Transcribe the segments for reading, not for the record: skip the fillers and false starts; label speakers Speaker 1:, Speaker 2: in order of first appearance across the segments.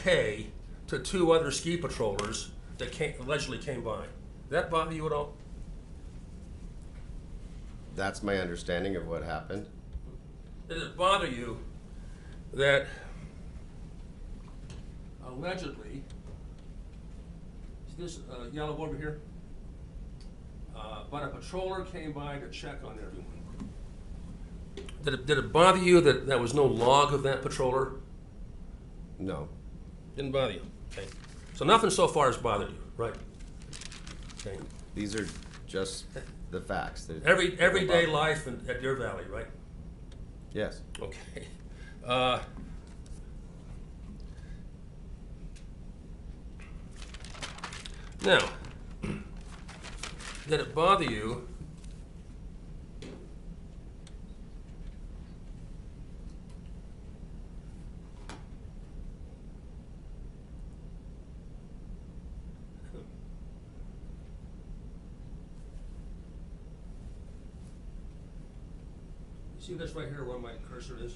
Speaker 1: okay to two other ski patrollers that allegedly came by. Did that bother you at all?
Speaker 2: That's my understanding of what happened.
Speaker 1: Did it bother you that allegedly, is this yellow over here? But a patroller came by to check on everyone. Did it bother you that there was no log of that patroller?
Speaker 2: No.
Speaker 1: Didn't bother you. Okay. So nothing so far has bothered you, right? Okay.
Speaker 2: These are just the facts.
Speaker 1: Everyday life at Deer Valley, right?
Speaker 2: Yes.
Speaker 1: Okay. Now, did it bother you see this right here where my cursor is?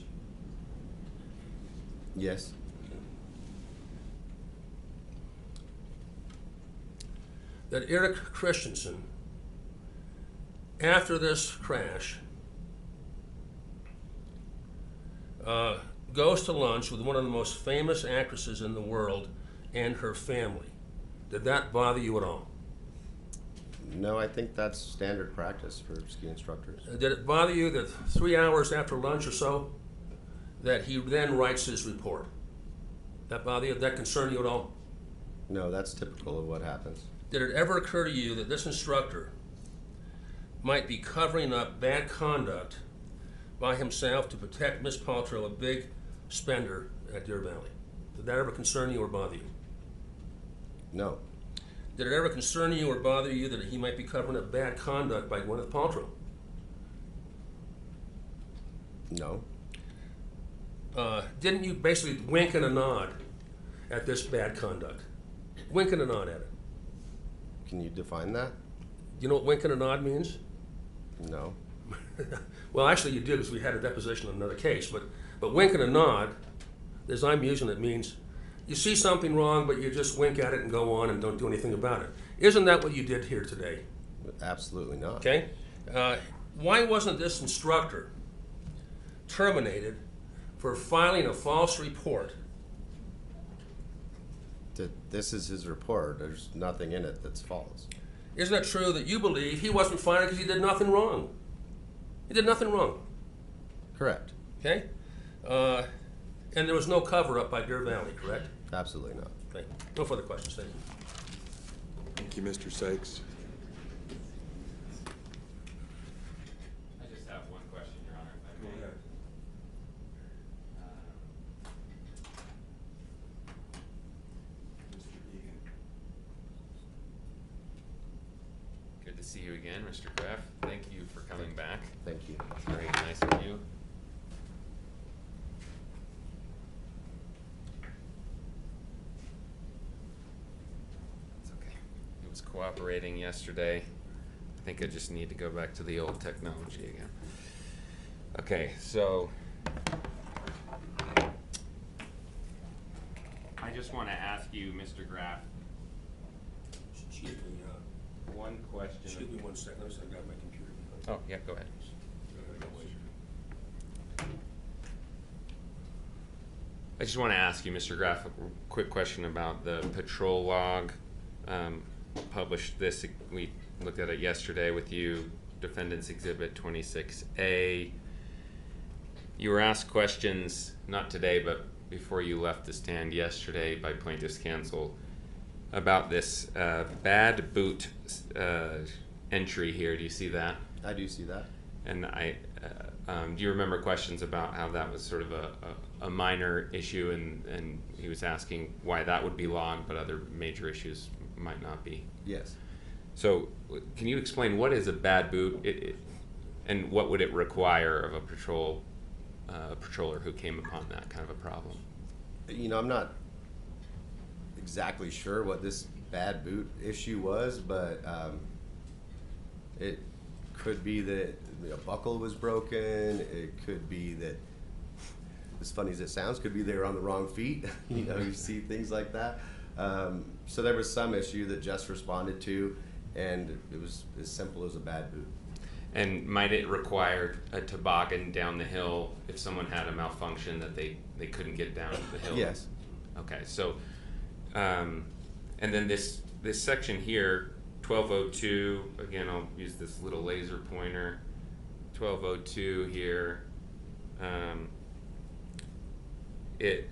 Speaker 2: Yes.
Speaker 1: That Eric Christensen, after this crash, goes to lunch with one of the most famous actresses in the world and her family. Did that bother you at all?
Speaker 2: No, I think that's standard practice for ski instructors.
Speaker 1: Did it bother you that 3 hours after lunch or so, that he then writes his report? That bother you? Did that concern you at all?
Speaker 2: No, that's typical of what happens.
Speaker 1: Did it ever occur to you that this instructor might be covering up bad conduct by himself to protect Ms. Paltrow, a big spender at Deer Valley? Did that ever concern you or bother you?
Speaker 2: No.
Speaker 1: Did it ever concern you or bother you that he might be covering up bad conduct by Gwyneth Paltrow?
Speaker 2: No.
Speaker 1: Didn't you basically wink and a nod at this bad conduct? Wink and a nod at it.
Speaker 2: Can you define that?
Speaker 1: You know what wink and a nod means?
Speaker 2: No.
Speaker 1: Well, actually you did, because we had a deposition on another case, but wink and a nod, as I'm using it, means you see something wrong, but you just wink at it and go on and don't do anything about it. Isn't that what you did here today?
Speaker 2: Absolutely not.
Speaker 1: Okay? Why wasn't this instructor terminated for filing a false report?
Speaker 2: This is his report. There's nothing in it that's false.
Speaker 1: Isn't it true that you believe he wasn't fired because he did nothing wrong? He did nothing wrong.
Speaker 2: Correct.
Speaker 1: Okay? And there was no cover-up by Deer Valley, correct?
Speaker 2: Absolutely not.
Speaker 1: Okay. No further questions. Thank you.
Speaker 3: Thank you, Mr. Sykes.
Speaker 4: I just have one question, Your Honor, if I may.
Speaker 3: Go ahead. Mr. Egan.
Speaker 4: Good to see you again, Mr. Graff. Thank you for coming back.
Speaker 2: Thank you.
Speaker 4: It's very nice of you. It's okay. He was cooperating yesterday. I think I just need to go back to the old technology again. Okay, so I just want to ask you, Mr. Graff,
Speaker 1: Excuse me,
Speaker 4: one question.
Speaker 1: excuse me 1 second. Let me see, I got my computer.
Speaker 4: Oh, yeah, go ahead. I just want to ask you, Mr. Graff, a quick question about the patrol log. Published this, we looked at it yesterday with you, Defendant's Exhibit 26A. You were asked questions, not today, but before you left the stand yesterday by plaintiff's counsel about this bad boot entry here. Do you see that?
Speaker 2: I do see that.
Speaker 4: And do you remember questions about how that was sort of a minor issue, and he was asking why that would be logged, but other major issues might not be?
Speaker 2: Yes.
Speaker 4: So can you explain what is a bad boot, and what would it require of a patroller who came upon that kind of a problem?
Speaker 2: You know, I'm not exactly sure what this bad boot issue was, but it could be that a buckle was broken. It could be that as funny as it sounds, could be they were on the wrong feet. You know, you see things like that. So there was some issue that Jess responded to, and it was as simple as a bad boot.
Speaker 4: And might it require a toboggan down the hill if someone had a malfunction that they couldn't get down the hill?
Speaker 2: Yes.
Speaker 4: Okay, so, and then this section here, 1202, again, I'll use this little laser pointer, 1202 here, it,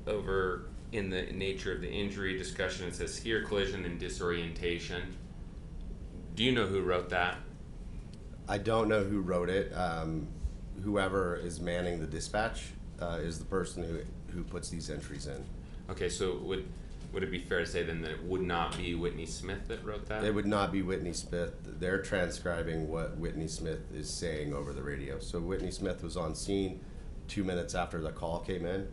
Speaker 4: over in the nature of the injury discussion, it says skier collision and disorientation. Do you know who wrote that?
Speaker 2: I don't know who wrote it. Whoever is manning the dispatch is the person who puts these entries in.
Speaker 4: Okay, so would it be fair to say then that it would not be Whitney Smith that wrote that?
Speaker 2: It would not be Whitney Smith. They're transcribing what Whitney Smith is saying over the radio. So Whitney Smith was on scene 2 minutes after the call came in.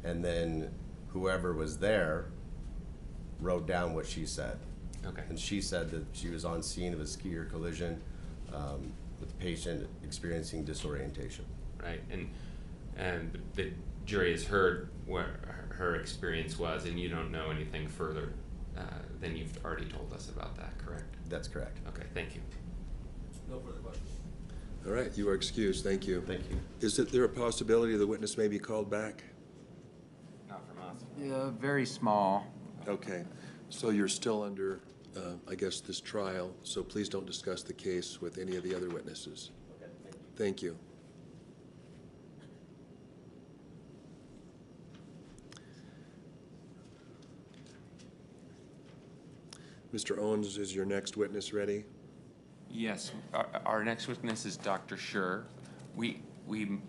Speaker 2: And then whoever was there wrote down what she said.
Speaker 4: Okay.
Speaker 2: And she said that she was on scene of a skier collision with the patient experiencing disorientation.
Speaker 4: Right, and the jury has heard what her experience was, and you don't know anything further than you've already told us about that, correct?
Speaker 2: That's correct.
Speaker 4: Okay, thank you.
Speaker 1: No further questions.
Speaker 3: All right, you are excused. Thank you.
Speaker 2: Thank you.
Speaker 3: Is there a possibility the witness may be called back?
Speaker 4: Not from us.
Speaker 5: Yeah, very small.
Speaker 3: Okay, so you're still under, I guess, this trial, so please don't discuss the case with any of the other witnesses.
Speaker 2: Okay,
Speaker 3: Thank you. Mr. Owens, is your next witness ready?
Speaker 4: Yes, our next witness is Dr. Schur. We will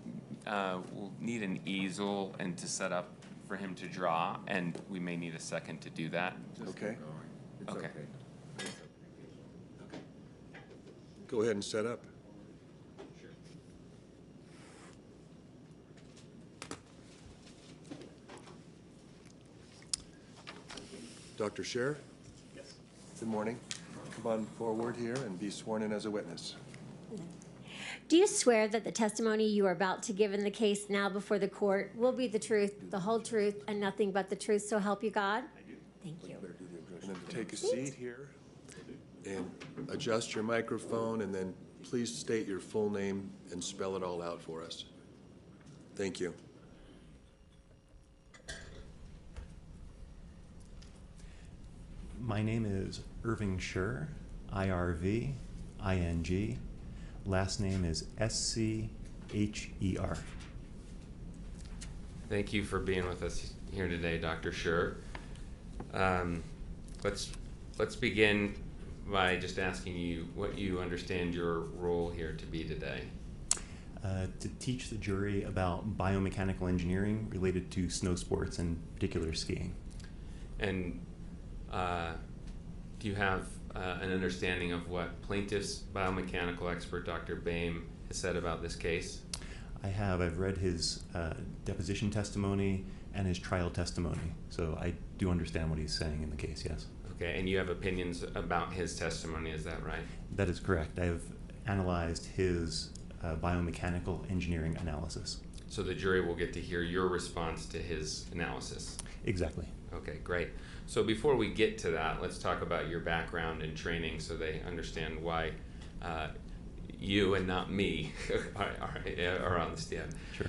Speaker 4: need an easel and to set up for him to draw, and we may need a second to do that.
Speaker 3: Okay,
Speaker 4: Okay.
Speaker 3: go ahead and set up. Dr. Scher?
Speaker 6: Yes.
Speaker 3: Good morning. Come on forward here and be sworn in as a witness.
Speaker 7: Do you swear that the testimony you are about to give in the case now before the court will be the truth, the whole truth, and nothing but the truth, so help you God?
Speaker 6: I do.
Speaker 7: Thank you.
Speaker 3: And then take a seat here and adjust your microphone, and then please state your full name and spell it all out for us. Thank you.
Speaker 6: My name is Irving Scher, I-R-V-I-N-G. Last name is S-C-H-E-R.
Speaker 4: Thank you for being with us here today, Dr. Schur. Let's begin by just asking you what you understand your role here to be today.
Speaker 6: To teach the jury about biomechanical engineering related to snow sports, and particular skiing.
Speaker 4: And do you have an understanding of what plaintiff's biomechanical expert, Dr. Boehm, has said about this case?
Speaker 6: I have. I've read his deposition testimony and his trial testimony, so I do understand what he's saying in the case, yes.
Speaker 4: Okay, and you have opinions about his testimony, is that right?
Speaker 6: That is correct. I've analyzed his biomechanical engineering analysis.
Speaker 4: So the jury will get to hear your response to his analysis.
Speaker 6: Exactly.
Speaker 4: Okay, great. So before we get to that, let's talk about your background and training so they understand why you and not me are on the stand.
Speaker 6: Sure.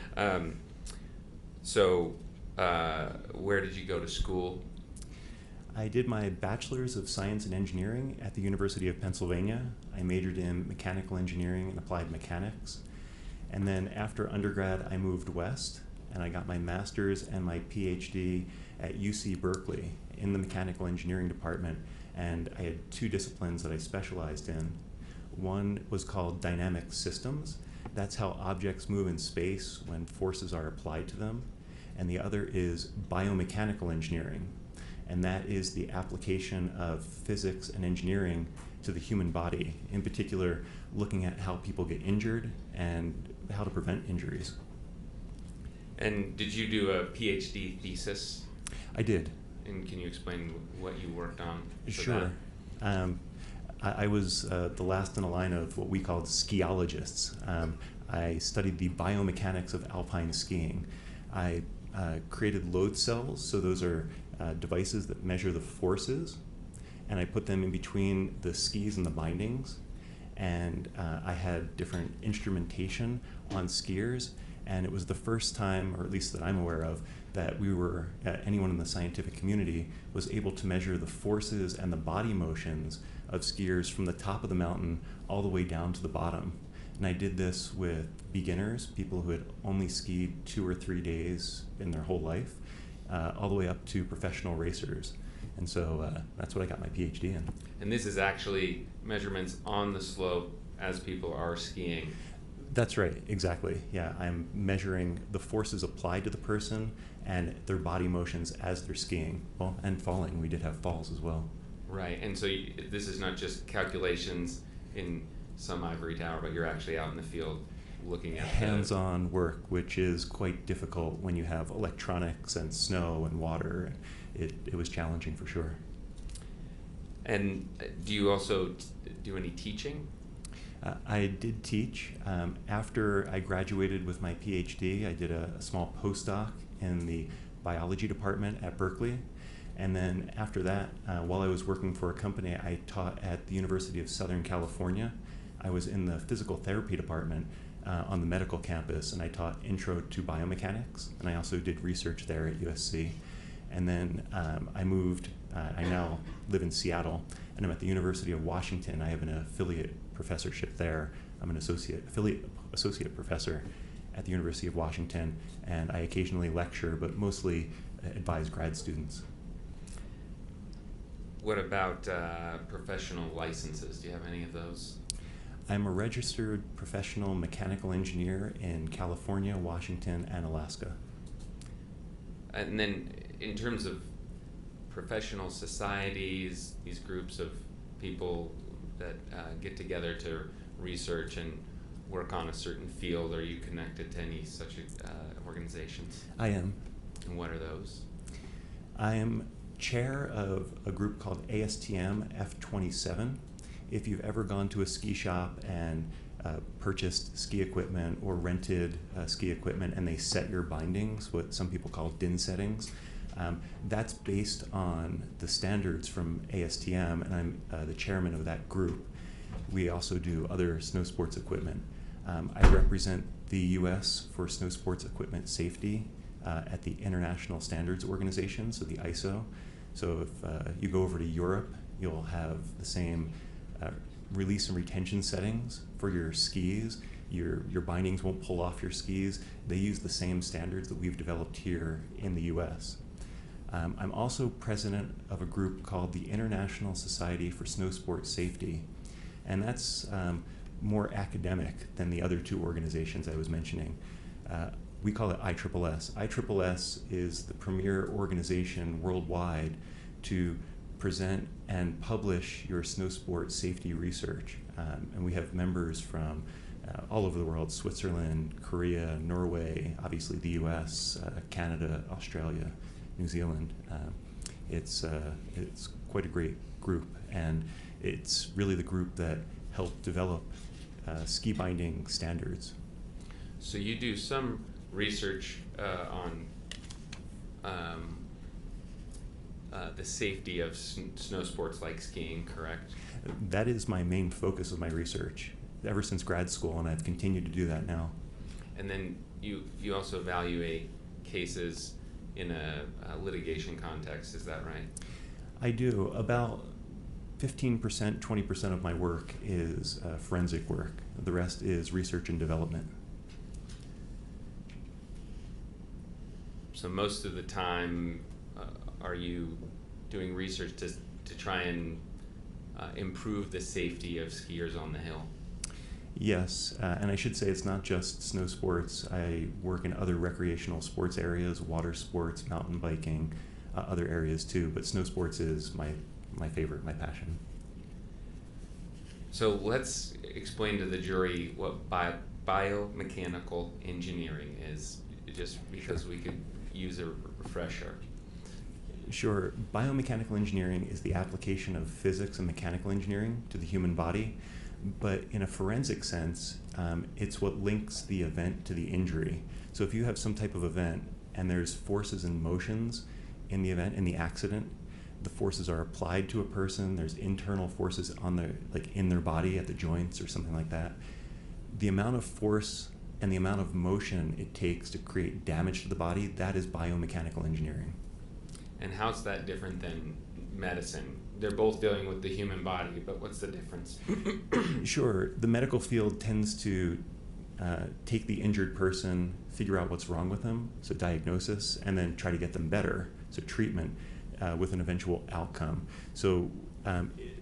Speaker 4: Where did you go to school?
Speaker 6: I did my Bachelor's of Science in Engineering at the University of Pennsylvania. I majored in mechanical engineering and applied mechanics. And then after undergrad, I moved west, and I got my master's and my PhD at UC Berkeley in the mechanical engineering department. And I had two disciplines that I specialized in. One was called dynamic systems. That's how objects move in space when forces are applied to them. And the other is biomechanical engineering. And that is the application of physics and engineering to the human body, in particular looking at how people get injured and how to prevent injuries.
Speaker 4: And did you do a PhD thesis?
Speaker 6: I did.
Speaker 4: And can you explain what you worked on?
Speaker 6: Sure. I was the last in a line of what we called skiologists. I studied the biomechanics of alpine skiing. I created load cells, so those are devices that measure the forces, and I put them in between the skis and the bindings. And I had different instrumentation on skiers, and it was the first time, or at least that I'm aware of, that anyone in the scientific community was able to measure the forces and the body motions of skiers from the top of the mountain all the way down to the bottom. And I did this with beginners, people who had only skied 2 or 3 days in their whole life, all the way up to professional racers. And so that's what I got my PhD in.
Speaker 4: And this is actually measurements on the slope as people are skiing.
Speaker 6: That's right, exactly. Yeah, I'm measuring the forces applied to the person and their body motions as they're skiing. Well, and falling. We did have falls as well.
Speaker 4: Right, and so this is not just calculations in some ivory tower, but you're actually out in the field looking at
Speaker 6: hands-on work, which is quite difficult when you have electronics and snow and water. It was challenging for sure.
Speaker 4: And do you also do any teaching?
Speaker 6: I did teach. After I graduated with my PhD, I did a small postdoc in the biology department at Berkeley. And then after that, while I was working for a company, I taught at the University of Southern California. I was in the physical therapy department on the medical campus, and I taught intro to biomechanics, and I also did research there at USC. And then I moved, I now live in Seattle, and I'm at the University of Washington. I have an affiliate professorship there. I'm an associate professor at the University of Washington, and I occasionally lecture, but mostly advise grad students.
Speaker 4: What about professional licenses? Do you have any of those?
Speaker 6: I'm a registered professional mechanical engineer in California, Washington, and Alaska.
Speaker 4: And then in terms of professional societies, these groups of people that get together to research and work on a certain field, are you connected to any such organizations?
Speaker 6: I am.
Speaker 4: And what are those?
Speaker 6: I am chair of a group called ASTM F27. If you've ever gone to a ski shop and purchased ski equipment or rented ski equipment and they set your bindings, what some people call DIN settings, that's based on the standards from ASTM, and I'm the chairman of that group. We also do other snow sports equipment. I represent the U.S. for snow sports equipment safety at the International Standards Organization, so the ISO. So if you go over to Europe, you'll have the same release and retention settings for your skis. Your bindings won't pull off your skis. They use the same standards that we've developed here in the U.S. I'm also president of a group called the International Society for Snow Sports Safety, and that's more academic than the other two organizations I was mentioning. We call it ISSS. ISSS is the premier organization worldwide to present and publish your snow sports safety research. And we have members from all over the world: Switzerland, Korea, Norway, obviously the US, Canada, Australia, New Zealand. It's quite a great group, and it's really the group that helped develop ski binding standards.
Speaker 4: So you do some research on the safety of snow sports like skiing, correct?
Speaker 6: That is my main focus of my research ever since grad school, and I've continued to do that now.
Speaker 4: And then you also evaluate cases in a litigation context, is that right?
Speaker 6: I do. About 15%, 20% of my work is forensic work. The rest is research and development.
Speaker 4: So most of the time, are you doing research to try and improve the safety of skiers on the hill?
Speaker 6: Yes, and I should say it's not just snow sports. I work in other recreational sports areas, water sports, mountain biking, other areas too, but snow sports is my favorite, my passion.
Speaker 4: So let's explain to the jury what biomechanical engineering is, just because we could use a refresher.
Speaker 6: Sure. Biomechanical engineering is the application of physics and mechanical engineering to the human body. But in a forensic sense, it's what links the event to the injury. So if you have some type of event and there's forces and motions in the event, in the accident, the forces are applied to a person, there's internal forces on their, like in their body at the joints or something like that. The amount of force and the amount of motion it takes to create damage to the body, that is biomechanical engineering.
Speaker 4: And how's that different than medicine? They're both dealing with the human body, but what's the difference?
Speaker 6: Sure, the medical field tends to take the injured person, figure out what's wrong with them, so diagnosis, and then try to get them better, so treatment with an eventual outcome. So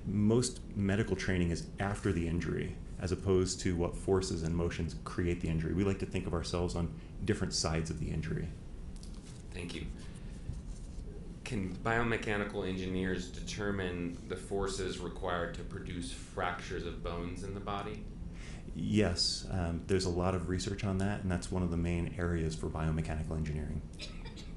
Speaker 6: most medical training is after the injury, as opposed to what forces and motions create the injury. We like to think of ourselves on different sides of the injury.
Speaker 4: Thank you. Can biomechanical engineers determine the forces required to produce fractures of bones in the body?
Speaker 6: Yes, there's a lot of research on that, and that's one of the main areas for biomechanical engineering.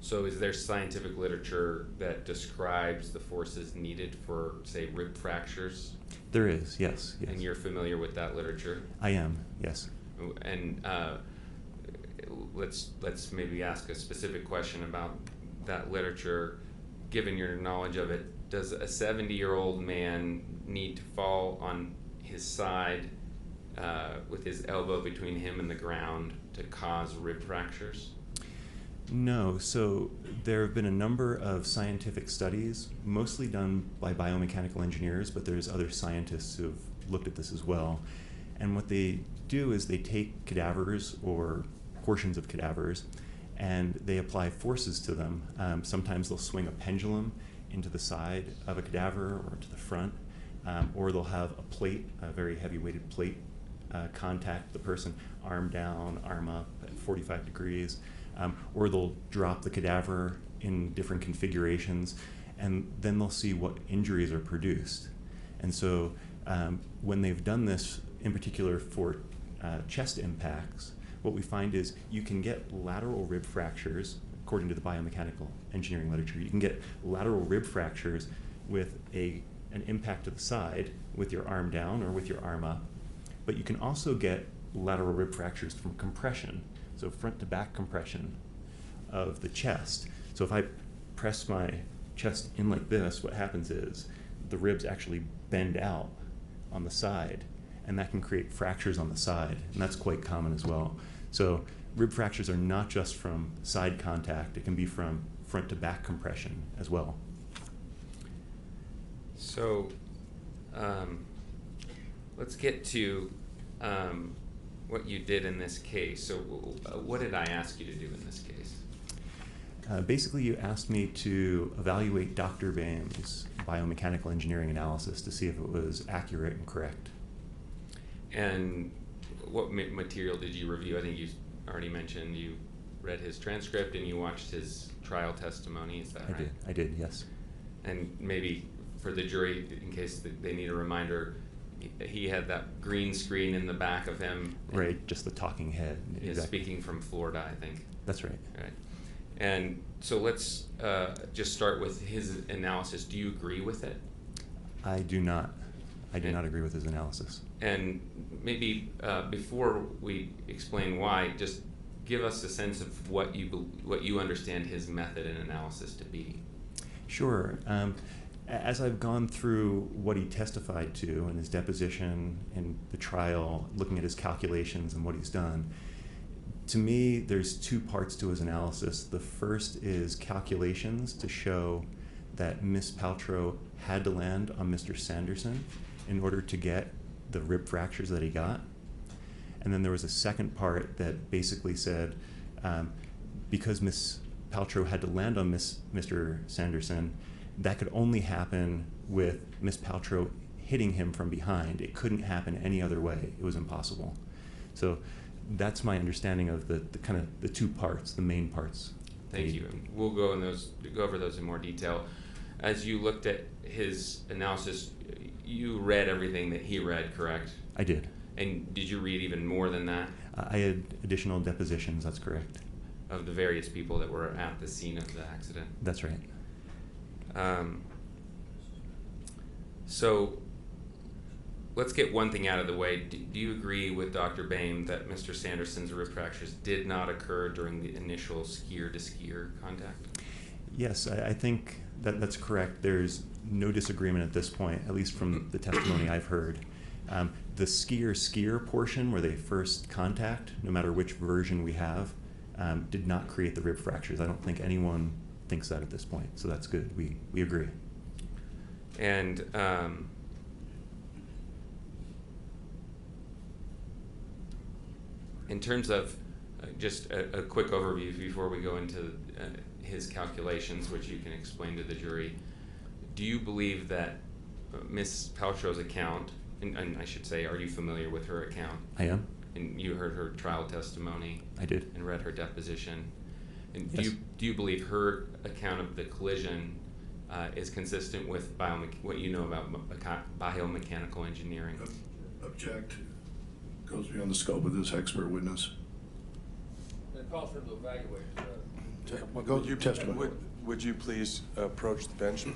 Speaker 4: So is there scientific literature that describes the forces needed for, say, rib fractures?
Speaker 6: There is, yes.
Speaker 4: And you're familiar with that literature?
Speaker 6: I am, yes.
Speaker 4: And let's maybe ask a specific question about that literature. Given your knowledge of it, does a 70-year-old man need to fall on his side with his elbow between him and the ground to cause rib fractures?
Speaker 6: No, so there have been a number of scientific studies, mostly done by biomechanical engineers, but there's other scientists who have looked at this as well. And what they do is they take cadavers or portions of cadavers and they apply forces to them. Sometimes they'll swing a pendulum into the side of a cadaver or to the front, or they'll have a plate, a very heavy weighted plate, contact the person arm down, arm up at 45 degrees. Or they'll drop the cadaver in different configurations, and then they'll see what injuries are produced. And so when they've done this, in particular for chest impacts, what we find is you can get lateral rib fractures, according to the biomechanical engineering literature. You can get lateral rib fractures with an impact to the side with your arm down or with your arm up. But you can also get lateral rib fractures from compression. So front to back compression of the chest. So if I press my chest in like this, what happens is the ribs actually bend out on the side, and that can create fractures on the side, and that's quite common as well. So rib fractures are not just from side contact, it can be from front to back compression as well.
Speaker 4: So let's get to what you did in this case. So what did I ask you to do in this case?
Speaker 6: Basically, you asked me to evaluate Dr. Bain's biomechanical engineering analysis to see if it was accurate and correct.
Speaker 4: And what material did you review? I think you already mentioned you read his transcript and you watched his trial testimony. Is that right?
Speaker 6: I did, yes.
Speaker 4: And maybe for the jury, in case they need a reminder, he had that green screen in the back of him.
Speaker 6: Right, just the talking head.
Speaker 4: He's speaking from Florida, I think.
Speaker 6: That's right.
Speaker 4: Right. And so let's just start with his analysis. Do you agree with it?
Speaker 6: I do not. I do not agree with his analysis.
Speaker 4: And maybe before we explain why, just give us a sense of what you understand his method and analysis to be.
Speaker 6: Sure. As I've gone through what he testified to in his deposition and the trial, looking at his calculations and what he's done, to me, there's two parts to his analysis. The first is calculations to show that Ms. Paltrow had to land on Mr. Sanderson in order to get the rib fractures that he got. And then there was a second part that basically said, because Ms. Paltrow had to land on Mr. Sanderson, that could only happen with Ms. Paltrow hitting him from behind. It couldn't happen any other way. It was impossible. So that's my understanding of the kind of the two parts, the main parts.
Speaker 4: Thank you. And we'll go over those in more detail. As you looked at his analysis, you read everything that he read, correct?
Speaker 6: I did.
Speaker 4: And did you read even more than that?
Speaker 6: I had additional depositions, that's correct.
Speaker 4: Of the various people that were at the scene of the accident?
Speaker 6: That's right.
Speaker 4: So let's get one thing out of the way. Do you agree with Dr. Boehm that Mr. Sanderson's rib fractures did not occur during the initial skier-to-skier contact?
Speaker 6: Yes, I think that's correct. There's no disagreement at this point, at least from the testimony I've heard. The skier-skier portion, where they first contact, no matter which version we have, did not create the rib fractures. I don't think anyone thinks that at this point, so that's good. We agree.
Speaker 4: And in terms of just a quick overview before we go into his calculations, which you can explain to the jury, do you believe that Ms. Paltrow's account, and I should say, are you familiar with her account?
Speaker 6: I am.
Speaker 4: And you heard her trial testimony?
Speaker 6: I did.
Speaker 4: And read her deposition? And
Speaker 6: Yes.
Speaker 4: do you believe her account of the collision is consistent with what you know about biomechanical engineering?
Speaker 5: Object. Goes beyond the scope of this expert witness.
Speaker 1: It calls for him to evaluate.
Speaker 5: Go to your testimony.
Speaker 3: Would you please approach the bench?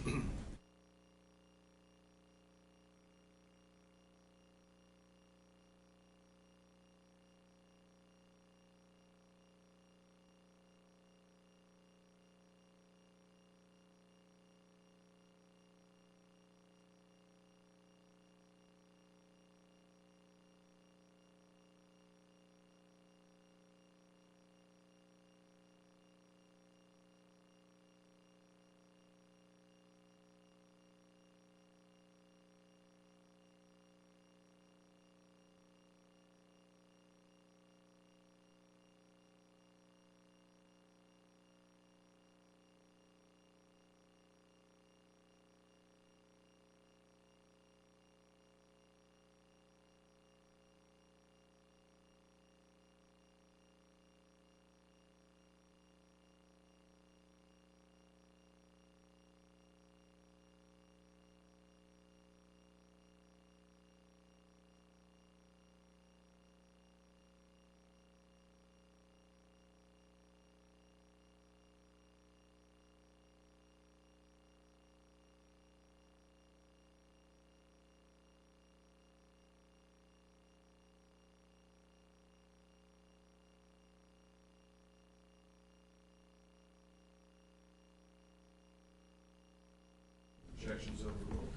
Speaker 3: Objections overruled.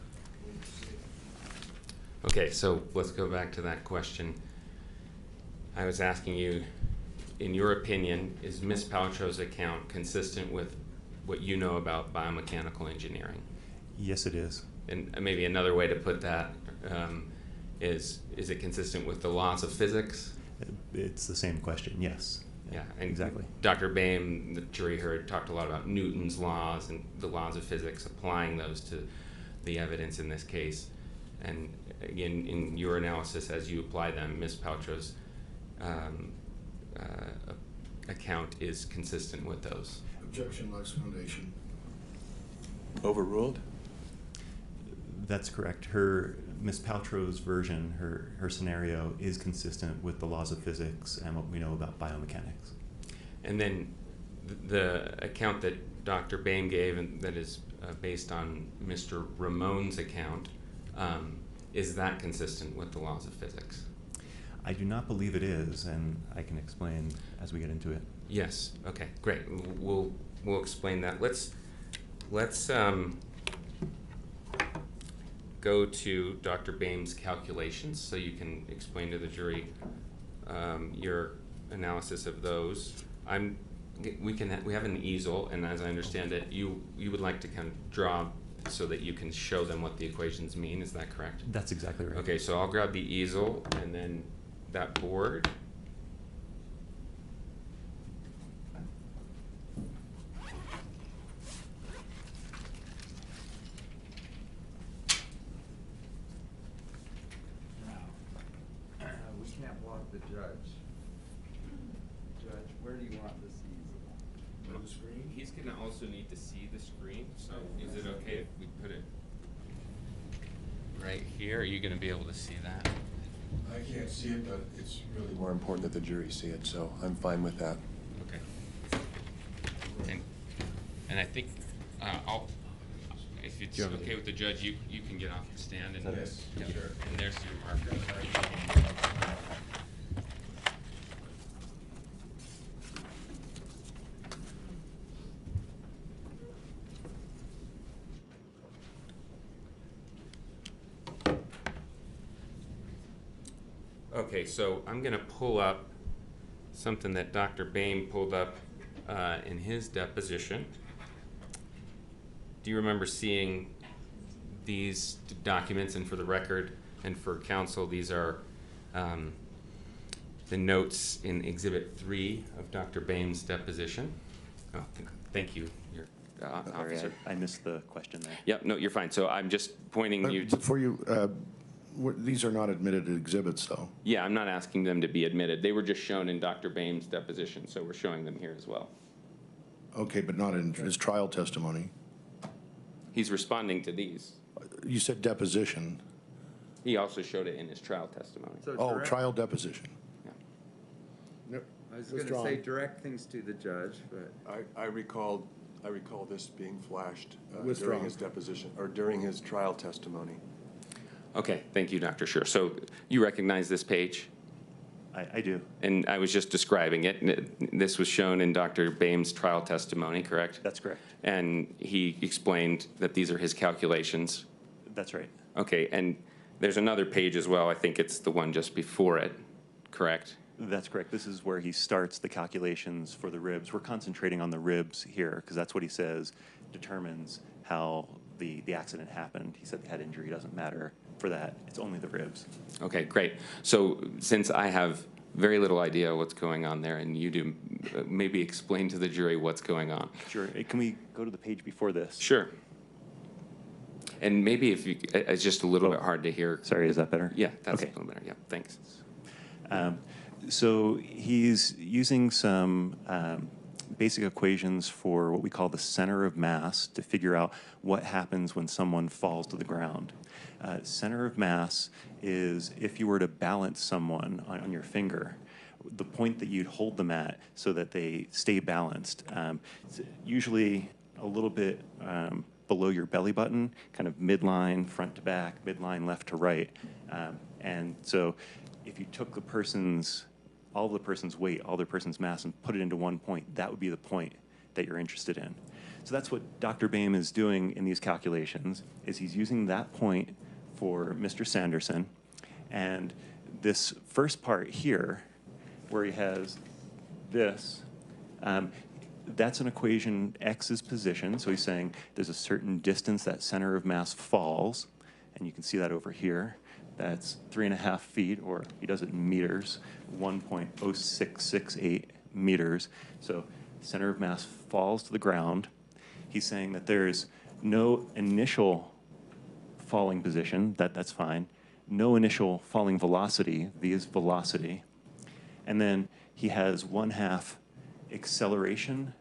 Speaker 4: Okay, so let's go back to that question. I was asking you, in your opinion, is Ms. Paltrow's account consistent with what you know about biomechanical engineering?
Speaker 6: Yes, it is.
Speaker 4: And maybe another way to put that is it consistent with the laws of physics?
Speaker 6: It's the same question, yes.
Speaker 4: Yeah, and
Speaker 6: exactly.
Speaker 4: Dr. Boehm, the jury heard, talked a lot about Newton's laws and the laws of physics, applying those to the evidence in this case. And again, in your analysis, as you apply them, Ms. Paltrow's account is consistent with those.
Speaker 5: Objection lacks foundation.
Speaker 3: Overruled?
Speaker 6: That's correct. Ms. Paltrow's version, her scenario is consistent with the laws of physics and what we know about biomechanics.
Speaker 4: And then the account that Dr. Boehm gave, and that is based on Mr. Ramon's account, is that consistent with the laws of physics?
Speaker 6: I do not believe it is, and I can explain as we get into it.
Speaker 4: Yes. Okay. Great. We'll explain that. Let's go to Dr. Boehm's calculations, so you can explain to the jury your analysis of those. We have an easel, and as I understand it, you would like to kind of draw so that you can show them what the equations mean. Is that correct?
Speaker 6: That's exactly right.
Speaker 4: Okay. So I'll grab the easel and then that board.
Speaker 8: We can't block the judge. Judge, where do you want this easel?
Speaker 4: On the screen? He's gonna also need to see the screen, so is it okay if we put it right here? Are you gonna be able to see that?
Speaker 3: I can't see it, but it's really more important that the jury see it, so I'm fine with that.
Speaker 4: Okay. And I think if it's okay with the judge, you can get off the stand and,
Speaker 1: Yes,
Speaker 4: yeah,
Speaker 1: sure.
Speaker 4: and there's your marker. Okay, so I'm going to pull up something that Dr. Boehm pulled up in his deposition. Do you remember seeing these documents? And for the record and for counsel, these are the notes in Exhibit 3 of Dr. Boehm's deposition. Oh, thank you, your
Speaker 6: Sorry,
Speaker 4: officer.
Speaker 6: I missed the question there.
Speaker 4: Yep, no, you're fine. So I'm just pointing you to.
Speaker 5: Before you, these are not admitted exhibits, though.
Speaker 4: Yeah, I'm not asking them to be admitted. They were just shown in Dr. Boehm's deposition, so we're showing them here as well.
Speaker 5: Okay, but not in his trial testimony.
Speaker 4: He's responding to these.
Speaker 5: You said deposition.
Speaker 4: He also showed it in his trial testimony.
Speaker 8: So
Speaker 5: Oh,
Speaker 8: direct-
Speaker 5: trial deposition.
Speaker 4: Yeah.
Speaker 5: Yep.
Speaker 8: I was
Speaker 5: Withdrawn.
Speaker 8: gonna say direct things to the judge, but
Speaker 3: I recall this being flashed
Speaker 5: Withdrawn.
Speaker 3: during his deposition, or during his trial testimony.
Speaker 4: Okay, thank you, Dr. Scher. So you recognize this page?
Speaker 6: I do.
Speaker 4: And I was just describing it. This was shown in Dr. Boehm's trial testimony, correct?
Speaker 6: That's correct.
Speaker 4: And he explained that these are his calculations.
Speaker 6: That's right.
Speaker 4: Okay, and there's another page as well. I think it's the one just before it, correct?
Speaker 6: That's correct. This is where he starts the calculations for the ribs. We're concentrating on the ribs here because that's what he says determines how the accident happened. He said the head injury doesn't matter for that. It's only the ribs.
Speaker 4: Okay, great. So since I have very little idea what's going on there, and you do, maybe explain to the jury what's going on.
Speaker 6: Sure. Can we go to the page before this?
Speaker 4: Sure. And maybe if you, it's just a little bit hard to hear.
Speaker 6: Sorry, is that better?
Speaker 4: Yeah, that's
Speaker 6: Okay.
Speaker 4: a little better. Yeah, thanks.
Speaker 6: So he's using some basic equations for what we call the center of mass to figure out what happens when someone falls to the ground. Center of mass is if you were to balance someone on your finger, the point that you'd hold them at so that they stay balanced. It's usually a little bit below your belly button, kind of midline front to back, midline left to right. And so if you took all of the person's weight, all their person's mass, and put it into one point, that would be the point that you're interested in. So that's what Dr. Boehm is doing in these calculations, is he's using that point for Mr. Sanderson. And this first part here, where he has this, that's an equation, x is position. So he's saying there's a certain distance that center of mass falls, and you can see that over here. That's 3.5 feet, or he does it in meters, 1.0668 meters. So center of mass falls to the ground. He's saying that there's no initial falling position, that's fine. No initial falling velocity, V is velocity. And then he has 1/2 acceleration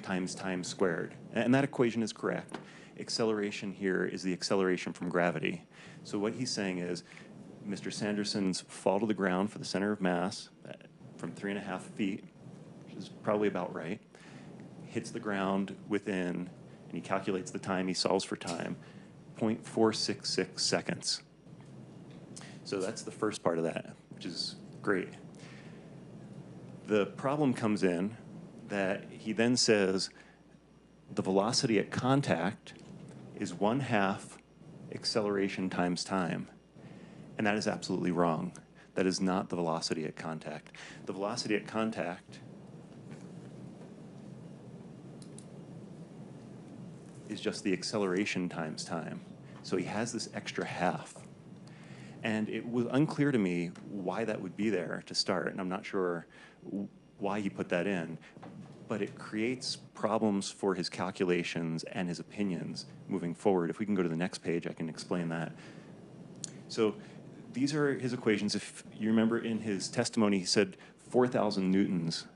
Speaker 6: times time squared. And that equation is correct. Acceleration here is the acceleration from gravity. So what he's saying is Mr. Sanderson's fall to the ground for the center of mass from 3.5 feet, which is probably about right, hits the ground within, and he calculates the time, he solves for time, 0.466 seconds. So that's the first part of that, which is great. The problem comes in that he then says the velocity at contact is 1/2 acceleration times time. And that is absolutely wrong. That is not the velocity at contact. The velocity at contact is just the acceleration times time. So he has this extra half. And it was unclear to me why that would be there to start, and I'm not sure why he put that in, but it creates problems for his calculations and his opinions moving forward. If we can go to the next page, I can explain that. So these are his equations. If you remember in his testimony, he said 4,000 newtons.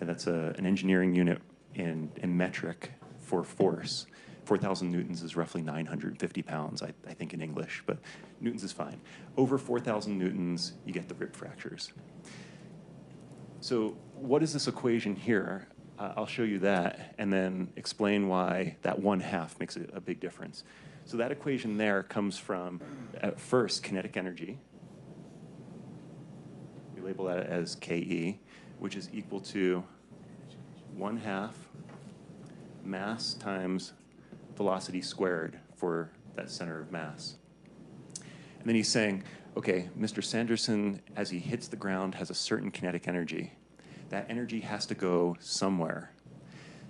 Speaker 6: And that's an engineering unit in metric for force. 4,000 newtons is roughly 950 pounds, I think in English, but newtons is fine. Over 4,000 newtons, you get the rib fractures. So what is this equation here? I'll show you that and then explain why that 1/2 makes a big difference. So that equation there comes from, at first, kinetic energy. We label that as KE, which is equal to 1/2 mass times velocity squared for that center of mass. And then he's saying, okay, Mr. Sanderson, as he hits the ground, has a certain kinetic energy. That energy has to go somewhere.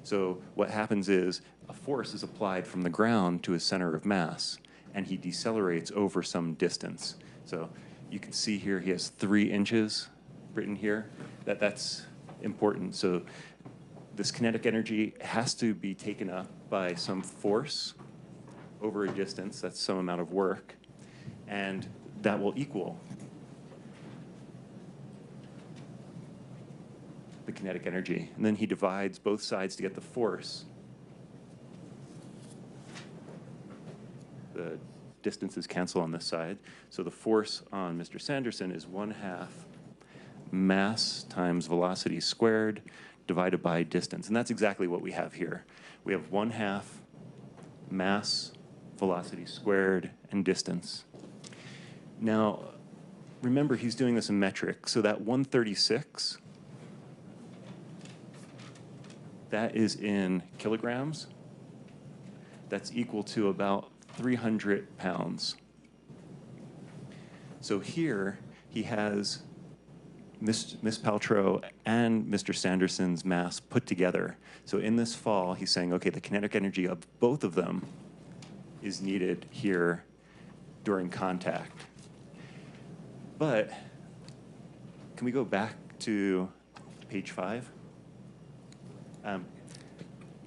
Speaker 6: So what happens is a force is applied from the ground to his center of mass, and he decelerates over some distance. So you can see here he has 3 inches written here. That's important. So this kinetic energy has to be taken up by some force over a distance. That's some amount of work, and that will equal the kinetic energy. And then he divides both sides to get the force. The distances cancel on this side. So the force on Mr. Sanderson is 1/2 mass times velocity squared divided by distance. And that's exactly what we have here. We have 1/2 mass, velocity squared, and distance. Now, remember, he's doing this in metric. So that 136, that is in kilograms. That's equal to about 300 pounds. So here he has Ms. Paltrow and Mr. Sanderson's mass put together. So in this fall, he's saying, okay, the kinetic energy of both of them is needed here during contact. But can we go back to page 5?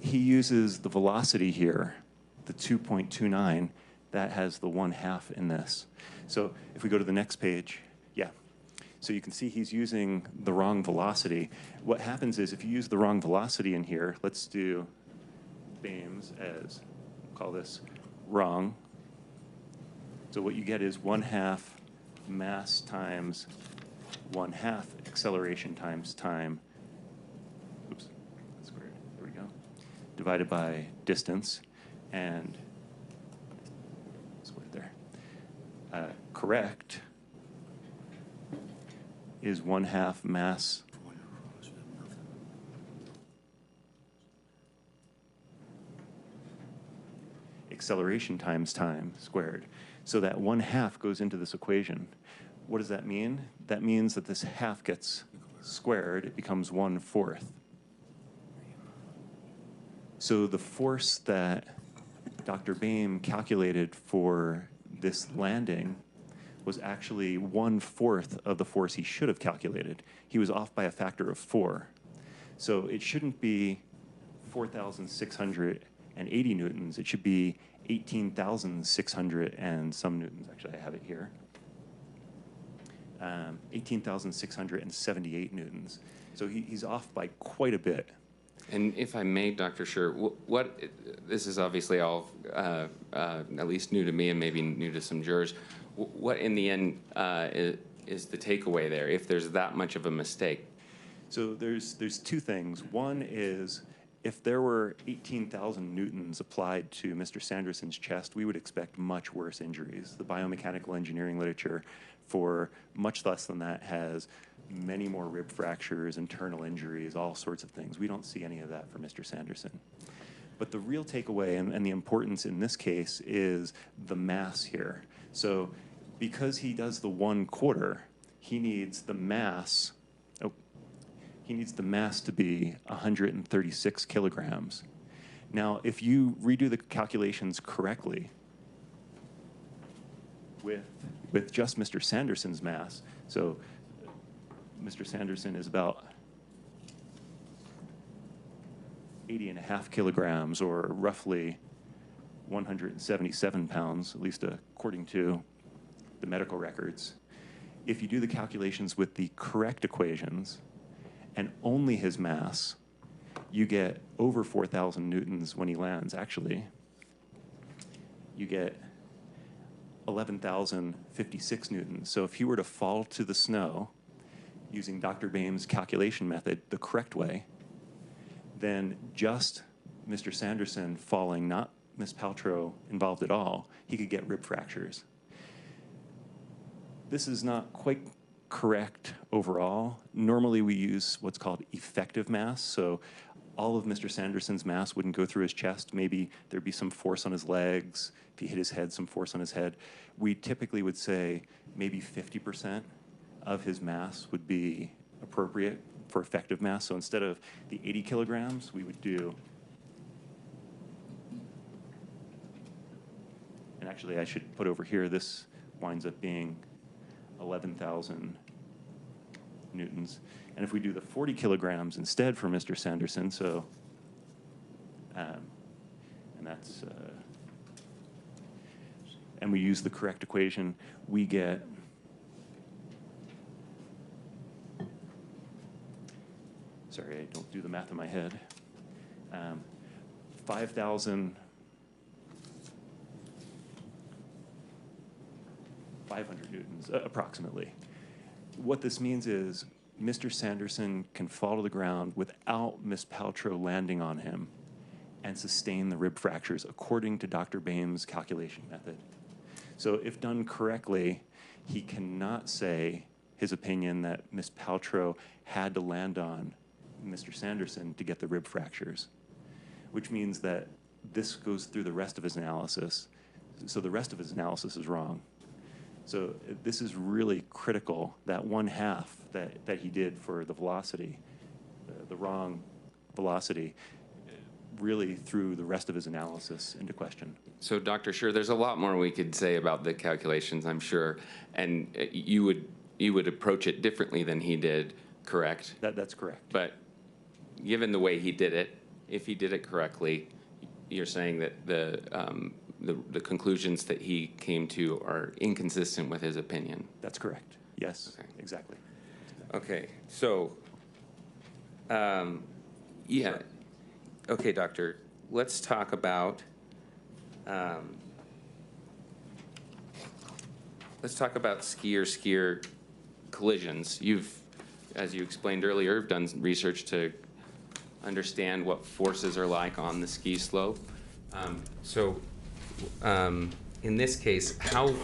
Speaker 6: He uses the velocity here, the 2.29, that has the 1/2 in this. So if we go to the next page, yeah. So you can see he's using the wrong velocity. What happens is if you use the wrong velocity in here, let's do BAMES as, call this wrong. So what you get is 1/2 mass times 1/2 acceleration times time. Oops, that's squared. There we go. Divided by distance, and squared there. Correct is 1/2 mass acceleration times time squared. So that 1/2 goes into this equation. What does that mean? That means that this half gets squared. It becomes 1/4. So the force that Dr. Boehm calculated for this landing was actually 1/4 of the force he should have calculated. He was off by a factor of 4. So it shouldn't be 4,680 newtons. It should be 18,600 and some newtons. Actually, I have it here. 18,678 newtons. So he's off by quite a bit.
Speaker 4: And if I may, Dr. Scher, this is obviously all at least new to me and maybe new to some jurors. What in the end is the takeaway there if there's that much of a mistake?
Speaker 6: So there's 2 things. One is if there were 18,000 newtons applied to Mr. Sanderson's chest, we would expect much worse injuries. The biomechanical engineering literature for much less than that has many more rib fractures, internal injuries, all sorts of things. We don't see any of that for Mr. Sanderson. But the real takeaway and the importance in this case is the mass here. So because he does the 1/4, he needs the mass, he needs the mass to be 136 kilograms. Now, if you redo the calculations correctly with just Mr. Sanderson's mass, so Mr. Sanderson is about 80.5 kilograms, or roughly 177 pounds, at least according to the medical records. If you do the calculations with the correct equations and only his mass, you get over 4,000 newtons when he lands. Actually, you get 11,056 newtons. So if he were to fall to the snow using Dr. Boehm's calculation method the correct way, then just Mr. Sanderson falling, not Ms. Paltrow involved at all, he could get rib fractures. This is not quite correct overall. Normally we use what's called effective mass, so all of Mr. Sanderson's mass wouldn't go through his chest. Maybe there'd be some force on his legs. If he hit his head, some force on his head. We typically would say maybe 50% of his mass would be appropriate for effective mass. So instead of the 80 kilograms, we would do, and actually I should put over here, this winds up being 11,000 newtons. And if we do the 40 kilograms instead for Mr. Sanderson, so, and that's, and we use the correct equation, we get sorry, I don't do the math in my head, 5,500 newtons, approximately. What this means is Mr. Sanderson can fall to the ground without Ms. Paltrow landing on him and sustain the rib fractures according to Dr. Boehm's calculation method. So if done correctly, he cannot say his opinion that Ms. Paltrow had to land on Mr. Sanderson to get the rib fractures, which means that this goes through the rest of his analysis. So the rest of his analysis is wrong. So this is really critical, that 1/2 that he did for the velocity, the wrong velocity, really threw the rest of his analysis into question.
Speaker 4: So, Dr. Scher, there's a lot more we could say about the calculations, I'm sure, and you would approach it differently than he did, correct?
Speaker 6: That's correct.
Speaker 4: But given the way he did it, if he did it correctly, you're saying that the conclusions that he came to are inconsistent with his opinion.
Speaker 6: That's correct. Yes,
Speaker 4: okay.
Speaker 6: Exactly.
Speaker 4: Okay, so, yeah. Okay, doctor, let's talk about skier collisions. You've, as you explained earlier, done research to understand what forces are like on the ski slope. In this case, how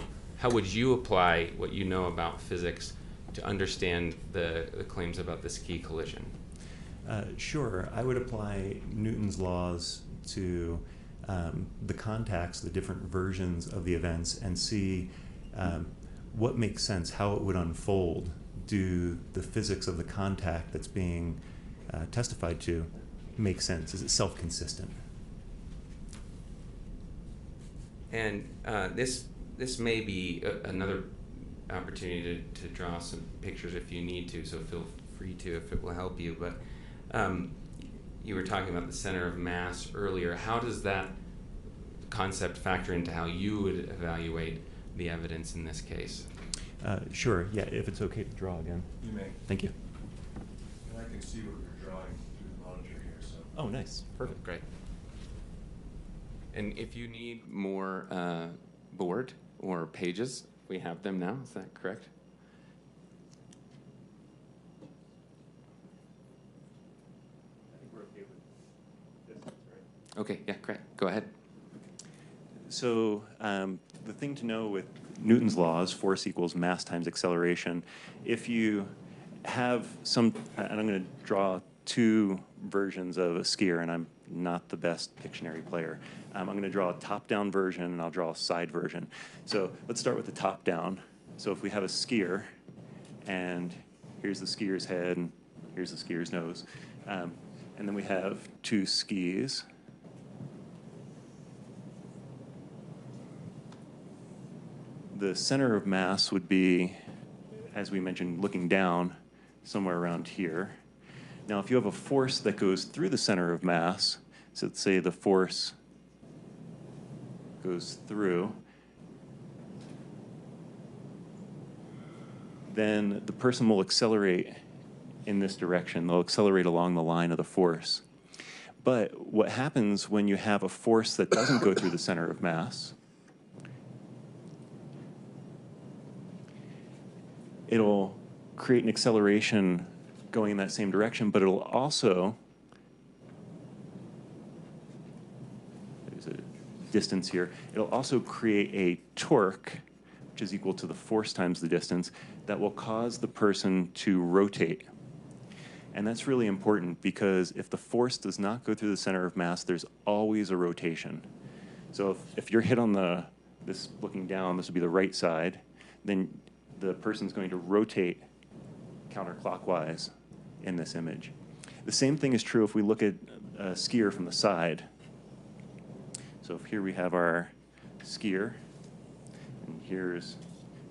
Speaker 4: would you apply what you know about physics to understand the claims about the ski collision?
Speaker 6: Sure. I would apply Newton's laws to the contacts, the different versions of the events, and see what makes sense, how it would unfold. Do the physics of the contact that's being testified to make sense? Is it self-consistent?
Speaker 4: And this may be another opportunity to draw some pictures if you need to, so feel free to if it will help you. But you were talking about the center of mass earlier. How does that concept factor into how you would evaluate the evidence in this case?
Speaker 6: Sure, yeah, if it's okay to draw again.
Speaker 3: You may.
Speaker 6: Thank you.
Speaker 3: And I can see what you're drawing through the monitor here, so.
Speaker 6: Oh, nice. Perfect.
Speaker 4: Great. And if you need more board or pages, we have them now. Is that correct?
Speaker 6: I think we're okay with this, right?
Speaker 4: Okay, yeah, great. Go ahead.
Speaker 6: So the thing to know with Newton's laws, force equals mass times acceleration, if you have some, and I'm going to draw two versions of a skier, and I'm not the best Pictionary player. I'm going to draw a top-down version, and I'll draw a side version. So let's start with the top-down. So if we have a skier, and here's the skier's head, and here's the skier's nose, and then we have two skis. The center of mass would be, as we mentioned, looking down, somewhere around here. Now, if you have a force that goes through the center of mass, so let's say the force goes through, then the person will accelerate in this direction. They'll accelerate along the line of the force. But what happens when you have a force that doesn't go through the center of mass, it'll create an acceleration going in that same direction, but it'll also distance here. It'll also create a torque, which is equal to the force times the distance, that will cause the person to rotate. And that's really important because if the force does not go through the center of mass, there's always a rotation. So if you're hit on this looking down, this would be the right side, then the person's going to rotate counterclockwise in this image. The same thing is true if we look at a skier from the side. So here we have our skier, and here's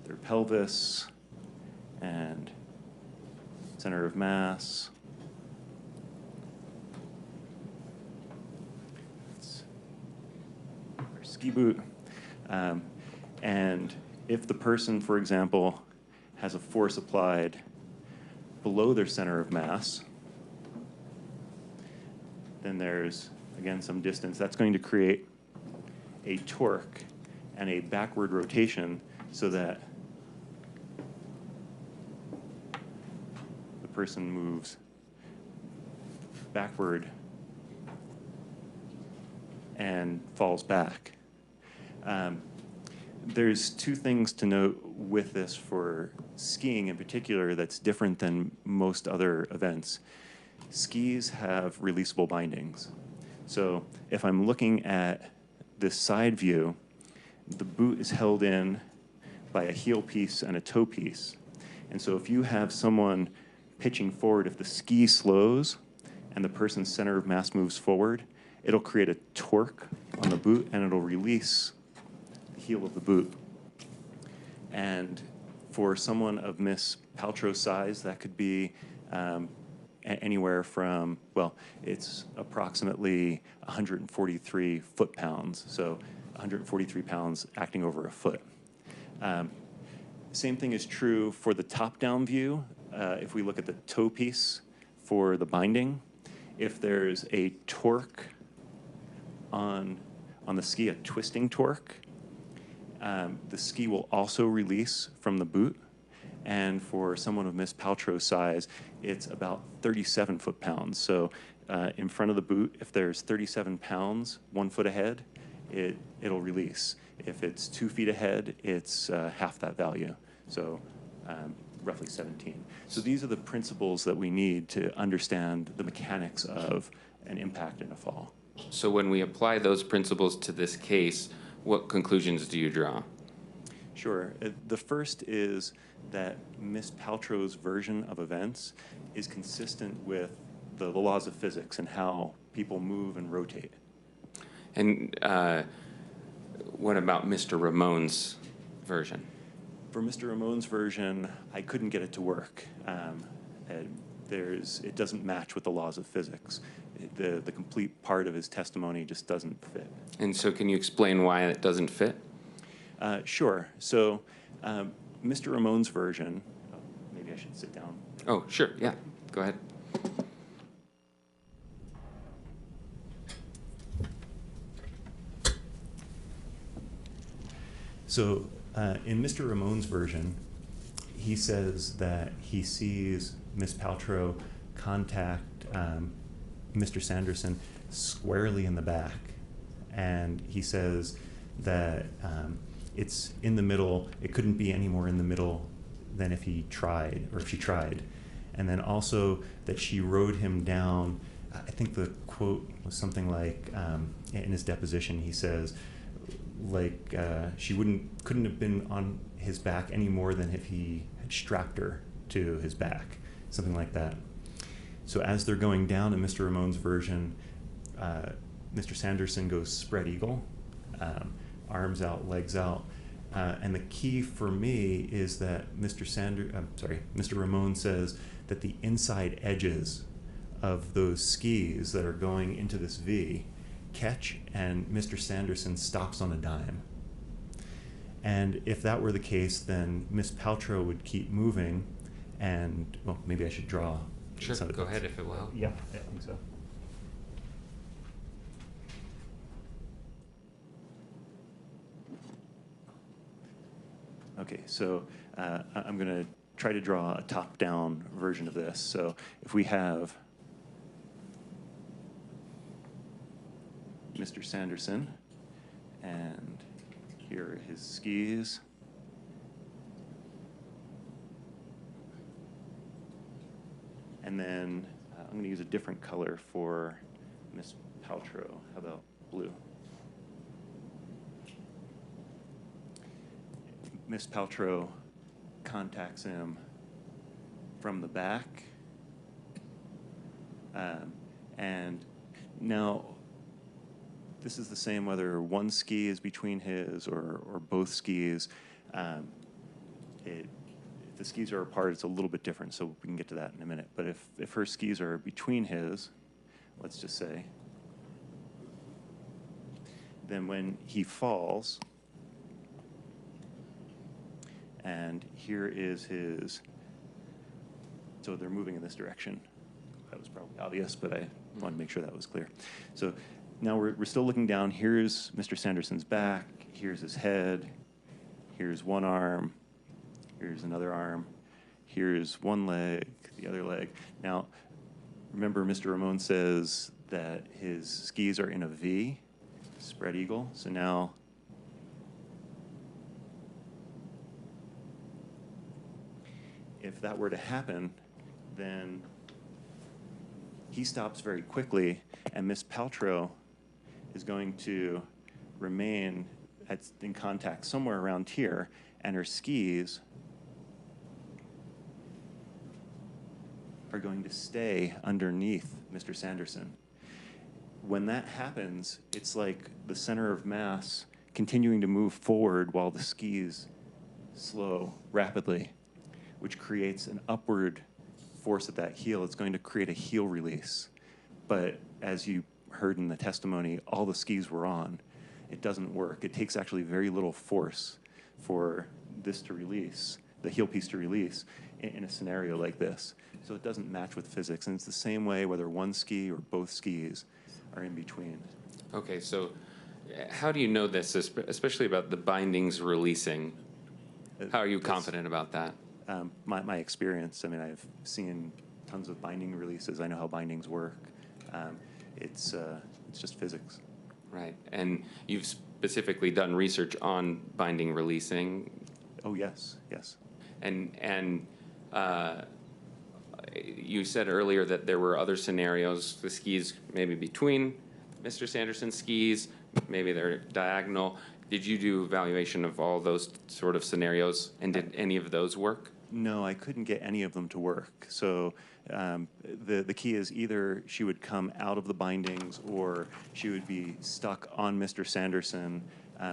Speaker 6: their pelvis and center of mass. That's our ski boot. And if the person, for example, has a force applied below their center of mass, then there's, again, some distance. That's going to create a torque and a backward rotation so that the person moves backward and falls back. There's two things to note with this for skiing in particular that's different than most other events. Skis have releasable bindings. So if I'm looking at this side view, the boot is held in by a heel piece and a toe piece. And so if you have someone pitching forward, if the ski slows and the person's center of mass moves forward, it'll create a torque on the boot and it'll release the heel of the boot. And for someone of Miss Paltrow's size, that could be anywhere from, well, it's approximately 143 foot-pounds, so 143 pounds acting over a foot. Same thing is true for the top-down view. If we look at the toe piece for the binding, if there's a torque on the ski, a twisting torque, the ski will also release from the boot. And for someone of Miss Paltrow's size, it's about 37 foot-pounds. So in front of the boot, if there's 37 pounds 1 foot ahead, it'll release. If it's 2 feet ahead, it's half that value, so roughly 17. So these are the principles that we need to understand the mechanics of an impact and a fall.
Speaker 4: So when we apply those principles to this case, what conclusions do you draw?
Speaker 6: Sure. The first is that Miss Paltrow's version of events is consistent with the laws of physics and how people move and rotate.
Speaker 4: And what about Mr. Ramon's version?
Speaker 6: For Mr. Ramon's version, I couldn't get it to work. It doesn't match with the laws of physics. The complete part of his testimony just doesn't fit.
Speaker 4: And so can you explain why it doesn't fit?
Speaker 6: Sure. So Mr. Ramon's version, maybe I should sit down.
Speaker 4: Oh, sure, yeah, go ahead.
Speaker 6: So in Mr. Ramon's version, he says that he sees Miss Paltrow contact Mr. Sanderson squarely in the back. And he says that it's in the middle. It couldn't be any more in the middle than if he tried, or if she tried. And then also that she rode him down. I think the quote was something like, in his deposition, he says, like she couldn't have been on his back any more than if he had strapped her to his back, something like that. So as they're going down in Mr. Ramon's version, Mr. Sanderson goes spread eagle, arms out, legs out, and the key for me is that Mr. Ramon says that the inside edges of those skis that are going into this V catch, and Mr. Sanderson stops on a dime. And if that were the case, then Miss Paltrow would keep moving, and, well, maybe I should draw.
Speaker 4: Sure, go ahead if it will help.
Speaker 6: Yeah, I think so. Okay, so I'm going to try to draw a top-down version of this. So if we have Mr. Sanderson And here are his skis. And then I'm going to use a different color for Miss Paltrow. How about blue? Miss Paltrow contacts him from the back. And now, this is the same whether one ski is between his or both skis. If the skis are apart, it's a little bit different, so we can get to that in a minute. But if her skis are between his, let's just say, then when he falls, and here is his, so they're moving in this direction. That was probably obvious, but I wanted to make sure that was clear. So now we're still looking down. Here's Mr. Sanderson's back. Here's his head. Here's one arm. Here's another arm. Here's one leg, the other leg. Now, remember Mr. Ramon says that his skis are in a V, spread eagle. So now, if that were to happen, then he stops very quickly, and Miss Paltrow is going to remain in contact somewhere around here, and her skis are going to stay underneath Mr. Sanderson. When that happens, it's like the center of mass continuing to move forward while the skis slow rapidly, which creates an upward force at that heel. It's going to create a heel release. But as you heard in the testimony, all the skis were on. It doesn't work. It takes actually very little force for this to release, the heel piece to release, in a scenario like this. So it doesn't match with physics. And it's the same way whether one ski or both skis are in between.
Speaker 4: Okay, so how do you know this, especially about the bindings releasing? How are you confident about that?
Speaker 6: My experience, I mean, I've seen tons of binding releases. I know how bindings work. It's just physics.
Speaker 4: Right, and you've specifically done research on binding releasing.
Speaker 6: Oh, yes, yes.
Speaker 4: And you said earlier that there were other scenarios, the skis maybe between Mr. Sanderson's skis, maybe they're diagonal. Did you do evaluation of all those sort of scenarios, and did any of those work?
Speaker 6: No, I couldn't get any of them to work. So the key is either she would come out of the bindings or she would be stuck on Mr. Sanderson.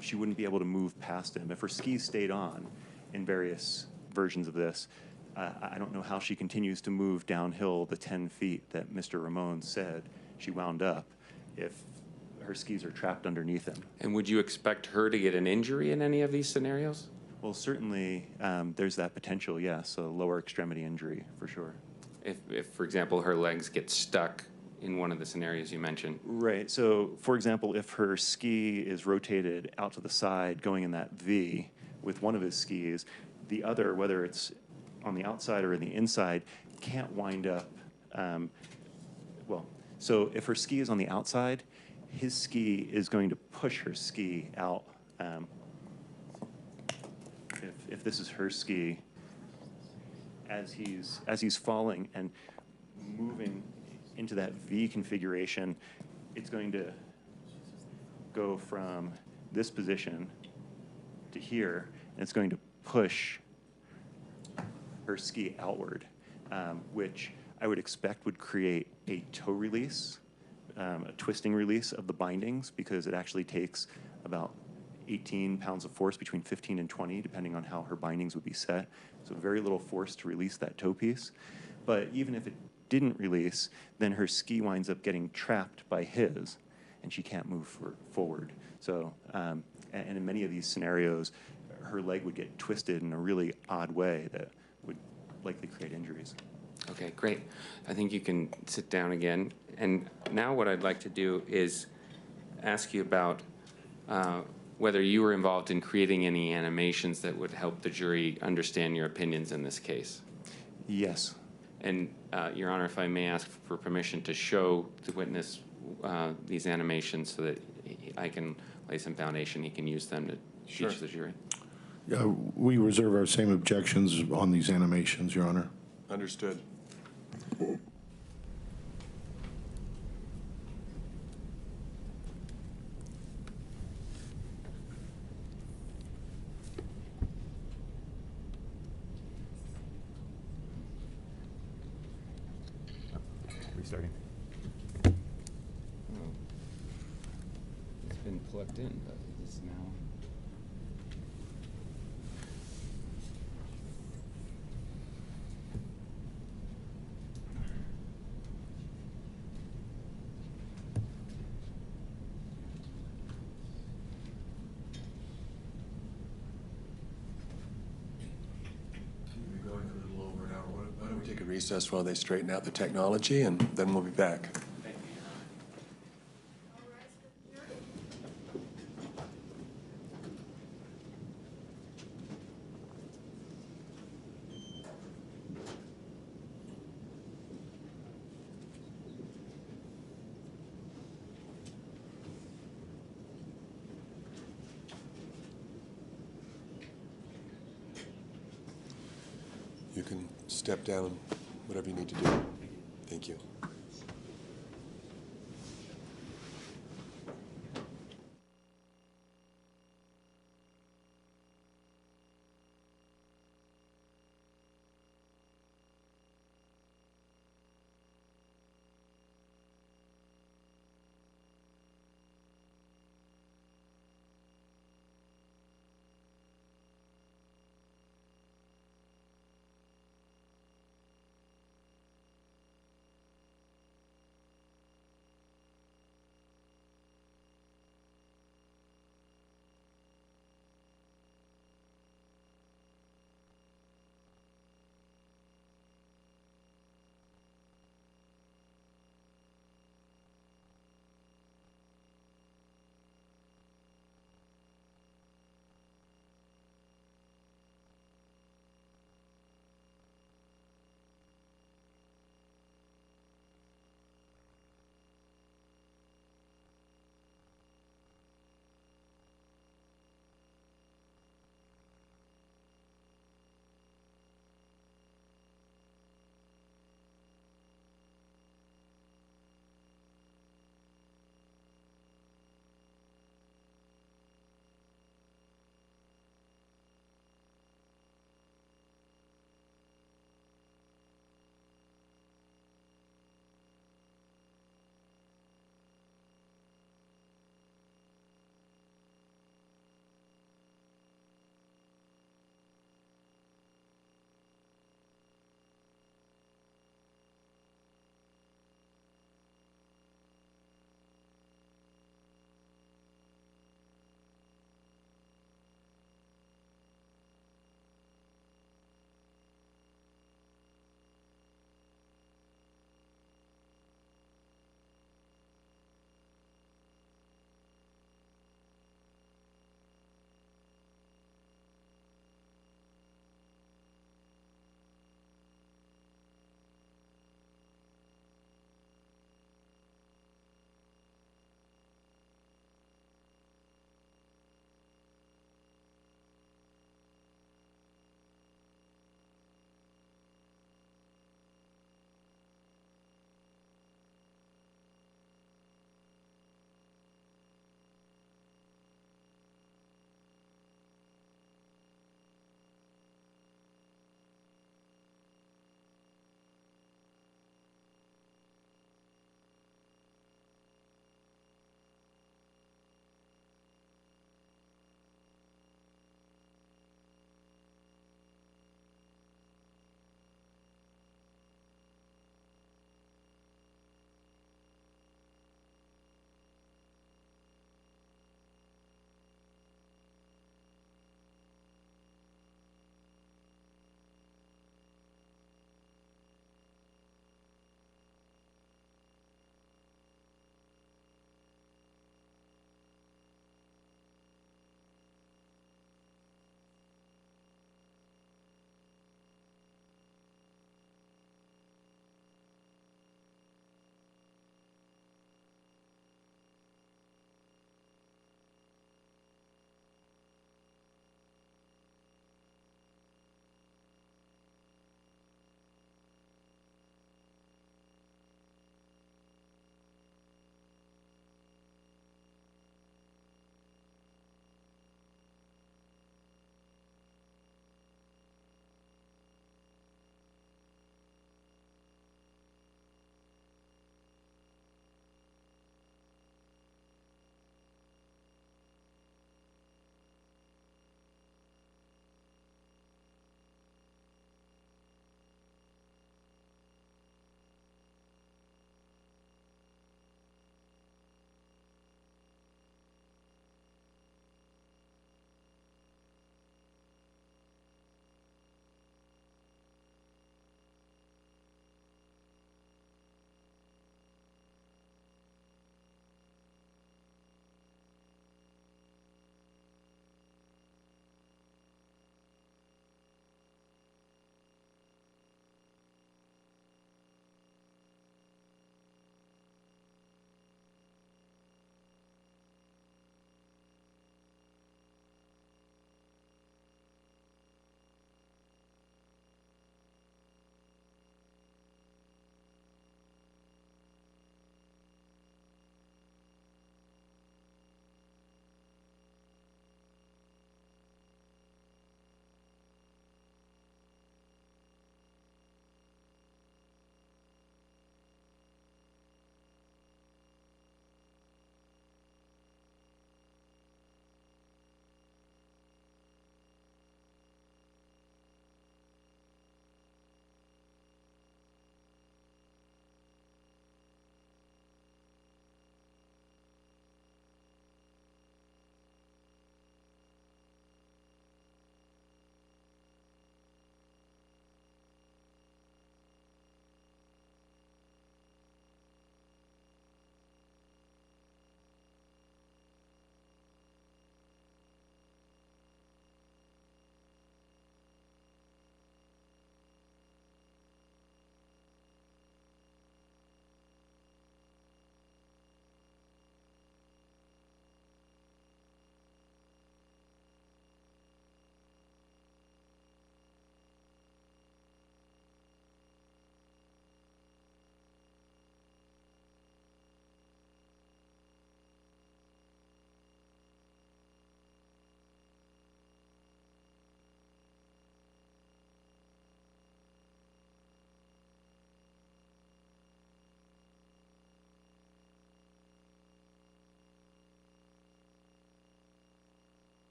Speaker 6: She wouldn't be able to move past him. If her skis stayed on in various versions of this, I don't know how she continues to move downhill the 10 feet that Mr. Ramon said she wound up if her skis are trapped underneath him.
Speaker 4: And would you expect her to get an injury in any of these scenarios?
Speaker 6: Well, certainly there's that potential, yes, a lower extremity injury for sure.
Speaker 4: If, for example, her legs get stuck in one of the scenarios you mentioned.
Speaker 6: Right, so for example, if her ski is rotated out to the side going in that V with one of his skis, the other, whether it's on the outside or in the inside, can't wind up, so if her ski is on the outside, his ski is going to push her ski out. If this is her ski, as he's falling and moving into that V configuration, it's going to go from this position to here, and it's going to push her ski outward, which I would expect would create a toe release, a twisting release of the bindings, because it actually takes about 18 pounds of force, between 15 and 20, depending on how her bindings would be set. So very little force to release that toe piece. But even if it didn't release, then her ski winds up getting trapped by his, and she can't move forward. So, and in many of these scenarios, her leg would get twisted in a really odd way that would likely create injuries.
Speaker 4: Okay, great. I think you can sit down again. And now what I'd like to do is ask you about whether you were involved in creating any animations that would help the jury understand your opinions in this case.
Speaker 6: Yes.
Speaker 4: And, Your Honor, if I may ask for permission to show the witness these animations so that I can lay some foundation, he can use them to
Speaker 3: Sure.
Speaker 4: teach the jury.
Speaker 5: We reserve our same objections on these animations, Your Honor.
Speaker 3: Understood.
Speaker 6: Restarting.
Speaker 4: It's been plugged in, but it's now.
Speaker 3: We're going a little over an hour. Why don't we take a recess while they straighten out the technology, and then we'll be back. You can step down, whatever you need to do. Thank you.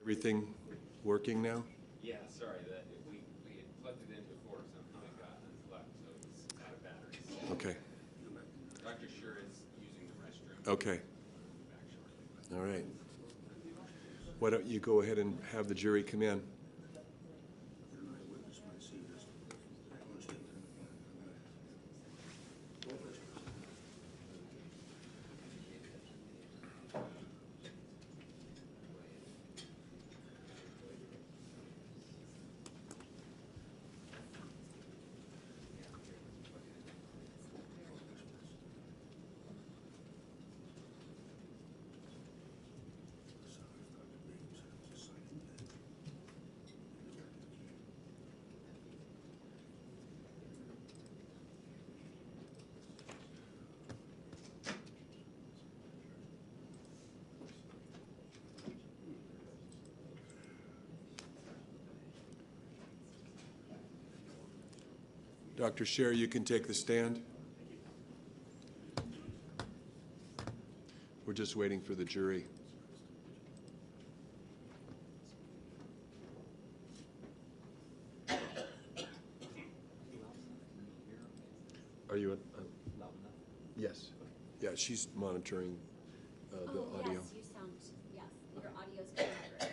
Speaker 3: Everything working now?
Speaker 4: Yeah, sorry, we had plugged it in before, somehow it got unplugged, so it's out of batteries.
Speaker 3: Okay,
Speaker 4: Dr. Sure is using the restroom.
Speaker 3: okay,
Speaker 4: Back shortly.
Speaker 3: all right. Why don't you go ahead and have the jury come in? Dr. Scher, you can take the stand. We're just waiting for the jury. Are you?
Speaker 8: Loud enough?
Speaker 3: Yes. Yeah, she's monitoring the audio.
Speaker 7: Yes, you sound, yes, your audio's coming through.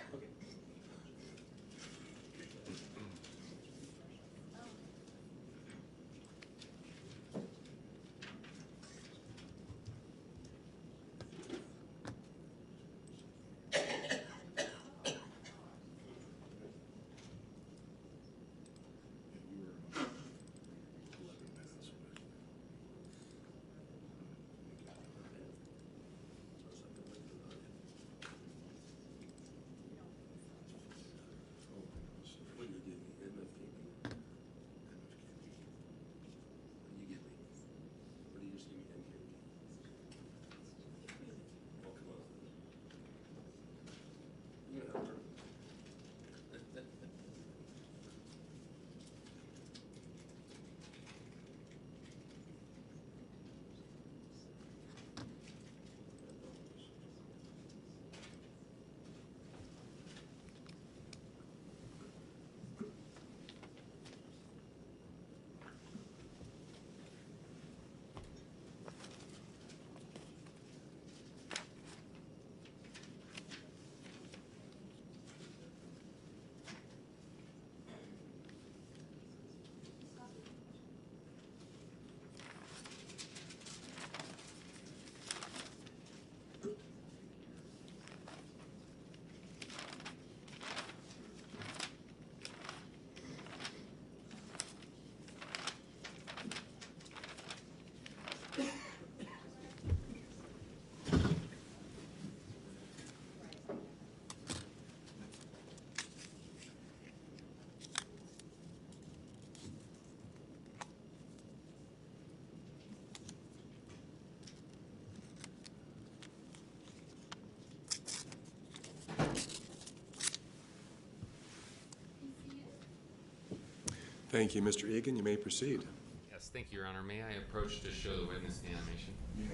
Speaker 3: Thank you, Mr. Egan. You may proceed.
Speaker 4: Yes, thank you, Your Honor. May I approach to show the witness the animation?
Speaker 3: You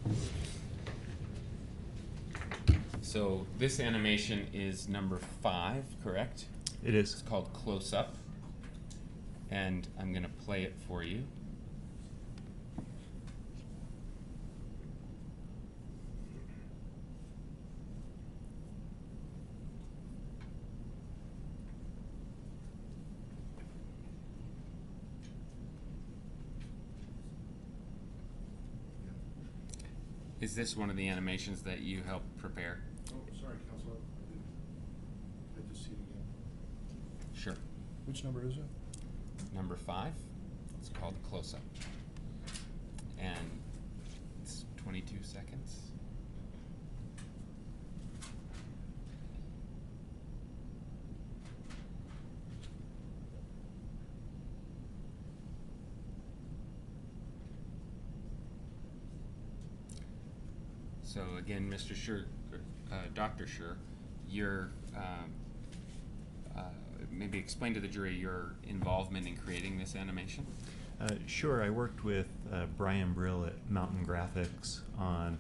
Speaker 3: may.
Speaker 4: So this animation is number 5, correct?
Speaker 6: It
Speaker 4: It's
Speaker 6: is.
Speaker 4: called Close Up, and I'm going to play it for you. Is this one of the animations that you helped prepare?
Speaker 5: Oh, sorry, Counselor. I just see it again.
Speaker 4: Sure.
Speaker 5: Which number is it?
Speaker 4: Number 5. It's called Close Up. And it's 22 seconds. So again, Mr. Scher, Dr. Scher, your maybe explain to the jury your involvement in creating this animation.
Speaker 6: Sure, I worked with Brian Brill at Mountain Graphics on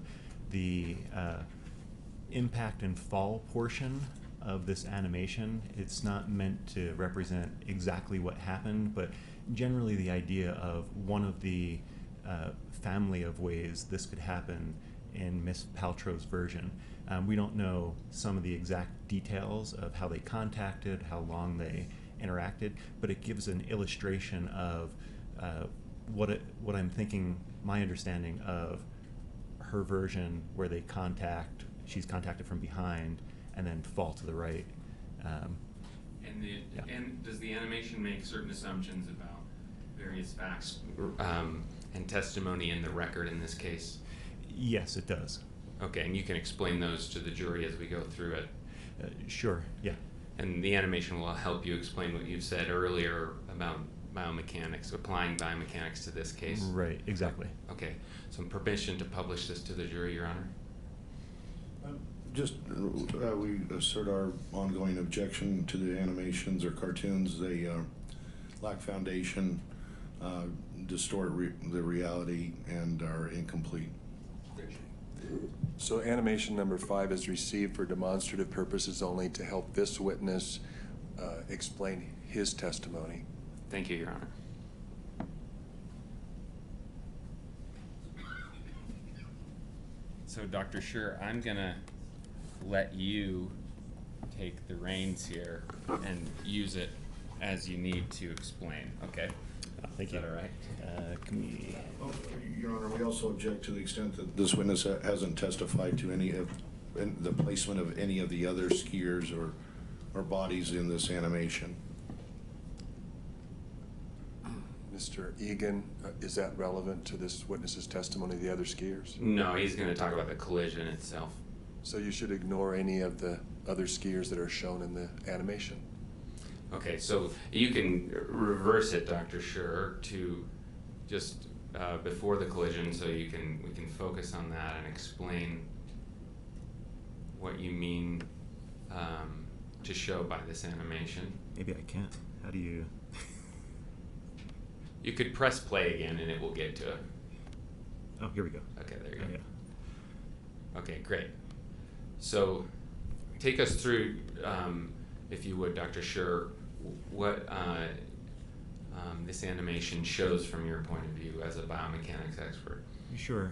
Speaker 6: the impact and fall portion of this animation. It's not meant to represent exactly what happened, but generally the idea of one of the family of ways this could happen in Miss Paltrow's version. We don't know some of the exact details of how they contacted, how long they interacted, but it gives an illustration of what I'm thinking, my understanding of her version, where they she's contacted from behind and then fall to the right.
Speaker 4: And does the animation make certain assumptions about various facts and testimony in the record in this case?
Speaker 6: Yes, it does.
Speaker 4: Okay, and you can explain those to the jury as we go through it.
Speaker 6: Sure, yeah.
Speaker 4: And the animation will help you explain what you said earlier about biomechanics, applying biomechanics to this case.
Speaker 6: Right, exactly.
Speaker 4: Okay, so permission to publish this to the jury, Your Honor?
Speaker 5: We assert our ongoing objection to the animations or cartoons. They lack foundation, distort the reality, and are incomplete.
Speaker 3: So animation number 5 is received for demonstrative purposes only to help this witness explain his testimony.
Speaker 4: Thank you, Your Honor. So, Dr. Scher, I'm gonna let you take the reins here and use it as you need to explain, okay?
Speaker 6: Thank you.
Speaker 4: Is that all right?
Speaker 5: Your Honor, we also object to the extent that this witness hasn't testified to any of the placement of any of the other skiers or bodies in this animation.
Speaker 3: Mr. Egan, is that relevant to this witness's testimony, the other skiers?
Speaker 4: No, he's gonna talk about the collision itself.
Speaker 3: So you should ignore any of the other skiers that are shown in the animation.
Speaker 4: Okay, so you can reverse it, Dr. Scher, to just before the collision, so we can focus on that and explain what you mean to show by this animation.
Speaker 6: Maybe I can't. How do you?
Speaker 4: You could press play again, and it will get to it.
Speaker 6: Oh, here we go.
Speaker 4: Okay, there you go.
Speaker 6: Yeah.
Speaker 4: Okay, great. So, take us through, if you would, Dr. Scher, what this animation shows from your point of view as a biomechanics expert.
Speaker 6: Sure.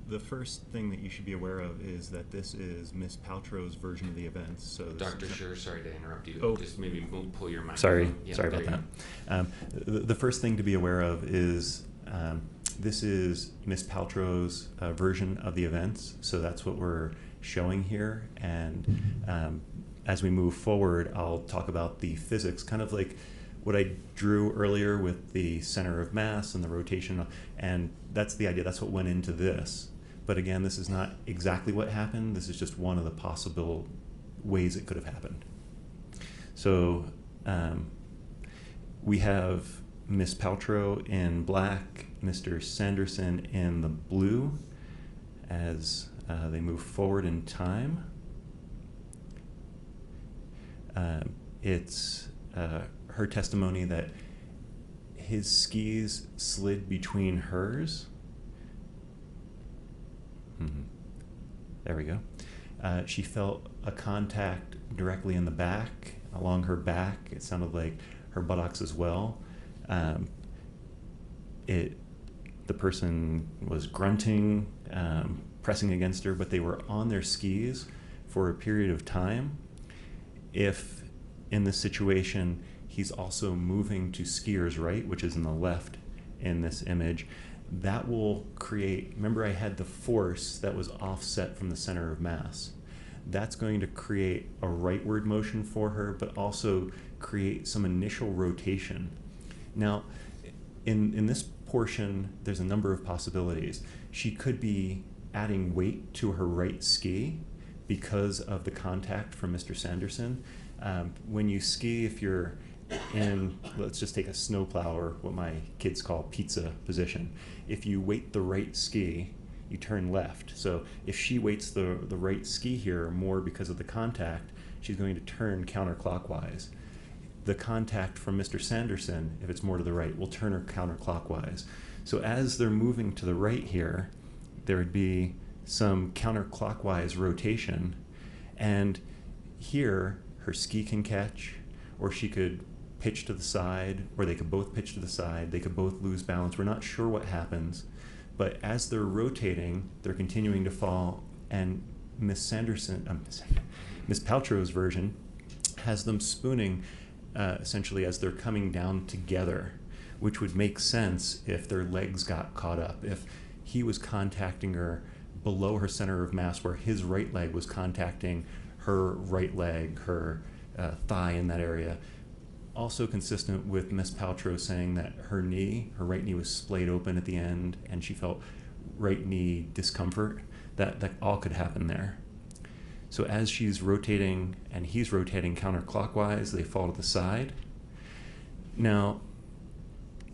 Speaker 6: The first thing that you should be aware of is that this is Miss Paltrow's version of the events. So,
Speaker 4: Dr. Scher, sorry to interrupt you.
Speaker 6: Oh.
Speaker 4: Just maybe pull your mic.
Speaker 6: Sorry,
Speaker 4: Yeah,
Speaker 6: sorry about
Speaker 4: there
Speaker 6: that. The first thing to be aware of is this is Miss Paltrow's version of the events. So that's what we're showing here. And as we move forward, I'll talk about the physics, kind of like what I drew earlier with the center of mass and the rotation, and that's the idea. That's what went into this. But again, this is not exactly what happened. This is just one of the possible ways it could have happened. So we have Miss Paltrow in black, Mr. Sanderson in the blue as they move forward in time. It's her testimony that his skis slid between hers. There we go. She felt a contact directly in the back, along her back. It sounded like her buttocks as well. The person was grunting, pressing against her, but they were on their skis for a period of time. If in this situation he's also moving to skier's right, which is in the left in this image, that will create, remember I had the force that was offset from the center of mass. That's going to create a rightward motion for her, but also create some initial rotation. Now, in this portion, there's a number of possibilities. She could be adding weight to her right ski because of the contact from Mr. Sanderson. When you ski, if you're in, let's just take a snowplow or what my kids call pizza position. If you weight the right ski, you turn left. So if she weights the right ski here more because of the contact, she's going to turn counterclockwise. The contact from Mr. Sanderson, if it's more to the right, will turn her counterclockwise. So as they're moving to the right here, there would be some counterclockwise rotation. And here, her ski can catch, or she could pitch to the side, or they could both pitch to the side. They could both lose balance. We're not sure what happens. But as they're rotating, they're continuing to fall. And Miss Paltrow's version has them spooning essentially as they're coming down together, which would make sense if their legs got caught up. If he was contacting her below her center of mass, where his right leg was contacting her right leg, her thigh in that area. Also consistent with Miss Paltrow saying that her right knee was splayed open at the end and she felt right knee discomfort. That all could happen there. So as she's rotating and he's rotating counterclockwise, they fall to the side. Now,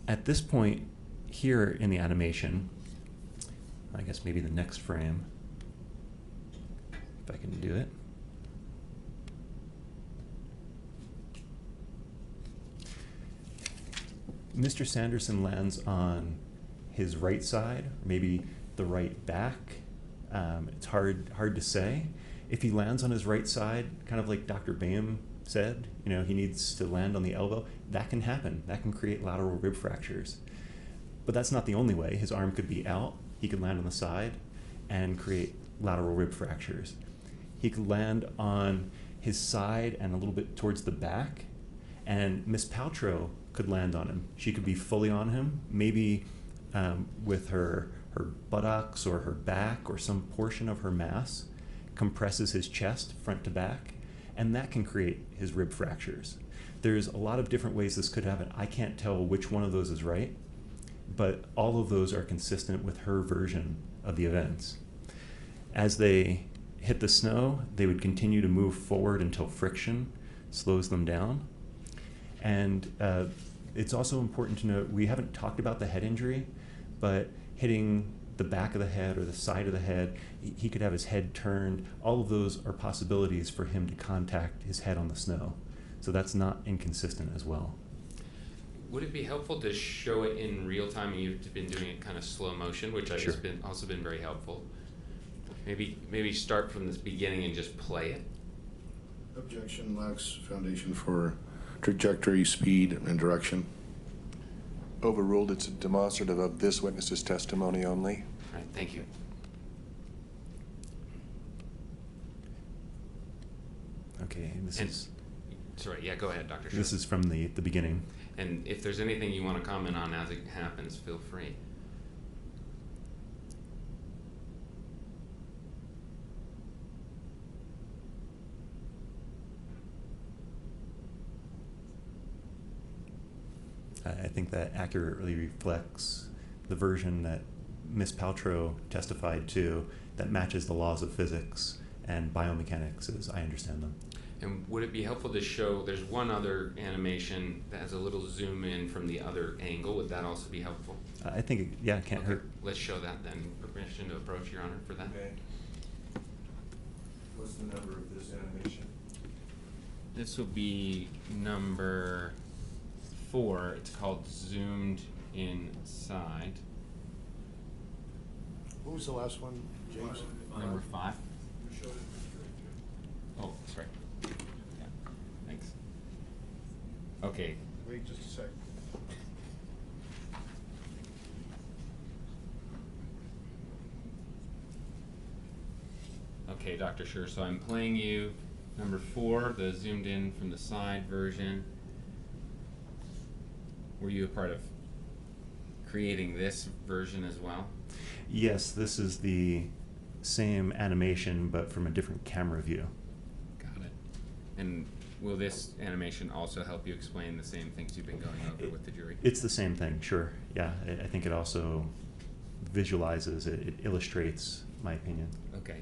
Speaker 6: at this point here in the animation, I guess maybe the next frame, if I can do it. Mr. Sanderson lands on his right side, maybe the right back. It's hard to say. If he lands on his right side, kind of like Dr. Bayham said, he needs to land on the elbow, that can happen. That can create lateral rib fractures. But that's not the only way. His arm could be out. He could land on the side and create lateral rib fractures. He could land on his side and a little bit towards the back, and Miss Paltrow could land on him. She could be fully on him, maybe with her buttocks or her back or some portion of her mass compresses his chest front to back, and that can create his rib fractures. There's a lot of different ways this could happen. I can't tell which one of those is right, but all of those are consistent with her version of the events. As they hit the snow, they would continue to move forward until friction slows them down. And it's also important to note, we haven't talked about the head injury, but hitting the back of the head or the side of the head, he could have his head turned. All of those are possibilities for him to contact his head on the snow. So that's not inconsistent as well.
Speaker 4: Would it be helpful to show it in real time? You've been doing it kind of slow motion, which
Speaker 6: Sure.
Speaker 4: has also been very helpful. Maybe start from this beginning and just play it.
Speaker 5: Objection lacks foundation for trajectory, speed, and direction.
Speaker 3: Overruled. It's demonstrative of this witness's testimony only.
Speaker 4: All right, thank you.
Speaker 6: Okay,
Speaker 4: Sorry, yeah, go ahead, Dr.
Speaker 6: This is from the beginning.
Speaker 4: And if there's anything you want to comment on as it happens, feel free.
Speaker 6: I think that accurately reflects the version that Miss Paltrow testified to that matches the laws of physics and biomechanics as I understand them.
Speaker 4: And would it be helpful to show, there's one other animation that has a little zoom in from the other angle. Would that also be helpful?
Speaker 6: I think, yeah, it can't hurt.
Speaker 4: Let's show that then. Permission to approach, Your Honor, for that.
Speaker 3: Okay. What's the number of this animation?
Speaker 4: This will be number 4. It's called Zoomed Inside.
Speaker 5: What was the last one, James?
Speaker 4: Number 5. Oh, sorry. Yeah, thanks. Okay.
Speaker 5: Wait just a sec.
Speaker 4: Okay, Dr. Schur, so I'm playing you number 4, the zoomed in from the side version. Were you a part of creating this version as well?
Speaker 6: Yes, this is the same animation but from a different camera view.
Speaker 4: Got it. And will this animation also help you explain the same things you've been going over with the jury?
Speaker 6: It's the same thing, sure. Yeah, I think it also visualizes, it illustrates my opinion.
Speaker 4: Okay.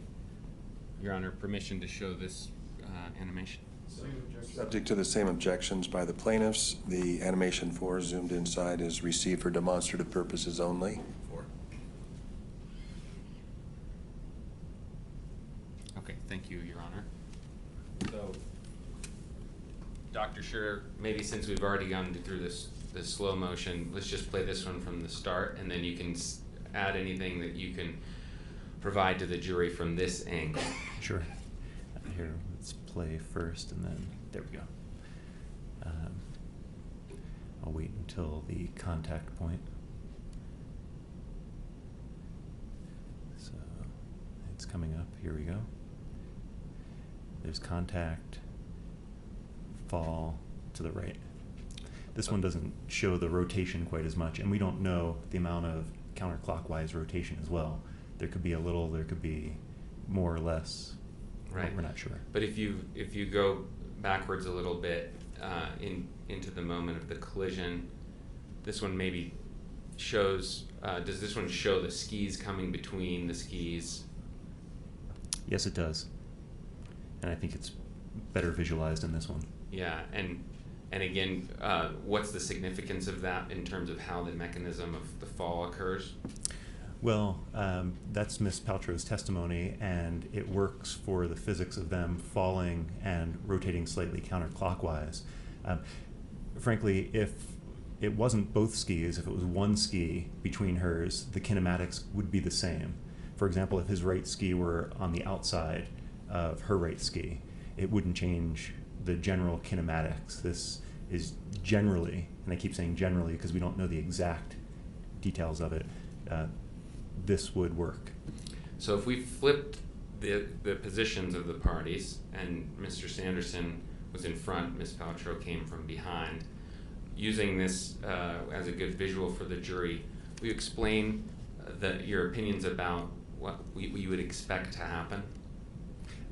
Speaker 4: Your Honor, permission to show this animation?
Speaker 3: Subject to the same objections by the plaintiffs, the animation 4 zoomed inside is received for demonstrative purposes only.
Speaker 2: 4.
Speaker 4: Okay, thank you, Your Honor. So, Dr. Schur, maybe since we've already gone through this slow motion, let's just play this one from the start, and then you can add anything that you can provide to the jury from this angle?
Speaker 6: Sure. Here, let's play first, and then there we go. I'll wait until the contact point. So it's coming up. Here we go. There's contact, fall to the right. This one doesn't show the rotation quite as much, and we don't know the amount of counterclockwise rotation as well. There could be a little, there could be more or less.
Speaker 4: Right.
Speaker 6: We're not sure.
Speaker 4: But if you go backwards a little bit into the moment of the collision, this one maybe shows. Does this one show the skis coming between the skis?
Speaker 6: Yes, it does. And I think it's better visualized in this one.
Speaker 4: Yeah, and again, what's the significance of that in terms of how the mechanism of the fall occurs?
Speaker 6: Well, that's Ms. Paltrow's testimony, and it works for the physics of them falling and rotating slightly counterclockwise. Frankly, if it wasn't both skis, if it was one ski between hers, the kinematics would be the same. For example, if his right ski were on the outside of her right ski, it wouldn't change the general kinematics. This is generally, and I keep saying generally because we don't know the exact details of it, this would work.
Speaker 4: So if we flipped the positions of the parties and Mr. Sanderson was in front, Ms. Paltrow came from behind, using this as a good visual for the jury, will you explain your opinions about what you would expect to happen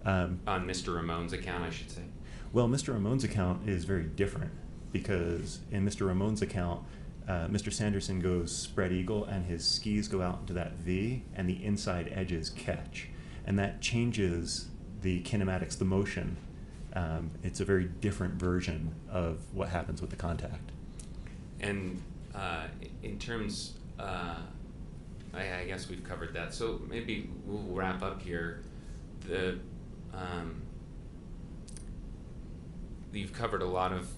Speaker 4: on Mr. Ramon's account, I should say?
Speaker 6: Well, Mr. Ramon's account is very different because in Mr. Ramon's account, Mr. Sanderson goes spread eagle and his skis go out into that V and the inside edges catch. And that changes the kinematics, the motion. It's a very different version of what happens with the contact. And
Speaker 4: in terms, I guess we've covered that. So maybe we'll wrap up here. You've covered a lot of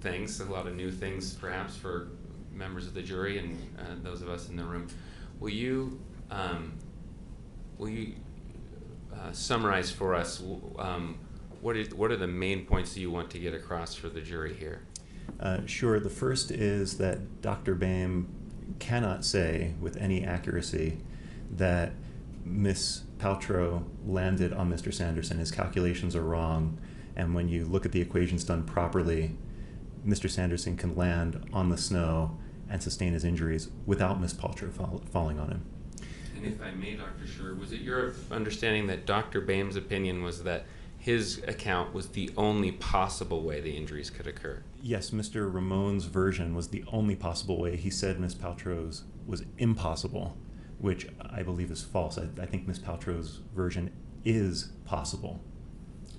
Speaker 4: things, a lot of new things perhaps for members of the jury and those of us in the room. Will you summarize for us what are the main points that you want to get across for the jury here?
Speaker 6: Sure. The first is that Dr. Boehm cannot say with any accuracy that Ms. Paltrow landed on Mr. Sanderson. His calculations are wrong, and when you look at the equations done properly, Mr. Sanderson can land on the snow and sustain his injuries without Ms. Paltrow falling on him.
Speaker 4: And if I may, Dr. Schur, was it your understanding that Dr. Boehm's opinion was that his account was the only possible way the injuries could occur?
Speaker 6: Yes, Mr. Ramon's version was the only possible way. He said Ms. Paltrow's was impossible, which I believe is false. I think Ms. Paltrow's version is possible.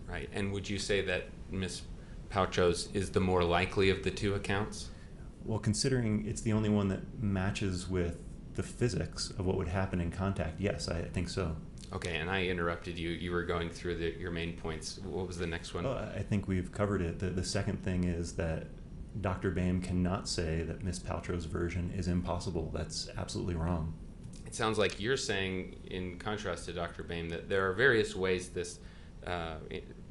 Speaker 4: Right, and would you say that Ms. Paltrow's is the more likely of the two accounts?
Speaker 6: Well, considering it's the only one that matches with the physics of what would happen in contact, yes, I think so.
Speaker 4: Okay, and I interrupted you. You were going through your main points. What was the next one?
Speaker 6: Well, I think we've covered it. The second thing is that Dr. Boehm cannot say that Ms. Paltrow's version is impossible. That's absolutely wrong.
Speaker 4: It sounds like you're saying, in contrast to Dr. Boehm, that there are various ways this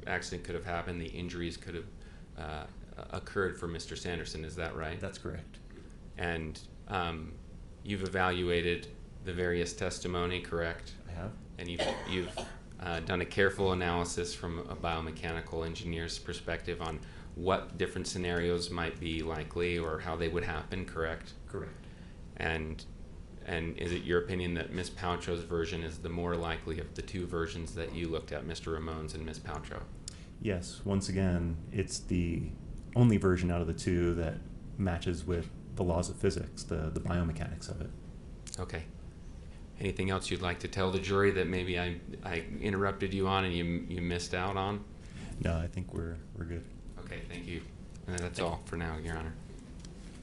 Speaker 4: accident could have happened, the injuries could have occurred for Mr. Sanderson. Is that right?
Speaker 6: That's correct.
Speaker 4: And you've evaluated the various testimony, correct?
Speaker 6: I have.
Speaker 4: And you've done a careful analysis from a biomechanical engineer's perspective on what different scenarios might be likely or how they would happen, correct?
Speaker 6: Correct.
Speaker 4: And is it your opinion that Ms. Paltrow's version is the more likely of the two versions that you looked at, Mr. Ramon's and Ms. Paltrow?
Speaker 6: Yes, once again, it's the only version out of the two that matches with the laws of physics, the biomechanics of it.
Speaker 4: Okay. Anything else you'd like to tell the jury that maybe I interrupted you on and you missed out on?
Speaker 6: No, I think we're good.
Speaker 4: Okay, thank you. That's all for now, Your Honor.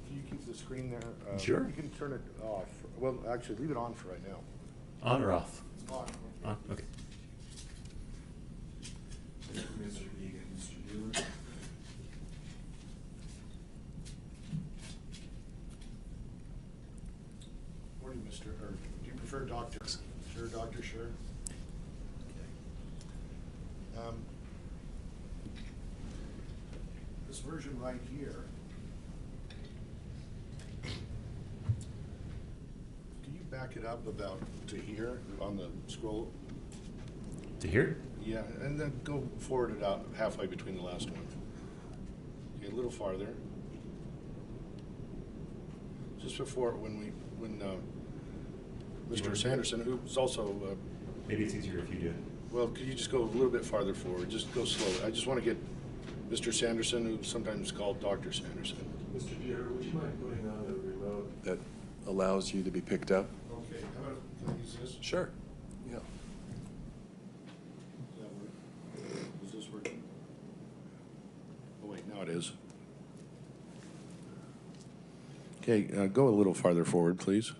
Speaker 5: Can you keep the screen there?
Speaker 6: Sure.
Speaker 5: You can turn it off. Well, actually, leave it on for right now.
Speaker 6: On or off?
Speaker 5: On.
Speaker 6: On, okay.
Speaker 3: Mr. Egan, Mr. Mueller.
Speaker 5: Morning, Mr. Or do you prefer doctor? Sure, Dr. Sure. version right here. Can you back it up about to here on the scroll?
Speaker 6: To here?
Speaker 5: Yeah, and then go forward it out halfway between the last one. Okay, a little farther. Just before when Mr. Sanderson, who's also
Speaker 6: Maybe it's easier if you do it.
Speaker 5: well, could you just go a little bit farther forward? Just go slowly. I just want to get Mr. Sanderson, who's sometimes called Dr. Sanderson.
Speaker 3: Mr. Dieter, would you mind putting on a remote that allows you to be picked up?
Speaker 5: Okay, how about, can I use this?
Speaker 3: Sure. Yeah.
Speaker 5: Does that work? Is this working? Oh, wait, now it is. Okay, go a little farther forward, please.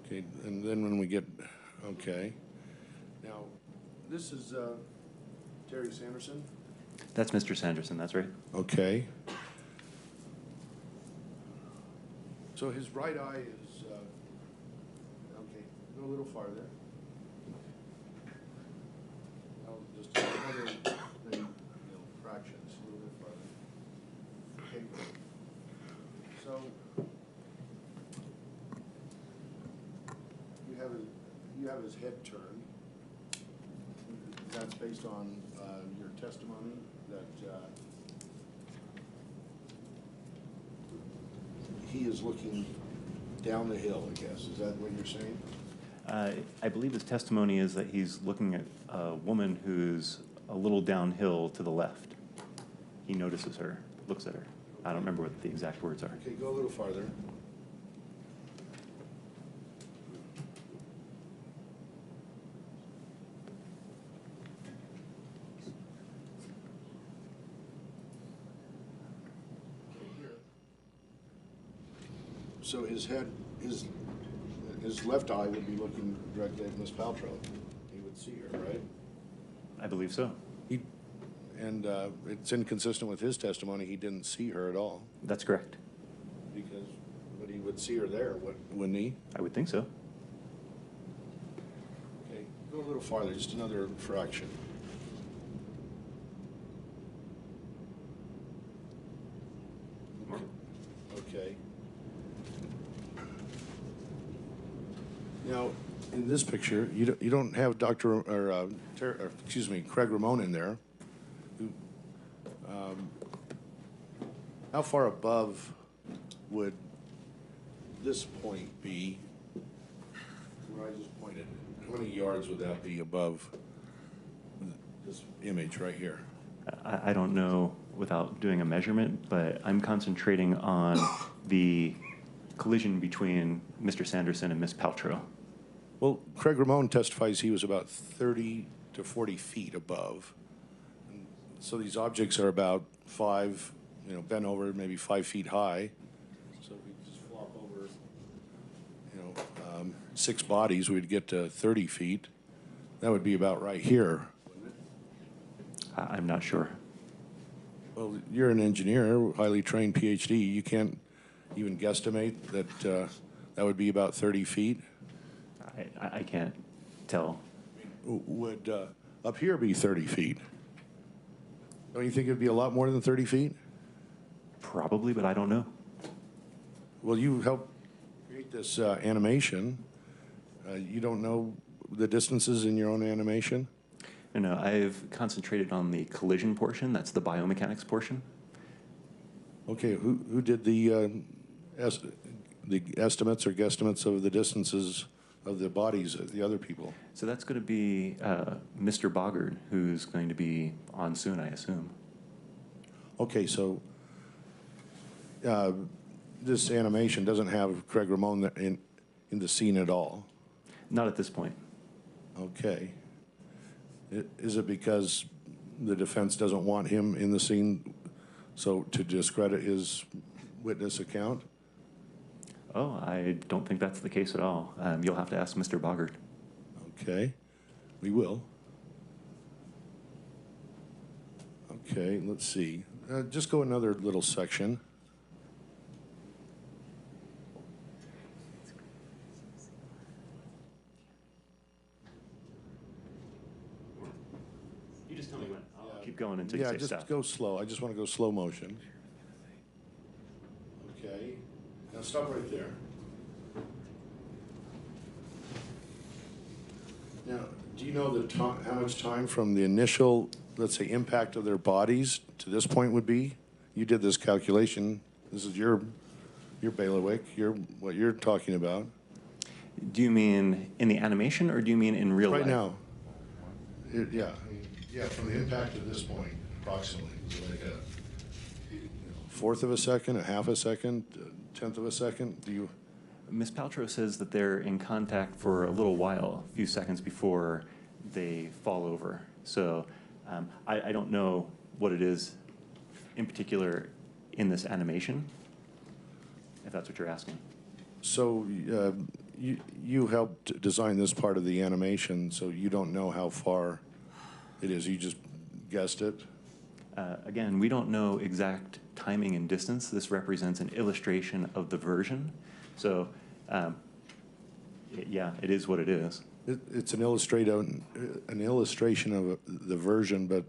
Speaker 5: Okay, and then when we get, okay. Now, this is Terry Sanderson.
Speaker 6: That's Mr. Sanderson, that's right.
Speaker 5: Okay. So his right eye is, okay, go a little farther. Now, just another, fractions, a little bit farther. Okay. So, you have his head turned. That's based on your testimony that he is looking down the hill, I guess. Is that what you're saying?
Speaker 6: I believe his testimony is that he's looking at a woman who's a little downhill to the left. He notices her, looks at her. I don't remember what the exact words are.
Speaker 5: Okay, go a little farther. So his head, his left eye would be looking directly at Miss Paltrow. He would see her, right?
Speaker 6: I believe so.
Speaker 5: And it's inconsistent with his testimony. He didn't see her at all.
Speaker 6: That's correct.
Speaker 5: But he would see her there, wouldn't he?
Speaker 6: I would think so.
Speaker 5: Okay, go a little farther, just another fraction. Okay. Now, in this picture, you don't have Craig Ramon in there. How far above would this point be? Where I just pointed. How many yards would that be above this image right here?
Speaker 6: I don't know without doing a measurement, but I'm concentrating on the collision between Mr. Sanderson and Miss Paltrow.
Speaker 5: Well, Craig Ramon testifies he was about 30 to 40 feet above. And so these objects are about bent over, maybe 5 feet high. So if we just flop over, 6 bodies, we'd get to 30 feet. That would be about right here.
Speaker 6: I'm not sure.
Speaker 5: Well, you're an engineer, highly trained PhD. You can't even guesstimate that that would be about 30 feet?
Speaker 6: I can't tell.
Speaker 5: Would up here be 30 feet? Don't you think it'd be a lot more than 30 feet?
Speaker 6: Probably, but I don't know.
Speaker 5: Well, you helped create this animation. You don't know the distances in your own animation?
Speaker 6: No, I've concentrated on the collision portion. That's the biomechanics portion.
Speaker 5: Okay, who did the estimates or guesstimates of the distances of the bodies of the other people?
Speaker 6: So that's going to be Mr. Boggart, who's going to be on soon, I assume.
Speaker 5: Okay, so this animation doesn't have Craig Ramon in the scene at all?
Speaker 6: Not at this point.
Speaker 5: Okay. Is it because the defense doesn't want him in the scene, so to discredit his witness account?
Speaker 6: Oh, I don't think that's the case at all. You'll have to ask Mr. Boggart.
Speaker 5: Okay, we will. Okay, let's see. Just go another little section.
Speaker 6: tell me when. I'll keep going until you
Speaker 5: Yeah,
Speaker 6: say
Speaker 5: just
Speaker 6: stop.
Speaker 5: go slow. I just want to go slow motion. Okay. Now stop right there. Now, do you know the time, how much time from the initial, let's say, impact of their bodies to this point would be? You did this calculation. This is your bailiwick. What you're talking about.
Speaker 6: Do you mean in the animation or do you mean in real life?
Speaker 5: Right now. Yeah. Yeah, from the impact to this point, approximately. Is it like a fourth of a second, a half a second, a tenth of a second? Do you?
Speaker 6: Ms. Paltrow says that they're in contact for a little while, a few seconds before they fall over. So I don't know what it is in particular in this animation, if that's what you're asking.
Speaker 5: So you helped design this part of the animation, so you don't know how far it is. You just guessed it?
Speaker 6: Again, we don't know exact timing and distance. This represents an illustration of the version. So, yeah, it is what it is.
Speaker 5: It's an illustration of the version, but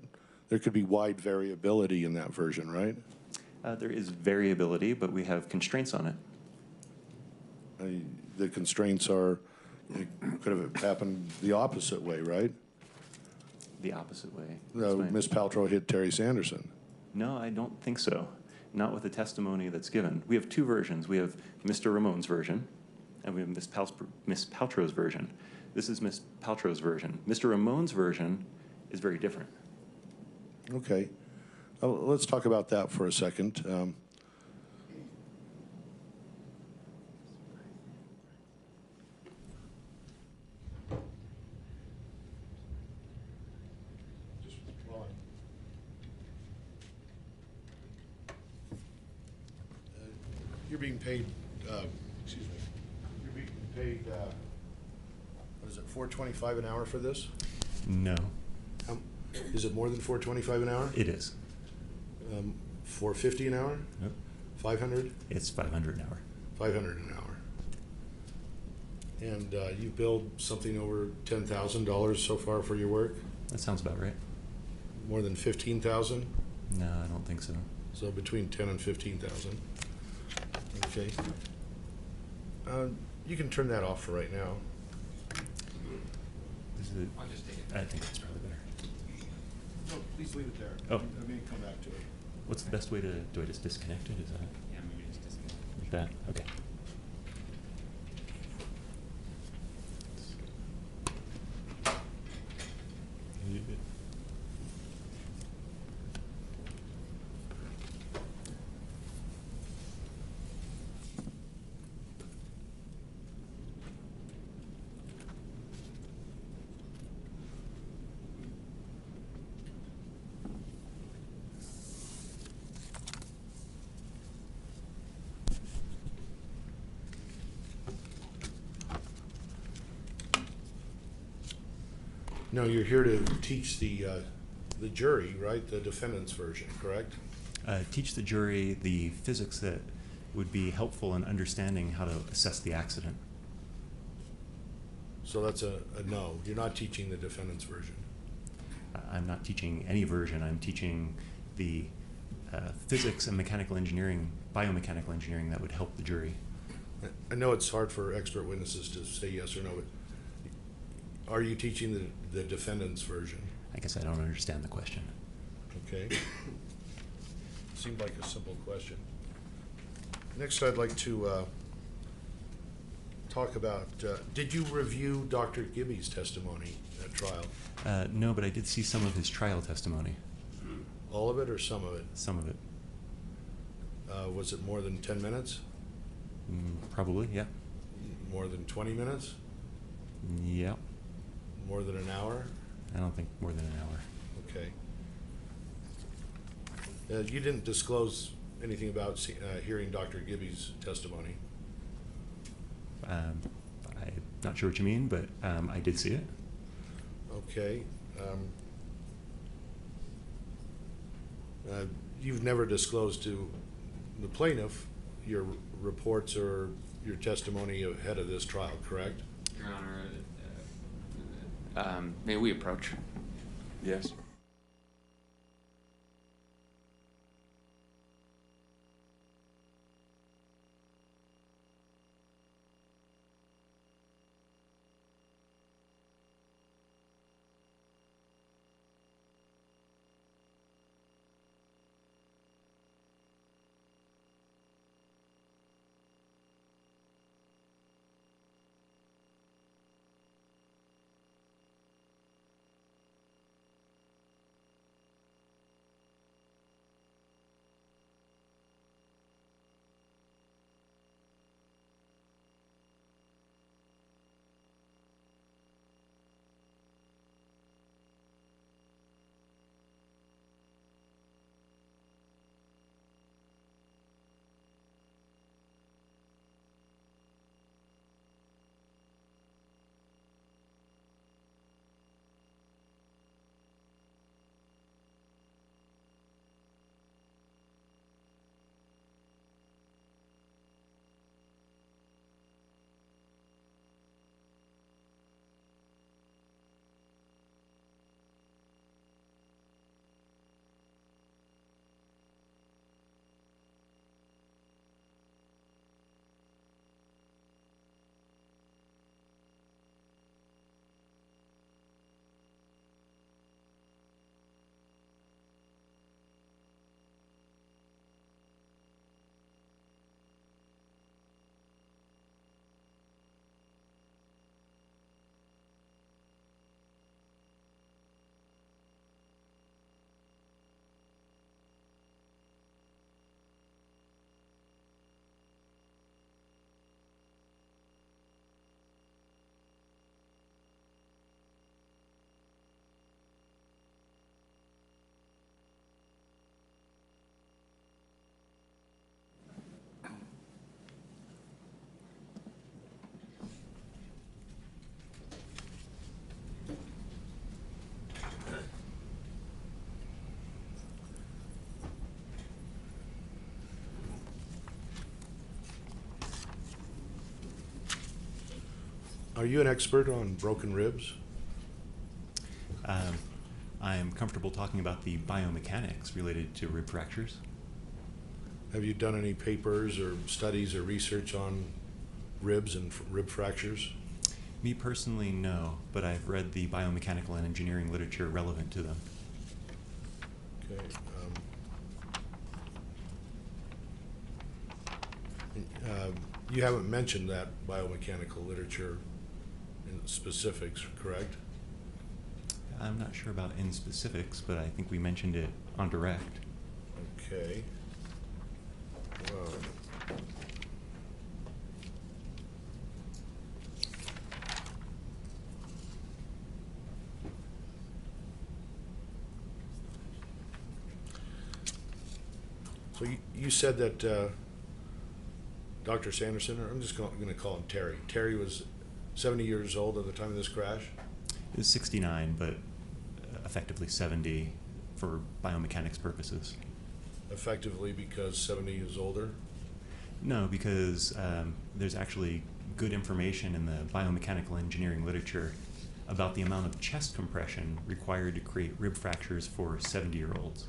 Speaker 5: there could be wide variability in that version, right?
Speaker 6: There is variability, but we have constraints on it.
Speaker 5: The constraints are, it could have happened the opposite way, right?
Speaker 6: The opposite way. Explain.
Speaker 5: Ms. Paltrow hit Terry Sanderson.
Speaker 6: No, I don't think so. Not with the testimony that's given. We have two versions. We have Mr. Ramon's version, and we have Ms. Paltrow's version. This is Ms. Paltrow's version. Mr. Ramon's version is very different.
Speaker 5: Okay. Let's talk about that for a second. You're being paid, excuse me, you're being paid, what is it, $4.25 an hour for this?
Speaker 6: No,
Speaker 5: Is it more than $4.25 an hour?
Speaker 6: it is.
Speaker 5: $4.50 an hour?
Speaker 6: Nope.
Speaker 5: 500?
Speaker 6: It's 500 an hour.
Speaker 5: 500 an hour. And you billed something over $10,000 so far for your work?
Speaker 6: That sounds about right.
Speaker 5: More than 15,000?
Speaker 6: No, I don't think so.
Speaker 5: So between 10 and 15,000. Okay. You can turn that off for right now.
Speaker 6: Is it,
Speaker 4: I'll just take it.
Speaker 6: I think that's probably better.
Speaker 5: No, please leave it there.
Speaker 6: Oh.
Speaker 5: I may come back to it.
Speaker 6: What's the best way to, do I just disconnect it? Is that
Speaker 4: Yeah, maybe just disconnect.
Speaker 6: like that? Okay.
Speaker 5: No, you're here to teach the jury, right? The defendant's version, correct?
Speaker 6: Teach the jury the physics that would be helpful in understanding how to assess the accident.
Speaker 5: So that's a no. You're not teaching the defendant's version.
Speaker 6: I'm not teaching any version. I'm teaching the physics and mechanical engineering, biomechanical engineering that would help the jury.
Speaker 5: I know it's hard for expert witnesses to say yes or no, but are you teaching the defendant's version?
Speaker 6: I guess I don't understand the question.
Speaker 5: Okay. Seemed like a simple question. Next, I'd like to talk about, did you review Dr. Gibby's testimony at trial?
Speaker 6: No, but I did see some of his trial testimony.
Speaker 5: All of it or some of it?
Speaker 6: Some of it.
Speaker 5: Was it more than 10 minutes?
Speaker 6: Probably, yeah.
Speaker 5: More than 20 minutes?
Speaker 6: Yeah.
Speaker 5: More than an hour?
Speaker 6: I don't think more than an hour.
Speaker 5: Okay. You didn't disclose anything about hearing Dr. Gibby's testimony.
Speaker 6: I'm not sure what you mean, but I did see it.
Speaker 5: Okay. You've never disclosed to the plaintiff your reports or your testimony ahead of this trial, correct?
Speaker 4: Your Honor, may we approach?
Speaker 3: Yes.
Speaker 5: Are you an expert on broken ribs?
Speaker 6: I am comfortable talking about the biomechanics related to rib fractures.
Speaker 5: Have you done any papers or studies or research on ribs and rib fractures?
Speaker 6: Me personally, no, but I've read the biomechanical and engineering literature relevant to them.
Speaker 5: Okay. You haven't mentioned that biomechanical literature in specifics, correct?
Speaker 6: I'm not sure about in specifics, but I think we mentioned it on direct.
Speaker 5: Okay. So you said that Dr. Sanderson, or I'm just going to call him Terry. Terry was 70 years old at the time of this crash?
Speaker 6: It was 69, but effectively 70 for biomechanics purposes.
Speaker 5: Effectively because 70 is older?
Speaker 6: No, because there's actually good information in the biomechanical engineering literature about the amount of chest compression required to create rib fractures for 70-year-olds.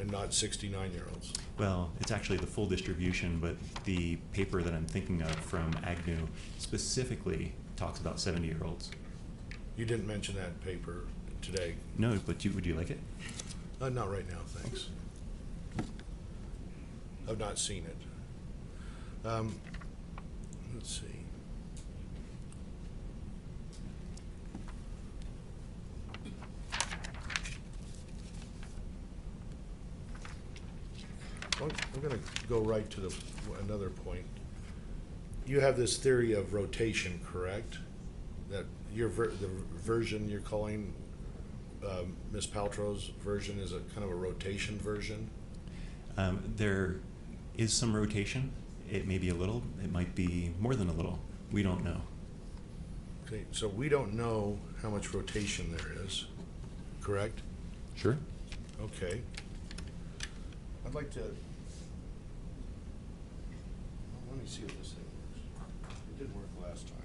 Speaker 5: And not 69-year-olds?
Speaker 6: Well, it's actually the full distribution, but the paper that I'm thinking of from Agnew specifically talks about 70-year-olds.
Speaker 5: You didn't mention that paper today?
Speaker 6: No, but would you like it?
Speaker 5: Not right now, thanks. I've not seen it. Let's see. I'm going to go right to another point. You have this theory of rotation, correct? That the version you're calling Ms. Paltrow's version is a kind of a rotation version?
Speaker 6: There is some rotation. It may be a little. It might be more than a little. We don't know.
Speaker 5: Okay, so we don't know how much rotation there is, correct?
Speaker 6: Sure.
Speaker 5: Okay. I'd like to, let me see if this thing works. It didn't work last time.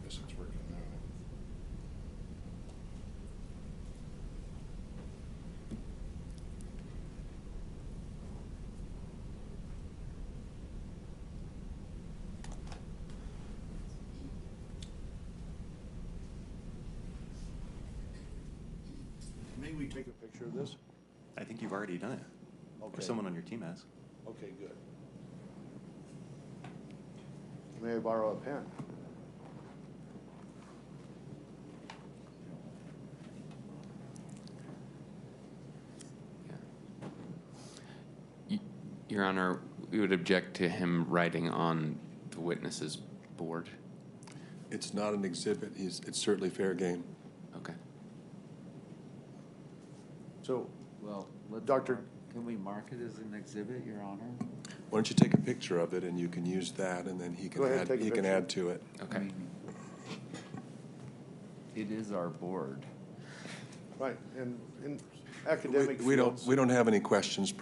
Speaker 5: Guess it's working now. May we take a picture of this?
Speaker 6: I think you've already done it.
Speaker 5: Okay.
Speaker 6: Or someone on your team has.
Speaker 5: Okay, good. May I borrow a pen?
Speaker 4: Your Honor, we would object to him writing on the witness's board.
Speaker 3: It's not an exhibit. It's certainly fair game.
Speaker 4: Okay.
Speaker 5: So,
Speaker 8: Well,
Speaker 5: Doctor-
Speaker 8: can we mark it as an exhibit, Your Honor?
Speaker 3: Why don't you take a picture of it and you can use that, and then he can
Speaker 5: Go ahead,
Speaker 3: add,
Speaker 5: take a
Speaker 3: he can
Speaker 5: picture.
Speaker 3: add to it.
Speaker 4: Okay.
Speaker 8: It is our board.
Speaker 5: right, and in academic
Speaker 3: We
Speaker 5: fields,
Speaker 3: don't have any questions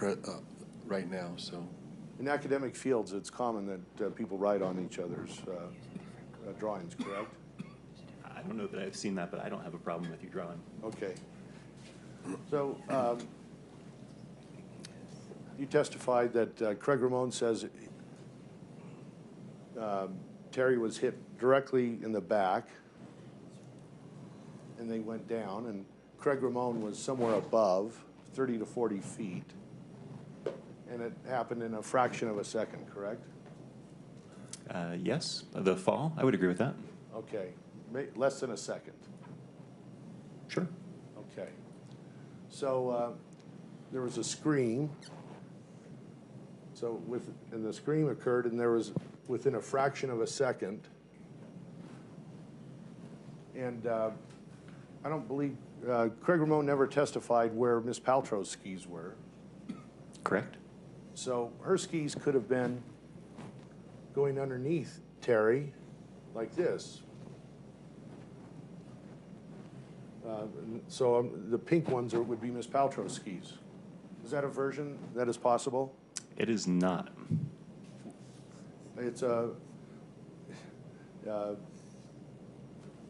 Speaker 3: right now, so.
Speaker 5: in academic fields, it's common that people write on each other's drawings, correct?
Speaker 6: I don't know that I've seen that, but I don't have a problem with you drawing.
Speaker 5: Okay. So, you testified that Craig Ramon says Terry was hit directly in the back, and they went down, and Craig Ramon was somewhere above, 30 to 40 feet, and it happened in a fraction of a second, correct?
Speaker 6: Yes, the fall, I would agree with that.
Speaker 5: Okay, less than a second.
Speaker 6: Sure.
Speaker 5: Okay. So there was a scream. So and the scream occurred, and there was within a fraction of a second. And I don't believe Craig Ramon never testified where Ms. Paltrow's skis were.
Speaker 6: Correct.
Speaker 5: So her skis could have been going underneath Terry, like this. So the pink ones would be Ms. Paltrow's skis. Is that a version that is possible?
Speaker 6: It is not.
Speaker 5: It's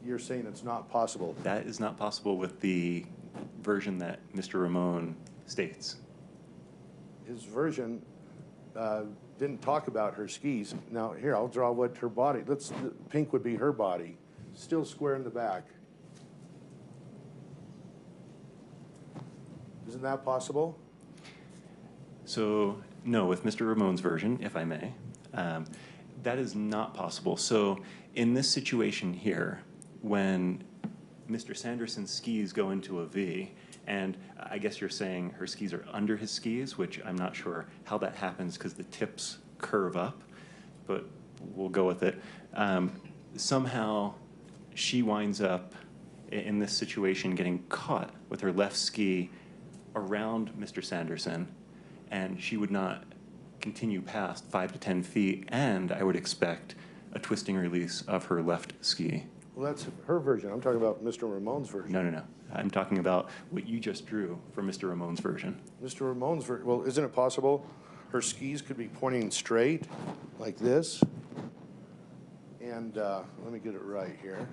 Speaker 5: you're saying it's not possible.
Speaker 6: That is not possible with the version that Mr. Ramon states.
Speaker 5: His version didn't talk about her skis. Now, here, I'll draw what her body, pink would be her body, still square in the back. Isn't that possible?
Speaker 6: So, no, with Mr. Ramon's version, if I may, that is not possible. So, in this situation here, when Mr. Sanderson's skis go into a V, and I guess you're saying her skis are under his skis, which I'm not sure how that happens because the tips curve up, but we'll go with it. Somehow, she winds up in this situation getting caught with her left ski around Mr. Sanderson, and she would not continue past 5 to 10 feet, and I would expect a twisting release of her left ski.
Speaker 5: Well, that's her version. I'm talking about Mr. Ramon's version.
Speaker 6: No. I'm talking about what you just drew for Mr. Ramon's version.
Speaker 5: Mr. Ramon's version, well, isn't it possible her skis could be pointing straight like this? And let me get it right here.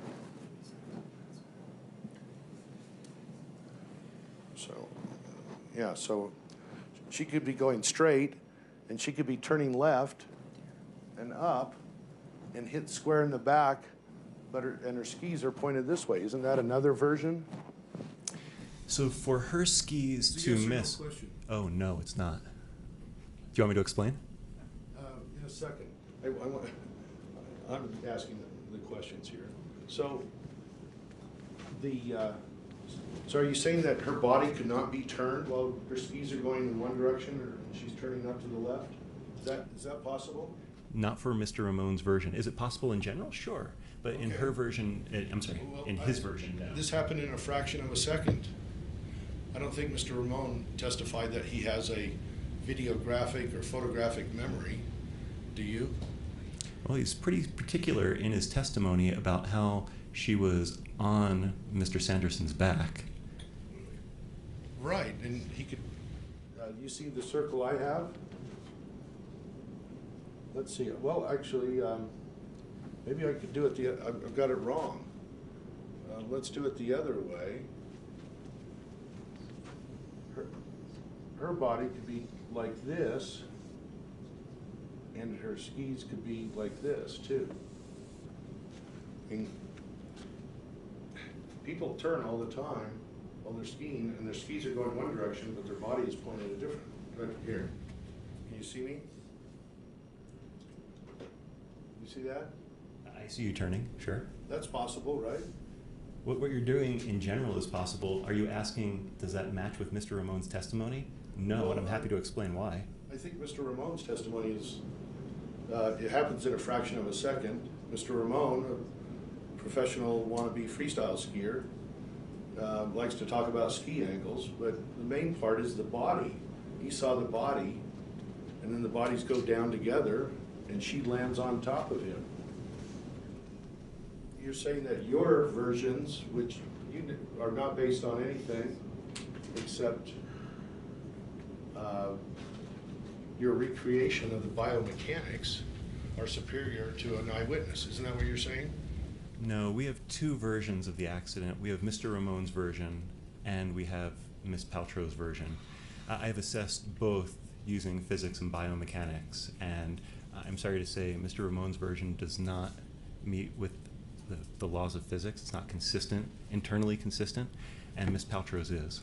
Speaker 5: So, yeah, so she could be going straight, and she could be turning left and up and hit square in the back, but her skis are pointed this way. Isn't that another version?
Speaker 6: So for her skis to miss... Oh, no, it's not. Do you want me to explain?
Speaker 5: In a second. I'm asking the questions here. So, so are you saying that her body could not be turned while her skis are going in one direction, or she's turning up to the left? Is that possible?
Speaker 6: Not for Mr. Ramon's version. Is it possible in general? Sure. But in her version, I'm sorry, in his version, no.
Speaker 5: This happened in a fraction of a second. I don't think Mr. Ramon testified that he has a videographic or photographic memory. Do you?
Speaker 6: Well, he's pretty particular in his testimony about how she was on Mr. Sanderson's back.
Speaker 5: Right, and he could, you see the circle I have? Let's see, well, actually, maybe I could do it I've got it wrong. Let's do it the other way. Her body could be like this, and her skis could be like this, too. And people turn all the time while they're skiing, and their skis are going one direction, but their body is pointed a different. Right here. Can you see me? You see that?
Speaker 6: I see you turning, sure.
Speaker 5: That's possible, right?
Speaker 6: What you're doing in general is possible. Are you asking, does that match with Mr. Ramon's testimony? No, and I'm happy to explain why.
Speaker 5: I think Mr. Ramon's testimony is, it happens in a fraction of a second. Mr. Ramon, a professional wannabe freestyle skier, likes to talk about ski angles, but the main part is the body. He saw the body, and then the bodies go down together, and she lands on top of him. You're saying that your versions, which you are not based on anything except your recreation of the biomechanics, are superior to an eyewitness. Isn't that what you're saying?
Speaker 6: No, we have two versions of the accident. We have Mr. Ramon's version, and we have Ms. Paltrow's version. I have assessed both using physics and biomechanics, and I'm sorry to say Mr. Ramon's version does not meet with the laws of physics. It's not consistent, internally consistent, and Ms. Paltrow's is.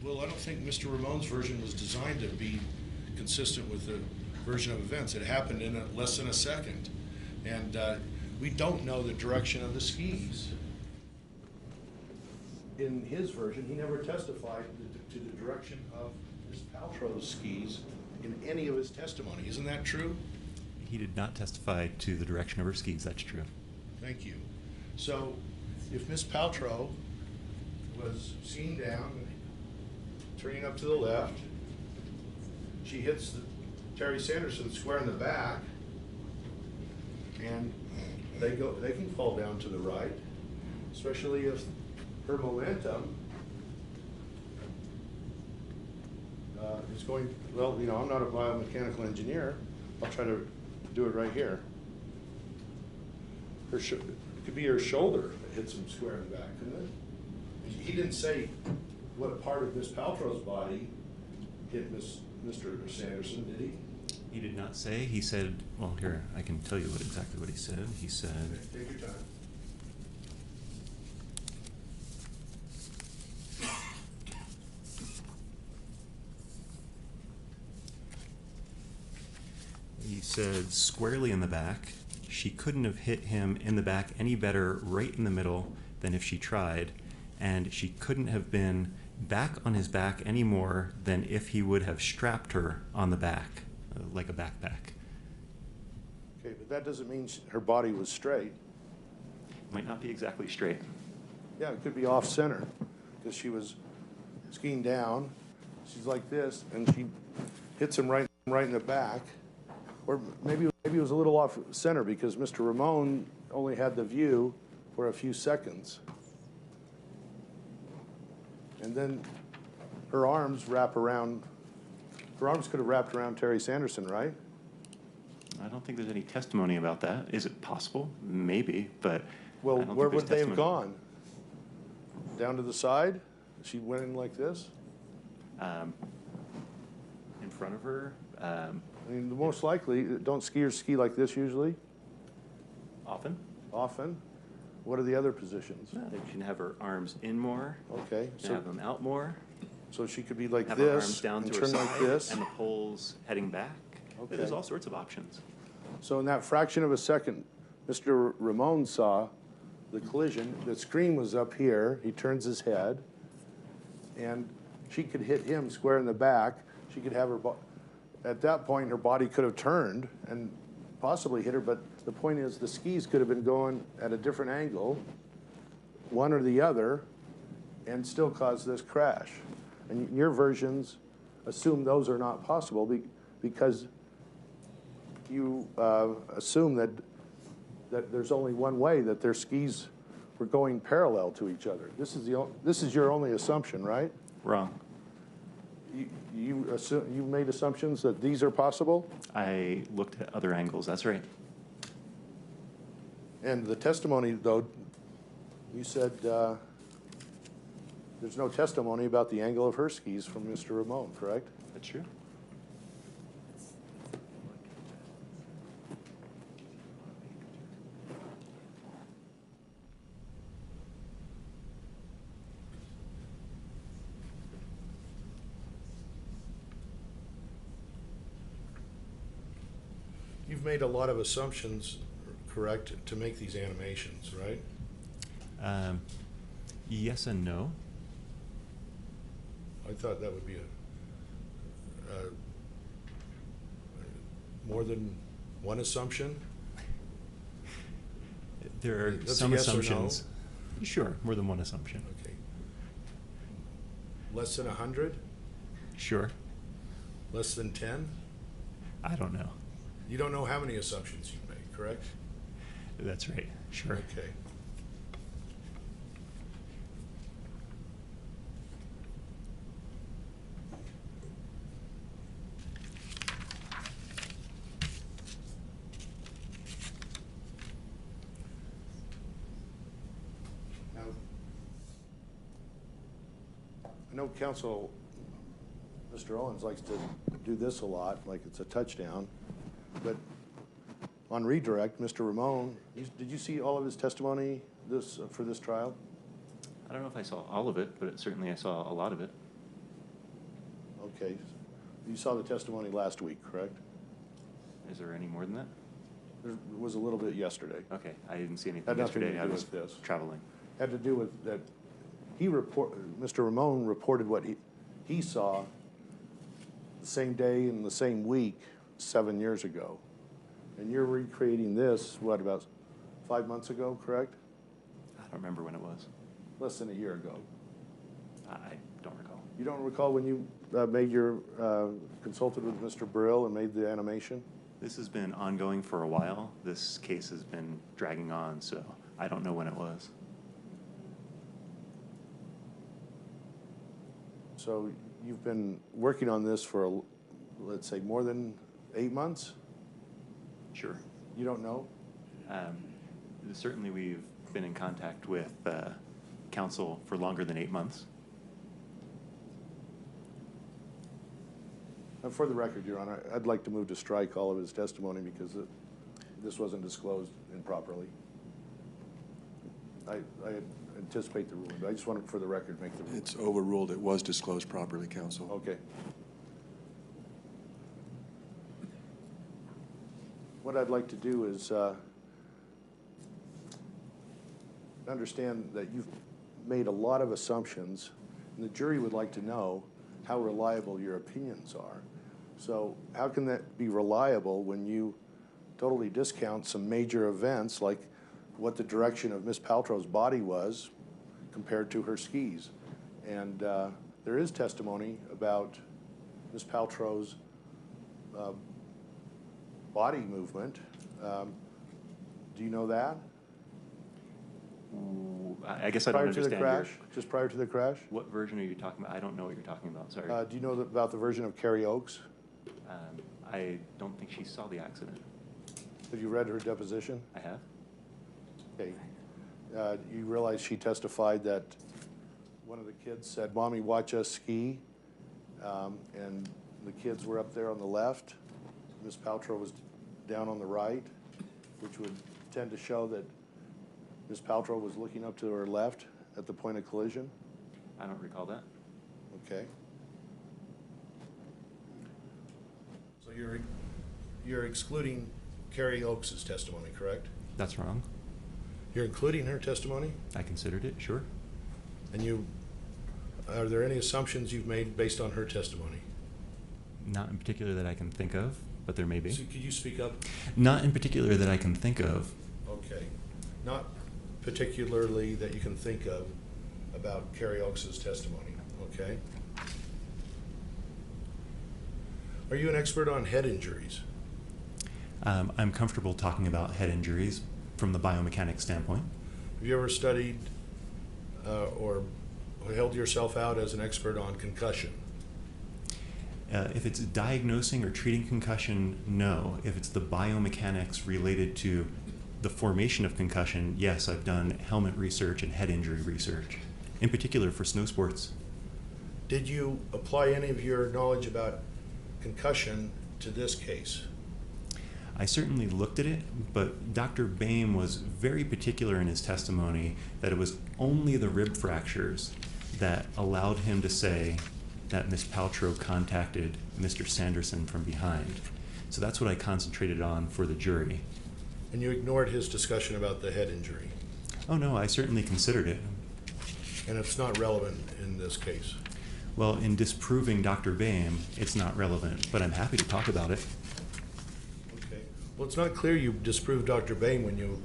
Speaker 5: Well, I don't think Mr. Ramon's version was designed to be consistent with the version of events. It happened in less than a second, and we don't know the direction of the skis. In his version, he never testified to the direction of Ms. Paltrow's skis in any of his testimony. Isn't that true?
Speaker 6: He did not testify to the direction of her skis. That's true.
Speaker 5: Thank you. So, if Ms. Paltrow was seen down, turning up to the left, she hits Terry Sanderson square in the back, and they can fall down to the right, especially if her momentum It's going, well, you know, I'm not a biomechanical engineer. I'll try to do it right here. It could be her shoulder that hits him square in the back, couldn't it? He didn't say what part of Miss Paltrow's body hit Mr. Sanderson, did he?
Speaker 6: He did not say. He said, well, here, I can tell you exactly what he said. He said,
Speaker 5: Okay, take your time.
Speaker 6: he said squarely in the back. She couldn't have hit him in the back any better right in the middle than if she tried, and she couldn't have been back on his back any more than if he would have strapped her on the back, like a backpack.
Speaker 5: Okay, but that doesn't mean her body was straight.
Speaker 6: Might not be exactly straight.
Speaker 5: Yeah, it could be off center, because she was skiing down. She's like this, and she hits him right in the back. Or maybe it was a little off center because Mr. Ramon only had the view for a few seconds. And then her arms wrap around, her arms could have wrapped around Terry Sanderson, right?
Speaker 6: I don't think there's any testimony about that. Is it possible? Maybe, but
Speaker 5: Well,
Speaker 6: I don't
Speaker 5: where
Speaker 6: think
Speaker 5: would
Speaker 6: there's
Speaker 5: they have
Speaker 6: testimony.
Speaker 5: gone? Down to the side? She went in like this?
Speaker 6: In front of her,
Speaker 5: I mean, most likely, don't skiers ski like this usually?
Speaker 6: often.
Speaker 5: Often? What are the other positions?
Speaker 6: They can have her arms in more,
Speaker 5: Okay,
Speaker 6: and have
Speaker 5: so,
Speaker 6: them out more,
Speaker 5: so she could be like
Speaker 6: have her arms
Speaker 5: this
Speaker 6: down
Speaker 5: and
Speaker 6: to her
Speaker 5: turn like
Speaker 6: side,
Speaker 5: this?
Speaker 6: and the poles heading back.
Speaker 5: Okay.
Speaker 6: There's all sorts of options.
Speaker 5: So in that fraction of a second, Mr. Ramon saw the collision. The screen was up here. He turns his head, and she could hit him square in the back. She could have her, at that point, her body could have turned and possibly hit her, but the point is the skis could have been going at a different angle, one or the other, and still cause this crash. And your versions assume those are not possible because you assume that there's only one way, that their skis were going parallel to each other. This is your only assumption, right?
Speaker 6: Wrong.
Speaker 5: You made assumptions that these are possible?
Speaker 6: I looked at other angles. That's right.
Speaker 5: And the testimony, though, you said there's no testimony about the angle of her skis from Mr. Ramon, correct?
Speaker 6: That's true.
Speaker 5: You've made a lot of assumptions, correct, to make these animations, right?
Speaker 6: Yes and no.
Speaker 5: I thought that would be more than one assumption.
Speaker 6: There are
Speaker 5: That's a
Speaker 6: some
Speaker 5: yes or no?
Speaker 6: assumptions. Sure, more than one assumption.
Speaker 5: Okay. Less than 100?
Speaker 6: Sure.
Speaker 5: Less than 10?
Speaker 6: I don't know.
Speaker 5: You don't know how many assumptions you've made, correct?
Speaker 6: That's right. Sure.
Speaker 5: Okay. Now, I know Council, Mr. Owens likes to do this a lot, like it's a touchdown, but on redirect, Mr. Ramon, did you see all of his testimony for this trial?
Speaker 6: I don't know if I saw all of it, but certainly I saw a lot of it.
Speaker 5: Okay. You saw the testimony last week, correct?
Speaker 6: Is there any more than that?
Speaker 5: There was a little bit yesterday.
Speaker 6: Okay, I didn't see anything
Speaker 5: Had nothing to
Speaker 6: yesterday. I
Speaker 5: do
Speaker 6: was
Speaker 5: with this.
Speaker 6: traveling.
Speaker 5: Had to do with that Mr. Ramon reported what he saw the same day and the same week 7 years ago. And you're recreating this, what, about 5 months ago, correct?
Speaker 6: I don't remember when it was.
Speaker 5: Less than a year ago.
Speaker 6: I don't recall.
Speaker 5: You don't recall when you consulted with Mr. Brill and made the animation?
Speaker 6: This has been ongoing for a while. This case has been dragging on, so I don't know when it was.
Speaker 5: So you've been working on this for, let's say, more than 8 months?
Speaker 6: Sure.
Speaker 5: You don't know?
Speaker 6: Certainly we've been in contact with counsel for longer than 8 months.
Speaker 5: For the record, Your Honor, I'd like to move to strike all of his testimony because this wasn't disclosed improperly. I anticipate the ruling, but I just wanted, for the record, make the ruling.
Speaker 3: It's overruled. It was disclosed properly, counsel.
Speaker 5: Okay. What I'd like to do is understand that you've made a lot of assumptions, and the jury would like to know how reliable your opinions are. So how can that be reliable when you totally discount some major events like what the direction of Miss Paltrow's body was compared to her skis? And there is testimony about Miss Paltrow's body movement. Do you know that?
Speaker 6: I guess I don't understand.
Speaker 5: Prior to the crash? Just prior to the crash?
Speaker 6: What version are you talking about? I don't know what you're talking about, sorry.
Speaker 5: Do you know about the version of Carrie Oakes?
Speaker 6: I don't think she saw the accident.
Speaker 5: Have you read her deposition?
Speaker 6: I have.
Speaker 5: Okay. You realize she testified that one of the kids said, "Mommy, watch us ski," and the kids were up there on the left. Miss Paltrow was down on the right, which would tend to show that Miss Paltrow was looking up to her left at the point of collision.
Speaker 6: I don't recall that.
Speaker 5: Okay. So you're excluding Carrie Oakes' testimony, correct?
Speaker 6: That's wrong.
Speaker 5: You're including her testimony?
Speaker 6: I considered it, sure.
Speaker 5: And are there any assumptions you've made based on her testimony?
Speaker 6: Not in particular that I can think of, but there may be.
Speaker 5: So could you speak up?
Speaker 6: Not in particular that I can think of.
Speaker 5: Okay. Not particularly that you can think of about Carrie Oakes' testimony, okay? Are you an expert on head injuries?
Speaker 6: I'm comfortable talking about head injuries from the biomechanics standpoint.
Speaker 5: Have you ever studied or held yourself out as an expert on concussion?
Speaker 6: If it's diagnosing or treating concussion, no. If it's the biomechanics related to the formation of concussion, yes, I've done helmet research and head injury research, in particular for snow sports.
Speaker 5: Did you apply any of your knowledge about concussion to this case?
Speaker 6: I certainly looked at it, but Dr. Boehm was very particular in his testimony that it was only the rib fractures that allowed him to say that Miss Paltrow contacted Mr. Sanderson from behind. So that's what I concentrated on for the jury.
Speaker 5: And you ignored his discussion about the head injury?
Speaker 6: Oh no, I certainly considered it.
Speaker 5: And it's not relevant in this case?
Speaker 6: Well, in disproving Dr. Boehm, it's not relevant, but I'm happy to talk about it.
Speaker 5: Okay. Well, it's not clear you disproved Dr. Boehm when you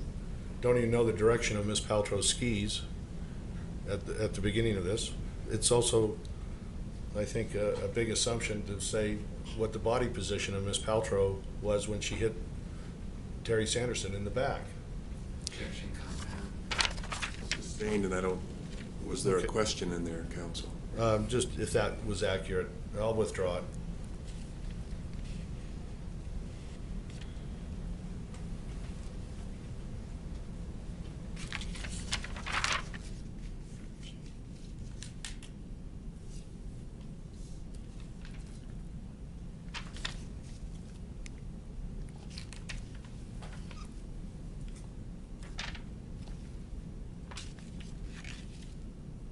Speaker 5: don't even know the direction of Miss Paltrow's skis at the beginning of this. It's also, I think, a big assumption to say what the body position of Miss Paltrow was when she hit Terry Sanderson in the back.
Speaker 3: Sustained, and was there a question in there, counsel?
Speaker 5: Just if that was accurate, I'll withdraw it.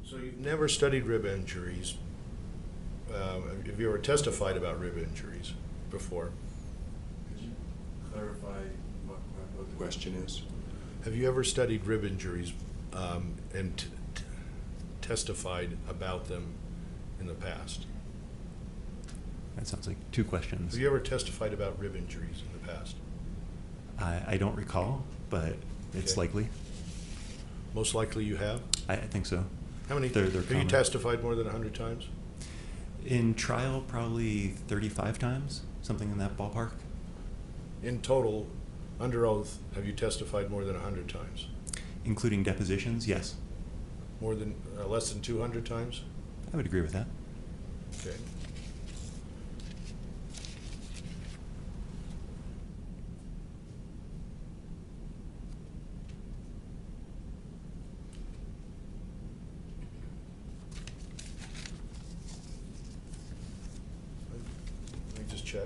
Speaker 5: So you've never studied rib injuries. Have you ever testified about rib injuries before?
Speaker 3: Could you clarify what the question is?
Speaker 5: Have you ever studied rib injuries and testified about them in the past?
Speaker 6: That sounds like two questions.
Speaker 5: Have you ever testified about rib injuries in the past?
Speaker 6: I don't recall, but it's
Speaker 5: Okay.
Speaker 6: likely.
Speaker 5: Most likely you have?
Speaker 6: I think so.
Speaker 5: How many?
Speaker 6: They're
Speaker 5: have you
Speaker 6: common.
Speaker 5: testified more than 100 times?
Speaker 6: In trial, probably 35 times, something in that ballpark.
Speaker 5: In total, under oath, have you testified more than 100 times?
Speaker 6: Including depositions, yes.
Speaker 5: More than, less than 200 times?
Speaker 6: I would agree with that.
Speaker 5: Okay. Let me just check.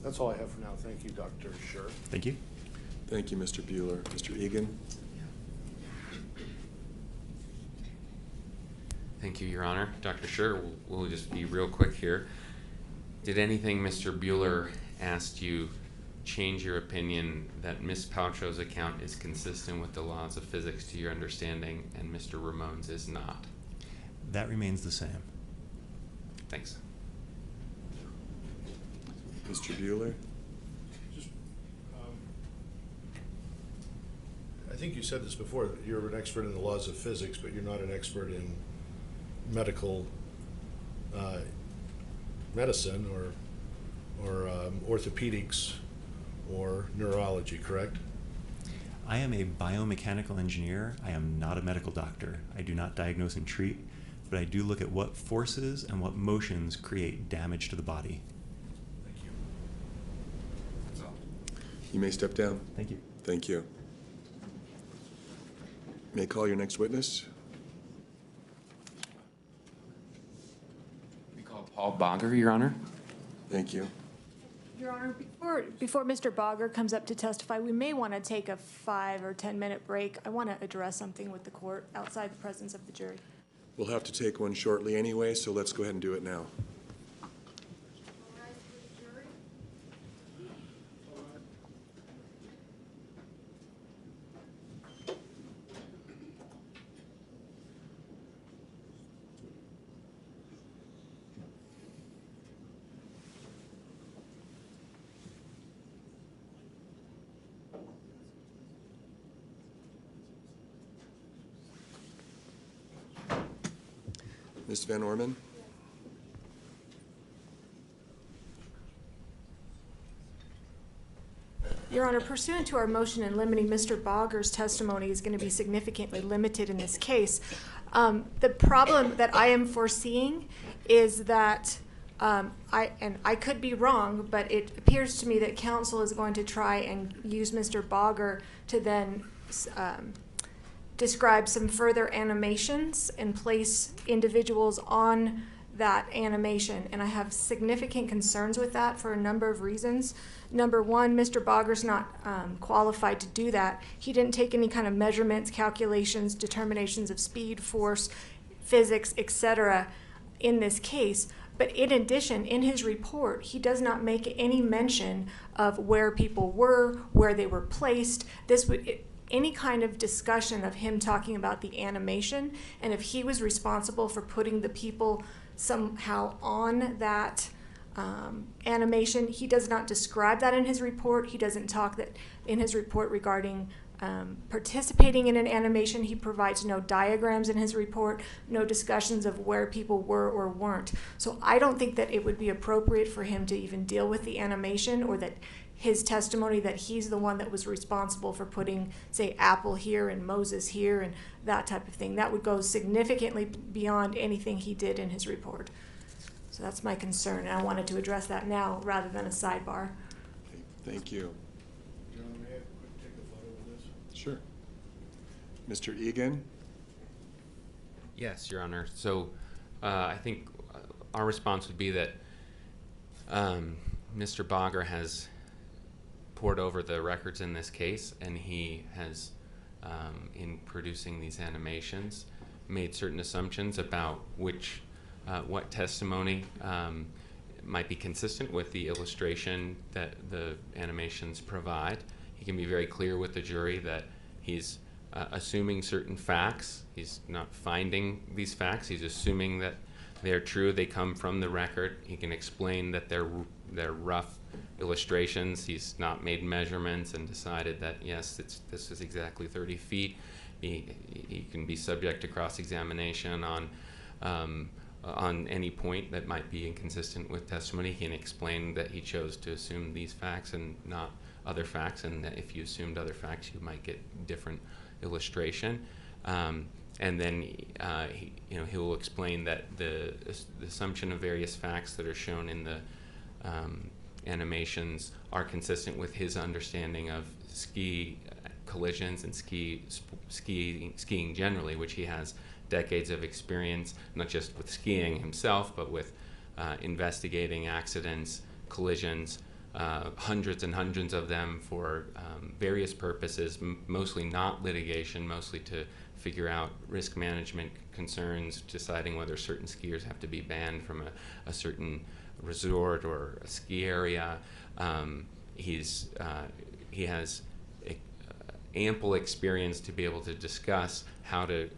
Speaker 5: That's all I have for now. Thank you, Dr. Scher.
Speaker 6: Thank you.
Speaker 3: Thank you, Mr. Bueller. Mr. Egan?
Speaker 4: Thank you, Your Honor. Dr. Scher, we'll just be real quick here. Did anything Mr. Bueller asked you change your opinion that Ms. Paltrow's account is consistent with the laws of physics to your understanding and Mr. Ramone's is not?
Speaker 6: That remains the same.
Speaker 4: Thanks.
Speaker 3: Mr. Bueller?
Speaker 5: Just, I think you said this before, that you're an expert in the laws of physics, but you're not an expert in medical medicine or orthopedics or neurology, correct?
Speaker 6: I am a biomechanical engineer. I am not a medical doctor. I do not diagnose and treat, but I do look at what forces and what motions create damage to the body.
Speaker 5: Thank you.
Speaker 8: That's all.
Speaker 3: You may step down.
Speaker 6: Thank you.
Speaker 3: Thank you. May call your next witness.
Speaker 9: We call Paul Bogger, Your Honor.
Speaker 3: Thank you.
Speaker 10: Your Honor, before Mr. Bogger comes up to testify, we may want to take a 5 or 10-minute break. I want to address something with the court outside the presence of the jury.
Speaker 3: We'll have to take one shortly anyway, so let's go ahead and do it now. Ms. Van Orman?
Speaker 10: Your Honor, pursuant to our motion in limine, Mr. Bogger's testimony is going to be significantly limited in this case. The problem that I am foreseeing is that, I could be wrong, but it appears to me that counsel is going to try and use Mr. Bogger to then describe some further animations and place individuals on that animation. And I have significant concerns with that for a number of reasons. Number one, Mr. Bogger's not qualified to do that. He didn't take any kind of measurements, calculations, determinations of speed, force, physics, etc. in this case. But in addition, in his report, he does not make any mention of where people were, where they were placed. This would any kind of discussion of him talking about the animation, and if he was responsible for putting the people somehow on that animation. He does not describe that in his report. He doesn't talk that in his report regarding participating in an animation. He provides no diagrams in his report, no discussions of where people were or weren't. So I don't think that it would be appropriate for him to even deal with the animation, or that his testimony that he's the one that was responsible for putting, say, Apple here and Moses here and that type of thing. That would go significantly beyond anything he did in his report. So that's my concern, and I wanted to address that now rather than a sidebar.
Speaker 3: Okay, thank you.
Speaker 5: John, may I quick take a photo of this?
Speaker 3: Sure. Mr. Egan?
Speaker 4: Yes, Your Honor. So I think our response would be that Mr. Bogger has poured over the records in this case, and he has, in producing these animations, made certain assumptions about what testimony might be consistent with the illustration that the animations provide. He can be very clear with the jury that he's assuming certain facts. He's not finding these facts. He's assuming that they're true. They come from the record. He can explain that they're rough illustrations. He's not made measurements and decided that, yes, this is exactly 30 feet he can be subject to cross-examination on any point that might be inconsistent with testimony. He can explain that he chose to assume these facts and not other facts, and that if you assumed other facts, you might get different illustration. And then he will explain that the assumption of various facts that are shown in the animations are consistent with his understanding of ski collisions and skiing generally, which he has decades of experience, not just with skiing himself, but with investigating accidents, collisions, hundreds and hundreds of them for various purposes, mostly not litigation, mostly to figure out risk management concerns, deciding whether certain skiers have to be banned from a certain resort or a ski area. He has ample experience to be able to discuss how to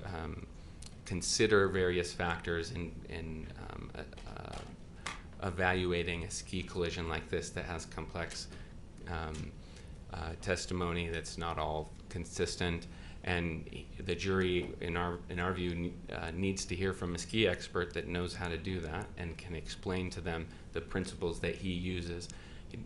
Speaker 4: consider various factors in evaluating a ski collision like this that has complex testimony that's not all consistent. And the jury, in our view, needs to hear from a ski expert that knows how to do that and can explain to them the principles that he uses.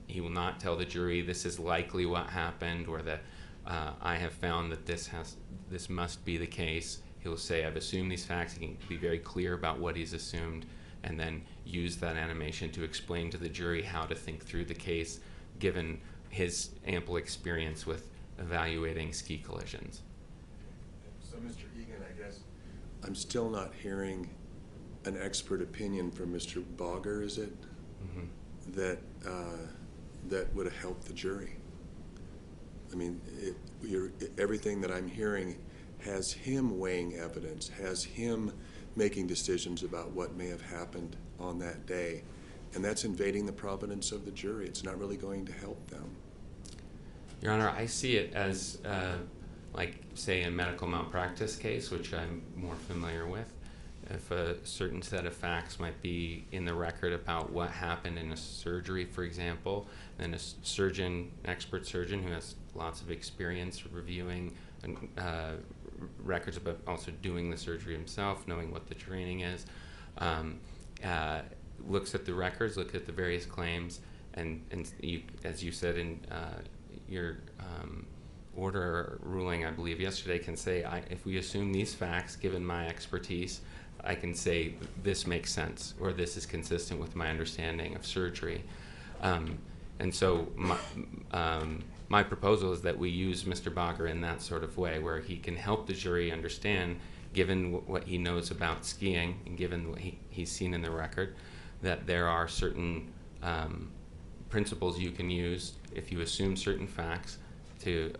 Speaker 4: He will not tell the jury this is likely what happened, or that I have found that this must be the case. He'll say, I've assumed these facts. He can be very clear about what he's assumed, and then use that animation to explain to the jury how to think through the case, given his ample experience with evaluating ski collisions.
Speaker 3: So, Mr. Egan, I guess I'm still not hearing an expert opinion from Mr. Bogger, is it? Mm-hmm. That would have helped the jury. I mean, everything that I'm hearing has him weighing evidence, has him making decisions about what may have happened on that day, and that's invading the providence of the jury. It's not really going to help them.
Speaker 4: Your Honor, I see it as like, say, a medical malpractice case, which I'm more familiar with. If a certain set of facts might be in the record about what happened in a surgery, for example, then a surgeon, expert surgeon who has lots of experience reviewing records, but also doing the surgery himself, knowing what the training is, looks at the records, looks at the various claims, and you, as you said in your order ruling, I believe yesterday, can say, if we assume these facts, given my expertise, I can say this makes sense, or this is consistent with my understanding of surgery. And so my proposal is that we use Mr. Bogger in that sort of way, where he can help the jury understand, given what he knows about skiing and given what he's seen in the record, that there are certain principles you can use if you assume certain facts to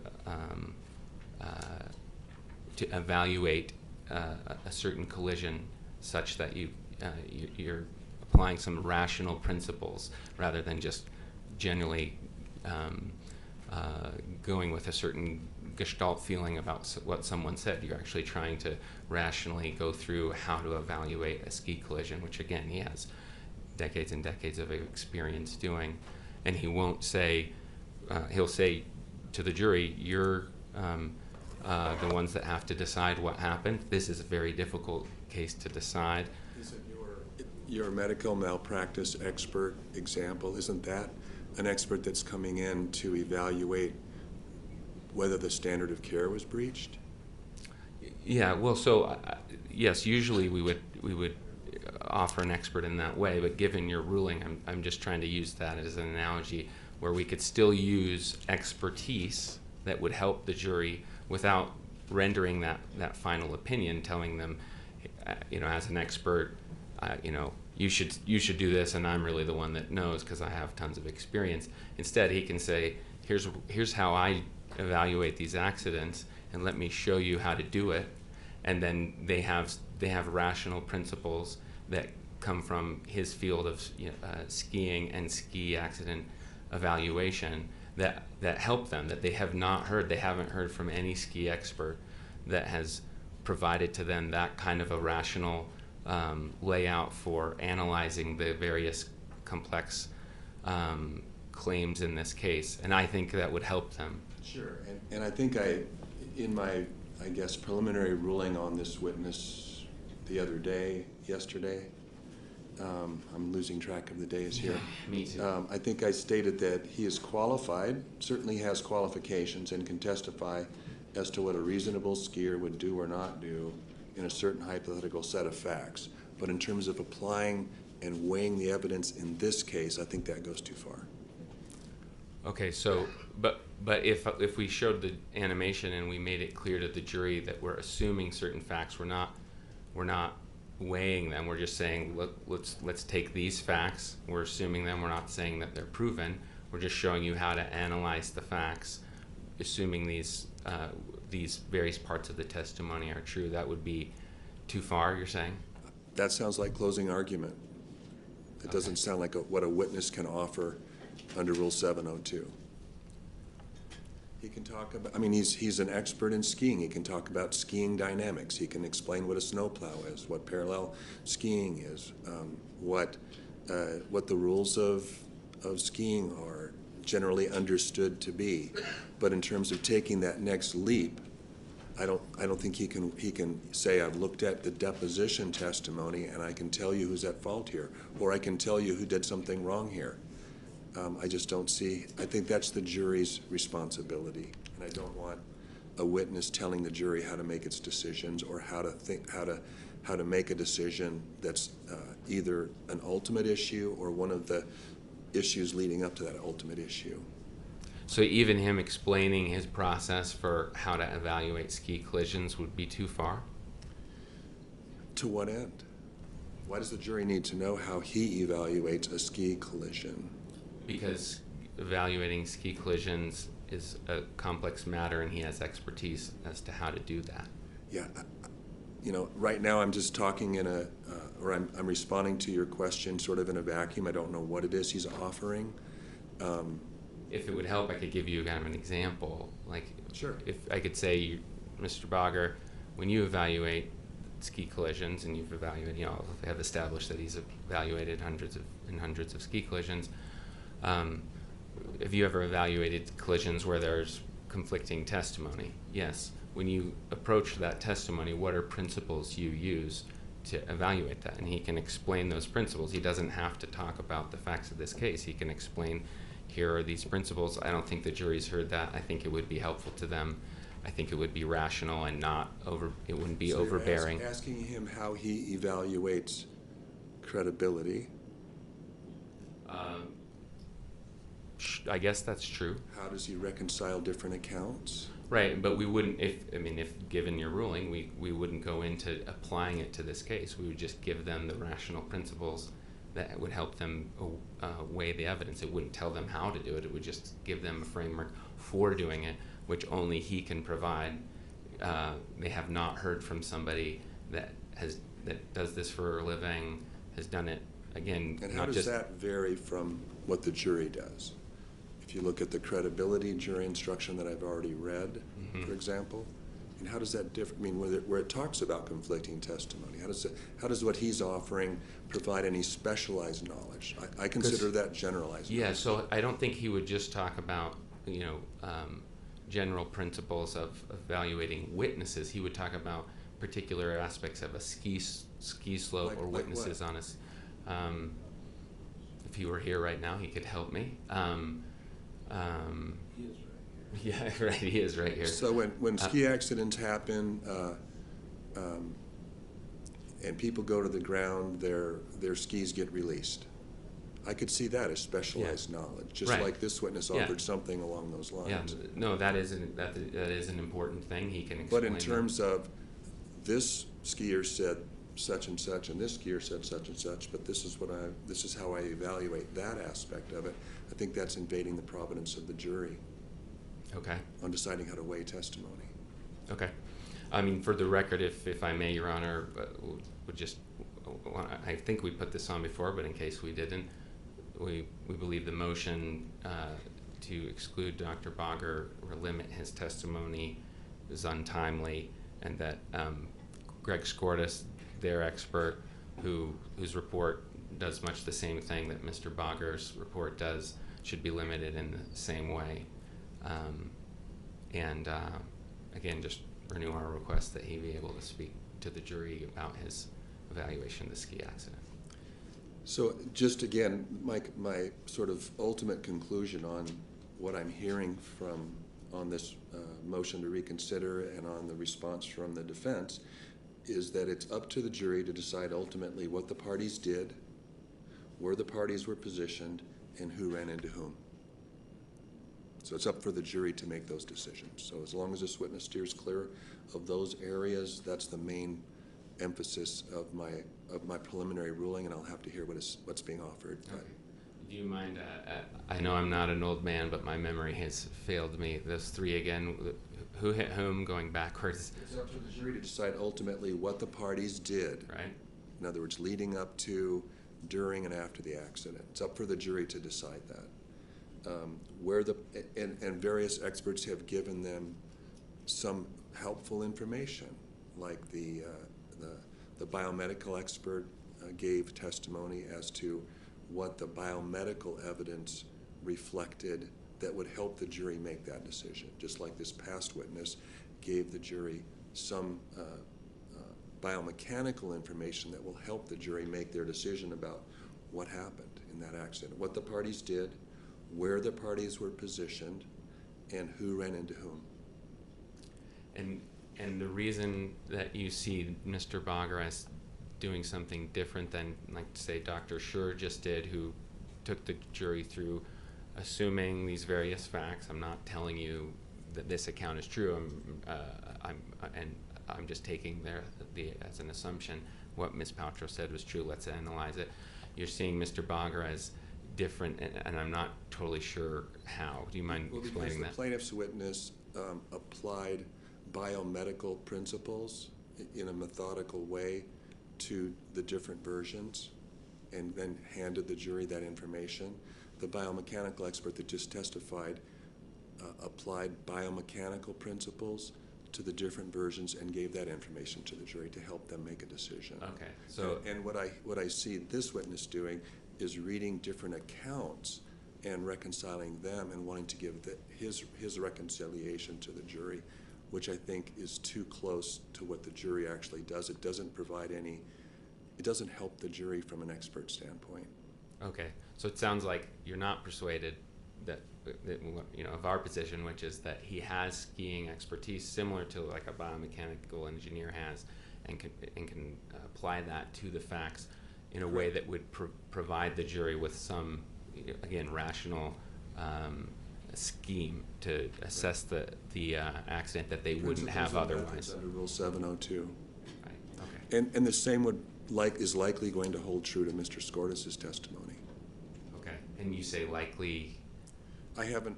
Speaker 4: evaluate a certain collision, such that you're applying some rational principles rather than just generally going with a certain gestalt feeling about what someone said. You're actually trying to rationally go through how to evaluate a ski collision, which again he has decades and decades of experience doing. And he won't say, he'll say to the jury, you're the ones that have to decide what happened. This is a very difficult case to decide.
Speaker 3: Isn't your medical malpractice expert example, isn't that an expert that's coming in to evaluate whether the standard of care was breached?
Speaker 4: Yeah, well, so yes, usually we would offer an expert in that way, but given your ruling, I'm just trying to use that as an analogy where we could still use expertise that would help the jury without rendering that final opinion, telling them, as an expert, you should do this, and I'm really the one that knows because I have tons of experience. Instead, he can say, here's how I evaluate these accidents, and let me show you how to do it. And then they have rational principles that come from his field of skiing and ski accident evaluation that help them, that they have not heard. They haven't heard from any ski expert that has provided to them that kind of a rational layout for analyzing the various complex claims in this case. And I think that would help them.
Speaker 3: Sure, and I think in my I guess, preliminary ruling on this witness the other day, yesterday. I'm losing track of the days here.
Speaker 4: Me too.
Speaker 3: I think I stated that he is qualified, certainly has qualifications, and can testify as to what a reasonable skier would do or not do in a certain hypothetical set of facts. But in terms of applying and weighing the evidence in this case, I think that goes too far.
Speaker 4: Okay, so, but if we showed the animation and we made it clear to the jury that we're assuming certain facts, we're not weighing them. We're just saying, look, let's take these facts. We're assuming them. We're not saying that they're proven. We're just showing you how to analyze the facts, assuming these various parts of the testimony are true. That would be too far, you're saying?
Speaker 3: That sounds like closing argument. It doesn't sound like what a witness can offer under Rule 702. He can talk about, I mean, he's an expert in skiing. He can talk about skiing dynamics. He can explain what a snowplow is, what parallel skiing is, what the rules of skiing are generally understood to be. But in terms of taking that next leap, I don't think he can say, I've looked at the deposition testimony and I can tell you who's at fault here, or I can tell you who did something wrong here. I just don't see, I think that's the jury's responsibility, and I don't want a witness telling the jury how to make its decisions or how to make a decision that's either an ultimate issue or one of the issues leading up to that ultimate issue.
Speaker 4: So even him explaining his process for how to evaluate ski collisions would be too far?
Speaker 3: To what end? Why does the jury need to know how he evaluates a ski collision?
Speaker 4: Because evaluating ski collisions is a complex matter and he has expertise as to how to do that.
Speaker 3: Yeah, you know, right now I'm just talking in a, or I'm responding to your question sort of in a vacuum. I don't know what it is he's offering.
Speaker 4: If it would help, I could give you kind of an example. Like,
Speaker 3: Sure.
Speaker 4: If I could say, Mr. Bogger, when you evaluate ski collisions, and you've evaluated, you know, have established that he's evaluated hundreds of ski collisions. Have you ever evaluated collisions where there's conflicting testimony? Yes. When you approach that testimony, what are principles you use to evaluate that? And he can explain those principles. He doesn't have to talk about the facts of this case. He can explain, here are these principles. I don't think the jury's heard that. I think it would be helpful to them. I think it would be rational and it wouldn't be overbearing.
Speaker 3: You're asking him how he evaluates credibility.
Speaker 4: I guess that's true.
Speaker 3: How does he reconcile different accounts?
Speaker 4: Right, but we wouldn't, if given your ruling, we wouldn't go into applying it to this case. We would just give them the rational principles that would help them weigh the evidence. It wouldn't tell them how to do it. It would just give them a framework for doing it, which only he can provide. They have not heard from somebody that does this for a living, has done it, again,
Speaker 3: and how does that vary from what the jury does? If you look at the credibility jury instruction that I've already read, for example, and how does that differ? I mean, where it talks about conflicting testimony, how does what he's offering provide any specialized knowledge? I consider that generalized.
Speaker 4: Yeah, so I don't think he would just talk about, general principles of evaluating witnesses. He would talk about particular aspects of a ski slope, or witnesses on a. If he were here right now, he could help me.
Speaker 8: He is right here.
Speaker 4: Yeah, right. He is right here.
Speaker 3: So when ski accidents happen, and people go to the ground, their skis get released. I could see that as specialized knowledge, just
Speaker 4: Right.
Speaker 3: like this witness offered something along those lines.
Speaker 4: Yeah, no, that is an important thing. He can explain.
Speaker 3: But in terms of this skier said such and such, and this skier said such and such, but this is how I evaluate that aspect of it. I think that's invading the providence of the jury.
Speaker 4: Okay.
Speaker 3: On deciding how to weigh testimony.
Speaker 4: Okay. I mean, for the record, if I may, Your Honor, I think we put this on before, but in case we didn't, we believe the motion to exclude Dr. Bogger or limit his testimony is untimely, and that Greg Skordas, their expert, whose report does much the same thing that Mr. Bogger's report does, should be limited in the same way. Again, just renew our request that he be able to speak to the jury about his evaluation of the ski accident.
Speaker 3: So just again, my sort of ultimate conclusion on what I'm hearing on this motion to reconsider and on the response from the defense is that it's up to the jury to decide ultimately what the parties did, where the parties were positioned, and who ran into whom. So it's up for the jury to make those decisions. So as long as this witness steers clear of those areas, that's the main emphasis of my preliminary ruling, and I'll have to hear what's being offered.
Speaker 4: Okay. Do you mind, I know I'm not an old man, but my memory has failed me. Those three again, who hit whom going backwards?
Speaker 3: It's up to the jury to decide ultimately what the parties did.
Speaker 4: Right.
Speaker 3: In other words, leading up to, during, and after the accident. It's up for the jury to decide that. And various experts have given them some helpful information, like the biomedical expert gave testimony as to what the biomedical evidence reflected that would help the jury make that decision, just like this past witness gave the jury some biomechanical information that will help the jury make their decision about what happened in that accident, what the parties did, where the parties were positioned, and who ran into whom.
Speaker 4: And the reason that you see Mr. Bogger as doing something different than, like, say, Dr. Schur just did, who took the jury through assuming these various facts. I'm not telling you that this account is true. I'm just taking as an assumption what Ms. Paltrow said was true. Let's analyze it. You're seeing Mr. Bogger as different, and I'm not totally sure how. Do you mind explaining that?
Speaker 3: The plaintiff's witness applied biomedical principles in a methodical way to the different versions and then handed the jury that information. The biomechanical expert that just testified applied biomechanical principles to the different versions and gave that information to the jury to help them make a decision.
Speaker 4: Okay. So
Speaker 3: and what I see this witness doing is reading different accounts and reconciling them and wanting to give his reconciliation to the jury, which I think is too close to what the jury actually does. It doesn't provide it doesn't help the jury from an expert standpoint.
Speaker 4: okay. So it sounds like you're not persuaded that of our position, which is that he has skiing expertise similar to like a biomechanical engineer has, and can apply that to the facts in a way that would provide the jury with some, again, rational scheme to assess the accident that they wouldn't have otherwise.
Speaker 3: Under Rule 702.
Speaker 4: Right. Okay.
Speaker 3: And the same is likely going to hold true to Mr. Skordas' testimony.
Speaker 4: Okay. And you say likely.
Speaker 3: I haven't.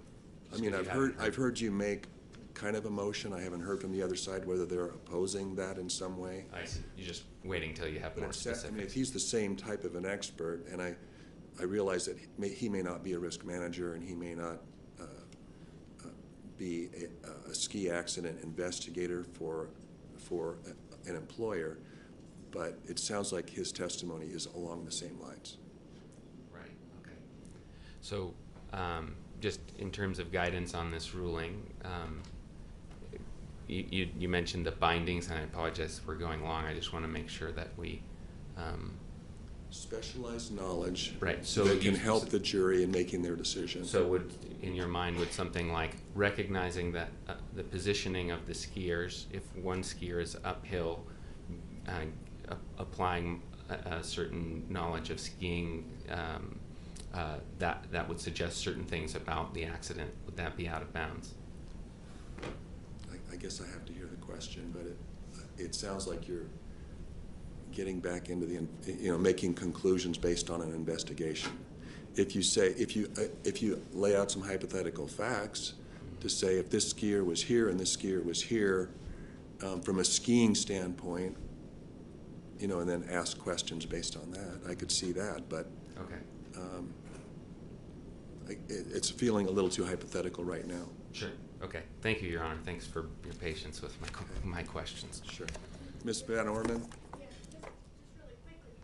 Speaker 3: I mean, I've heard you make kind of a motion. I haven't heard from the other side whether they're opposing that in some way.
Speaker 4: I see. You're just waiting until you have more specifics.
Speaker 3: I mean, if he's the same type of an expert, and I realize that he may not be a risk manager and he may not be a ski accident investigator for an employer, but it sounds like his testimony is along the same lines.
Speaker 4: Right. Okay. So, just in terms of guidance on this ruling, you mentioned the bindings, and I apologize if we're going long. I just want to make sure that we
Speaker 3: specialized knowledge,
Speaker 4: right, so
Speaker 3: that can help the jury in making their decision.
Speaker 4: So in your mind, would something like recognizing that the positioning of the skiers, if one skier is uphill, applying a certain knowledge of skiing, that would suggest certain things about the accident, would that be out of bounds?
Speaker 3: I guess I have to hear the question, but it sounds like you're getting back into making conclusions based on an investigation. If you lay out some hypothetical facts to say if this skier was here and this skier was here, from a skiing standpoint, and then ask questions based on that, I could see that, but
Speaker 4: okay.
Speaker 3: It's feeling a little too hypothetical right now.
Speaker 4: Sure. Okay. Thank you, Your Honor. Thanks for your patience with my questions.
Speaker 3: Sure. Ms. Van Orman?
Speaker 10: Yeah, just really quickly,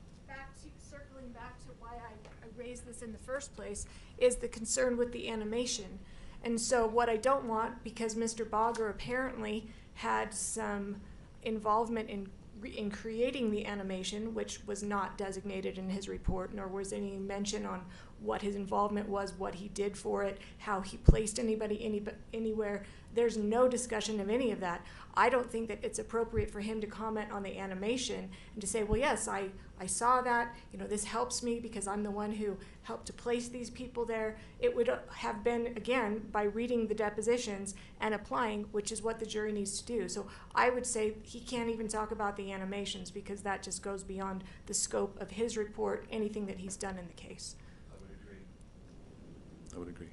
Speaker 10: circling back to why I raised this in the first place, is the concern with the animation. And so what I don't want, because Mr. Bogger apparently had some involvement in creating the animation, which was not designated in his report, nor was any mention on what his involvement was, what he did for it, how he placed anybody anywhere. There's no discussion of any of that. I don't think that it's appropriate for him to comment on the animation and to say, well, yes, I saw that, this helps me because I'm the one who helped to place these people there. It would have been, again, by reading the depositions and applying, which is what the jury needs to do. So I would say he can't even talk about the animations because that just goes beyond the scope of his report, anything that he's done in the case.
Speaker 3: I would agree.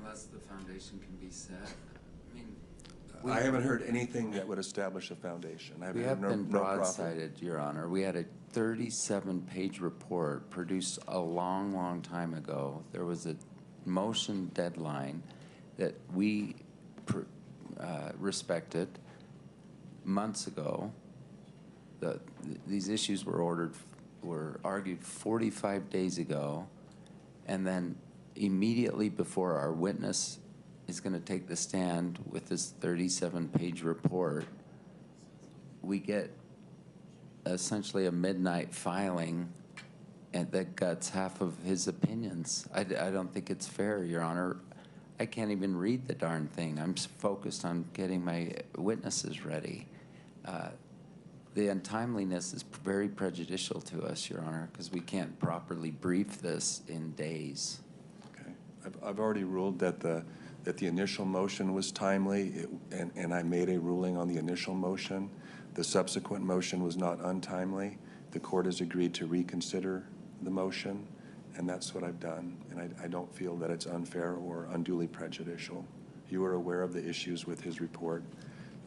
Speaker 8: Unless the foundation can be set. I mean,
Speaker 3: I haven't heard anything that would establish a foundation.
Speaker 8: we have been broadsided, Your Honor. We had a 37-page report produced a long, long time ago. There was a motion deadline that we respected months ago. These issues were argued 45 days ago, and then immediately before our witness is going to take the stand with this 37-page report, we get essentially a midnight filing and that guts half of his opinions. I don't think it's fair, Your Honor. I can't even read the darn thing. I'm focused on getting my witnesses ready. The untimeliness is very prejudicial to us, Your Honor, because we can't properly brief this in days.
Speaker 3: Okay. I've already ruled that the initial motion was timely, and I made a ruling on the initial motion. The subsequent motion was not untimely. The court has agreed to reconsider the motion, and that's what I've done. And I don't feel that it's unfair or unduly prejudicial. You were aware of the issues with his report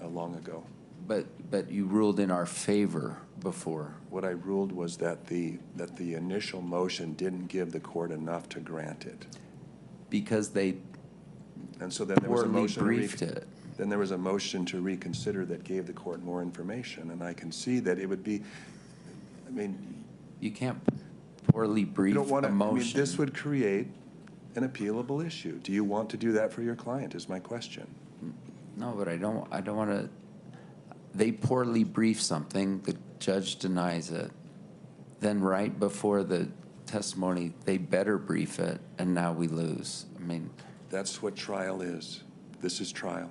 Speaker 3: long ago.
Speaker 8: But you ruled in our favor before.
Speaker 3: What I ruled was that the initial motion didn't give the court enough to grant it.
Speaker 8: Because they
Speaker 3: And so then there was a
Speaker 8: poorly
Speaker 3: motion.
Speaker 8: briefed it.
Speaker 3: Then there was a motion to reconsider that gave the court more information, and I can see that it would be, I mean.
Speaker 8: You can't poorly brief
Speaker 3: You don't want
Speaker 8: a
Speaker 3: to,
Speaker 8: motion.
Speaker 3: this would create an appealable issue. Do you want to do that for your client, is my question.
Speaker 8: No, but I don't want to. They poorly brief something, the judge denies it. Then right before the testimony, they better brief it, and now we lose. I mean.
Speaker 3: That's what trial is. This is trial.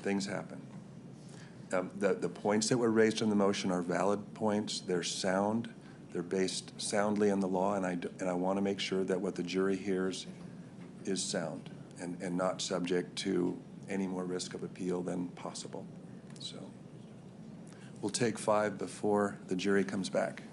Speaker 3: Things happen. The points that were raised in the motion are valid points. They're sound. They're based soundly in the law, and I want to make sure that what the jury hears is sound and not subject to any more risk of appeal than possible. So we'll take 5 before the jury comes back.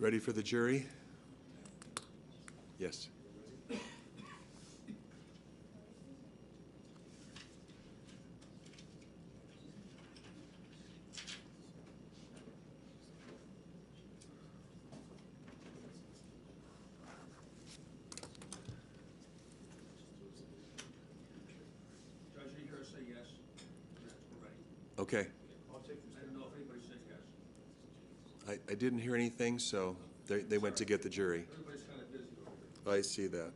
Speaker 3: Ready for the jury? Yes.
Speaker 1: Judge, are you here to say yes? Yes, we're ready.
Speaker 3: Okay.
Speaker 1: I didn't know if anybody said yes.
Speaker 3: I didn't hear anything, so they went to get the jury.
Speaker 1: Everybody's kind of busy over here.
Speaker 3: I see that.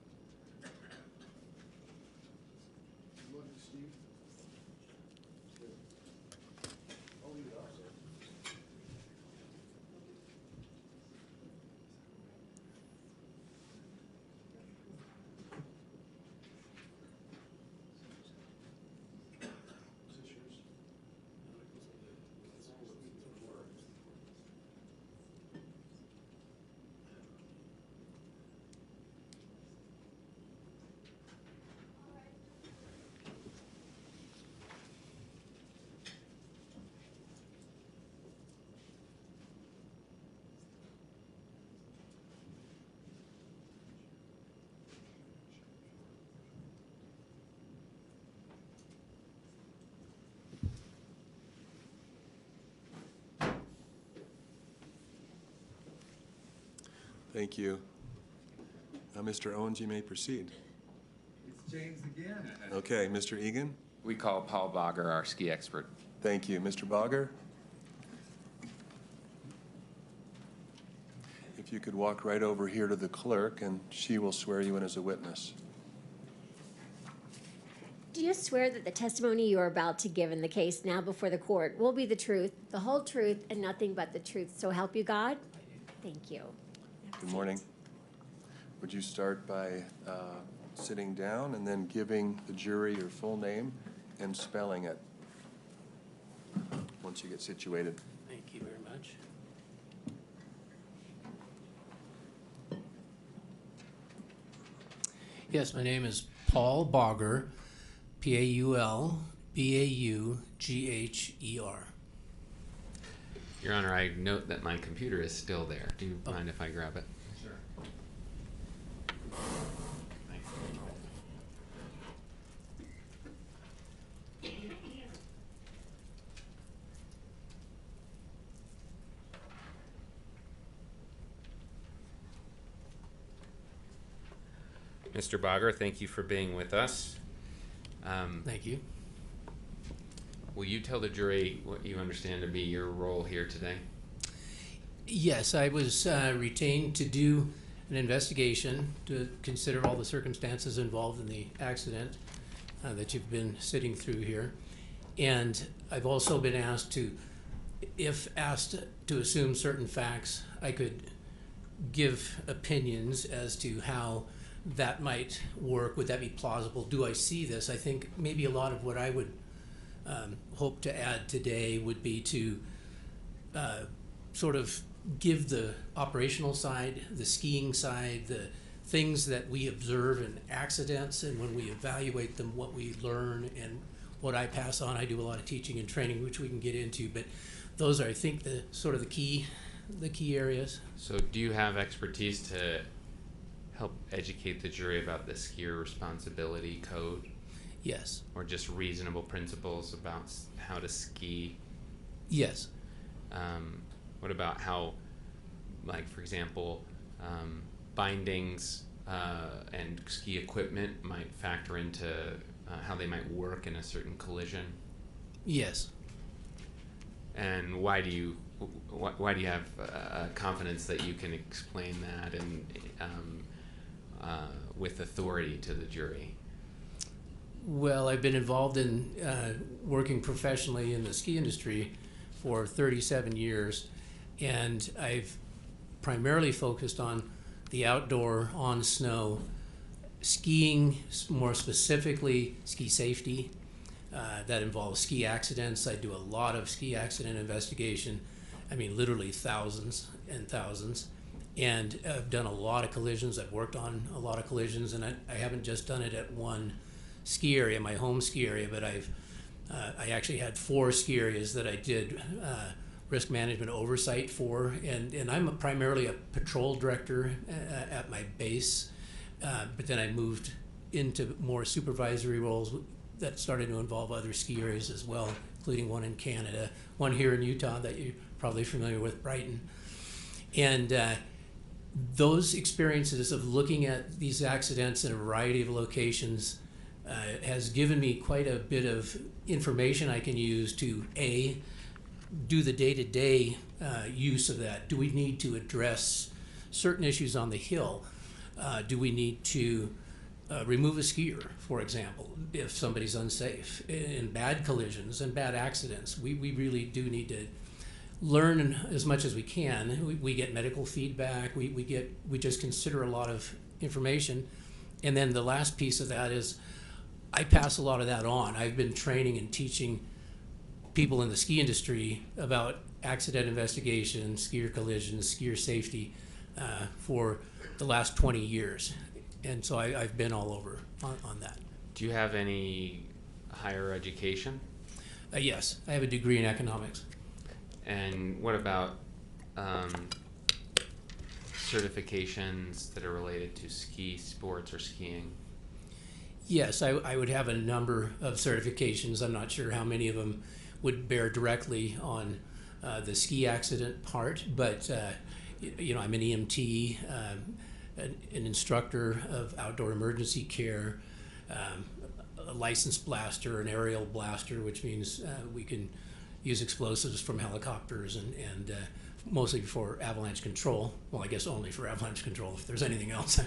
Speaker 3: Thank you. Mr. Owens, you may proceed.
Speaker 11: It's James again.
Speaker 3: Okay, Mr. Egan?
Speaker 9: We call Paul Bogger our ski expert.
Speaker 3: Thank you. Mr. Bogger? If you could walk right over here to the clerk, and she will swear you in as a witness.
Speaker 7: Do you swear that the testimony you are about to give in the case now before the court will be the truth, the whole truth, and nothing but the truth, so help you God? Thank you.
Speaker 3: Good morning. Would you start by sitting down and then giving the jury your full name and spelling it once you get situated?
Speaker 12: Thank you very much. Yes, my name is Paul Bogger, Paulbaughger.
Speaker 4: Your Honor, I note that my computer is still there. Do you mind if I grab it?
Speaker 12: Sure.
Speaker 4: Thanks. Mr. Bogger, thank you for being with us.
Speaker 12: Thank you.
Speaker 4: Will you tell the jury what you understand to be your role here today?
Speaker 12: Yes, I was retained to do an investigation to consider all the circumstances involved in the accident that you've been sitting through here. And I've also been asked to, if asked to assume certain facts, I could give opinions as to how that might work. Would that be plausible? Do I see this? I think maybe a lot of what I would hope to add today would be to sort of give the operational side, the skiing side, the things that we observe in accidents, and when we evaluate them, what we learn and what I pass on. I do a lot of teaching and training, which we can get into, but those are, I think, the sort of the key areas.
Speaker 4: So do you have expertise to help educate the jury about the skier responsibility code?
Speaker 12: Yes.
Speaker 4: Or just reasonable principles about how to ski?
Speaker 12: Yes.
Speaker 4: What about how, like, for example, bindings and ski equipment might factor into how they might work in a certain collision?
Speaker 12: Yes.
Speaker 4: And why do you have confidence that you can explain that and with authority to the jury?
Speaker 12: Well, I've been involved in working professionally in the ski industry for 37 years, and I've primarily focused on the outdoor, on snow, skiing, more specifically ski safety. That involves ski accidents. I do a lot of ski accident investigation. I mean, literally thousands and thousands. And I've done a lot of collisions. I've worked on a lot of collisions, and I haven't just done it at one ski area, my home ski area, but I actually had 4 ski areas that I did risk management oversight for, and I'm primarily a patrol director at my base, but then I moved into more supervisory roles that started to involve other ski areas as well, including one in Canada, one here in Utah that you're probably familiar with, Brighton. And those experiences of looking at these accidents in a variety of locations has given me quite a bit of information I can use to do the day-to-day use of that. Do we need to address certain issues on the hill? Do we need to remove a skier, for example, if somebody's unsafe? In bad collisions and bad accidents, we really do need to learn as much as we can. We get medical feedback. We just consider a lot of information. And then the last piece of that is I pass a lot of that on. I've been training and teaching people in the ski industry about accident investigation, skier collisions, skier safety for the last 20 years. And so I've been all over on that.
Speaker 4: Do you have any higher education?
Speaker 12: Yes, I have a degree in economics.
Speaker 4: And what about certifications that are related to ski sports or skiing?
Speaker 12: Yes, I would have a number of certifications. I'm not sure how many of them would bear directly on the ski accident part, but I'm an EMT, an instructor of outdoor emergency care, a licensed blaster, an aerial blaster, which means we can use explosives from helicopters and mostly for avalanche control. Well, I guess only for avalanche control. If there's anything else,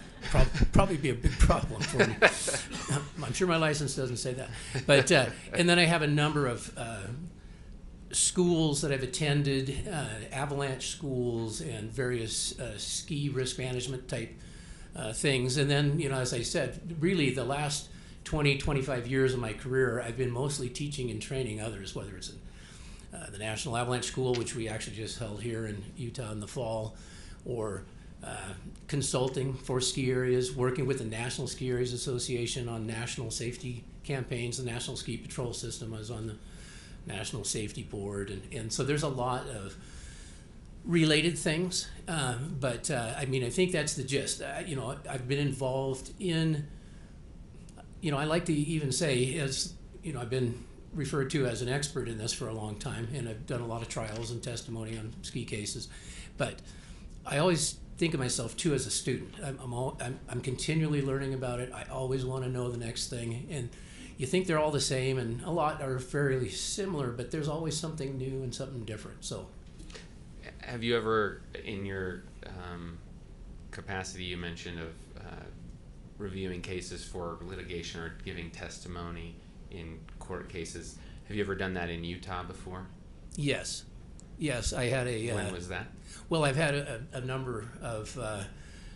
Speaker 12: probably be a big problem for me. I'm sure my license doesn't say that. But and then I have a number of schools that I've attended, avalanche schools and various ski risk management type things. And then, as I said, really the last 20, 25 years of my career, I've been mostly teaching and training others, whether it's in the National Avalanche School, which we actually just held here in Utah in the fall, or consulting for ski areas, working with the National Ski Areas Association on national safety campaigns, the National Ski Patrol System. I was on the National Safety Board, and so there's a lot of related things, but I think that's the gist. I've been involved in, I like to even say, as I've been referred to as an expert in this for a long time, and I've done a lot of trials and testimony on ski cases, but I always think of myself too as a student. I'm continually learning about it. I always want to know the next thing, and you think they're all the same, and a lot are fairly similar, but there's always something new and something different. So,
Speaker 4: have you ever, in your capacity you mentioned of reviewing cases for litigation or giving testimony in court cases, have you ever done that in Utah before?
Speaker 12: Yes, I had a.
Speaker 4: When was that?
Speaker 12: Well, I've had a number of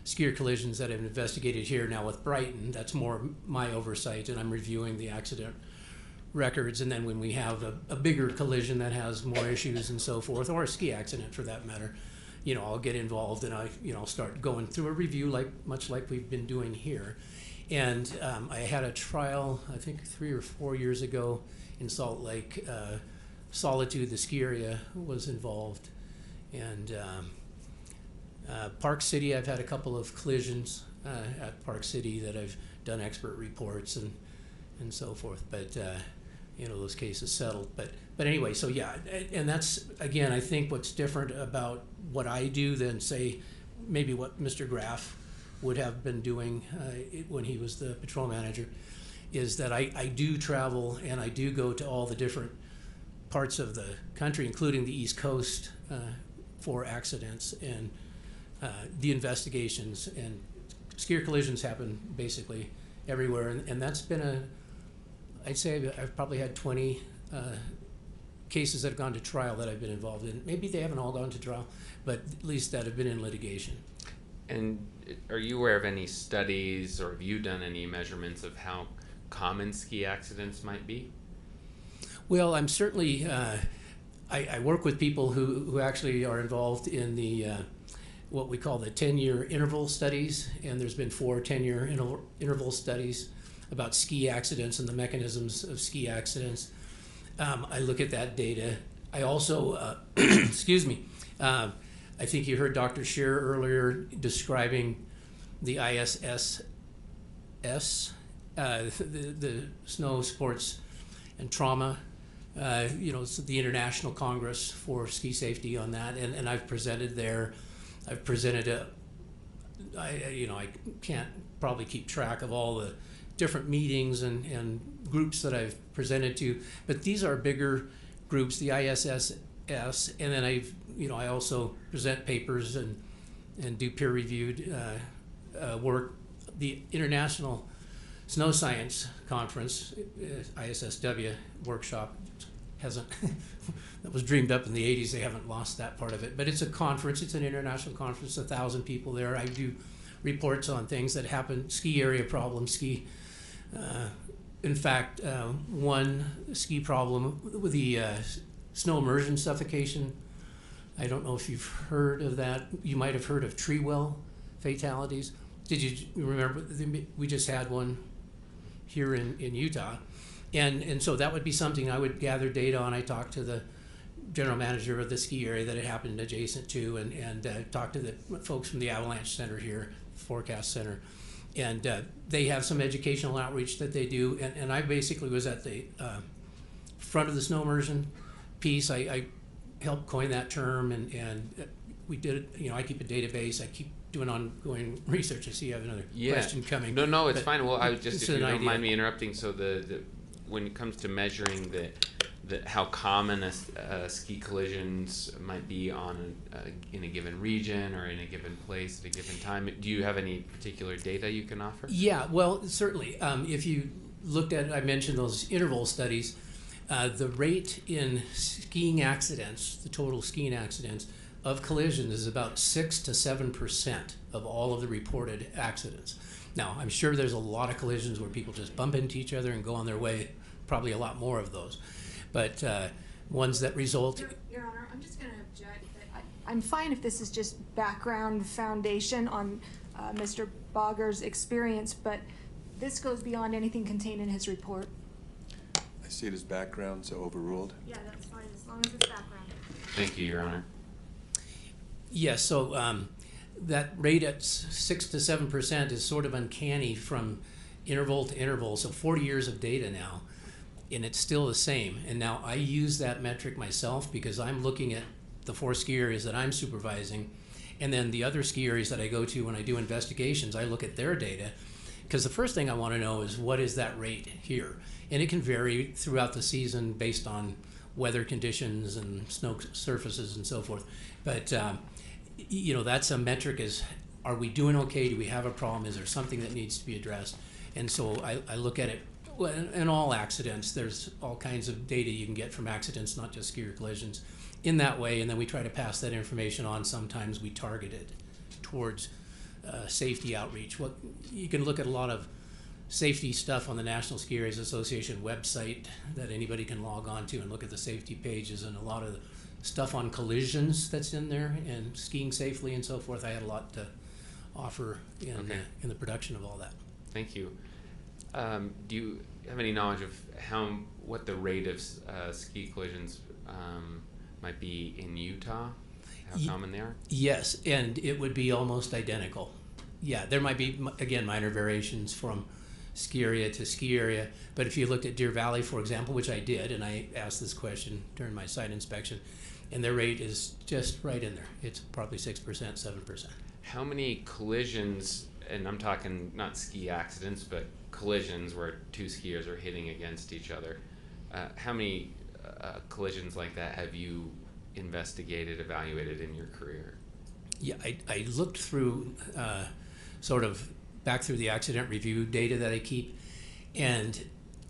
Speaker 12: skier collisions that I've investigated here now with Brighton. That's more my oversight, and I'm reviewing the accident records. And then when we have a bigger collision that has more issues and so forth, or a ski accident for that matter, I'll get involved and I'll start going through a review much like we've been doing here. And I had a trial, I think 3 or 4 years ago in Salt Lake. Solitude, the ski area, was involved. And Park City, I've had a couple of collisions at Park City that I've done expert reports and so forth. But those cases settled. But anyway, so yeah, and that's, again, I think what's different about what I do than, say, maybe what Mr. Graff would have been doing when he was the patrol manager, is that I do travel and I do go to all the different parts of the country, including the East Coast, for accidents and the investigations. And skier collisions happen basically everywhere, and that's been I'd say I've probably had 20 cases that have gone to trial that I've been involved in. Maybe they haven't all gone to trial, but at least that have been in litigation. And
Speaker 4: are you aware of any studies, or have you done any measurements of how common ski accidents might be?
Speaker 12: Well, I'm certainly, I work with people who actually are involved in the, what we call the 10-year interval studies, and there's been 4 10-year interval studies about ski accidents and the mechanisms of ski accidents. I look at that data I also, excuse me, I think you heard Dr. Scheer earlier describing the ISSS, the Snow Sports and Trauma, it's the International Congress for Ski Safety on that, and I've presented there. I've presented I can't probably keep track of all the different meetings and groups that I've presented to, but these are bigger groups, the ISSS, and then I also present papers and do peer-reviewed work. The International Snow Science Conference, ISSW workshop, hasn't that was dreamed up in the 80s. They haven't lost that part of it, but it's a conference. It's an international conference. 1,000 people there. I do reports on things that happen, ski area problems, in fact, one ski problem with the snow immersion suffocation. I don't know if you've heard of that. You might have heard of tree well fatalities. Did you remember? We just had one here in Utah. And so that would be something I would gather data on. I talked to the general manager of the ski area that it happened adjacent to, and talked to the folks from the Avalanche Center here, Forecast Center. And they have some educational outreach that they do. And I basically was at the front of the snow immersion piece. I helped coin that term, and we did it. I keep a database. I keep doing ongoing research. I see you have another question coming.
Speaker 4: No, it's fine. Well, I was just,
Speaker 12: it's
Speaker 4: if you
Speaker 12: an
Speaker 4: don't
Speaker 12: idea.
Speaker 4: mind me interrupting, so when it comes to measuring how common ski collisions might be in a given region or in a given place at a given time, do you have any particular data you can offer?
Speaker 12: Yeah, well, certainly. If you looked at, I mentioned those interval studies, the rate in skiing accidents, the total skiing accidents of collisions, is about 6 to 7% of all of the reported accidents. Now, I'm sure there's a lot of collisions where people just bump into each other and go on their way, probably a lot more of those. But ones that result...
Speaker 10: Your Honor, I'm just going to object that I'm fine if this is just background foundation on Mr. Bogger's experience, but this goes beyond anything contained in his report.
Speaker 3: I see it as background, so overruled.
Speaker 10: Yeah, that's fine, as long as it's background.
Speaker 4: Thank you, Your Honor.
Speaker 12: Yes, so that rate at 6 to 7% is sort of uncanny from interval to interval. So 40 years of data now, and it's still the same. And now I use that metric myself because I'm looking at the 4 ski areas that I'm supervising, and then the other ski areas that I go to when I do investigations, I look at their data, because the first thing I want to know is what is that rate here? And it can vary throughout the season based on weather conditions and snow surfaces and so forth. But that's a metric, is are we doing okay? Do we have a problem? Is there something that needs to be addressed? And so I look at it, in all accidents, there's all kinds of data you can get from accidents, not just skier collisions, in that way, and then we try to pass that information on. Sometimes we target it towards safety outreach. You can look at a lot of safety stuff on the National Ski Areas Association website that anybody can log on to and look at the safety pages, and a lot of the stuff on collisions that's in there and skiing safely and so forth. I had a lot to offer in the production of all that.
Speaker 4: Thank you. Do you have any knowledge of what the rate of ski collisions might be in Utah? How common they are?
Speaker 12: Yes, and it would be almost identical. Yeah, there might be, again, minor variations from ski area to ski area, but if you looked at Deer Valley, for example, which I did, and I asked this question during my site inspection, and their rate is just right in there. It's probably 6%, 7%.
Speaker 4: How many collisions, and I'm talking not ski accidents, but collisions where 2 skiers are hitting against each other, how many collisions like that have you investigated, evaluated in your career?
Speaker 12: Yeah, I looked through sort of back through the accident review data that I keep, and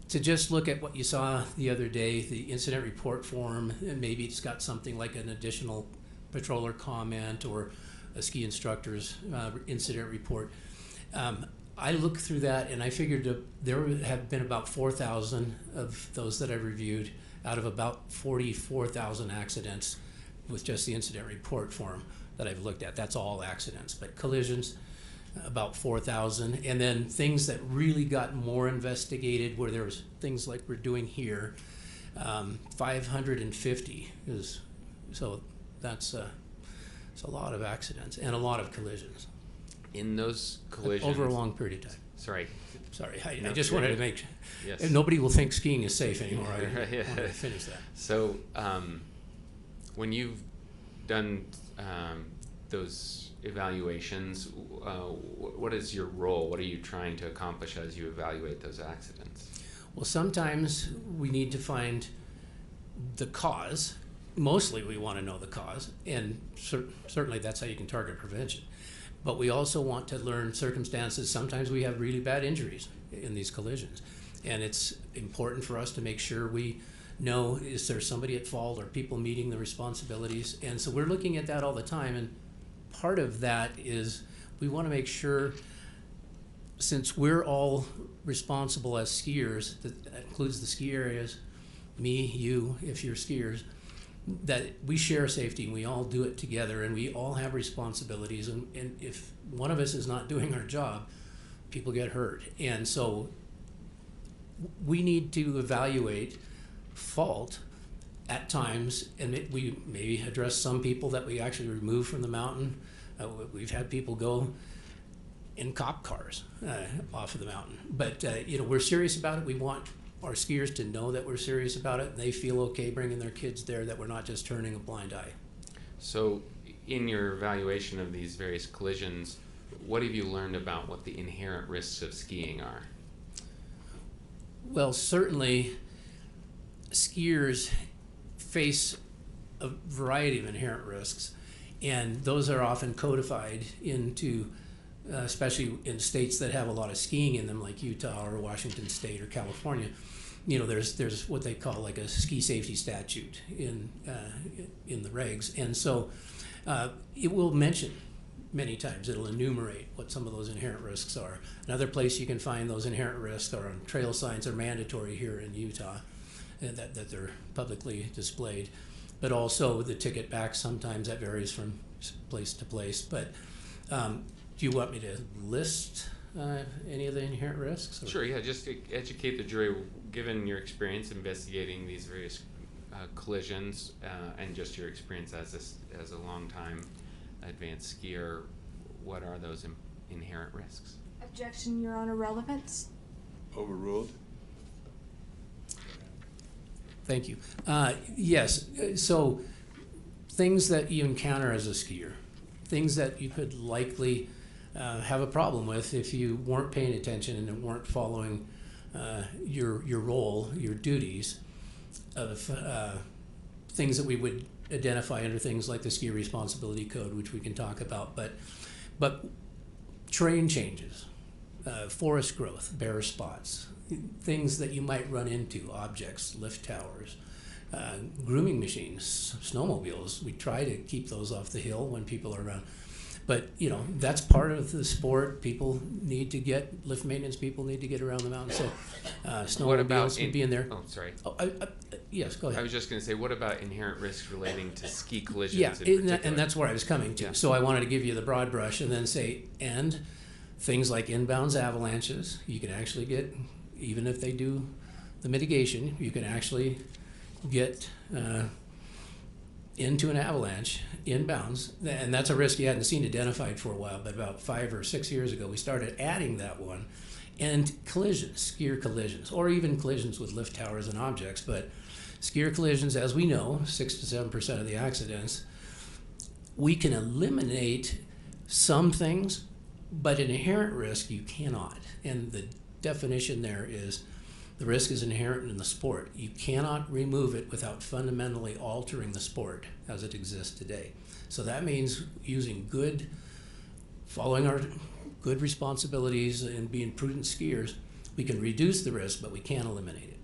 Speaker 12: to just look at what you saw the other day, the incident report form, and maybe it's got something like an additional patroller comment or a ski instructor's incident report. I looked through that and I figured there have been about 4,000 of those that I've reviewed out of about 44,000 accidents with just the incident report form that I've looked at. That's all accidents, but collisions, about 4,000. And then things that really got more investigated, where there was things like we're doing here, 550 is, so that's it's a lot of accidents and a lot of collisions
Speaker 4: In those collisions,
Speaker 12: over a long period of time.
Speaker 4: Sorry.
Speaker 12: Sorry, I
Speaker 4: No,
Speaker 12: just
Speaker 4: you're
Speaker 12: wanted to
Speaker 4: good.
Speaker 12: make,
Speaker 4: Yes.
Speaker 12: and nobody will think skiing is safe anymore. I
Speaker 4: Yeah.
Speaker 12: wanted to finish that.
Speaker 4: So, when you've done those evaluations, what is your role? What are you trying to accomplish as you evaluate those accidents?
Speaker 12: Well, sometimes we need to find the cause. Mostly we want to know the cause, and certainly that's how you can target prevention. But we also want to learn circumstances. Sometimes we have really bad injuries in these collisions, and it's important for us to make sure we know, is there somebody at fault, or people meeting the responsibilities? And so we're looking at that all the time, and part of that is we want to make sure, since we're all responsible as skiers, that includes the ski areas, me, you, if you're skiers, that we share safety and we all do it together, and we all have responsibilities, and if one of us is not doing our job, people get hurt. And so we need to evaluate fault at times, and we maybe address some people that we actually remove from the mountain. We've had people go in cop cars off of the mountain, but we're serious about it. We want our skiers to know that we're serious about it, and they feel okay bringing their kids there, that we're not just turning a blind eye.
Speaker 4: So, in your evaluation of these various collisions, what have you learned about what the inherent risks of skiing are?
Speaker 12: Well, certainly skiers face a variety of inherent risks, and those are often codified into, especially in states that have a lot of skiing in them, like Utah or Washington State or California. There's what they call like a ski safety statute in the regs, and so it will mention many times, it'll enumerate what some of those inherent risks are. Another place you can find those inherent risks are on trail signs. Are mandatory here in Utah, and that they're publicly displayed, but also the ticket back, sometimes that varies from place to place. But do you want me to list any of the inherent risks? Or?
Speaker 4: Sure, yeah, just to educate the jury, given your experience investigating these various collisions and just your experience as a long-time advanced skier, what are those inherent risks?
Speaker 10: Objection, Your Honor, relevance.
Speaker 3: Overruled.
Speaker 12: Thank you. Yes, so things that you encounter as a skier, things that you could likely have a problem with if you weren't paying attention and weren't following your role, your duties, of things that we would identify under things like the Ski Responsibility Code, which we can talk about, but terrain changes, forest growth, bare spots, things that you might run into, objects, lift towers, grooming machines, snowmobiles. We try to keep those off the hill when people are around. But, that's part of the sport. People need to lift maintenance people need to get around the mountain. So snowmobiles would be in there.
Speaker 4: Oh, sorry.
Speaker 12: Oh, yes, go ahead.
Speaker 4: I was just going to say, what about inherent risks relating to ski collisions
Speaker 12: Yeah,
Speaker 4: in particular?
Speaker 12: and that's where I was coming to.
Speaker 4: Yeah.
Speaker 12: So I wanted to give you the broad brush and then say, and things like inbounds avalanches, you can actually get, even if they do the mitigation, you can actually get into an avalanche inbounds, and that's a risk you hadn't seen identified for a while, but about 5 or 6 years ago we started adding that one. And collisions, skier collisions, or even collisions with lift towers and objects, but skier collisions, as we know, 6 to 7% of the accidents, we can eliminate some things, but an inherent risk you cannot. And the definition there is the risk is inherent in the sport. You cannot remove it without fundamentally altering the sport as it exists today. So that means following our good responsibilities and being prudent skiers, we can reduce the risk, but we can't eliminate it.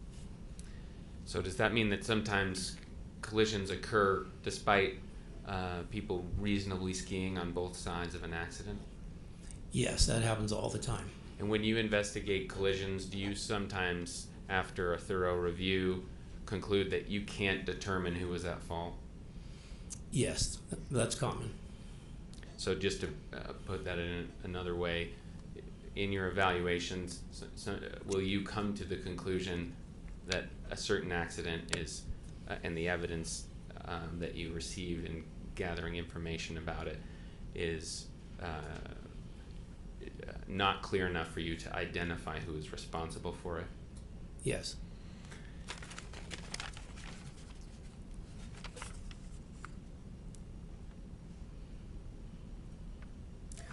Speaker 4: So does that mean that sometimes collisions occur despite people reasonably skiing on both sides of an accident?
Speaker 12: Yes, that happens all the time.
Speaker 4: And when you investigate collisions, do you sometimes, after a thorough review, conclude that you can't determine who was at fault?
Speaker 12: Yes, that's common.
Speaker 4: So just to put that in another way, in your evaluations, will you come to the conclusion that a certain accident is, and the evidence that you received in gathering information about it is not clear enough for you to identify who is responsible for it?
Speaker 12: Yes.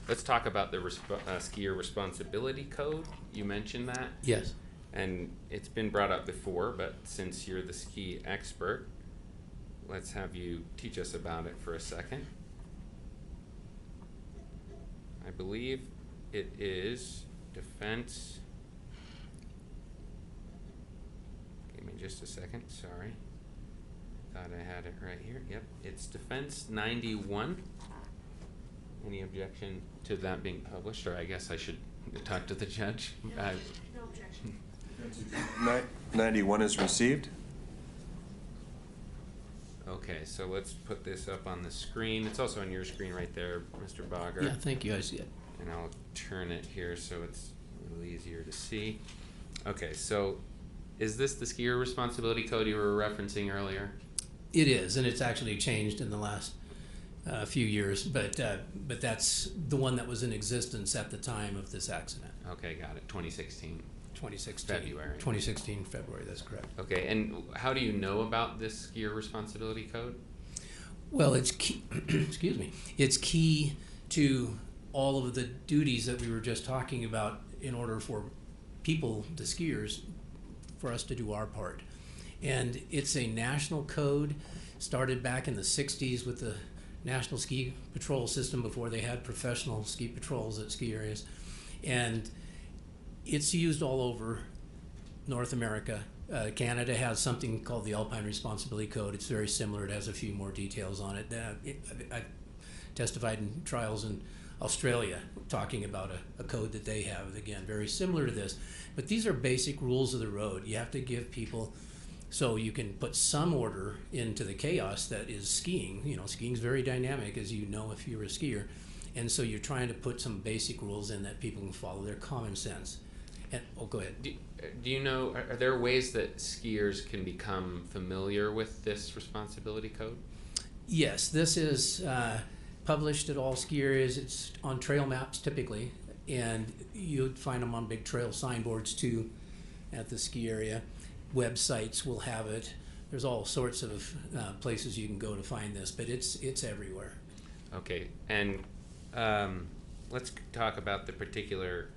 Speaker 4: Let's talk about the skier responsibility code. You mentioned that.
Speaker 12: Yes.
Speaker 4: And it's been brought up before, but since you're the ski expert, let's have you teach us about it for a second. I believe it is defense. Give me just a second, sorry. Thought I had it right here. Yep, it's defense 91. Any objection to that being published? Or I guess I should talk to the judge.
Speaker 10: No objection.
Speaker 3: 91 is received.
Speaker 4: Okay, so let's put this up on the screen. It's also on your screen right there, Mr. Bogger.
Speaker 12: Yeah, thank you. I see it.
Speaker 4: And I'll turn it here so it's a little easier to see. Okay, so is this the skier responsibility code you were referencing earlier?
Speaker 12: It is, and it's actually changed in the last few years, but that's the one that was in existence at the time of this accident.
Speaker 4: Okay, got it. 2016.
Speaker 12: 2016.
Speaker 4: February.
Speaker 12: 2016 February, that's correct.
Speaker 4: Okay, and how do you know about this skier responsibility code?
Speaker 12: Well, it's key, excuse me, it's key to all of the duties that we were just talking about in order for people, the skiers, for us to do our part. And it's a national code, started back in the 60s with the National Ski Patrol System before they had professional ski patrols at ski areas. And it's used all over North America. Canada has something called the Alpine Responsibility Code. It's very similar. It has a few more details on it. I've testified in trials in Australia talking about a code that they have, again, very similar to this. But these are basic rules of the road. You have to give people, so you can put some order into the chaos that is skiing. You know, skiing's very dynamic, as you know if you're a skier. And so you're trying to put some basic rules in that people can follow. They're common sense. And, oh, go ahead.
Speaker 4: Do you know, are there ways that skiers can become familiar with this responsibility code?
Speaker 12: Yes, this is published at all ski areas. It's on trail maps typically, and you'd find them on big trail signboards too at the ski area. Websites will have it. There's all sorts of places you can go to find this, but it's everywhere.
Speaker 4: Okay, and let's talk about the particular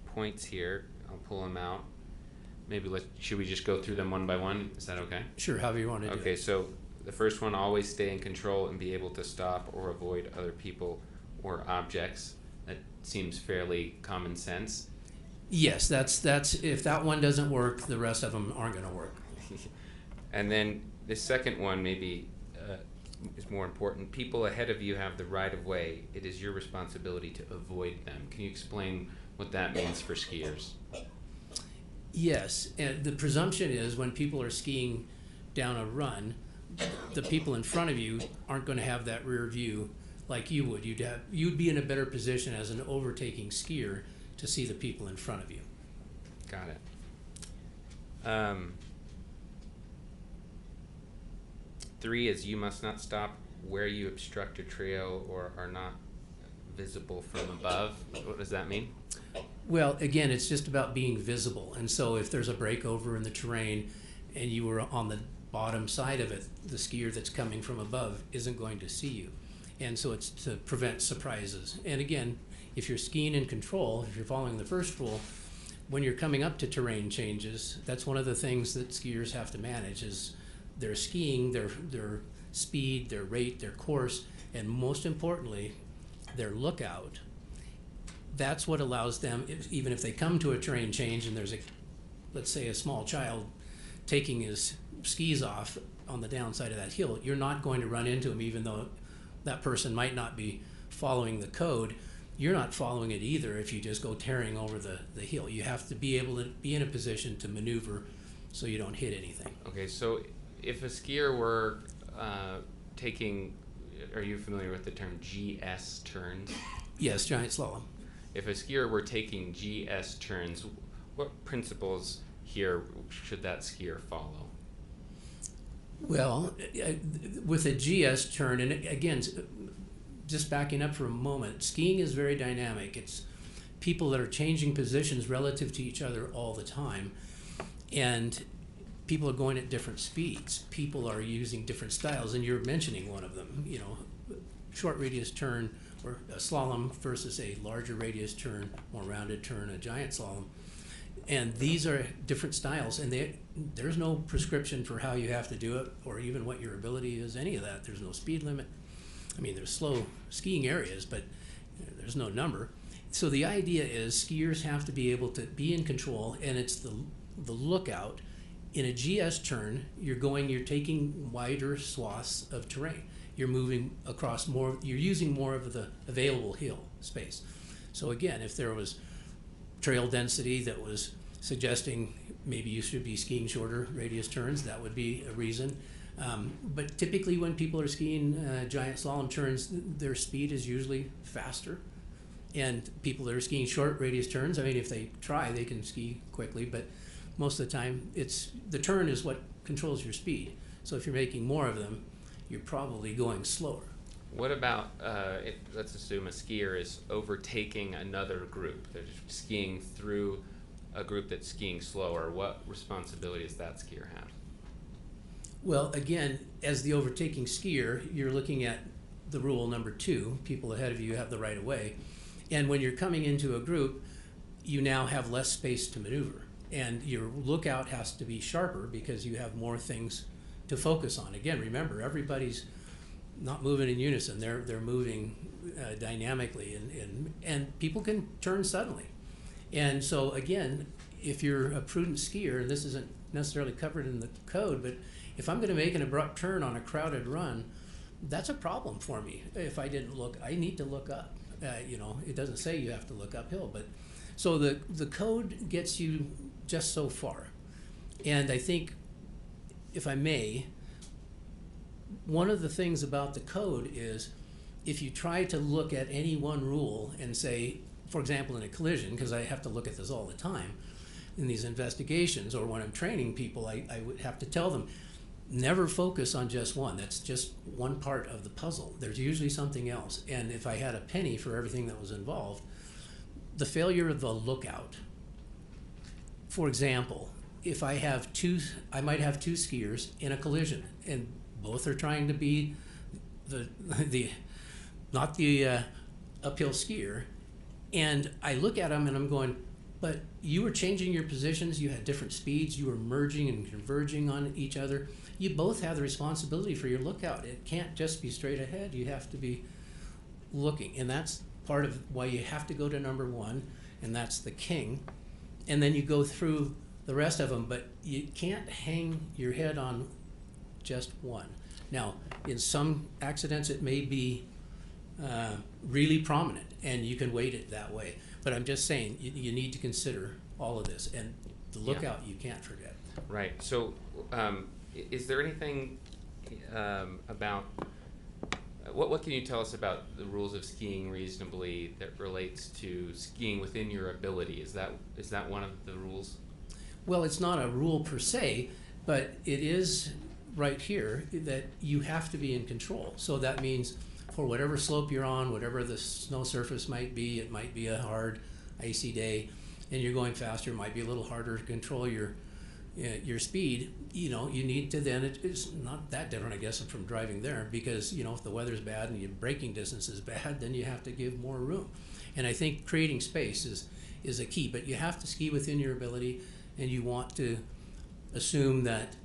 Speaker 4: points here. I'll pull them out. Maybe should we just go through them one by one? Is that okay?
Speaker 12: Sure, however you want to do it.
Speaker 4: Okay, so the first one, always stay in control and be able to stop or avoid other people or objects. That seems fairly common sense.
Speaker 12: Yes, that's if that one doesn't work, the rest of them aren't going to work.
Speaker 4: And then the second one maybe is more important. People ahead of you have the right of way. It is your responsibility to avoid them. Can you explain what that means for skiers?
Speaker 12: Yes, and the presumption is when people are skiing down a run, the people in front of you aren't going to have that rear view like you would. You'd be in a better position as an overtaking skier to see the people in front of you.
Speaker 4: Got it. 3 is you must not stop where you obstruct a trail or are not visible from above. What does that mean?
Speaker 12: Well, again, it's just about being visible. And so if there's a breakover in the terrain and you were on the bottom side of it, the skier that's coming from above isn't going to see you. And so it's to prevent surprises. And again, if you're skiing in control, if you're following the first rule, when you're coming up to terrain changes, that's one of the things that skiers have to manage is their skiing, their speed, their rate, their course, and most importantly, their lookout. That's what allows them, even if they come to a terrain change and there's let's say a small child taking his skis off on the downside of that hill, you're not going to run into him even though that person might not be following the code. You're not following it either if you just go tearing over the hill. You have to be able to be in a position to maneuver so you don't hit anything.
Speaker 4: Okay, so if a skier were taking, are you familiar with the term GS turns?
Speaker 12: Yes, giant slalom.
Speaker 4: If a skier were taking GS turns, what principles here should that skier follow?
Speaker 12: Well, with a GS turn, and again, just backing up for a moment, skiing is very dynamic. It's people that are changing positions relative to each other all the time, and people are going at different speeds. People are using different styles, and you're mentioning one of them, you know, short radius turn or a slalom versus a larger radius turn, more rounded turn, a giant slalom. And these are different styles, and there's no prescription for how you have to do it or even what your ability is, any of that. There's no speed limit. I mean, there's slow skiing areas, but there's no number. So the idea is skiers have to be able to be in control, and it's the lookout. In a GS turn, you're taking wider swaths of terrain. You're moving across more, you're using more of the available hill space. So again, if there was trail density that was suggesting maybe you should be skiing shorter radius turns, that would be a reason. But typically when people are skiing giant slalom turns, their speed is usually faster. And people that are skiing short radius turns, I mean, if they try, they can ski quickly, but most of the time, the turn is what controls your speed. So if you're making more of them, you're probably going slower.
Speaker 4: What about, let's assume a skier is overtaking another group. They're skiing through a group that's skiing slower. What responsibility does that skier have?
Speaker 12: Well, again, as the overtaking skier, you're looking at the rule number 2, people ahead of you have the right of way. And when you're coming into a group, you now have less space to maneuver. And your lookout has to be sharper because you have more things to focus on. Again, remember, everybody's not moving in unison. They're moving dynamically, and people can turn suddenly. And so again, if you're a prudent skier, and this isn't necessarily covered in the code, but if I'm going to make an abrupt turn on a crowded run, that's a problem for me. If I didn't look, I need to look up. You know, it doesn't say you have to look uphill, but so the code gets you just so far. And I think, if I may, one of the things about the code is if you try to look at any one rule and say, for example, in a collision, because I have to look at this all the time in these investigations, or when I'm training people, I would have to tell them, never focus on just one. That's just one part of the puzzle. There's usually something else. And if I had a penny for everything that was involved, the failure of the lookout, for example, if I might have two skiers in a collision, and both are trying to be not the uphill skier, and I look at them and I'm going, but you were changing your positions, you had different speeds, you were merging and converging on each other. You both have the responsibility for your lookout. It can't just be straight ahead, you have to be looking. And that's part of why you have to go to number 1, and that's the king. And then you go through the rest of them, but you can't hang your head on just one. Now, in some accidents, it may be really prominent, and you can weight it that way. But I'm just saying, you need to consider all of this, and the lookout you can't forget.
Speaker 4: Right. So, is there anything about what can you tell us about the rules of skiing reasonably that relates to skiing within your ability? Is that one of the rules?
Speaker 12: Well, it's not a rule per se, but it is right here that you have to be in control. So that means for whatever slope you're on, whatever the snow surface might be, it might be a hard, icy day, and you're going faster, it might be a little harder to control your speed. You know, you need to then, it's not that different, I guess, from driving there, because, you know, if the weather's bad and your braking distance is bad, then you have to give more room. And I think creating space is a key, but you have to ski within your ability, and you want to assume that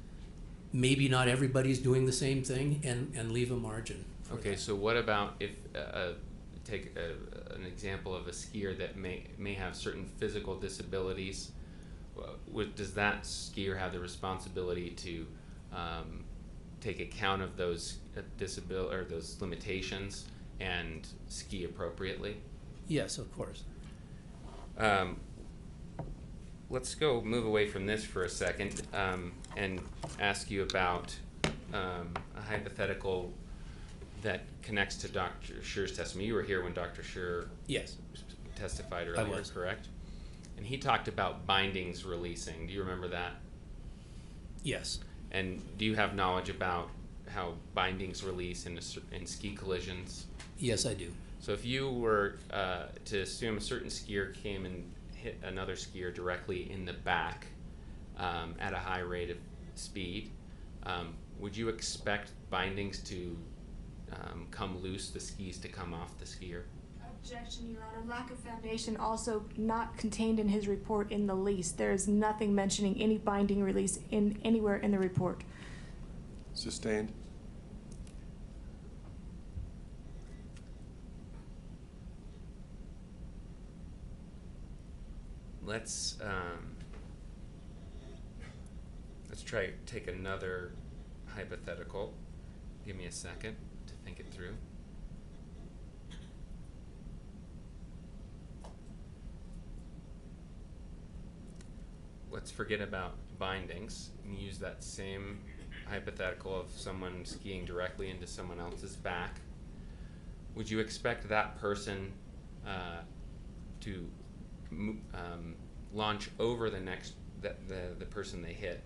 Speaker 12: maybe not everybody's doing the same thing, and leave a margin.
Speaker 4: Okay, so what about if take an example of a skier that may have certain physical disabilities? Does that skier have the responsibility to take account of those disability or those limitations and ski appropriately?
Speaker 12: Yes, of course.
Speaker 4: Let's move away from this for a second and ask you about a hypothetical that connects to Dr. Scher's testimony. You were here when Dr. Scher
Speaker 12: yes.
Speaker 4: testified earlier,
Speaker 12: I was.
Speaker 4: Correct? and he talked about bindings releasing. Do you remember that?
Speaker 12: Yes.
Speaker 4: And do you have knowledge about how bindings release in ski collisions?
Speaker 12: Yes, I do.
Speaker 4: So if you were to assume a certain skier came and hit another skier directly in the back at a high rate of speed, would you expect bindings to come loose, the skis to come off the skier?
Speaker 10: Objection, Your Honor. Lack of foundation also not contained in his report in the lease. There is nothing mentioning any binding release anywhere in the report.
Speaker 3: Sustained.
Speaker 4: Let's try take another hypothetical. Give me a second to think it through. Let's forget about bindings and use that same hypothetical of someone skiing directly into someone else's back. Would you expect that person to launch over the next the person they hit,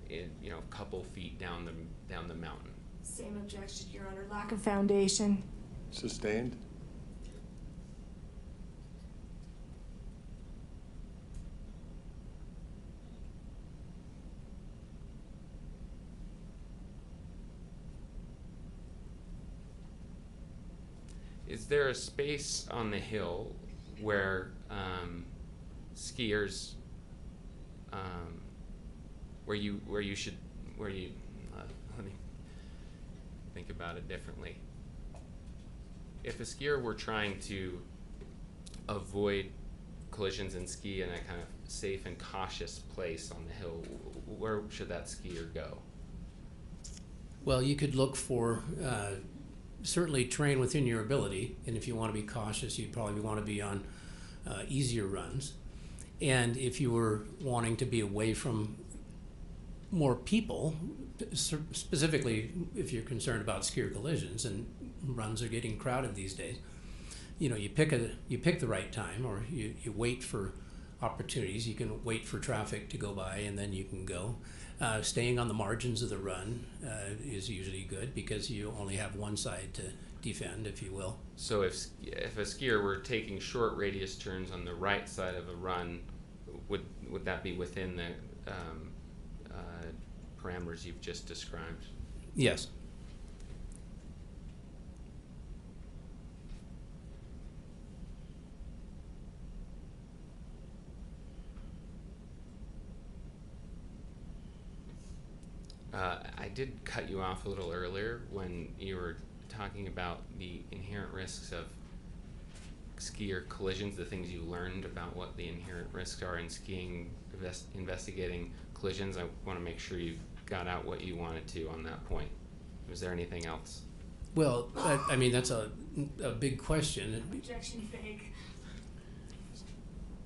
Speaker 4: in a couple feet down the mountain?
Speaker 10: Same objection, Your Honor. Lack of foundation.
Speaker 3: Sustained.
Speaker 4: Is there a space on the hill where skiers, let me think about it differently. If a skier were trying to avoid collisions and ski in a kind of safe and cautious place on the hill, where should that skier go?
Speaker 12: Well, you could look for certainly terrain within your ability, and if you want to be cautious, you'd probably want to be on easier runs. And if you were wanting to be away from more people, specifically if you're concerned about skier collisions, and runs are getting crowded these days, you pick the right time, or you wait for opportunities. You can wait for traffic to go by, and then you can go. Staying on the margins of the run is usually good, because you only have one side to defend, if you will.
Speaker 4: So if a skier were taking short radius turns on the right side of a run, would that be within the parameters you've just described?
Speaker 12: Yes.
Speaker 4: I did cut you off a little earlier when you were talking about the inherent risks of skier collisions, the things you learned about what the inherent risks are in skiing, investigating collisions. I want to make sure you got out what you wanted to on that point. Was there anything else?
Speaker 12: Well, I mean, that's a big question.
Speaker 10: Objection vague.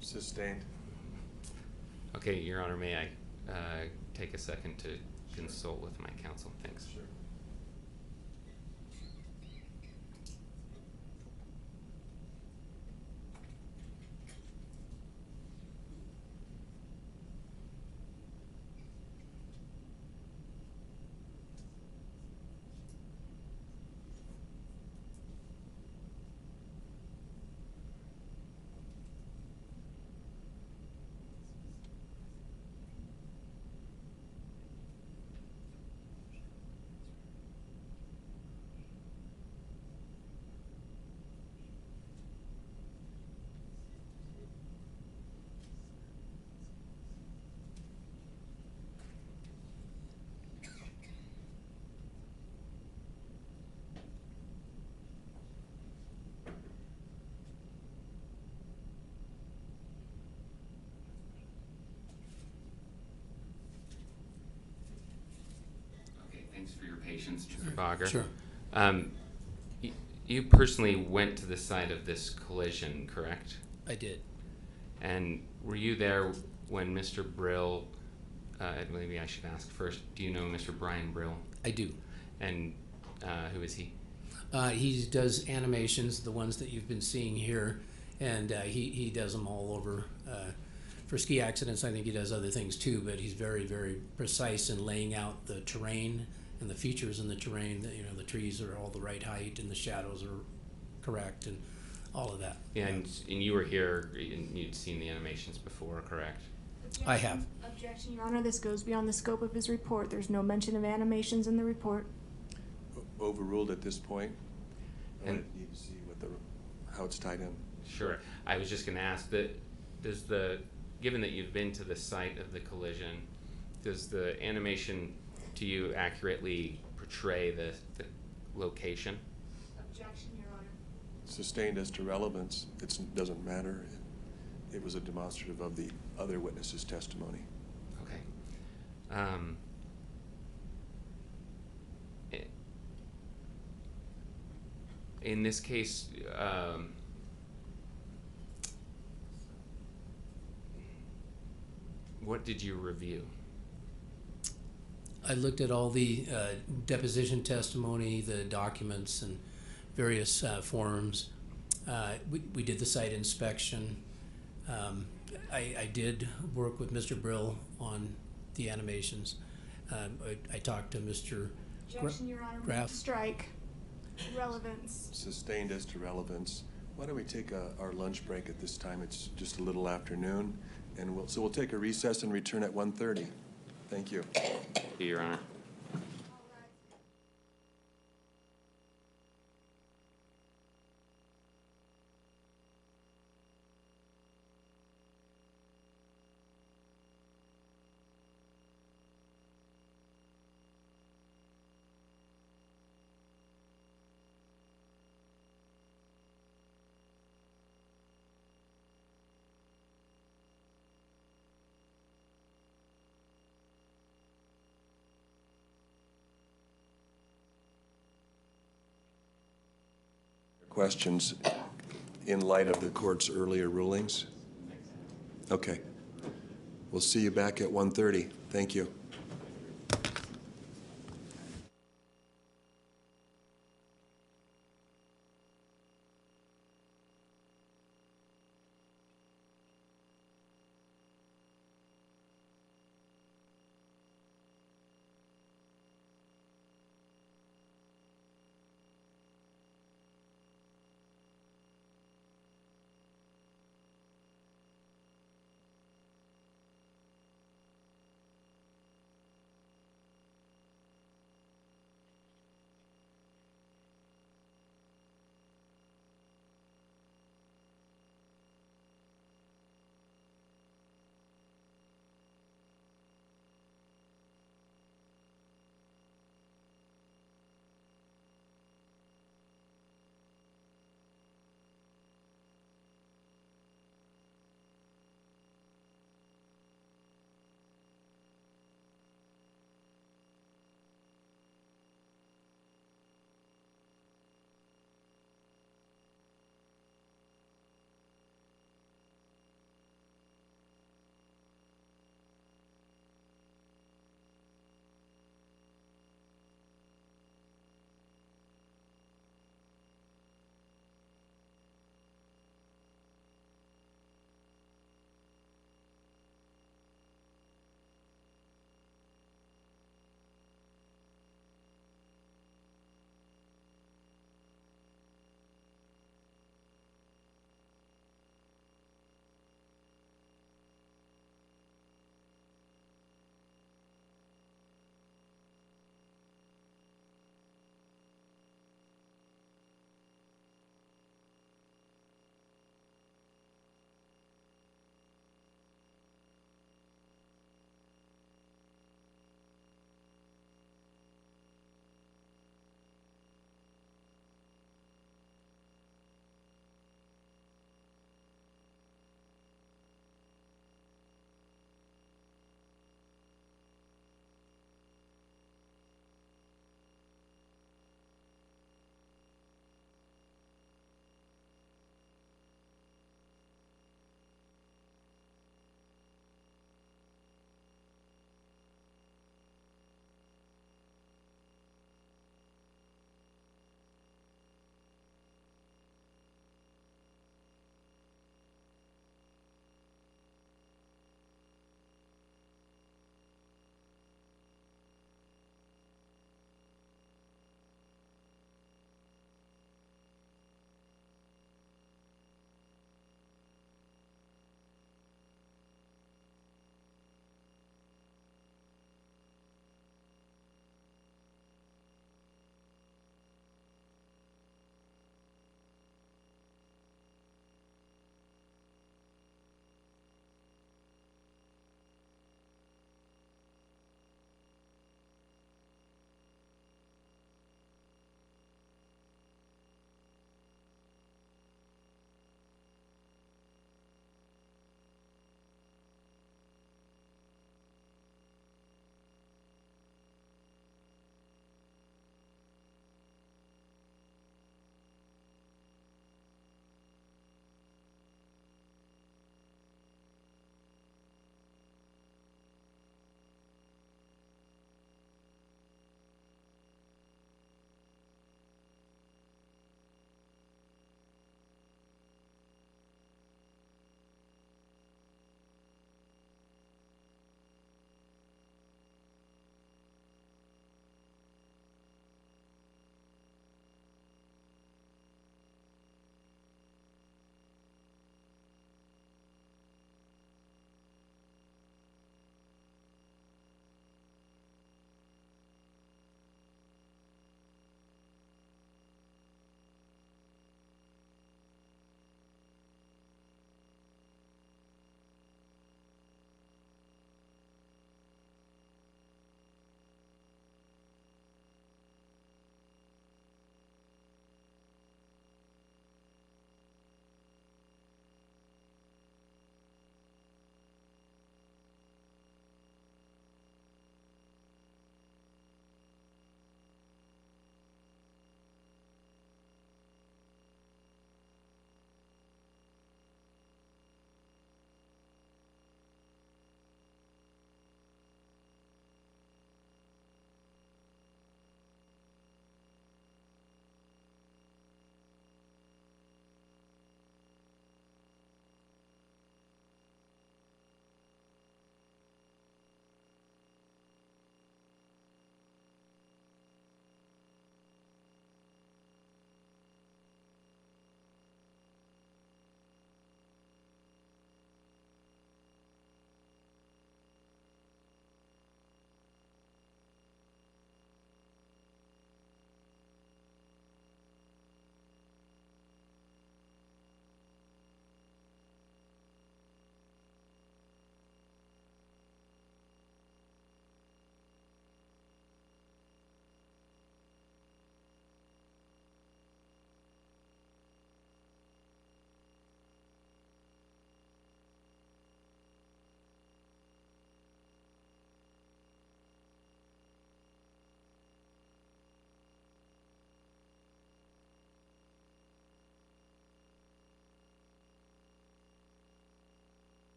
Speaker 3: Sustained.
Speaker 4: Okay, Your Honor, may I take a second to consult with my counsel? Thanks.
Speaker 3: Sure.
Speaker 4: Thanks for your patience, Mr. Bogger.
Speaker 12: Sure.
Speaker 4: You personally went to the site of this collision, correct?
Speaker 12: I did.
Speaker 4: And were you there when Mr. Brill, maybe I should ask first, do you know Mr. Brian Brill?
Speaker 12: I do.
Speaker 4: And who is he?
Speaker 12: He does animations, the ones that you've been seeing here, and he does them all over for ski accidents. I think he does other things too, but he's very, very precise in laying out the terrain and the features in the terrain. That, the trees are all the right height and the shadows are correct and all of that.
Speaker 4: Yeah, and you were here and you'd seen the animations before, correct?
Speaker 12: I have.
Speaker 10: Objection, Your Honor. This goes beyond the scope of his report. There's no mention of animations in the report.
Speaker 3: Overruled at this point. I
Speaker 4: And-
Speaker 3: need to see how it's tied in.
Speaker 4: Sure. I was just going to ask that given that you've been to the site of the collision, does the animation to you accurately portray the location?
Speaker 10: Objection, Your Honor.
Speaker 3: Sustained as to relevance, it doesn't matter. It was a demonstrative of the other witness's testimony.
Speaker 4: Okay. In this case, what did you review?
Speaker 12: I looked at all the deposition testimony, the documents, and various forms. We did the site inspection. I did work with Mr. Brill on the animations. I talked to Mr.
Speaker 10: Objection, Your Honor.
Speaker 12: Graf.
Speaker 10: Strike. Relevance.
Speaker 3: Sustained as to relevance. Why don't we take our lunch break at this time? It's just a little afternoon, and we'll take a recess and return at 1:30. Thank you.
Speaker 4: Thank you, Your Honor.
Speaker 3: Questions in light of the court's earlier rulings? Okay. We'll see you back at 1:30. Thank you.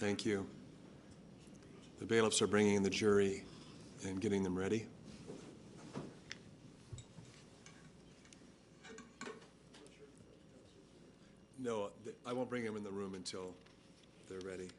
Speaker 3: Thank you. The bailiffs are bringing in the jury and getting them ready. No, I won't bring them in the room until they're ready.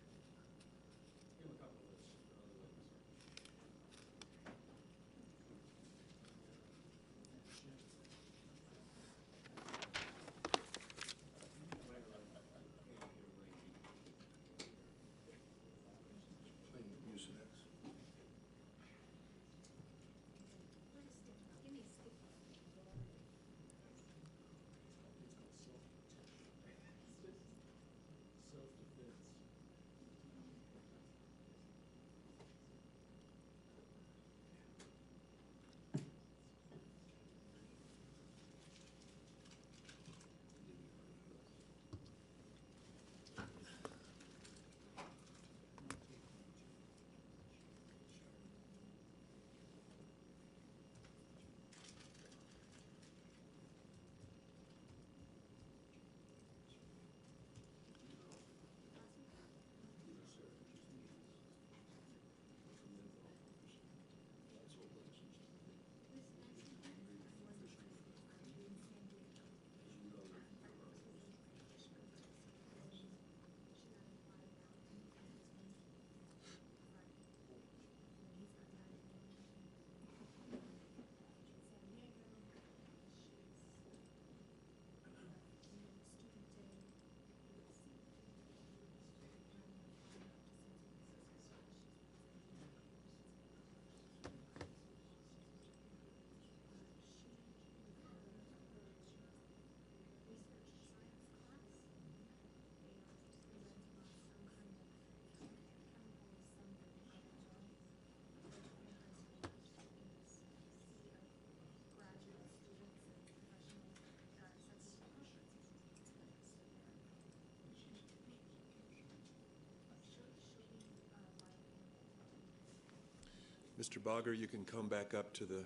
Speaker 3: Mr. Bogger, you can come back up to the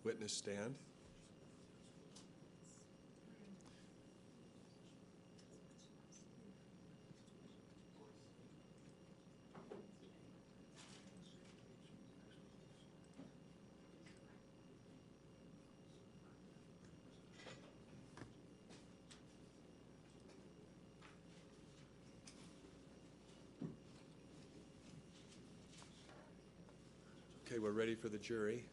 Speaker 3: witness stand. Okay, we're ready for the jury.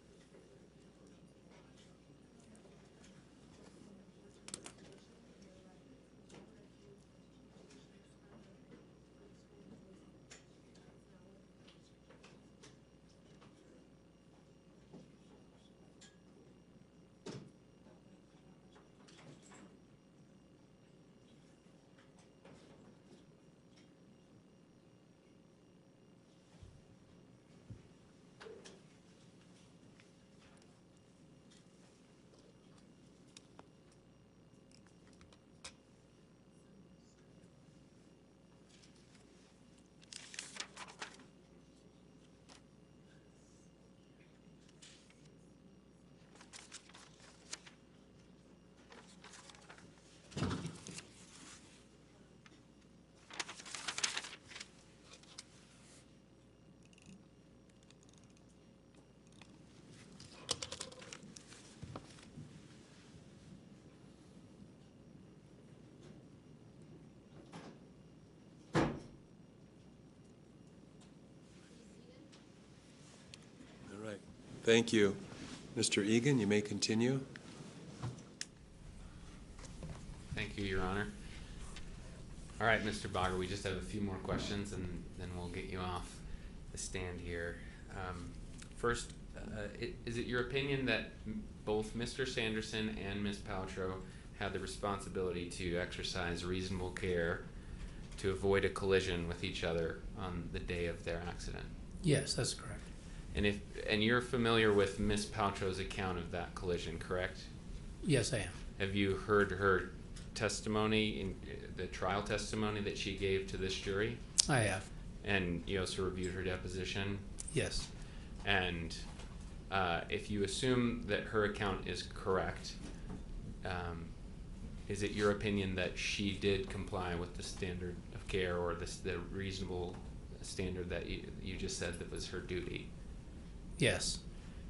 Speaker 3: All right, thank you. Mr. Egan, you may continue.
Speaker 4: Thank you, Your Honor. All right, Mr. Bogger, we just have a few more questions and then we'll get you off the stand here. First, is it your opinion that both Mr. Sanderson and Ms. Paltrow had the responsibility to exercise reasonable care to avoid a collision with each other on the day of their accident?
Speaker 12: Yes, that's correct.
Speaker 4: And you're familiar with Ms. Paltrow's account of that collision, correct?
Speaker 12: Yes, I am.
Speaker 4: Have you heard her testimony, in the trial testimony that she gave to this jury?
Speaker 12: I have.
Speaker 4: And you also reviewed her deposition?
Speaker 12: Yes.
Speaker 4: And if you assume that her account is correct, is it your opinion that she did comply with the standard of care or the reasonable standard that you just said that was her duty?
Speaker 12: Yes.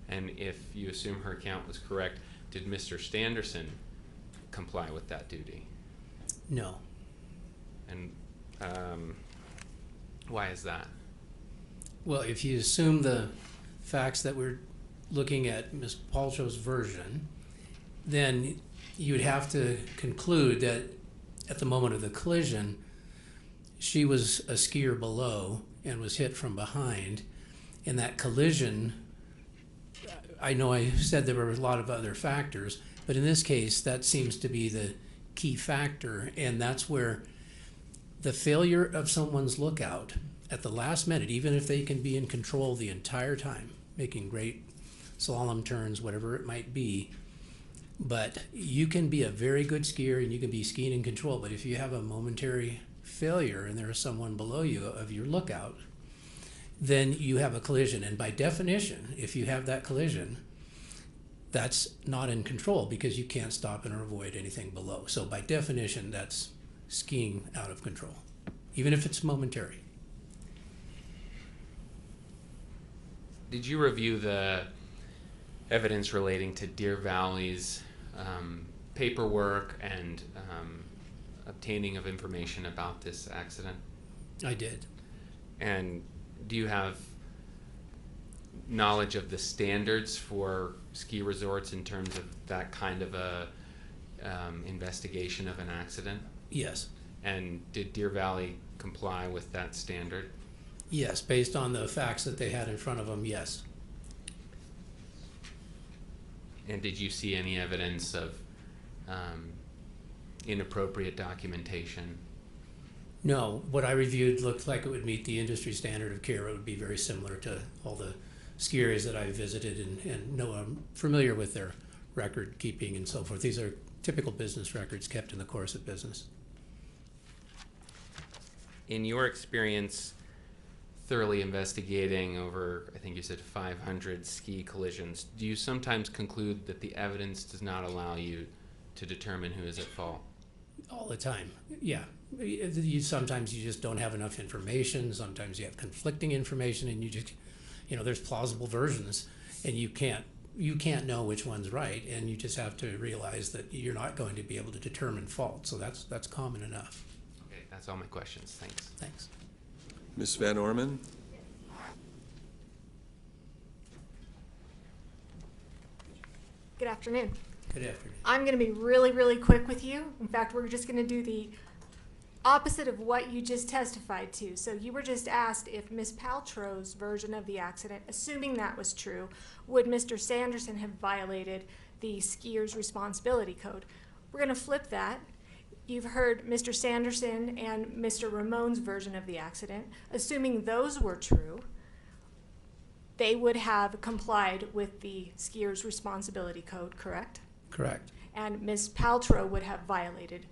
Speaker 4: And if you assume her account was correct, did Mr. Standerson comply with that duty?
Speaker 12: No.
Speaker 4: And why is that?
Speaker 12: Well, if you assume the facts that we're looking at Ms. Paltrow's version, then you would have to conclude that at the moment of the collision, she was a skier below and was hit from behind. And that collision, I know I said there were a lot of other factors, but in this case, that seems to be the key factor. And that's where the failure of someone's lookout at the last minute, even if they can be in control the entire time, making great slalom turns, whatever it might be, but you can be a very good skier and you can be skiing in control, but if you have a momentary failure and there is someone below you of your lookout, then you have a collision. And by definition, if you have that collision, that's not in control because you can't stop and or avoid anything below. So by definition, that's skiing out of control, even if it's momentary.
Speaker 4: Did you review the evidence relating to Deer Valley's paperwork and obtaining of information about this accident?
Speaker 12: I did.
Speaker 4: And do you have knowledge of the standards for ski resorts in terms of that kind of a investigation of an accident?
Speaker 12: Yes.
Speaker 4: And did Deer Valley comply with that standard?
Speaker 12: Yes, based on the facts that they had in front of them, yes.
Speaker 4: And did you see any evidence of inappropriate documentation?
Speaker 12: No, what I reviewed looked like it would meet the industry standard of care. It would be very similar to all the ski areas that I visited and know I'm familiar with their record keeping and so forth. These are typical business records kept in the course of business.
Speaker 4: In your experience thoroughly investigating over, I think you said 500 ski collisions, do you sometimes conclude that the evidence does not allow you to determine who is at fault?
Speaker 12: All the time, yeah. Sometimes you just don't have enough information. Sometimes you have conflicting information, and you just, there's plausible versions, and you can't know which one's right, and you just have to realize that you're not going to be able to determine fault. So that's common enough.
Speaker 4: Okay, that's all my questions. Thanks.
Speaker 12: Thanks.
Speaker 3: Ms. Van Orman?
Speaker 10: Good afternoon.
Speaker 12: Good afternoon.
Speaker 10: I'm going to be really, really quick with you. In fact, we're just going to do the opposite of what you just testified to. So you were just asked if Ms. Paltrow's version of the accident, assuming that was true, would Mr. Sanderson have violated the skier's responsibility code? We're going to flip that. You've heard Mr. Sanderson and Mr. Ramon's version of the accident. Assuming those were true, they would have complied with the skier's responsibility code, correct?
Speaker 12: Correct.
Speaker 10: And Ms. Paltrow would have violated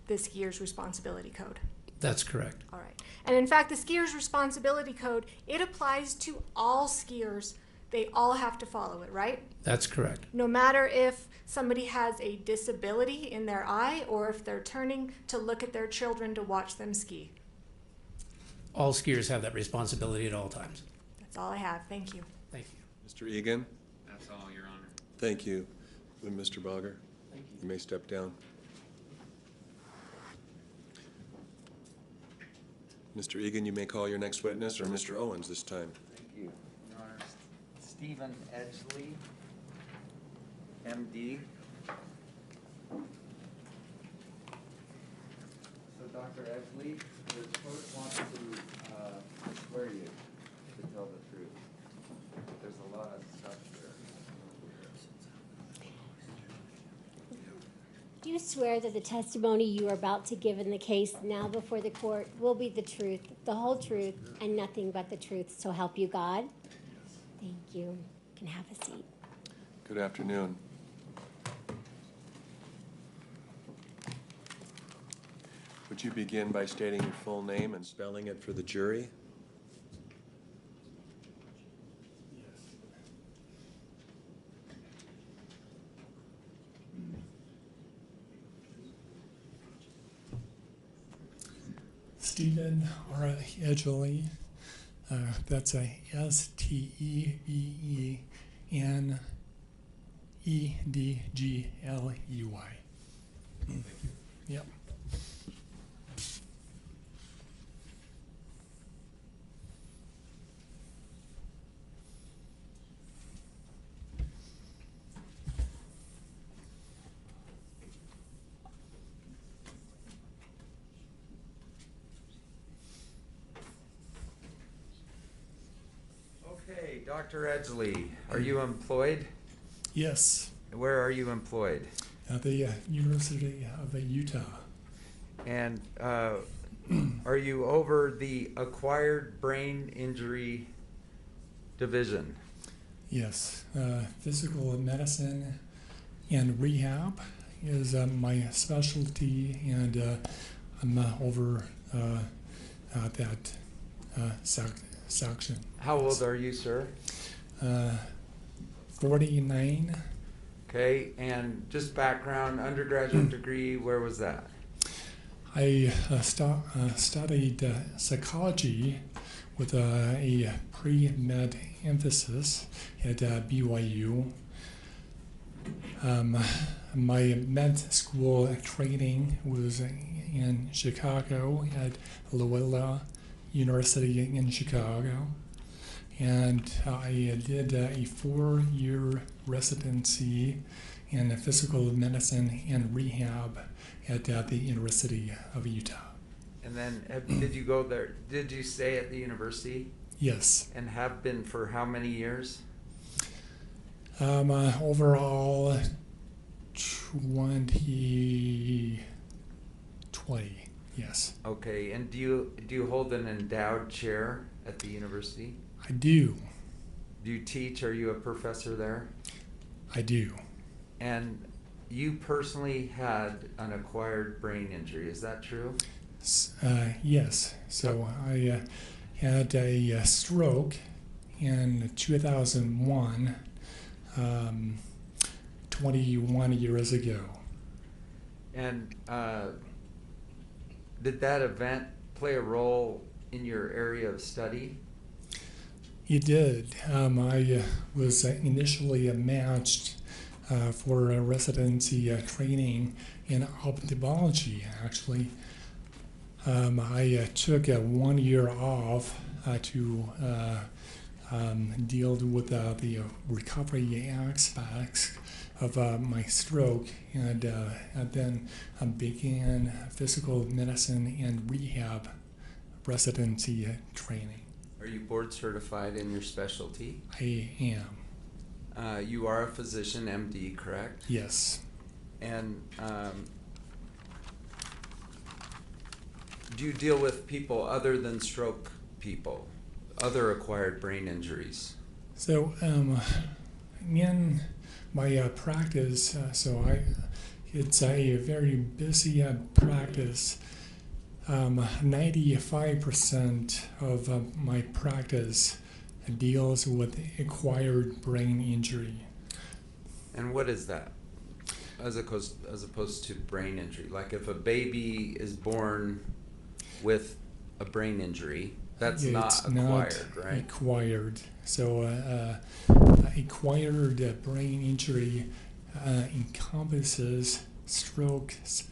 Speaker 10: the skier's responsibility code.
Speaker 12: That's correct.
Speaker 10: All right. And in fact, the skier's responsibility code, it applies to all skiers. They all have to follow it, right?
Speaker 12: That's correct.
Speaker 10: No matter if somebody has a disability in their eye or if they're turning to look at their children to watch them ski.
Speaker 12: All skiers have that responsibility at all times.
Speaker 10: That's all I have. Thank you.
Speaker 12: Thank you.
Speaker 3: Mr. Egan?
Speaker 4: That's all, Your Honor.
Speaker 3: Thank you. And Mr. Bogger?
Speaker 12: Thank you.
Speaker 3: You may step down. Mr. Egan, you may call your next witness, or Mr. Owens this time.
Speaker 11: Thank you. Your Honor, Stephen Edgley, MD. So Dr. Edgley, the court wants to swear you to tell the truth. There's a lot of stuff there.
Speaker 7: Do you swear that the testimony you are about to give in the case now before the court will be the truth, the whole truth, and nothing but the truth, so help you God? Thank you. You can have a seat.
Speaker 3: Good afternoon. Would you begin by stating your full name and spelling it for the jury?
Speaker 13: Stephen Edgley, That's a STEVENEDGLEY.
Speaker 1: Thank you.
Speaker 13: Yep.
Speaker 11: Okay, Dr. Edgley, are you employed?
Speaker 13: Yes,
Speaker 11: Where are you employed?
Speaker 13: at the University of Utah.
Speaker 11: And are you over the acquired brain injury division?
Speaker 13: Yes, physical medicine and rehab is my specialty, and I'm over that section.
Speaker 11: How old are you, sir?
Speaker 13: 49.
Speaker 11: Okay, and just background, undergraduate degree, where was that?
Speaker 13: I studied psychology with a pre-med emphasis at BYU. My med school training was in Chicago at Loyola University in Chicago. And I did a 4-year residency in physical medicine and rehab at the University of Utah.
Speaker 11: And then did you go there? Did you stay at the university?
Speaker 13: Yes.
Speaker 11: And have been for how many years?
Speaker 13: Overall, 20, yes.
Speaker 11: Okay, and do you hold an endowed chair at the university?
Speaker 13: I do.
Speaker 11: Do you teach? Are you a professor there?
Speaker 13: I do.
Speaker 11: And you personally had an acquired brain injury, is that true?
Speaker 13: Yes. So I had a stroke in 2001, 21 years ago.
Speaker 11: And did that event play a role in your area of study?
Speaker 13: It did. I was initially matched for a residency training in ophthalmology, actually. I took 1 year off to deal with the recovery aspects of my stroke, and then began physical medicine and rehab residency training.
Speaker 11: Are you board certified in your specialty?
Speaker 13: I am.
Speaker 11: You are a physician, MD, correct?
Speaker 13: Yes.
Speaker 11: And do you deal with people other than stroke people, other acquired brain injuries?
Speaker 13: So in my practice, it's a very busy practice. 95% of my practice deals with acquired brain injury.
Speaker 11: And what is that, as opposed to brain injury? Like if a baby is born with a brain injury, that's not acquired, right?
Speaker 13: Acquired. So acquired brain injury encompasses strokes,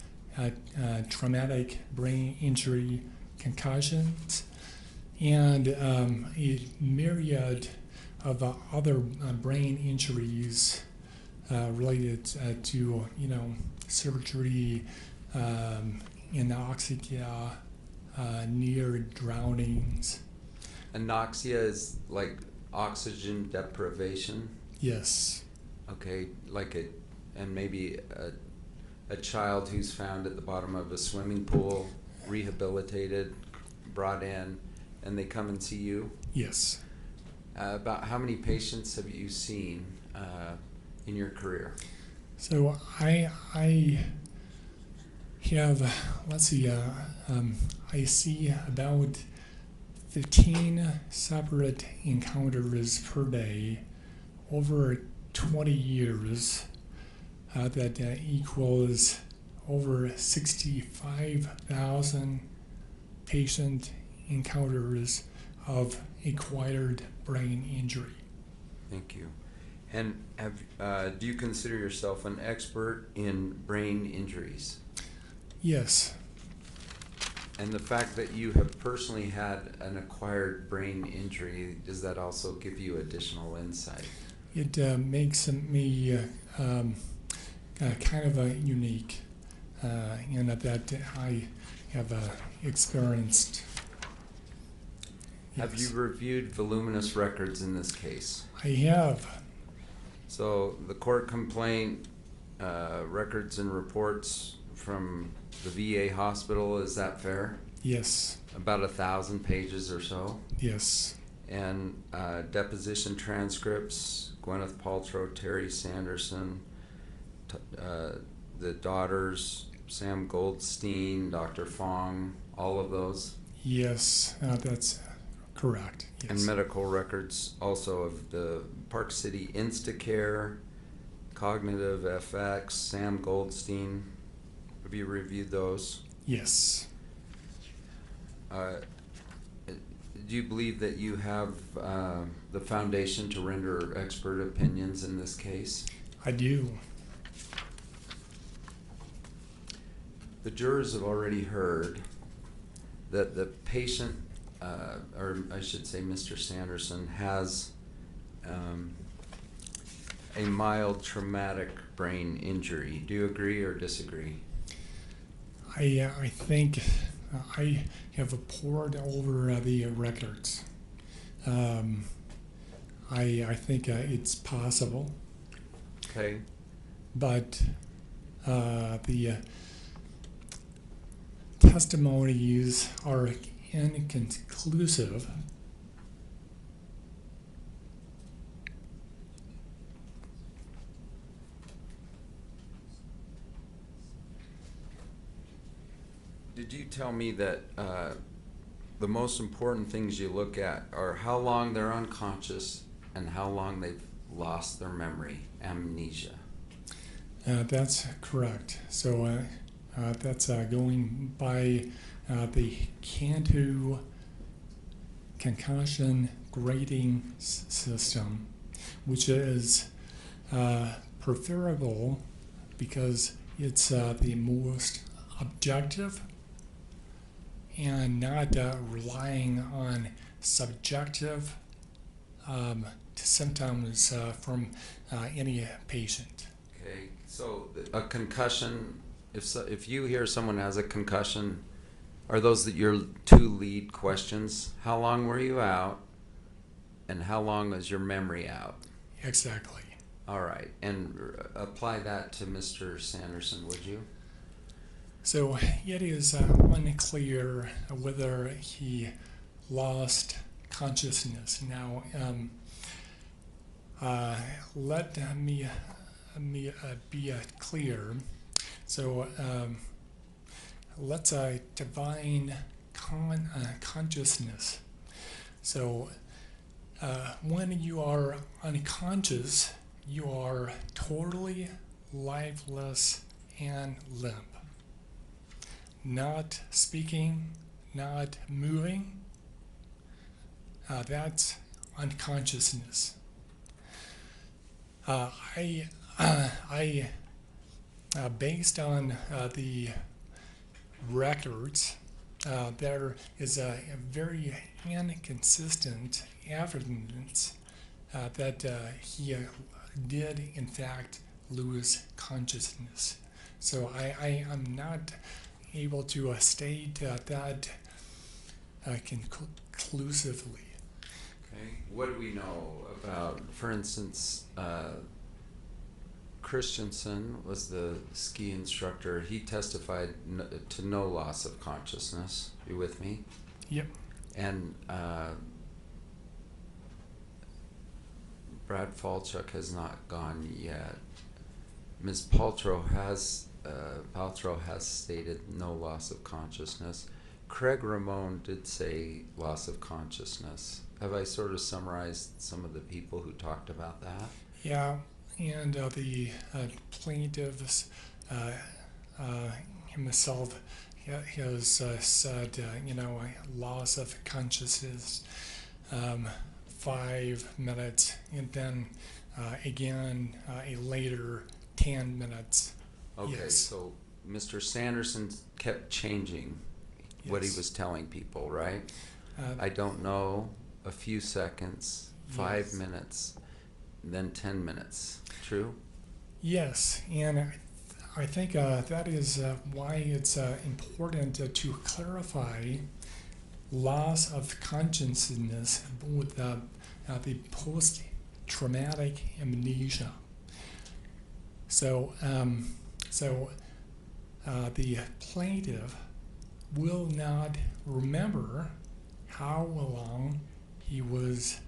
Speaker 13: traumatic brain injury, concussions, and a myriad of other brain injuries related to surgery, anoxia, near drownings.
Speaker 11: Anoxia is like oxygen deprivation?
Speaker 13: Yes.
Speaker 11: Okay, and maybe a child who's found at the bottom of a swimming pool, rehabilitated, brought in, and they come and see you?
Speaker 13: Yes.
Speaker 11: About how many patients have you seen in your career?
Speaker 13: So I have, let's see, I see about 15 separate encounters per day over 20 years. That equals over 65,000 patient encounters of acquired brain injury.
Speaker 11: Thank you. And do you consider yourself an expert in brain injuries?
Speaker 13: Yes.
Speaker 11: And the fact that you have personally had an acquired brain injury, does that also give you additional insight?
Speaker 13: It makes me kind of unique in that I have experienced.
Speaker 11: Have you reviewed voluminous records in this case?
Speaker 13: I have.
Speaker 11: So the court complaint, records and reports from the VA hospital, is that fair?
Speaker 13: Yes.
Speaker 11: About 1,000 pages or so?
Speaker 13: Yes.
Speaker 11: And deposition transcripts, Gwyneth Paltrow, Terry Sanderson, the daughters, Sam Goldstein, Dr. Fong, all of those?
Speaker 13: Yes, that's correct. Yes.
Speaker 11: And medical records also of the Park City Instacare, Cognitive FX, Sam Goldstein. Have you reviewed those?
Speaker 13: Yes.
Speaker 11: Do you believe that you have the foundation to render expert opinions in this case?
Speaker 13: I do.
Speaker 11: The jurors have already heard that the patient, or I should say Mr. Sanderson, has a mild traumatic brain injury. Do you agree or disagree?
Speaker 13: I think I have poured over the records. I think it's possible.
Speaker 11: Okay.
Speaker 13: But the testimonies are inconclusive.
Speaker 11: Did you tell me that the most important things you look at are how long they're unconscious and how long they've lost their memory, amnesia?
Speaker 13: That's correct. So that's going by the Cantu concussion grading system, which is preferable because it's the most objective and not relying on subjective symptoms from any patient.
Speaker 11: Okay, so a concussion, if you hear someone has a concussion, are those your two lead questions? How long were you out, and how long is your memory out?
Speaker 13: Exactly.
Speaker 11: All right, and apply that to Mr. Sanderson, would you?
Speaker 13: So it is unclear whether he lost consciousness. Now, let me be clear. So let's define consciousness. So when you are unconscious, you are totally lifeless and limp. Not speaking, not moving, that's unconsciousness. I based on the records, there is a very inconsistent evidence that he did in fact lose consciousness. So I am not able to state that conclusively.
Speaker 11: Okay. What do we know about, for instance, Christensen was the ski instructor. He testified to no loss of consciousness. You with me?
Speaker 13: Yep.
Speaker 11: And Brad Falchuk has not gone yet. Ms. Paltrow has stated no loss of consciousness. Craig Ramon did say loss of consciousness. Have I sort of summarized some of the people who talked about that?
Speaker 13: Yeah, and the plaintiff himself has said, loss of consciousness 5 minutes, and then again a later 10 minutes.
Speaker 11: Okay,
Speaker 13: Yes.
Speaker 11: so Mr. Sanderson kept changing what he
Speaker 13: Yes.
Speaker 11: was telling people, right?
Speaker 13: Uh,
Speaker 11: I don't know, a few seconds, 5
Speaker 13: Yes.
Speaker 11: minutes, then 10 minutes. True?
Speaker 13: Yes, and I think that is why it's important to clarify loss of consciousness with the post-traumatic amnesia. So, the plaintiff will not remember how long he was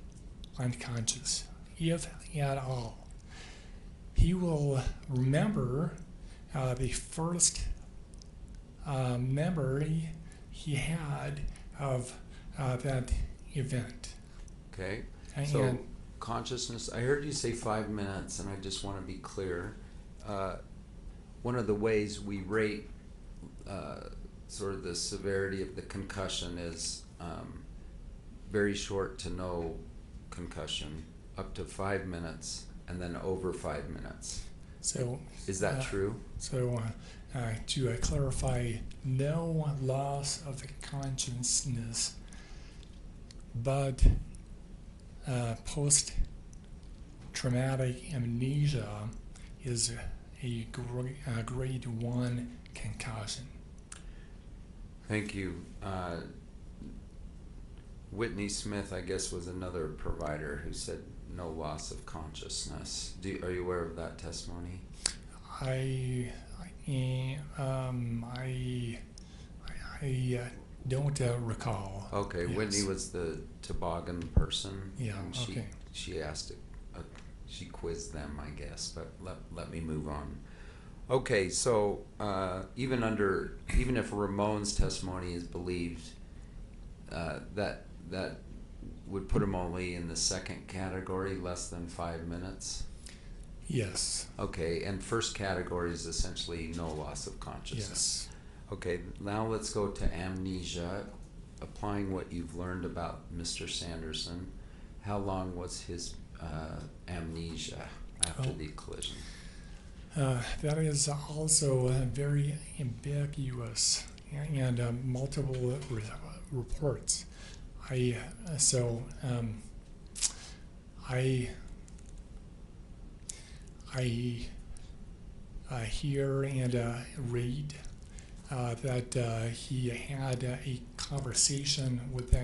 Speaker 13: unconscious, if at all. He will remember the first memory he had of that event.
Speaker 11: Okay.
Speaker 13: And
Speaker 11: So consciousness, I heard you say 5 minutes, and I just want to be clear. One of the ways we rate sort of the severity of the concussion is very short to no concussion, up to 5 minutes, and then over 5 minutes.
Speaker 13: So
Speaker 11: Is that true?
Speaker 13: So to clarify, no loss of the consciousness, but post-traumatic amnesia is a grade 1 concussion.
Speaker 11: Thank you. Whitney Smith, I guess, was another provider who said no loss of consciousness. Are you aware of that testimony?
Speaker 13: I don't recall.
Speaker 11: Okay,
Speaker 13: Yes.
Speaker 11: Whitney was the toboggan person.
Speaker 13: Yeah,
Speaker 11: And
Speaker 13: okay.
Speaker 11: she asked she quizzed them, I guess, but let me move on. Okay, so even if Ramon's testimony is believed, that would put him only in the second category, less than 5 minutes.
Speaker 13: Yes.
Speaker 11: Okay, and first category is essentially no loss of consciousness.
Speaker 13: Yes.
Speaker 11: Okay, now let's go to amnesia. Applying what you've learned about Mr. Sanderson, how long was his amnesia after the collision?
Speaker 13: That is also very ambiguous and multiple reports. I hear and read that he had a conversation with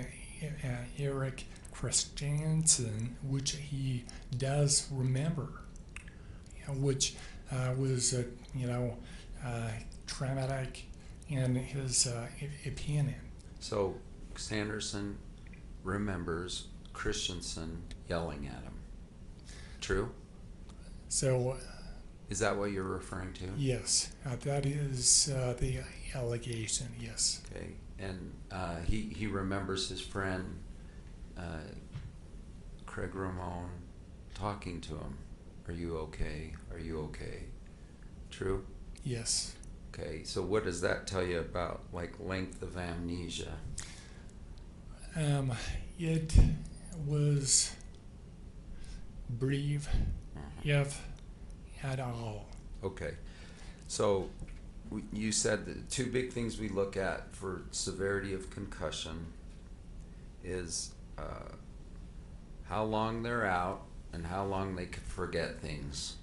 Speaker 13: Eric Christiansen, which he does remember, which was traumatic in his opinion.
Speaker 11: So Sanderson remembers Christensen yelling at him. True?
Speaker 13: So
Speaker 11: is that what you're referring to?
Speaker 13: Yes, that is the allegation, yes.
Speaker 11: Okay, and he remembers his friend Craig Ramon talking to him. Are you okay? Are you okay? True?
Speaker 13: Yes.
Speaker 11: Okay, so what does that tell you about length of amnesia?
Speaker 13: It was brief, if at all.
Speaker 11: Okay, so you said the two big things we look at for severity of concussion is how long they're out and how long they could forget things.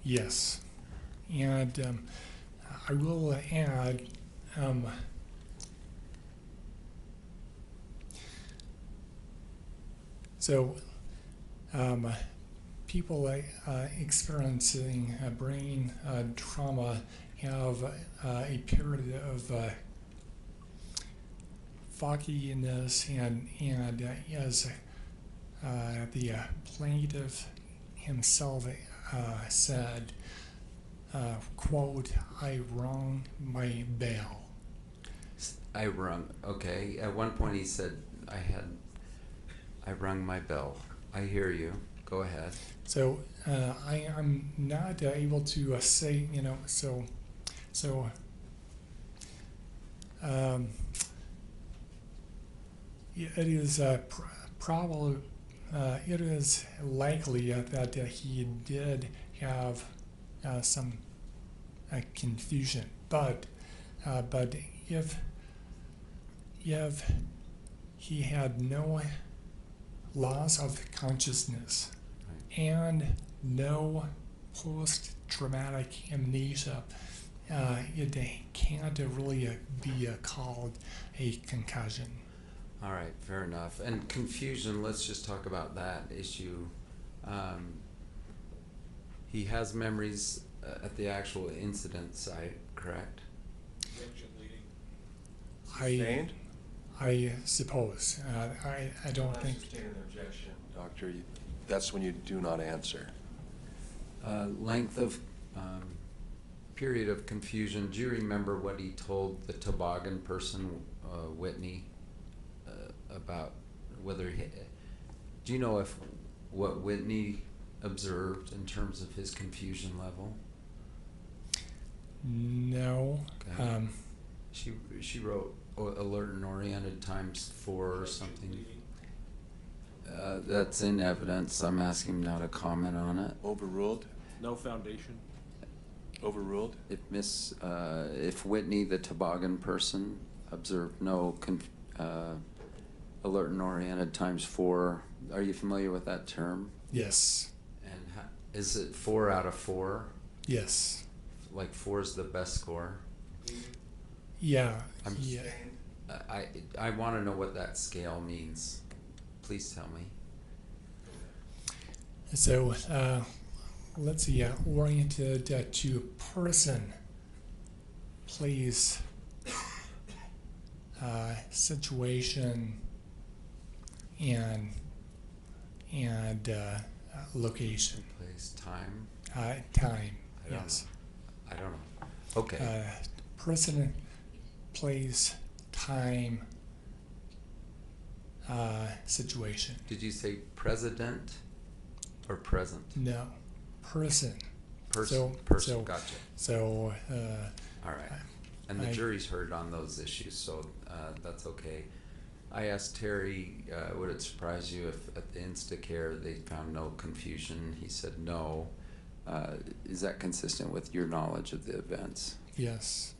Speaker 13: Yes, and I will add people experiencing brain trauma have a period of fogginess, and as the plaintiff himself said, quote, "I rung my bell."
Speaker 11: I rung, okay. At one point he said, I rung my bell. I hear you. Go ahead.
Speaker 13: So I am not able to say, it is probably it is likely that he did have some confusion, but if he had no loss of consciousness and no post-traumatic amnesia, it can't really be called a concussion.
Speaker 11: All right, fair enough. And confusion, let's just talk about that issue. He has memories at the actual incident site, correct?
Speaker 13: I suppose. I don't think.
Speaker 3: Sustain an objection, Doctor. That's when you do not answer.
Speaker 11: Length of period of confusion. Do you remember what he told the toboggan person, Whitney, about whether he? Do you know if what Whitney observed in terms of his confusion level?
Speaker 13: No.
Speaker 11: Okay. She wrote alert and oriented ×4 or something. That's in evidence. I'm asking him now to comment on it.
Speaker 3: Overruled?
Speaker 14: No foundation.
Speaker 3: Overruled?
Speaker 11: If Whitney, the toboggan person, observed no alert and oriented ×4, are you familiar with that term?
Speaker 13: Yes.
Speaker 11: And is it 4 out of 4?
Speaker 13: Yes.
Speaker 11: Like 4 is the best score?
Speaker 13: Yeah.
Speaker 11: I want to know what that scale means. Please tell me.
Speaker 13: So let's see. Oriented to person, place, situation, and location.
Speaker 11: Place, time.
Speaker 13: Time. Yes.
Speaker 11: I don't know. Okay.
Speaker 13: Person, place, time, situation.
Speaker 11: Did you say president or present?
Speaker 13: No, person.
Speaker 11: Person. Gotcha.
Speaker 13: So.
Speaker 11: All right. And the jury's heard on those issues, so that's okay. I asked Terry, would it surprise you if at the Instacare they found no confusion? He said no. Is that consistent with your knowledge of the events?
Speaker 13: Yes.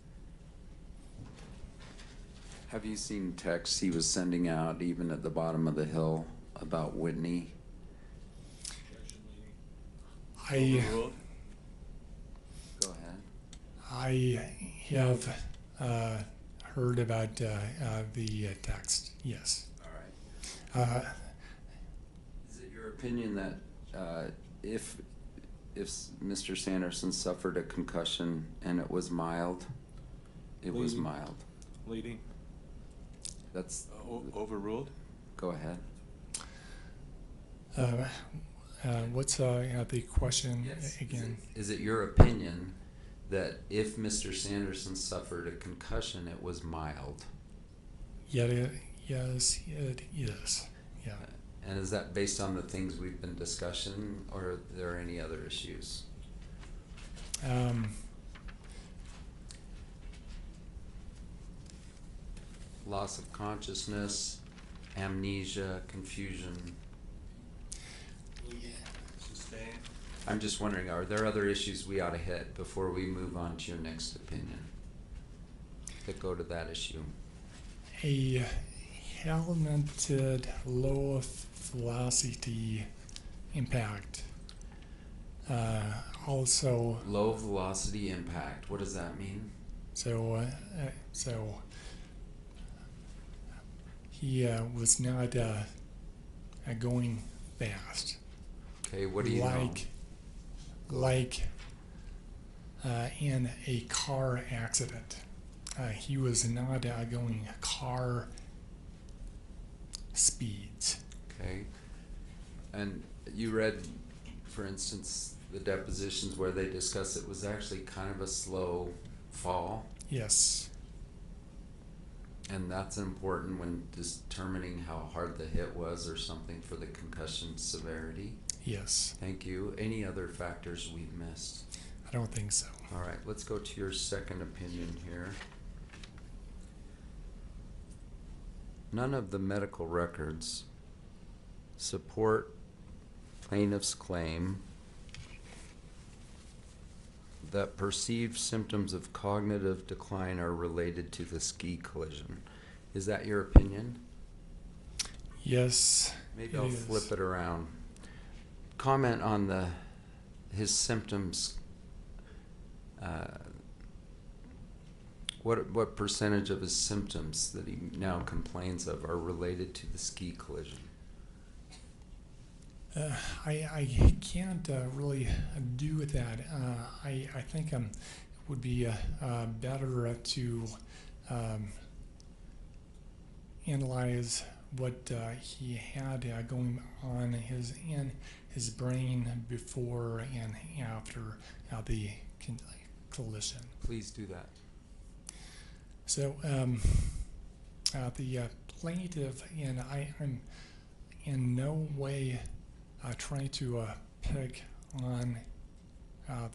Speaker 11: Have you seen texts he was sending out, even at the bottom of the hill, about Whitney?
Speaker 3: Overruled?
Speaker 11: Go ahead.
Speaker 13: I have heard about the text. Yes.
Speaker 11: All right. Is it your opinion that if Mr. Sanderson suffered a concussion and it was mild, it was mild?
Speaker 14: Leading.
Speaker 11: That's
Speaker 3: overruled?
Speaker 11: Go ahead.
Speaker 13: What's the question again?
Speaker 11: Is it your opinion that if Mr. Sanderson suffered a concussion, it was mild?
Speaker 13: Yes, it is. Yeah.
Speaker 11: And is that based on the things we've been discussing, or are there any other issues? Loss of consciousness, amnesia, confusion.
Speaker 3: Sustained.
Speaker 11: I'm just wondering, are there other issues we ought to hit before we move on to your next opinion that go to that issue?
Speaker 13: A helmeted low velocity impact. Also.
Speaker 11: Low velocity impact. What does that mean?
Speaker 13: So he was not going fast.
Speaker 11: Okay, what do you know?
Speaker 13: Like in a car accident. He was not going car speeds.
Speaker 11: Okay. And you read, for instance, the depositions where they discuss it was actually kind of a slow fall.
Speaker 13: Yes.
Speaker 11: And that's important when determining how hard the hit was or something for the concussion severity.
Speaker 13: Yes.
Speaker 11: Thank you. Any other factors we've missed?
Speaker 13: I don't think so.
Speaker 11: All right, let's go to your second opinion here. none of the medical records support plaintiff's claim that perceived symptoms of cognitive decline are related to the ski collision. Is that your opinion?
Speaker 13: Yes.
Speaker 11: Maybe I'll flip it around. Comment on his symptoms. What percentage of his symptoms that he now complains of are related to the ski collision?
Speaker 13: I can't really do with that. I think it would be better to analyze what he had going on in his brain before and after the collision.
Speaker 11: Please do that.
Speaker 13: So the plaintiff, and I'm in no way trying to pick on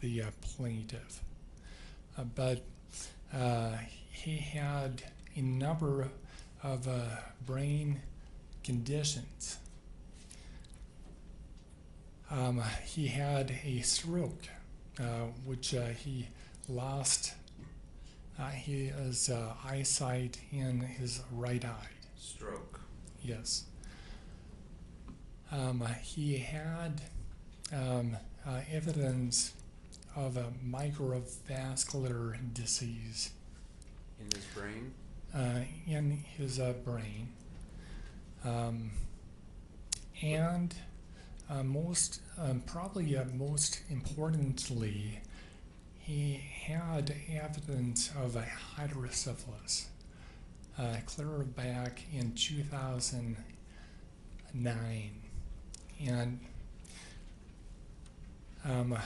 Speaker 13: the plaintiff, but he had a number of brain conditions. He had a stroke, which he lost his eyesight in his right eye.
Speaker 11: Stroke.
Speaker 13: Yes. He had evidence of a microvascular disease
Speaker 11: in his brain.
Speaker 13: And most importantly, he had evidence of a hydrocephalus clear back in 2009, and let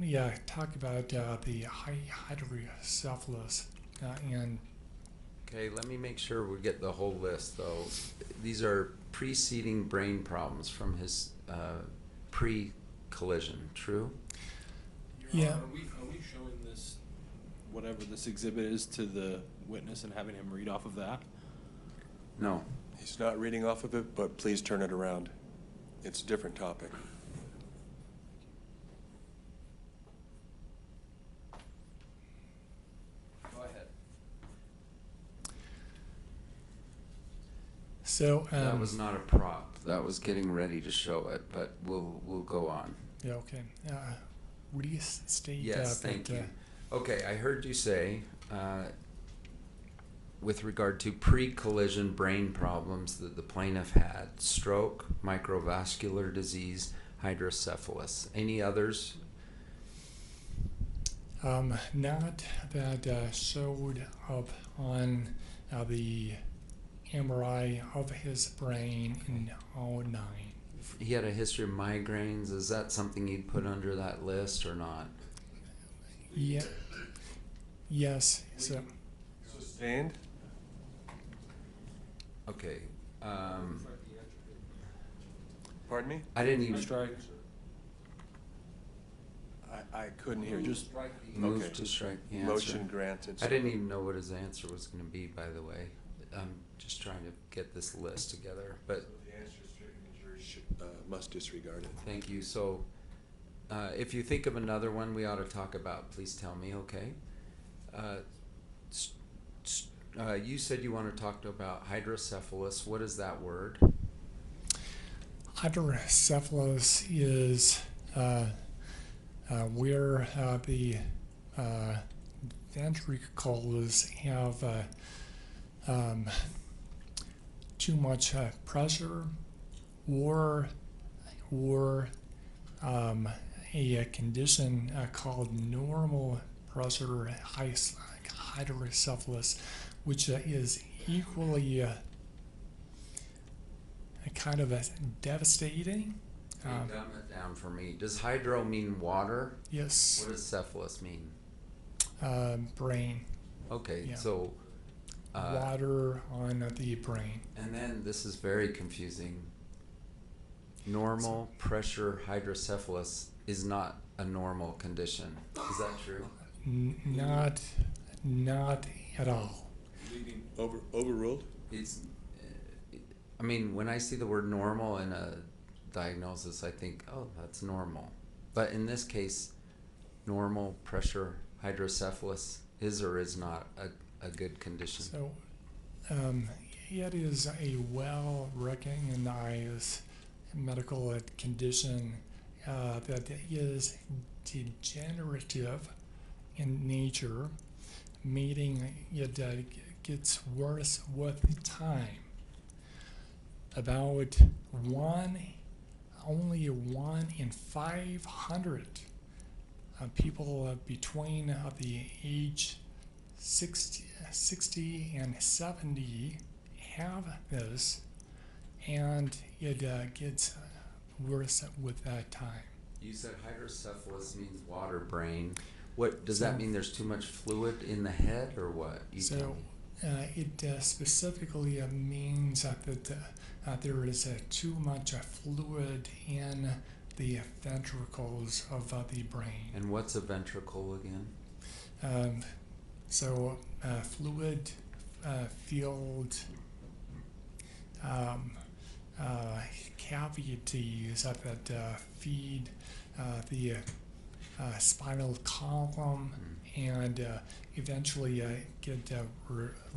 Speaker 13: me talk about the hydrocephalus and.
Speaker 11: Okay, let me make sure we get the whole list, though. These are preceding brain problems from his pre-collision, true?
Speaker 13: Yeah.
Speaker 14: Are we showing this, whatever this exhibit is, to the witness and having him read off of that?
Speaker 11: No.
Speaker 3: He's not reading off of it, but please turn it around. It's a different topic.
Speaker 13: So
Speaker 11: that was not a prop. That was getting ready to show it, but we'll go on.
Speaker 13: Yeah. Okay. Restate.
Speaker 11: Yes. Thank you. Okay. I heard you say, with regard to pre-collision brain problems that the plaintiff had: stroke, microvascular disease, hydrocephalus. Any others?
Speaker 13: Not that showed up on the MRI of his brain in 2009.
Speaker 11: He had a history of migraines. Is that something you'd put under that list or not?
Speaker 13: Yeah. Yes. So.
Speaker 3: Sustained?
Speaker 11: Okay.
Speaker 3: Pardon me?
Speaker 11: I didn't even
Speaker 14: strike.
Speaker 3: I couldn't hear. Just
Speaker 11: move to strike the answer.
Speaker 3: Motion granted.
Speaker 11: I didn't even know what his answer was going to be, by the way. I'm just trying to get this list together. But
Speaker 3: the answer is stricken, the jury must disregard it.
Speaker 11: Thank you. So, if you think of another one we ought to talk about, please tell me. Okay. You said you want to talk about hydrocephalus. What is that word?
Speaker 13: Hydrocephalus is where the ventricles have too much pressure, or a condition called normal pressure hydrocephalus, which is equally kind of devastating.
Speaker 11: Dumb it down for me. Does hydro mean water?
Speaker 13: Yes.
Speaker 11: What does cephalus mean?
Speaker 13: Brain.
Speaker 11: Okay,
Speaker 13: Yeah.
Speaker 11: so
Speaker 13: water on the brain.
Speaker 11: And then this is very confusing. Normal pressure hydrocephalus is not a normal condition. Is that true?
Speaker 13: Not at all.
Speaker 3: Proceeding overruled?
Speaker 11: It's, I mean, when I see the word normal in a diagnosis, I think, oh, that's normal. But in this case, normal pressure hydrocephalus is or is not a good condition.
Speaker 13: So, it is a well-recognized medical condition that is degenerative in nature, meaning it gets worse with time. About only 1 in 500 people between the age 60 and 70 have this, and it gets worse with that time.
Speaker 11: You said hydrocephalus means water brain. What does that mean? There's too much fluid in the head, or what?
Speaker 13: It specifically means that there is too much fluid in the ventricles of the brain.
Speaker 11: And what's a ventricle again?
Speaker 13: Fluid filled cavities that feed the spinal column and eventually get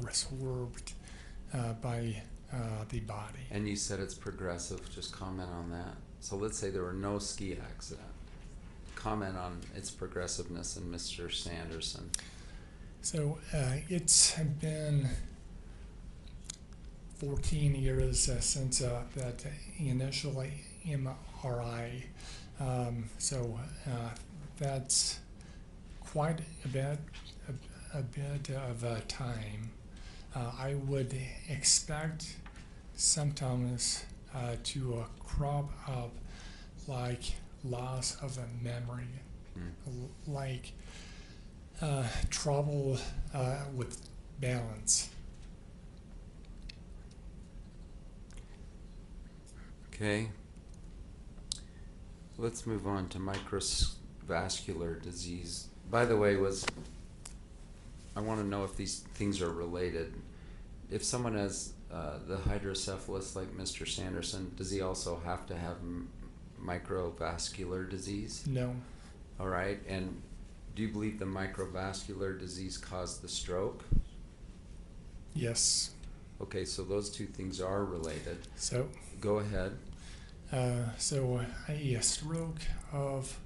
Speaker 13: resorbed by the body.
Speaker 11: And you said it's progressive. Just comment on that. So let's say there were no ski accident. Comment on its progressiveness in Mr. Sanderson.
Speaker 13: So it's been 14 years since that initial MRI. That's quite a bit of time. I would expect symptoms to crop up like loss of memory, like trouble with balance.
Speaker 11: Okay. Let's move on to microvascular disease. By the way, I want to know if these things are related. If someone has the hydrocephalus like Mr. Sanderson, does he also have to have microvascular disease?
Speaker 13: No.
Speaker 11: All right. And do you believe the microvascular disease caused the stroke?
Speaker 13: Yes.
Speaker 11: Okay, so those two things are related.
Speaker 13: So
Speaker 11: go ahead.
Speaker 13: A stroke of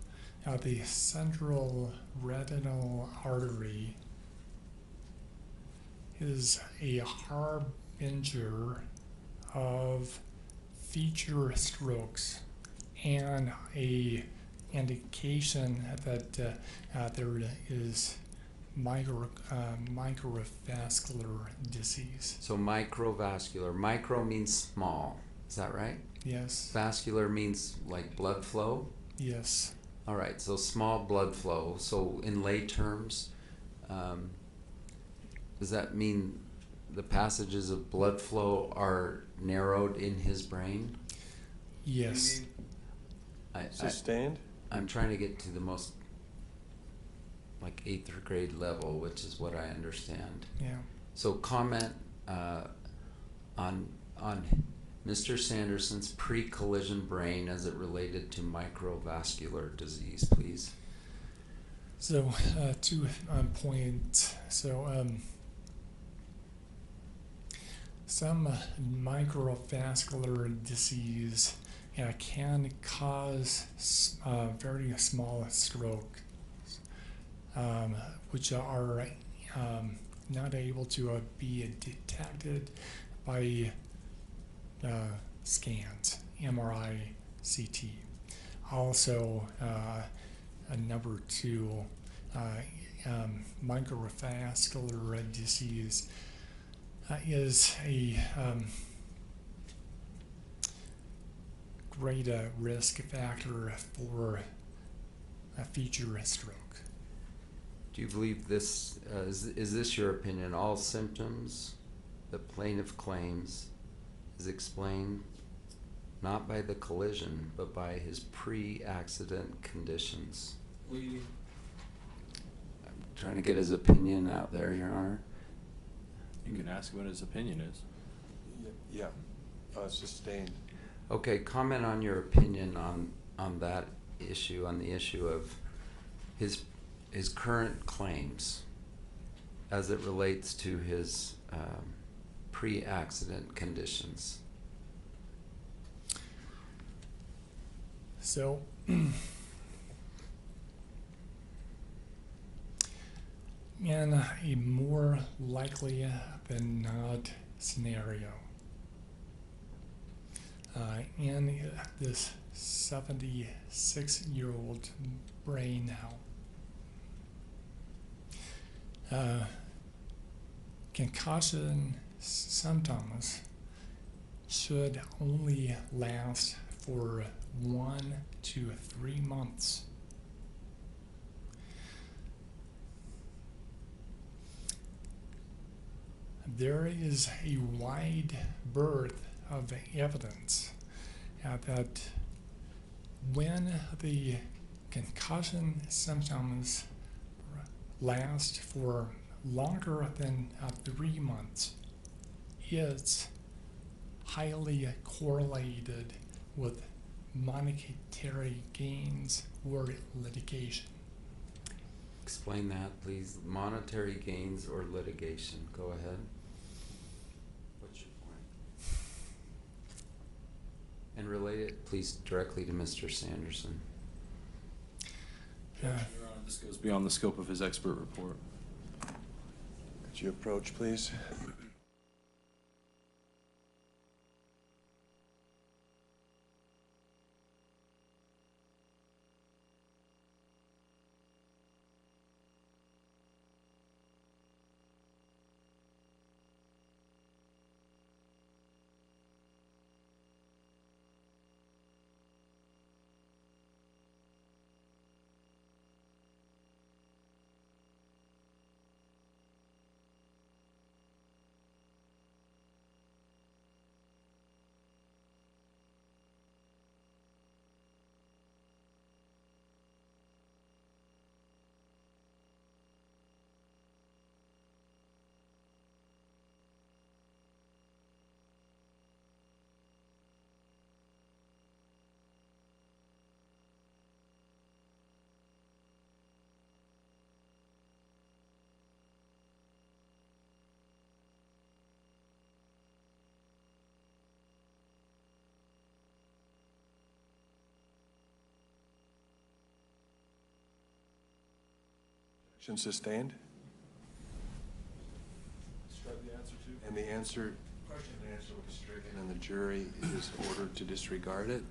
Speaker 13: the central retinal artery is a harbinger of future strokes and a indication that there is microvascular disease.
Speaker 11: So microvascular. Micro means small. Is that right?
Speaker 13: Yes.
Speaker 11: Vascular means like blood flow?
Speaker 13: Yes.
Speaker 11: All right, so small blood flow. So in lay terms, does that mean the passages of blood flow are narrowed in his brain?
Speaker 13: Yes.
Speaker 14: Sustained?
Speaker 11: I'm trying to get to the most like 8th grade level, which is what I understand.
Speaker 13: Yeah.
Speaker 11: So comment on Mr. Sanderson's pre-collision brain as it related to microvascular disease, please.
Speaker 13: So 2 points. So some microvascular disease can cause very small strokes, which are not able to be detected by scans, MRI, CT. Also, number 2, microvascular disease is a great risk factor for a future stroke.
Speaker 11: Do you believe this, is this your opinion, all symptoms the plaintiff claims is explained not by the collision, but by his pre-accident conditions? I'm trying to get his opinion out there, Your Honor.
Speaker 14: You can ask what his opinion is.
Speaker 3: Yeah, sustained.
Speaker 11: Okay, comment on your opinion on that issue, on the issue of his current claims as it relates to his pre-accident conditions.
Speaker 13: So, in a more likely than not scenario, in this 76-year-old brain now, concussion symptoms should only last for 1 to 3 months. There is a wide berth of evidence that when the concussion symptoms last for longer than 3 months, it's highly correlated with monetary gains or litigation.
Speaker 11: Explain that, please. Monetary gains or litigation. Go ahead. What's your point? And relate it, please, directly to Mr. Sanderson.
Speaker 14: Your Honor, this goes beyond the scope of his expert report.
Speaker 3: Could you approach, please? Sustained?
Speaker 14: Strike the answer to.
Speaker 3: And the question and answer will be stricken, and the jury is ordered to disregard it.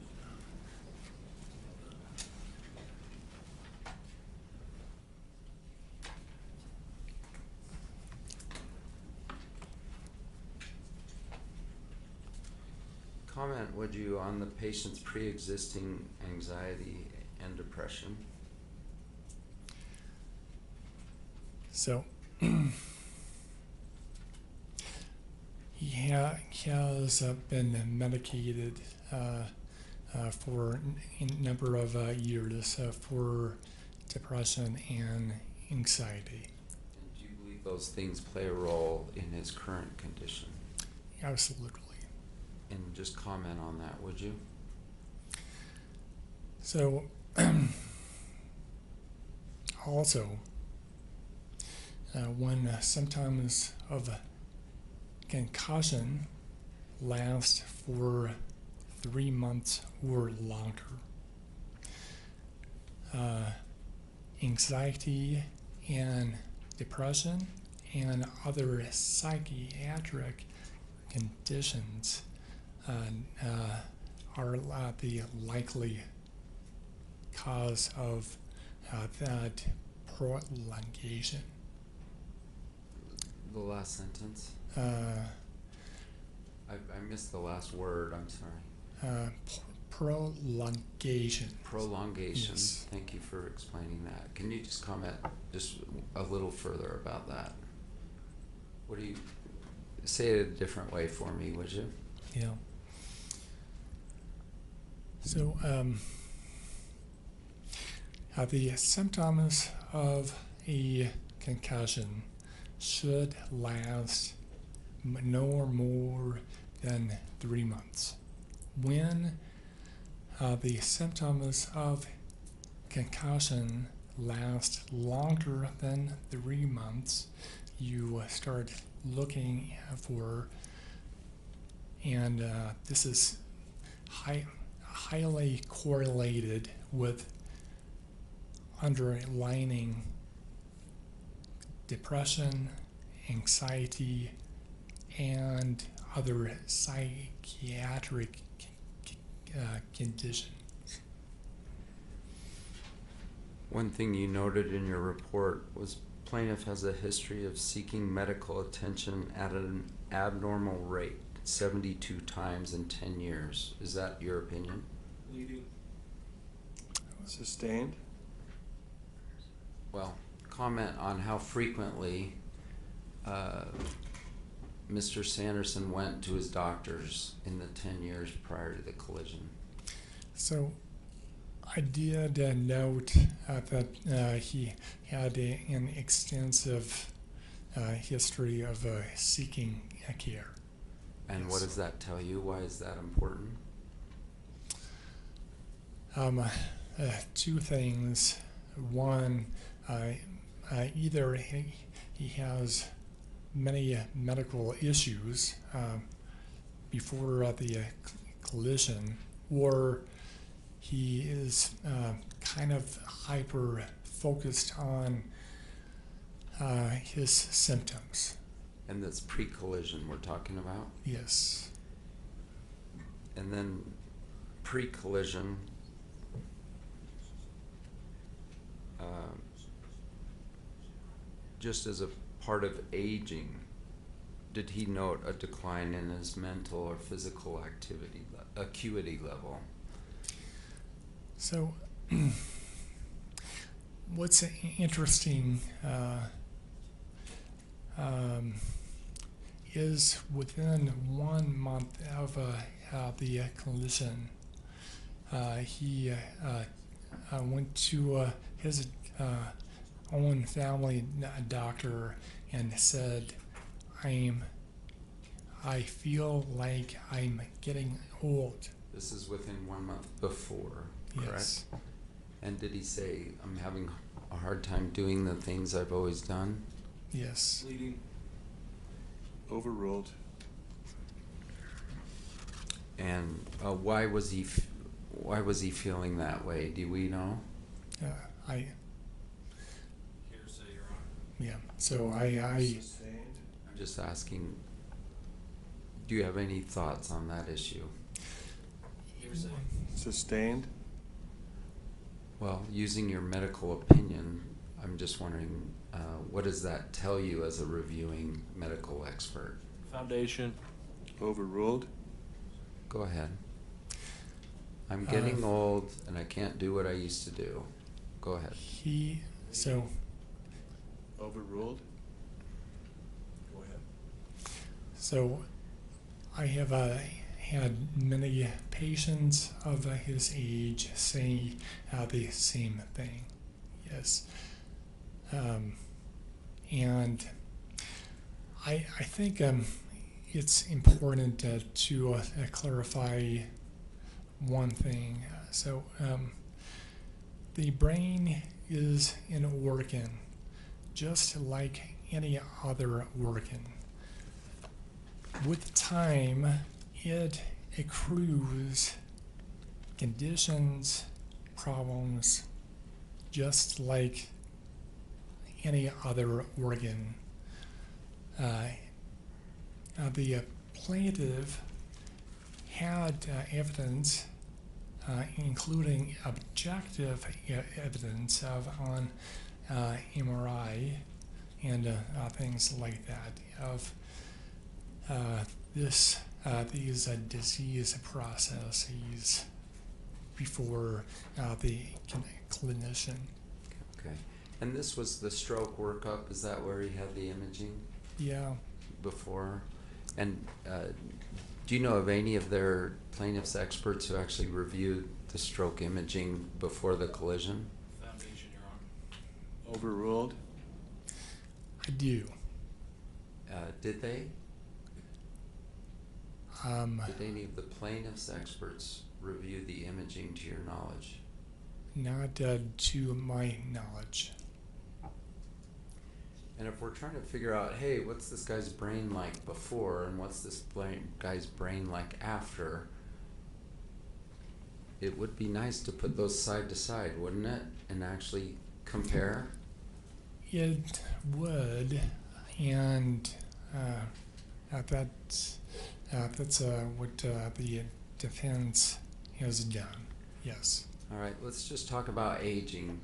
Speaker 11: Comment, would you, on the patient's pre-existing anxiety and depression?
Speaker 13: So, he has been medicated for a number of years for depression and anxiety.
Speaker 11: And do you believe those things play a role in his current condition?
Speaker 13: Absolutely.
Speaker 11: And just comment on that, would you?
Speaker 13: So, also, when symptoms of concussion last for 3 months or longer, anxiety and depression and other psychiatric conditions are the likely cause of that prolongation.
Speaker 11: The last sentence? I missed the last word, I'm sorry.
Speaker 13: Prolongation.
Speaker 11: Prolongation.
Speaker 13: Yes.
Speaker 11: Thank you for explaining that. Can you just comment just a little further about that? What do you, say it a different way for me, would you?
Speaker 13: Yeah. So, the symptoms of a concussion should last no more than 3 months. When the symptoms of concussion last longer than 3 months, you start looking for, and this is highly correlated with underlying depression, anxiety, and other psychiatric conditions.
Speaker 11: One thing you noted in your report was plaintiff has a history of seeking medical attention at an abnormal rate, 72 times in 10 years. Is that your opinion?
Speaker 14: Leading. Sustained.
Speaker 11: Well, comment on how frequently Mr. Sanderson went to his doctors in the 10 years prior to the collision.
Speaker 13: So I did note that he had an extensive history of seeking care.
Speaker 11: And
Speaker 13: Yes.
Speaker 11: what does that tell you? Why is that important?
Speaker 13: Two things. One, either he has many medical issues before the collision, or he is kind of hyper focused on his symptoms.
Speaker 11: And that's pre-collision we're talking about?
Speaker 13: Yes.
Speaker 11: And then pre-collision, just as a part of aging, did he note a decline in his mental or physical activity acuity level?
Speaker 13: So what's interesting is within 1 month of the collision, he went to his own family doctor and said, I feel like I'm getting old.
Speaker 11: This is within 1 month before, correct?
Speaker 13: Yes.
Speaker 11: And did he say, I'm having a hard time doing the things I've always done?
Speaker 13: Yes.
Speaker 14: Leading. Overruled.
Speaker 11: And why was he feeling that way? Do we know?
Speaker 14: Hearsay, Your Honor.
Speaker 13: Yeah. So I
Speaker 14: Sustained.
Speaker 11: I'm just asking, do you have any thoughts on that issue?
Speaker 14: Hearsay. Sustained.
Speaker 11: Well, using your medical opinion, I'm just wondering, what does that tell you as a reviewing medical expert?
Speaker 14: Foundation. Overruled.
Speaker 11: Go ahead. I'm getting old and I can't do what I used to do. Go ahead.
Speaker 14: Overruled. Go ahead.
Speaker 13: So I have had many patients of his age say the same thing. Yes. And I think it's important to clarify one thing. So the brain is an organ, just like any other organ. With time, it accrues conditions, problems, just like any other organ. The plaintiff had evidence, including objective evidence on MRI and things like that, of these disease processes before the clinician.
Speaker 11: Okay. And this was the stroke workup, is that where he had the imaging?
Speaker 13: Yeah.
Speaker 11: Before? And do you know of any of their plaintiff's experts who actually reviewed the stroke imaging before the collision?
Speaker 14: Foundation, Your Honor. Overruled.
Speaker 13: I do.
Speaker 11: Did they? Did any of the plaintiff's experts review the imaging to your knowledge?
Speaker 13: Not to my knowledge.
Speaker 11: And if we're trying to figure out, hey, what's this guy's brain like before and what's this guy's brain like after, it would be nice to put those side to side, wouldn't it? And actually compare?
Speaker 13: It would, and that's what the defense has done. Yes.
Speaker 11: All right, let's just talk about aging.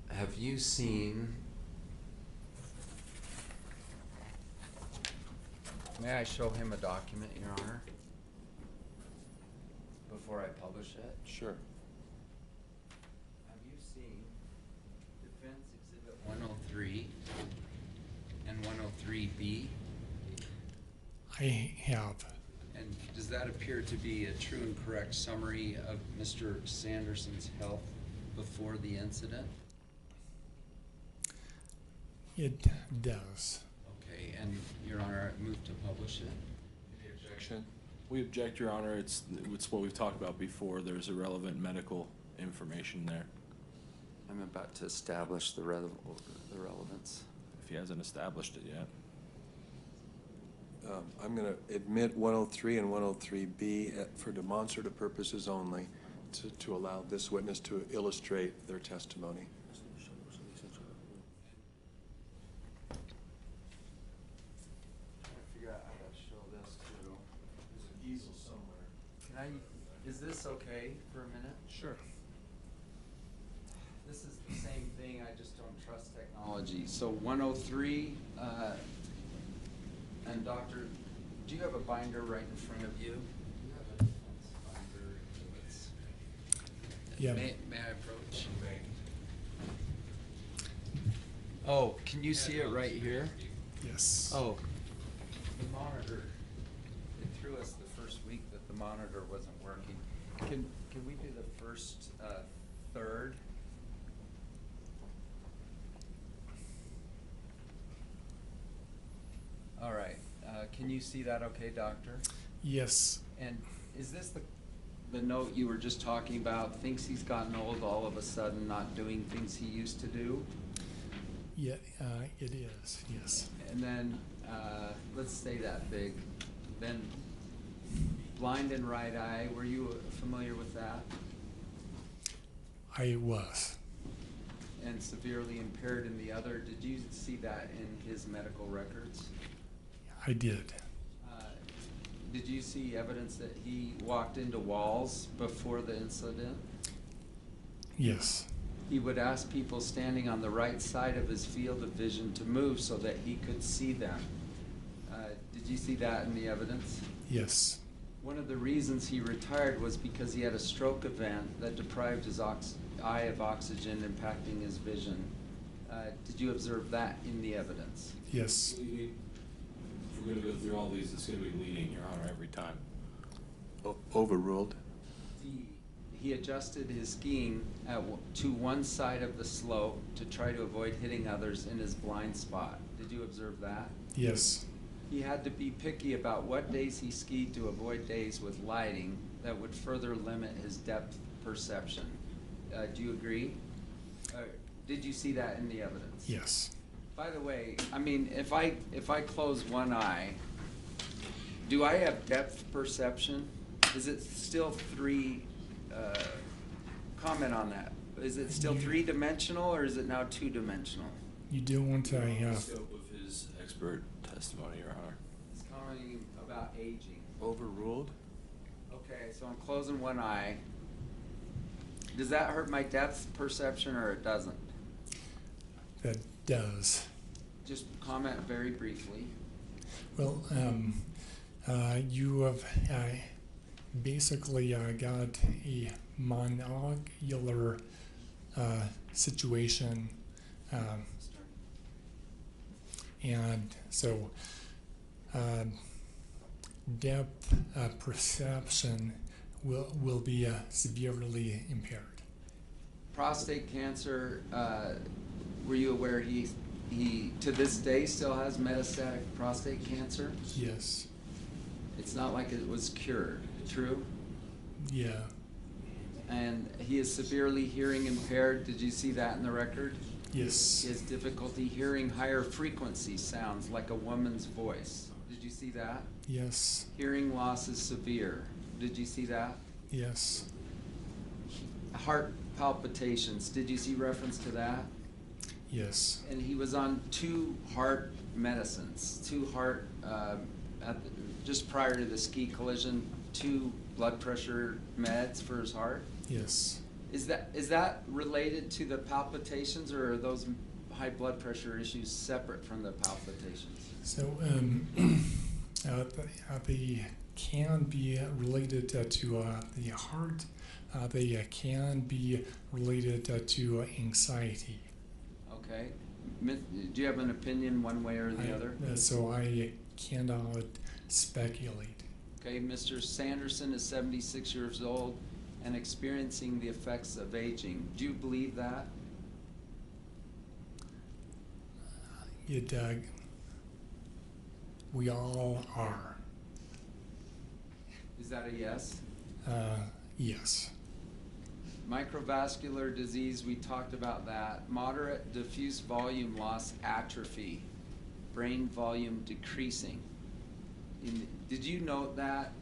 Speaker 11: Have you seen? May I show him a document, Your Honor, before I publish it?
Speaker 14: Sure.
Speaker 11: Have you seen Defense Exhibit 103 and 103B?
Speaker 13: I have.
Speaker 11: And does that appear to be a true and correct summary of Mr. Sanderson's health before the incident?
Speaker 13: It does.
Speaker 11: Okay, and Your Honor, I move to publish it.
Speaker 14: Any objection? We object, Your Honor. It's what we've talked about before. There's irrelevant medical information there.
Speaker 8: I'm about to establish the relevance.
Speaker 14: If he hasn't established it yet.
Speaker 3: I'm going to admit 103 and 103B for demonstrative purposes only to allow this witness to illustrate their testimony.
Speaker 11: Figure out how to show this too. There's an easel somewhere. Is this okay for a minute?
Speaker 14: Sure.
Speaker 11: This is the same thing, I just don't trust technology. So 103, and Doctor, do you have a binder right in front of you? Do you have a defense binder?
Speaker 13: Yeah.
Speaker 11: May I approach? Oh, can you see it right here?
Speaker 13: Yes.
Speaker 11: Oh, the monitor, it threw us the first week that the monitor wasn't working. Can we do the first third? All right. Can you see that okay, Doctor?
Speaker 13: Yes.
Speaker 11: And is this the note you were just talking about? Thinks he's gotten old all of a sudden, not doing things he used to do?
Speaker 13: Yeah, it is. Yes.
Speaker 11: And then, let's say that big. Then, blind in right eye. Were you familiar with that?
Speaker 13: I was.
Speaker 11: And severely impaired in the other. Did you see that in his medical records?
Speaker 13: I did.
Speaker 11: Did you see evidence that he walked into walls before the incident?
Speaker 13: Yes.
Speaker 11: He would ask people standing on the right side of his field of vision to move so that he could see them. Did you see that in the evidence?
Speaker 13: Yes.
Speaker 11: One of the reasons he retired was because he had a stroke event that deprived his eye of oxygen, impacting his vision. Did you observe that in the evidence?
Speaker 13: Yes.
Speaker 14: If we're going to go through all these, it's going to be leading, Your Honor, every time.
Speaker 3: Overruled.
Speaker 11: He adjusted his skiing to one side of the slope to try to avoid hitting others in his blind spot. Did you observe that?
Speaker 13: Yes.
Speaker 11: He had to be picky about what days he skied to avoid days with lighting that would further limit his depth perception. Do you agree? Did you see that in the evidence?
Speaker 13: Yes.
Speaker 11: By the way, I mean, if I close one eye, do I have depth perception? Is it still three? Comment on that. Is it still three-dimensional or is it now two-dimensional?
Speaker 13: You don't want to
Speaker 14: The scope of his expert testimony, Your Honor.
Speaker 11: It's commenting about aging.
Speaker 3: Overruled?
Speaker 11: Okay, so I'm closing one eye. Does that hurt my depth perception or it doesn't?
Speaker 13: That does.
Speaker 11: Just comment very briefly.
Speaker 13: Well, you have basically got a monocular situation, and so depth perception will be severely impaired.
Speaker 11: Prostate cancer, were you aware he
Speaker 8: he to this day still has metastatic prostate cancer.
Speaker 13: Yes.
Speaker 8: It's not like it was cured. True?
Speaker 13: Yeah.
Speaker 8: And he is severely hearing impaired. Did you see that in the record?
Speaker 13: Yes.
Speaker 8: He has difficulty hearing higher frequency sounds like a woman's voice. Did you see that?
Speaker 13: Yes.
Speaker 8: Hearing loss is severe. Did you see that?
Speaker 13: Yes.
Speaker 8: Heart palpitations. Did you see reference to that?
Speaker 13: Yes.
Speaker 8: And he was on 2 heart medicines, 2 heart, just prior to the ski collision, 2 blood pressure meds for his heart.
Speaker 13: Yes.
Speaker 8: Is that related to the palpitations, or are those high blood pressure issues separate from the palpitations?
Speaker 13: So they can be related to the heart. They can be related to anxiety.
Speaker 8: Okay. Do you have an opinion one way or the other?
Speaker 13: So I cannot speculate.
Speaker 8: Okay, Mr. Sanderson is 76 years old and experiencing the effects of aging. Do you believe that?
Speaker 13: We all are.
Speaker 8: Is that a yes?
Speaker 13: Yes.
Speaker 8: Microvascular disease, we talked about that. Moderate diffuse volume loss atrophy, brain volume decreasing. Did you note that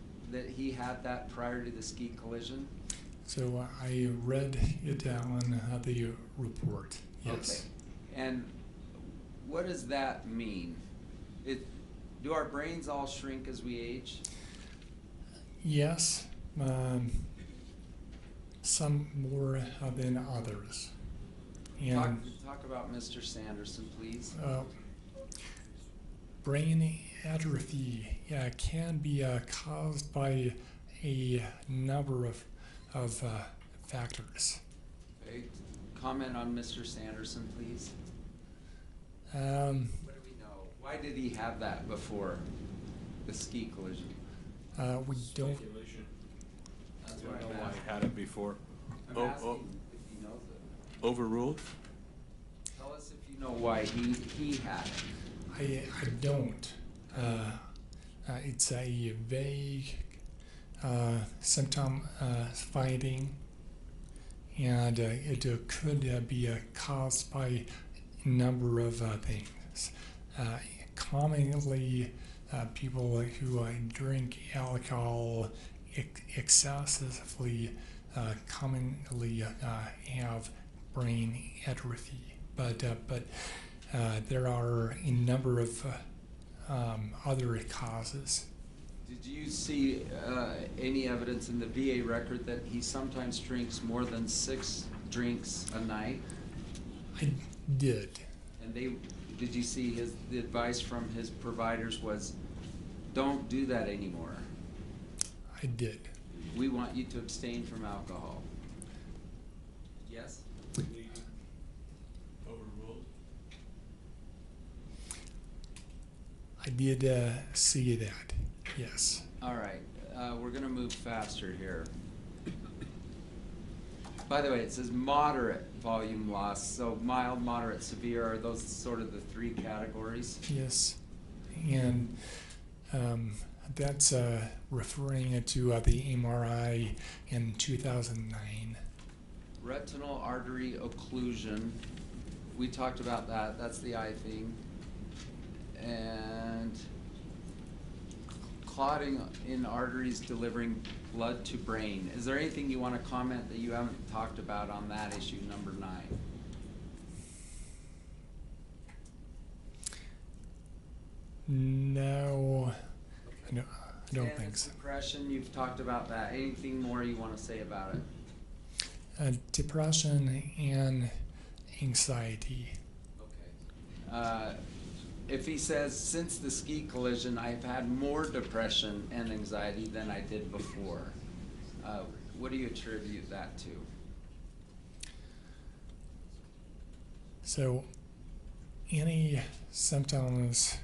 Speaker 8: he had that prior to the ski collision?
Speaker 13: So I read it on the report, yes.
Speaker 8: Okay. And what does that mean? Do our brains all shrink as we age?
Speaker 13: Yes. Some more than others. And
Speaker 8: Talk about Mr. Sanderson, please.
Speaker 13: Brain atrophy can be caused by a number of factors.
Speaker 8: Okay. Comment on Mr. Sanderson, please. What do we know? Why did he have that before the ski collision?
Speaker 13: We don't.
Speaker 8: That's
Speaker 14: I
Speaker 8: why
Speaker 14: don't know
Speaker 8: I'm
Speaker 14: why
Speaker 8: asking.
Speaker 14: he had it before.
Speaker 8: I'm asking if he knows it.
Speaker 14: Overruled?
Speaker 8: Tell us if you know why he had it.
Speaker 13: I don't. It's a vague symptom finding, and it could be caused by a number of things. Commonly, people who drink alcohol excessively commonly have brain atrophy, but there are a number of other causes.
Speaker 8: Did you see any evidence in the VA record that he sometimes drinks more than 6 drinks a night?
Speaker 13: I did.
Speaker 8: And did you see the advice from his providers was, don't do that anymore?
Speaker 13: I did.
Speaker 8: We want you to abstain from alcohol. Yes?
Speaker 14: Overruled?
Speaker 13: I did see that, yes.
Speaker 8: All right, we're gonna move faster here. By the way, it says moderate volume loss, so mild, moderate, severe, are those sort of the 3 categories?
Speaker 13: Yes, and that's referring to the MRI in 2009.
Speaker 8: Retinal artery occlusion, we talked about that, that's the eye thing. And clotting in arteries delivering blood to brain. Is there anything you want to comment that you haven't talked about on that issue, number 9?
Speaker 13: No, I don't think so.
Speaker 8: Depression, you've talked about that. Anything more you want to say about it?
Speaker 13: Depression and anxiety.
Speaker 8: Okay. If he says, since the ski collision, I've had more depression and anxiety than I did before, what do you attribute that to?
Speaker 13: So, any symptoms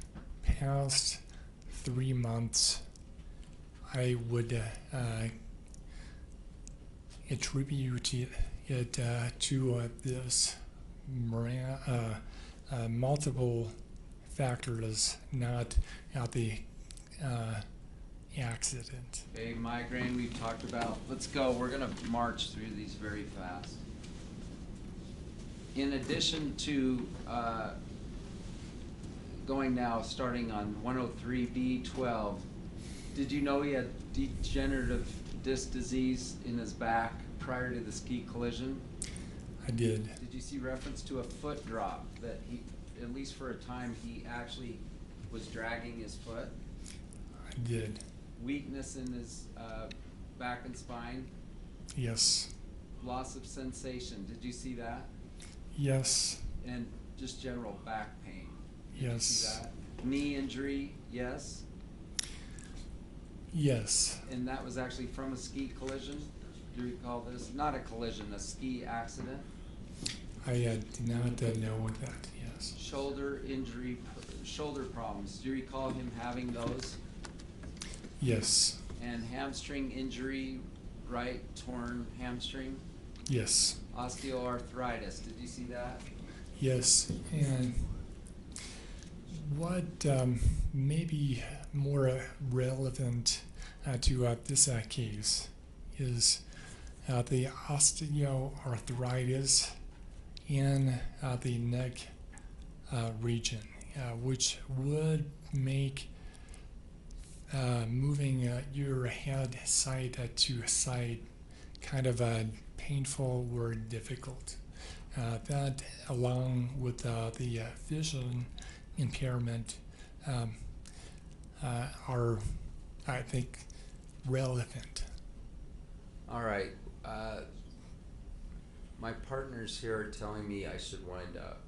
Speaker 13: past 3 months, I would attribute it to this multiple factors, not at the accident.
Speaker 11: Okay, migraine we've talked about. Let's go. We're going to march through these very fast. In addition to going now, starting on 103B12, did you know he had degenerative disc disease in his back prior to the ski collision?
Speaker 13: I did.
Speaker 11: Did you see reference to a foot drop, that he, at least for a time, he actually was dragging his foot?
Speaker 13: I did.
Speaker 11: Weakness in his back and spine?
Speaker 13: Yes.
Speaker 11: Loss of sensation, did you see that?
Speaker 13: Yes.
Speaker 11: And just general back pain? Did
Speaker 13: Yes.
Speaker 11: you see that? Knee injury, yes?
Speaker 13: Yes.
Speaker 11: And that was actually from a ski collision? Do you recall this? Not a collision, a ski accident?
Speaker 13: I did not know that, yes.
Speaker 11: Shoulder injury, shoulder problems. Do you recall him having those?
Speaker 13: Yes.
Speaker 11: And hamstring injury, right, torn hamstring?
Speaker 13: Yes.
Speaker 11: Osteoarthritis, did you see that?
Speaker 13: Yes. And what may be more relevant to this case is the osteoarthritis in the neck region, which would make moving your head side to side kind of painful or difficult. That, along with the vision impairment, are, I think, relevant.
Speaker 11: All right. My partners here are telling me I should wind up.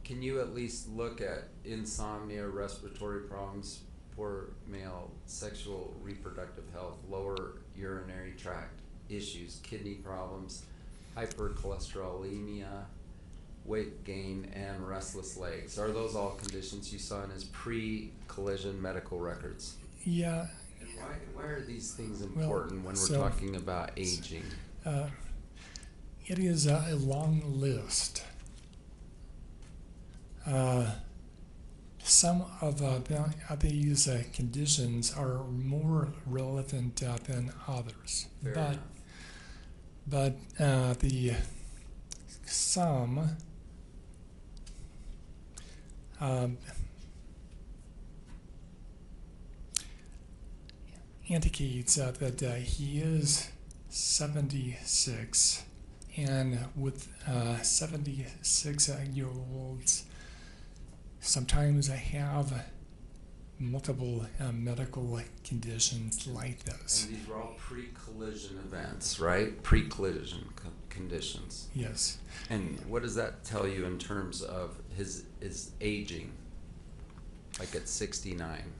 Speaker 11: Can you at least look at insomnia, respiratory problems, poor male sexual reproductive health, lower urinary tract issues, kidney problems, hypercholesterolemia, weight gain, and restless legs? Are those all conditions you saw in his pre-collision medical records?
Speaker 13: Yeah.
Speaker 11: Why are these things important when we're talking about aging?
Speaker 13: It is a long list. Some of these conditions are more relevant than others, but the some indicates that he is 76, and with 76-year-olds, sometimes I have multiple medical conditions like this.
Speaker 11: And these are all pre-collision events, right? Pre-collision conditions.
Speaker 13: Yes.
Speaker 11: And what does that tell you in terms of his aging, like at 69?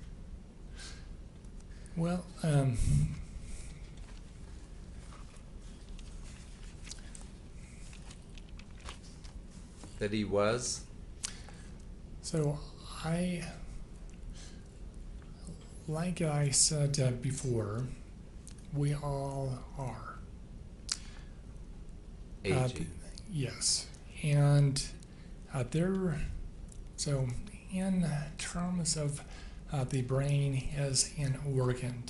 Speaker 13: Well,
Speaker 11: that he was?
Speaker 13: So like I said before, we all are.
Speaker 11: Aging.
Speaker 13: Yes. And so in terms of the brain as an organ,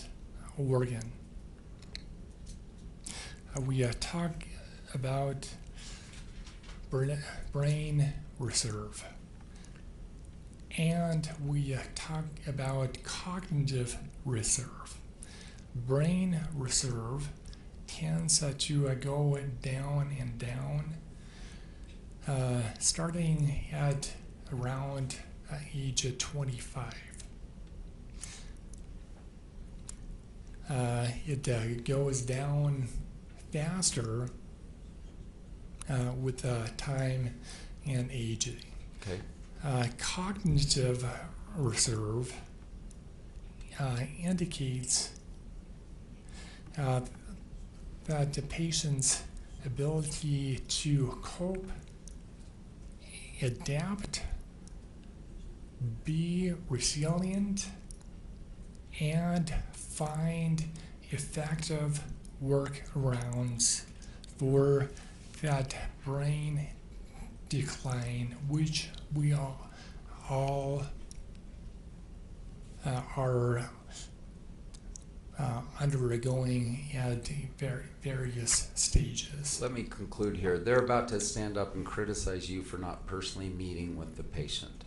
Speaker 13: we talk about brain reserve, and we talk about cognitive reserve. Brain reserve tends to go down and down, starting at around age 25. It goes down faster with time and aging.
Speaker 11: Okay.
Speaker 13: Cognitive reserve indicates that the patient's ability to cope, adapt, be resilient, and find effective workarounds for that brain decline, which we all are undergoing at various stages.
Speaker 11: Let me conclude here. They're about to stand up and criticize you for not personally meeting with the patient.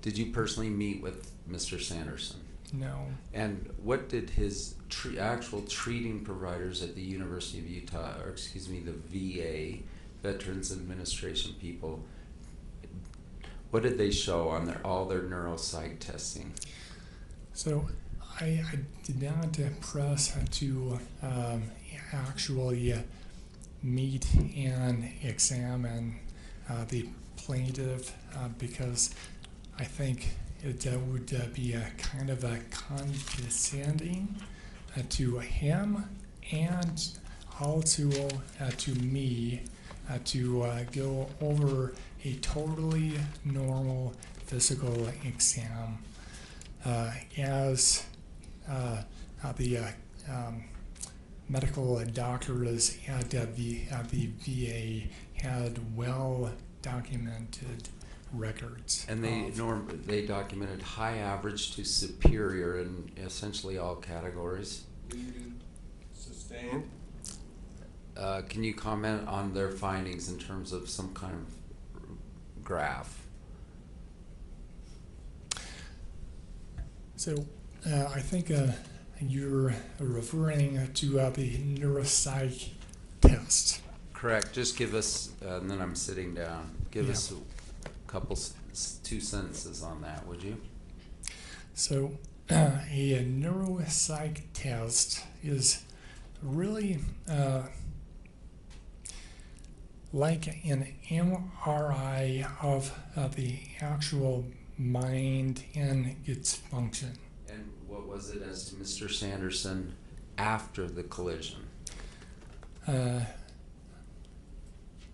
Speaker 11: Did you personally meet with Mr. Sanderson?
Speaker 13: No.
Speaker 11: And what did his actual treating providers at the University of Utah, or excuse me, the VA, Veterans Administration people, what did they show on all their neuropsych testing?
Speaker 13: So I did not press to actually meet and examine the plaintiff because I think it would be a kind of a condescending to him and also to me to go over a totally normal physical exam as the medical doctors at the VA had well documented records.
Speaker 11: And they documented high, average to superior in essentially all categories.
Speaker 3: Sustained.
Speaker 11: Can you comment on their findings in terms of some kind of graph?
Speaker 13: So I think you're referring to the neuropsych test.
Speaker 11: Correct. Just give us, and then I'm sitting down. Give us a couple, 2 sentences on that, would you?
Speaker 13: So a neuropsych test is really like an MRI of the actual mind and its function.
Speaker 11: And what was it as to Mr. Sanderson after the collision?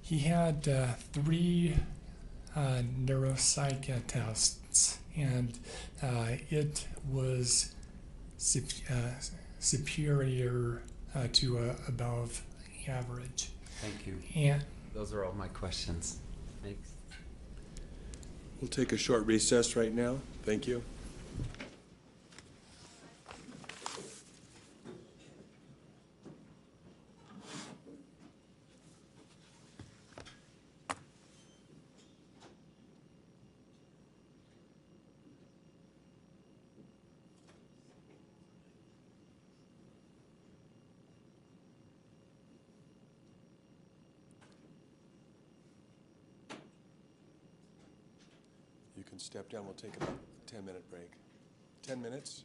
Speaker 13: He had 3 neuropsych tests, and it was superior to above average.
Speaker 11: Thank you.
Speaker 13: And
Speaker 11: those are all my questions. Thanks.
Speaker 3: We'll take a short recess right now. Thank you. You can step down. We'll take a 10-minute break. 10 minutes?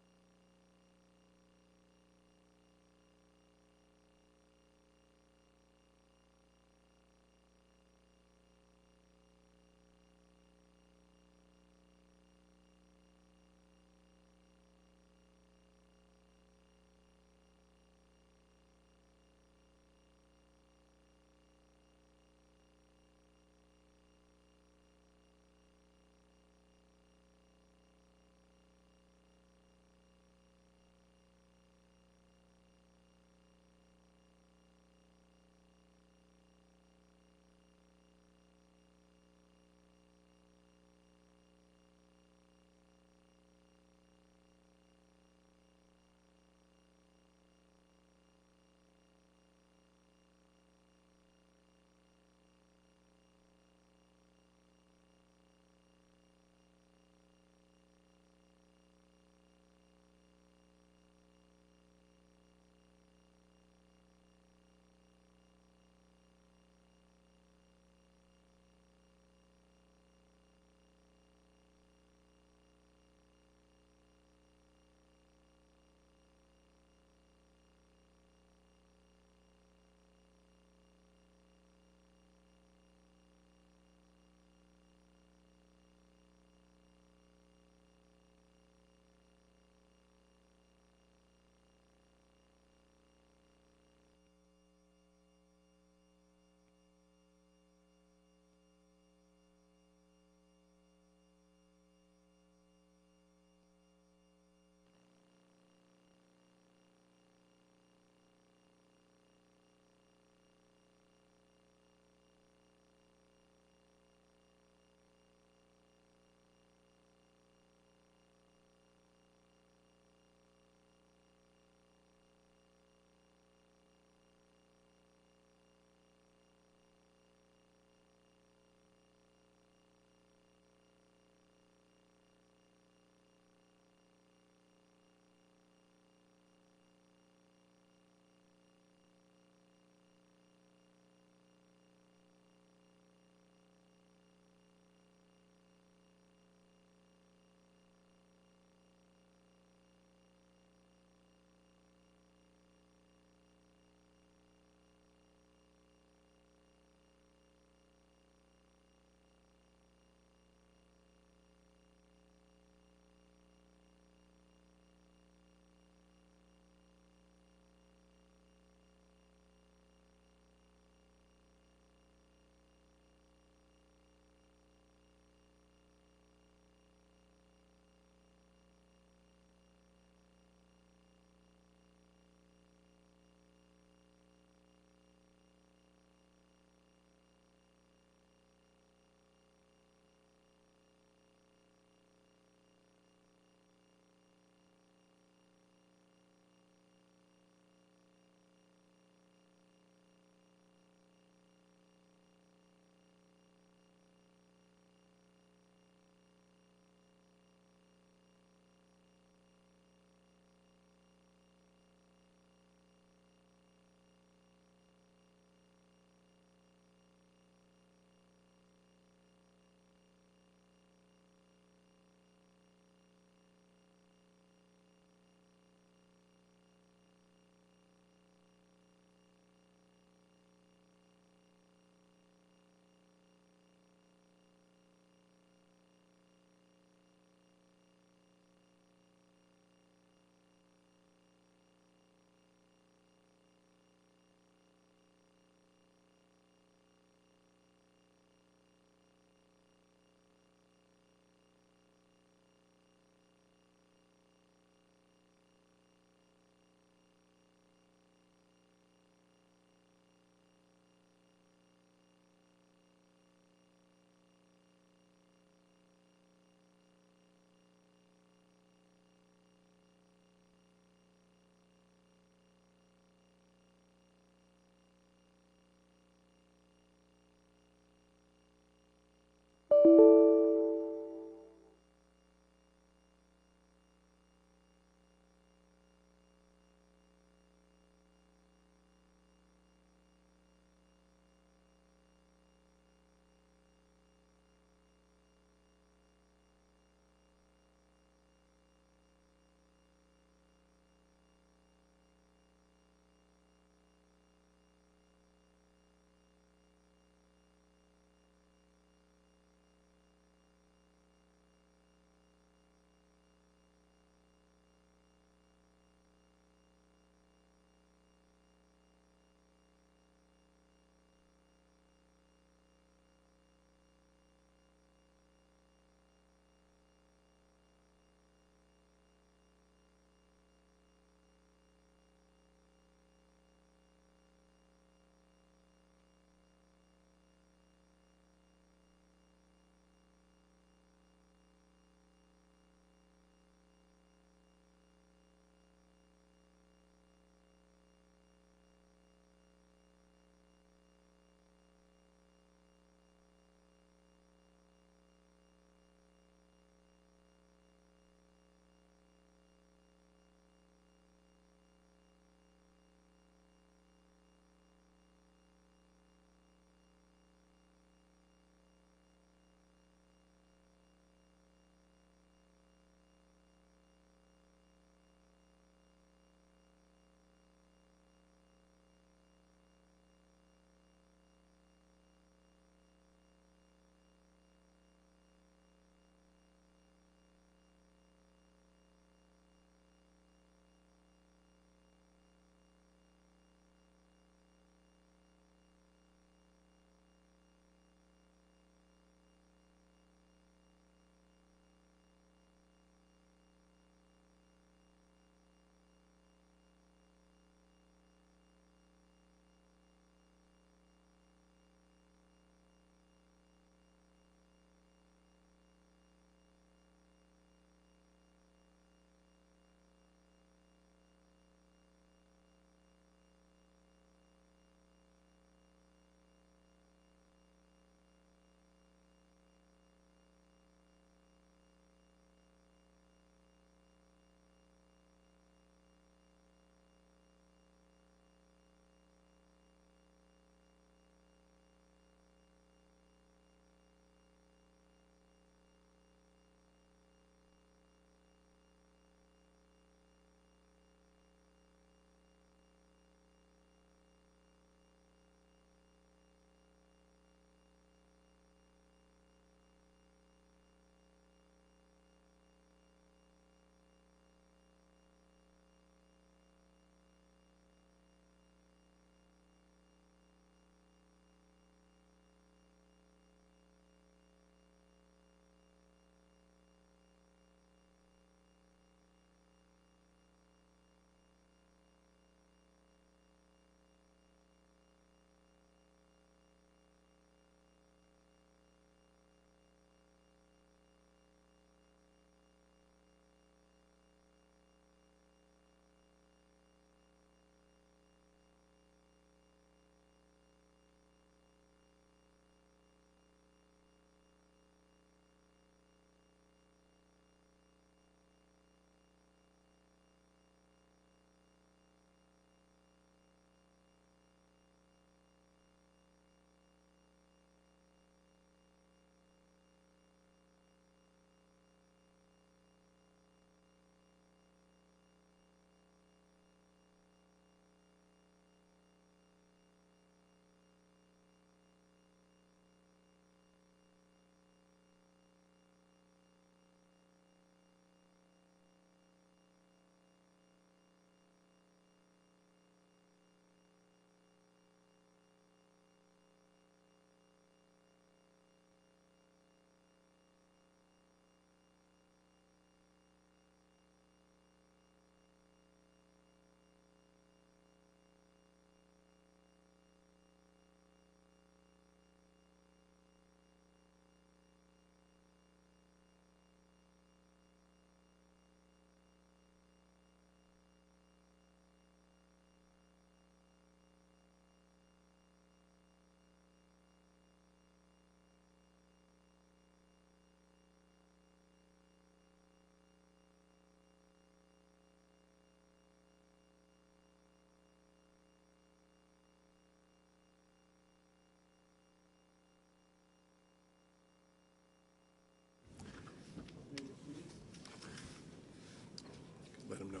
Speaker 3: let him know.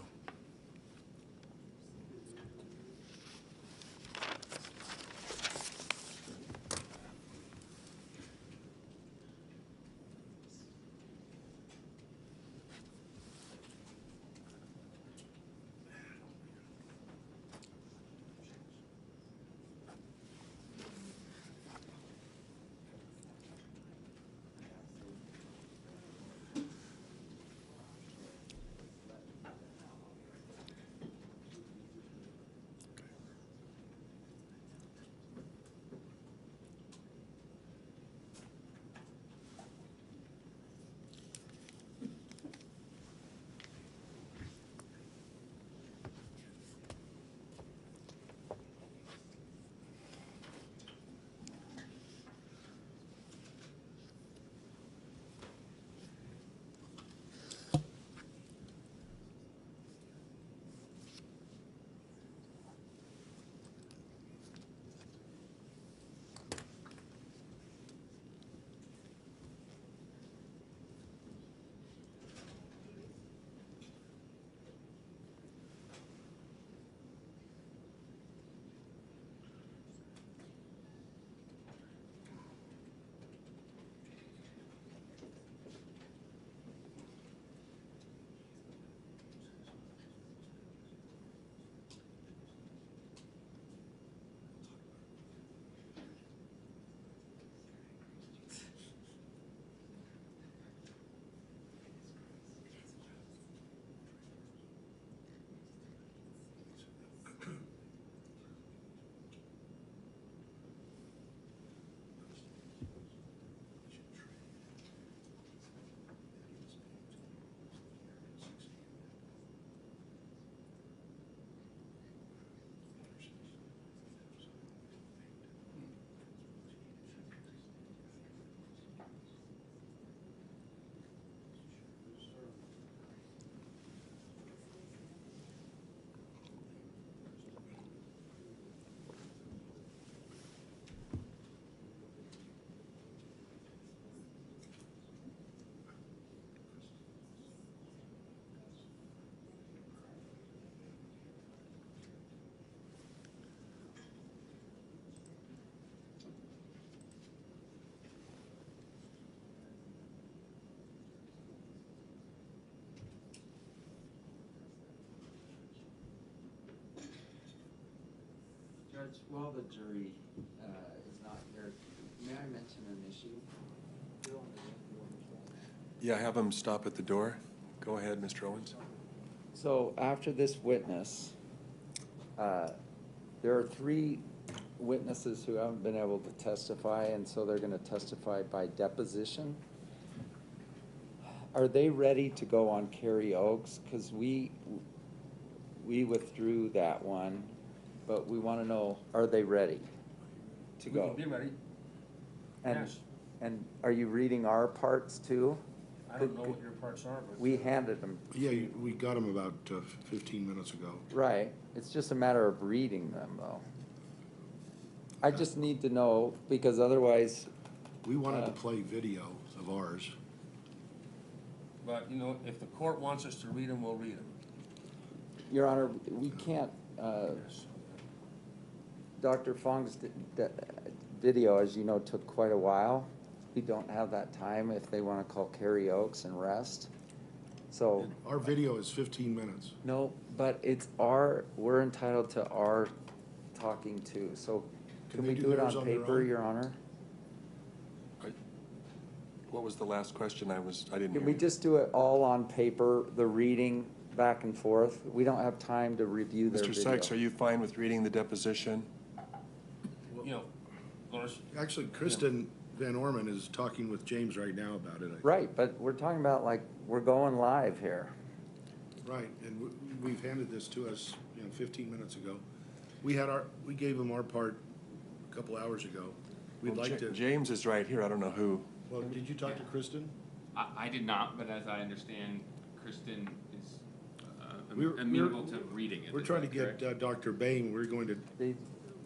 Speaker 8: Judge, while the jury is not here, may I mention an issue?
Speaker 3: Yeah, have him stop at the door. Go ahead, Mr. Owens.
Speaker 8: So after this witness, there are 3 witnesses who haven't been able to testify, and so they're going to testify by deposition. Are they ready to go on Carrie Oaks? Because we withdrew that one, but we want to know, are they ready to go?
Speaker 1: We can be ready.
Speaker 8: And,
Speaker 1: Yes.
Speaker 8: and are you reading our parts too?
Speaker 1: I don't know what your parts are, but.
Speaker 8: We handed them.
Speaker 5: Yeah, we got them about 15 minutes ago.
Speaker 8: Right. It's just a matter of reading them, though. I just need to know, because otherwise.
Speaker 5: We wanted to play video of ours.
Speaker 1: But, you know, if the court wants us to read them, we'll read them.
Speaker 8: Your Honor, we can't,
Speaker 1: Yes.
Speaker 8: Dr. Fong's video, as you know, took quite a while. We don't have that time if they want to call Carrie Oaks and rest. So.
Speaker 5: Our video is 15 minutes.
Speaker 8: No, but we're entitled to our talking too. So can we do it on paper, Your Honor?
Speaker 3: What was the last question? I didn't hear
Speaker 8: Can we
Speaker 3: you.
Speaker 8: just do it all on paper, the reading back and forth? We don't have time to review their
Speaker 3: Mr.
Speaker 8: video.
Speaker 3: Sykes, are you fine with reading the deposition?
Speaker 1: You know, Loris,
Speaker 5: Actually, Kristen Van Orman is talking with James right now about it.
Speaker 8: Right, but we're talking about like, we're going live here.
Speaker 5: Right, and we've handed this to us, 15 minutes ago. We gave him our part a couple hours ago. We'd
Speaker 3: Well,
Speaker 5: like to.
Speaker 3: James is right here. I don't know who.
Speaker 5: Well, did you talk to Kristen?
Speaker 9: I did not, but as I understand, Kristen is
Speaker 5: We're-
Speaker 9: amenable to reading it.
Speaker 5: We're
Speaker 9: Is
Speaker 5: trying to
Speaker 9: that
Speaker 5: get
Speaker 9: correct?
Speaker 5: Dr. Bain.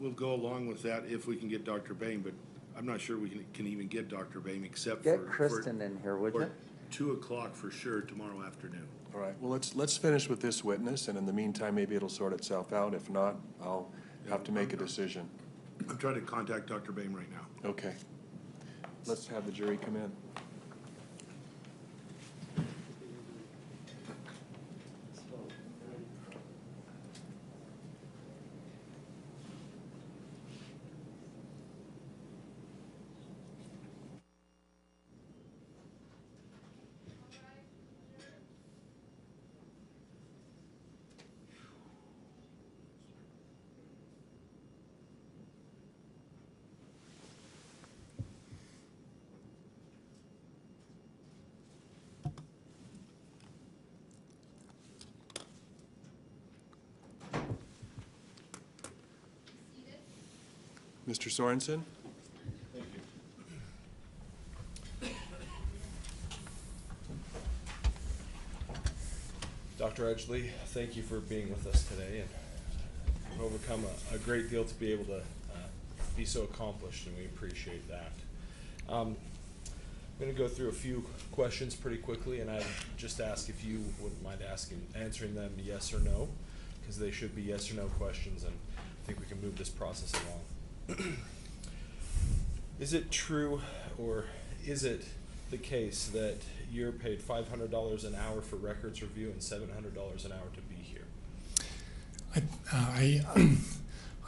Speaker 5: We'll go along with that if we can get Dr. Bain, but I'm not sure we can even get Dr. Bain except for.
Speaker 8: Get Kristen in here, would you?
Speaker 5: 2 o'clock for sure tomorrow afternoon.
Speaker 3: All right, well, let's finish with this witness, and in the meantime, maybe it'll sort itself out. If not, I'll have to make a decision.
Speaker 5: I'm trying to contact Dr. Boehm right now.
Speaker 3: Okay. Let's have the jury come in. Mr. Sorensen?
Speaker 14: Thank you. Dr. Edgley, thank you for being with us today, and you've overcome a great deal to be able to be so accomplished, and we appreciate that. I'm going to go through a few questions pretty quickly, and I just ask if you wouldn't mind answering them yes or no, because they should be yes or no questions, and I think we can move this process along. Is it true, or is it the case that you're paid $500 an hour for records review and $700 an hour to be here?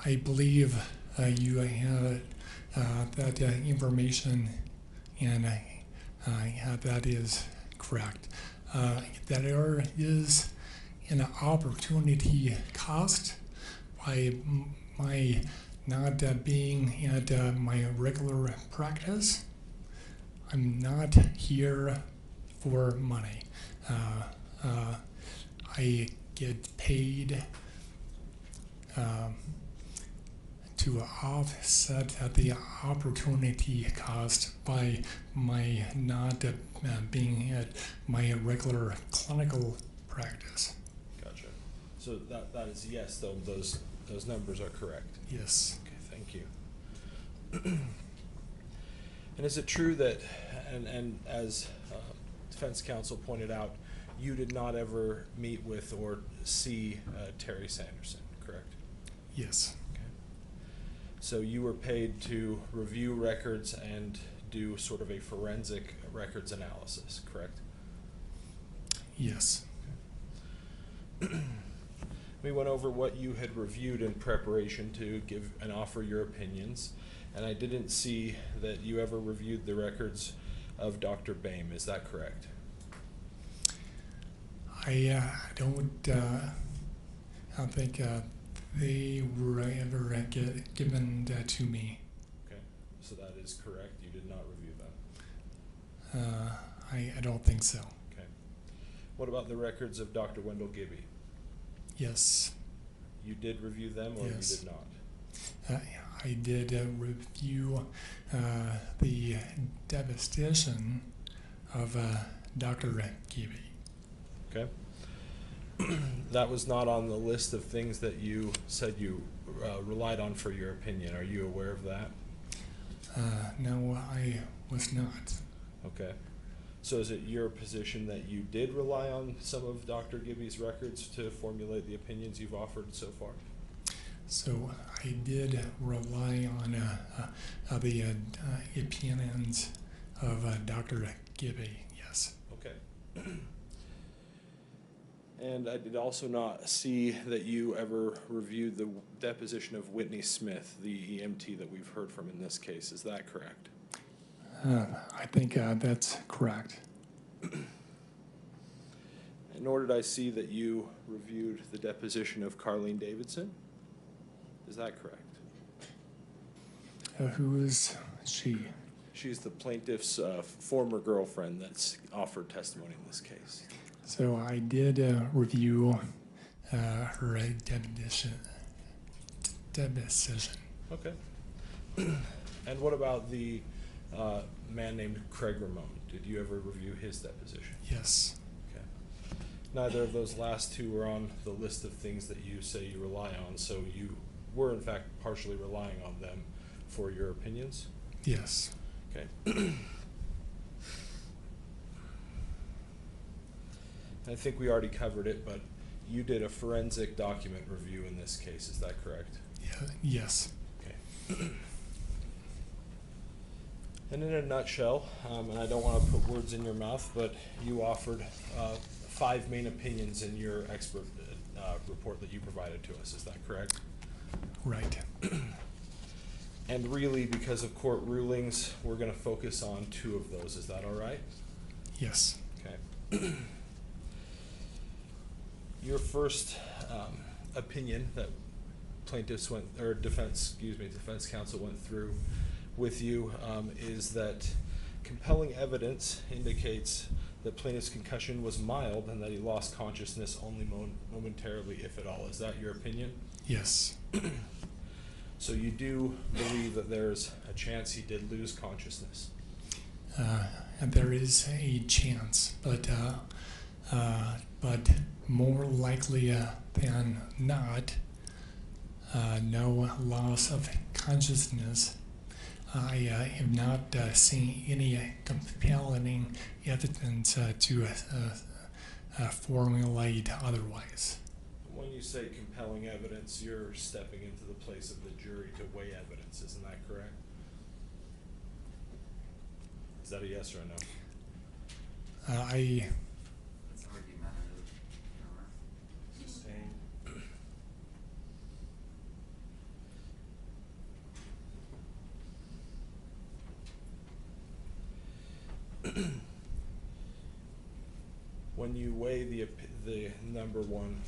Speaker 13: I believe you have that information, and that is correct. That there is an opportunity cost by my not being at my regular practice. I'm not here for money. I get paid to offset the opportunity cost by my not being at my regular clinical practice.
Speaker 14: Gotcha. So that is yes, though, those numbers are correct?
Speaker 13: Yes.
Speaker 14: Okay, thank you. And is it true that, and as defense counsel pointed out, you did not ever meet with or see Terry Sanderson, correct?
Speaker 13: Yes.
Speaker 14: Okay. So you were paid to review records and do sort of a forensic records analysis, correct?
Speaker 13: Yes.
Speaker 14: Okay. We went over what you had reviewed in preparation to give and offer your opinions, and I didn't see that you ever reviewed the records of Dr. Boehm. Is that correct?
Speaker 13: I don't think they were ever given to me.
Speaker 14: Okay, so that is correct. You did not review them.
Speaker 13: I don't think so.
Speaker 14: Okay. What about the records of Dr. Wendell Gibby?
Speaker 13: Yes.
Speaker 14: You did review them, or
Speaker 13: Yes.
Speaker 14: you did not?
Speaker 13: I did review the deposition of Dr. Gibby.
Speaker 14: Okay. That was not on the list of things that you said you relied on for your opinion. Are you aware of that?
Speaker 13: No, I was not.
Speaker 14: Okay. So is it your position that you did rely on some of Dr. Gibby's records to formulate the opinions you've offered so far?
Speaker 13: So I did rely on the opinions of Dr. Gibby, yes.
Speaker 14: Okay. And I did also not see that you ever reviewed the deposition of Whitney Smith, the EMT that we've heard from in this case. Is that correct?
Speaker 13: I think that's correct.
Speaker 14: Nor did I see that you reviewed the deposition of Carlene Davidson. Is that correct?
Speaker 13: Who is she?
Speaker 14: She's the plaintiff's former girlfriend that's offered testimony in this case.
Speaker 13: So I did review her deposition.
Speaker 14: Okay. And what about the man named Craig Ramone? Did you ever review his deposition?
Speaker 13: Yes.
Speaker 14: Okay. Neither of those last two were on the list of things that you say you rely on, so you were in fact partially relying on them for your opinions?
Speaker 13: Yes.
Speaker 14: Okay. I think we already covered it, but you did a forensic document review in this case, is that correct?
Speaker 13: Yeah, yes.
Speaker 14: Okay. And in a nutshell, and I don't want to put words in your mouth, but you offered 5 main opinions in your expert report that you provided to us, is that correct?
Speaker 13: Right.
Speaker 14: And really, because of court rulings, we're going to focus on 2 of those, is that all right?
Speaker 13: Yes.
Speaker 14: Okay. Your first opinion that defense counsel went through with you is that compelling evidence indicates that plaintiff's concussion was mild and that he lost consciousness only momentarily, if at all. Is that your opinion?
Speaker 13: Yes.
Speaker 14: So you do believe that there's a chance he did lose consciousness?
Speaker 13: And there is a chance, but more likely than not, no loss of consciousness. I have not seen any compelling evidence to formulate otherwise.
Speaker 14: When you say compelling evidence, you're stepping into the place of the jury to weigh evidence, isn't that correct? Is that a yes or a no? Sustained. When you weigh the number one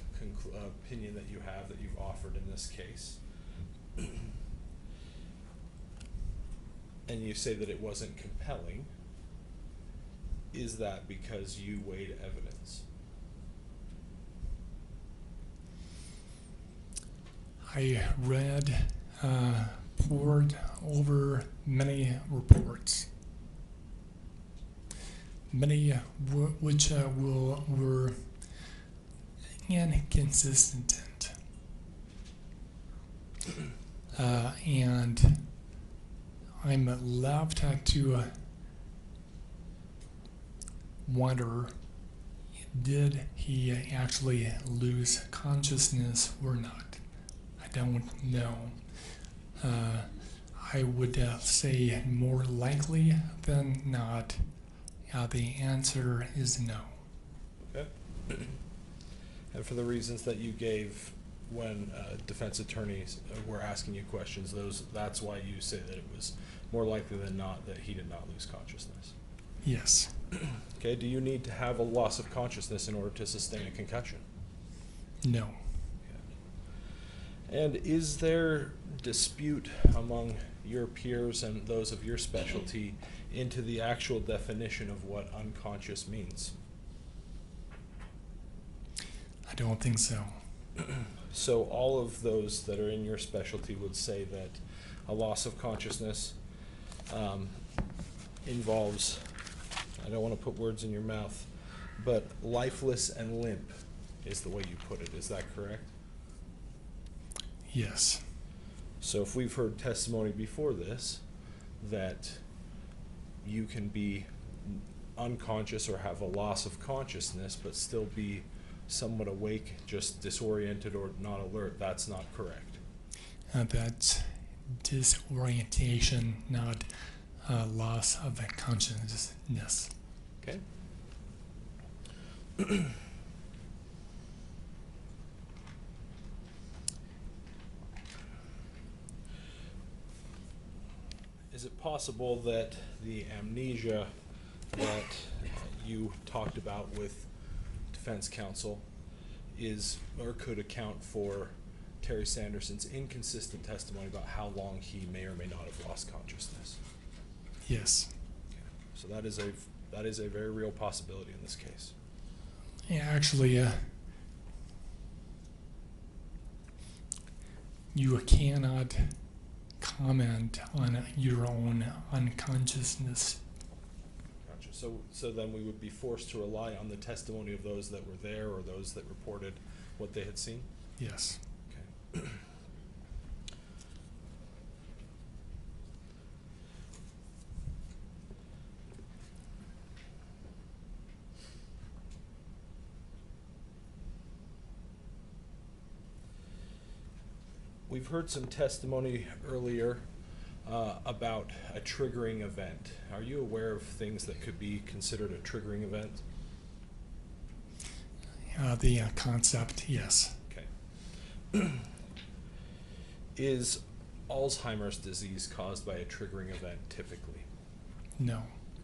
Speaker 14: opinion that you have that you've offered in this case, and you say that it wasn't compelling, is that because you weighed evidence?
Speaker 13: I read, poured over many reports, many which were inconsistent, and I'm left to wonder, did he actually lose consciousness or not? I don't know. I would say more likely than not, the answer is no.
Speaker 14: Okay. And for the reasons that you gave when defense attorneys were asking you questions, that's why you say that it was more likely than not that he did not lose consciousness.
Speaker 13: Yes.
Speaker 14: Okay, do you need to have a loss of consciousness in order to sustain a concussion?
Speaker 13: No.
Speaker 14: Okay. And is there dispute among your peers and those of your specialty into the actual definition of what unconscious means?
Speaker 13: I don't think so.
Speaker 14: So all of those that are in your specialty would say that a loss of consciousness involves, I don't want to put words in your mouth, but lifeless and limp is the way you put it. Is that correct?
Speaker 13: Yes.
Speaker 14: So if we've heard testimony before this that you can be unconscious or have a loss of consciousness but still be somewhat awake, just disoriented or not alert, that's not correct.
Speaker 13: That's disorientation, not loss of consciousness.
Speaker 14: Okay. Is it possible that the amnesia that you talked about with defense counsel is or could account for Terry Sanderson's inconsistent testimony about how long he may or may not have lost consciousness?
Speaker 13: Yes.
Speaker 14: Okay. So that is a very real possibility in this case.
Speaker 13: Yeah, actually, you cannot comment on your own unconsciousness.
Speaker 14: Gotcha. So then we would be forced to rely on the testimony of those that were there or those that reported what they had seen?
Speaker 13: Yes.
Speaker 14: Okay. We've heard some testimony earlier about a triggering event. Are you aware of things that could be considered a triggering event?
Speaker 13: The concept, yes.
Speaker 14: Okay. Is Alzheimer's disease caused by a triggering event typically?
Speaker 13: No.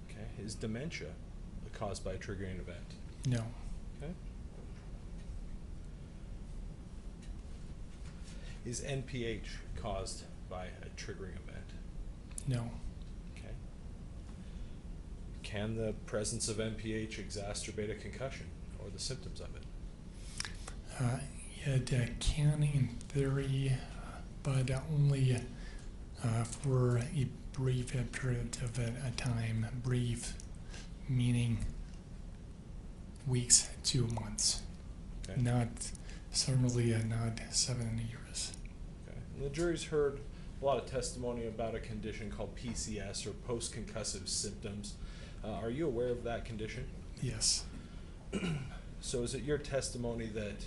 Speaker 14: Okay. Is dementia caused by a triggering event?
Speaker 13: No.
Speaker 14: Okay. Is NPH caused by a triggering event?
Speaker 13: No.
Speaker 14: Okay. Can the presence of NPH exacerbate a concussion or the symptoms of it?
Speaker 13: It can in theory, but only for a brief period of a time. Brief meaning weeks to months.
Speaker 14: Okay.
Speaker 13: Not certainly not 7 years.
Speaker 14: Okay. And the jury's heard a lot of testimony about a condition called PCS, or post-concussive symptoms. Are you aware of that condition?
Speaker 13: Yes.
Speaker 14: So is it your testimony that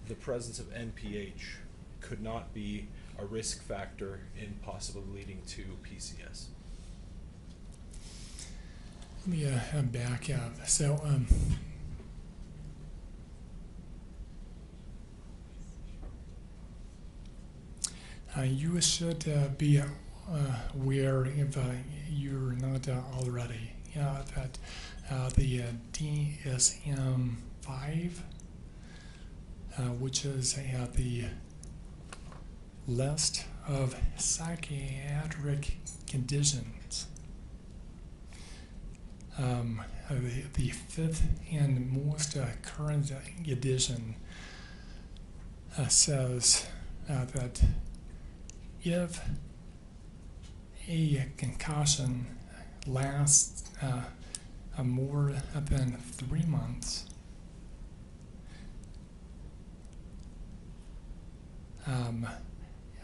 Speaker 14: the presence of NPH could not be a risk factor in possibly leading to PCS?
Speaker 13: Let me back up. So, you should be aware, if you're not already, that the DSM-5, which is the list of psychiatric conditions, the fifth and most current edition says that if a concussion lasts more than 3 months,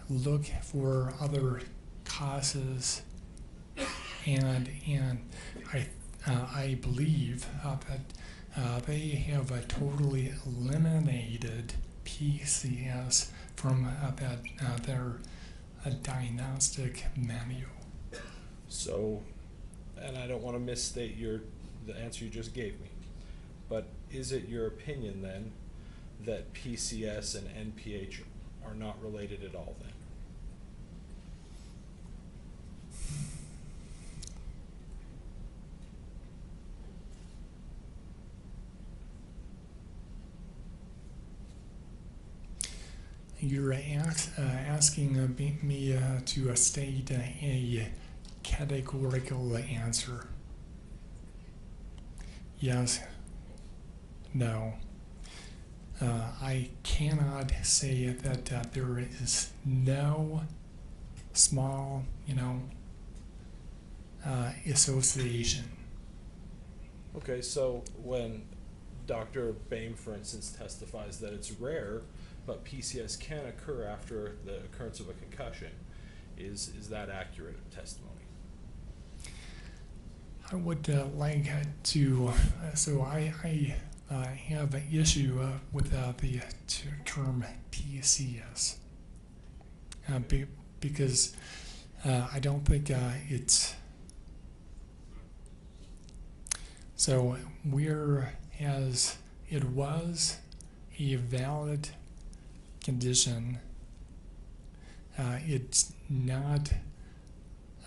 Speaker 13: look for other causes, and I believe that they have totally eliminated PCS from their diagnostic manual.
Speaker 14: So, and I don't want to misstate the answer you just gave me, but is it your opinion then that PCS and NPH are not related at all then?
Speaker 13: You're asking me to state a categorical answer. Yes. No. I cannot say that there is no small, association.
Speaker 14: Okay, so when Dr. Boehm, for instance, testifies that it's rare, but PCS can occur after the occurrence of a concussion, is that accurate testimony?
Speaker 13: I would like to, so I have an issue with the term PCS because I don't think it's, so whereas it was a valid condition, it's not,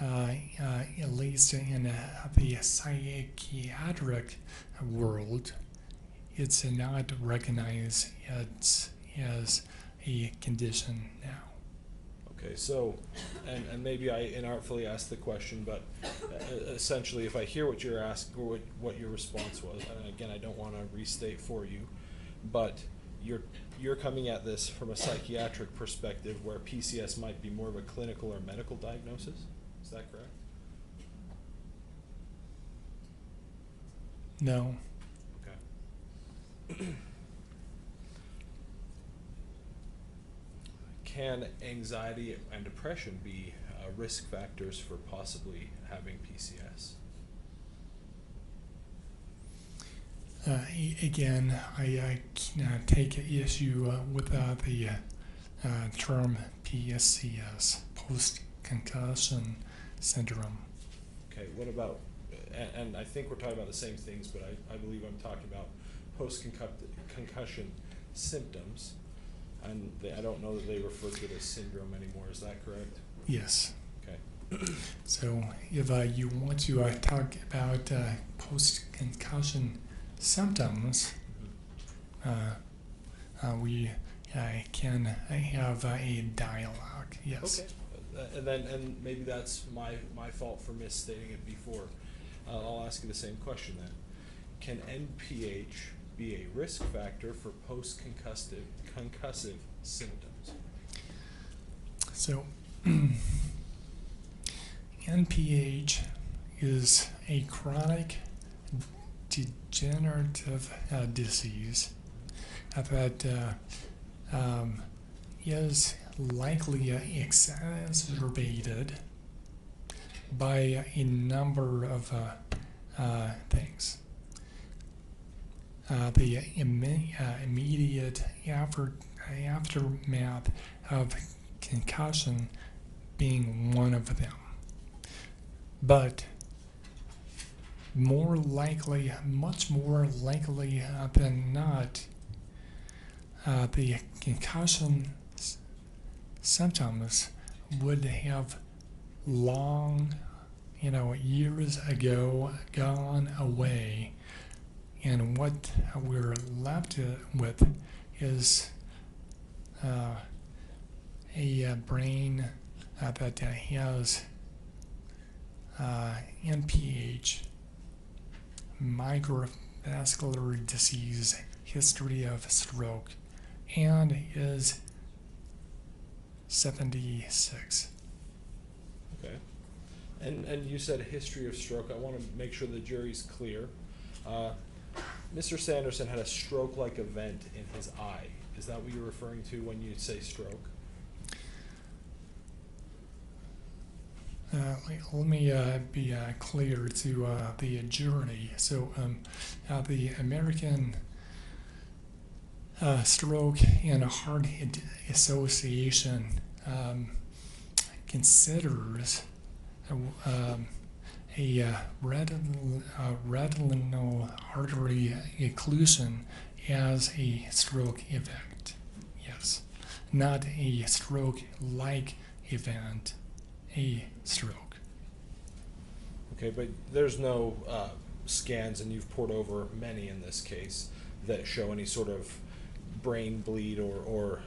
Speaker 13: at least in the psychiatric world, it's not recognized as a condition now.
Speaker 14: Okay, so, and maybe I inartfully asked the question, but essentially, if I hear what you're asking, or what your response was, and again, I don't want to restate for you, but you're coming at this from a psychiatric perspective, where PCS might be more of a clinical or medical diagnosis. Is that correct?
Speaker 13: No.
Speaker 14: Okay. Can anxiety and depression be risk factors for possibly having PCS?
Speaker 13: Again, I take issue with the term PSCS, post-concussion syndrome.
Speaker 14: Okay, what about, and I think we're talking about the same things, but I believe I'm talking about post-concussion symptoms, and I don't know that they refer to it as syndrome anymore. Is that correct?
Speaker 13: Yes.
Speaker 14: Okay.
Speaker 13: So if you want to talk about post-concussion symptoms, we can have a dialogue. Yes.
Speaker 14: Okay. And maybe that's my fault for misstating it before. I'll ask you the same question then. Can NPH be a risk factor for concussive symptoms?
Speaker 13: So NPH is a chronic degenerative disease that is likely exacerbated by a number of things. The immediate aftermath of concussion being one of them. But more likely, much more likely than not, the concussion symptoms would have long, years ago gone away, and what we're left with is a brain that has NPH, microvascular disease, history of stroke, and is 76.
Speaker 14: Okay. And you said history of stroke. I want to make sure the jury's clear. Mr. Sanderson had a stroke-like event in his eye. Is that what you're referring to when you say stroke?
Speaker 13: Let me be clear to the jury. So the American Stroke and Heart Association considers a retinal artery occlusion as a stroke event. Yes, not a stroke-like event, a stroke.
Speaker 14: Okay, but there's no scans, and you've poured over many in this case, that show any sort of brain bleed or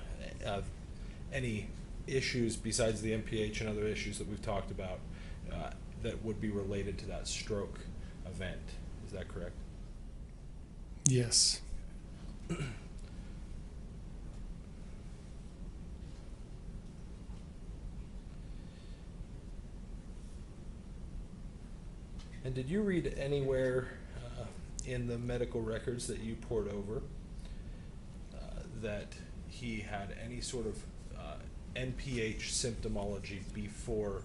Speaker 14: any issues besides the MPH and other issues that we've talked about that would be related to that stroke event. Is that correct?
Speaker 13: Yes.
Speaker 14: And did you read anywhere in the medical records that you poured over that he had any sort of NPH symptomology before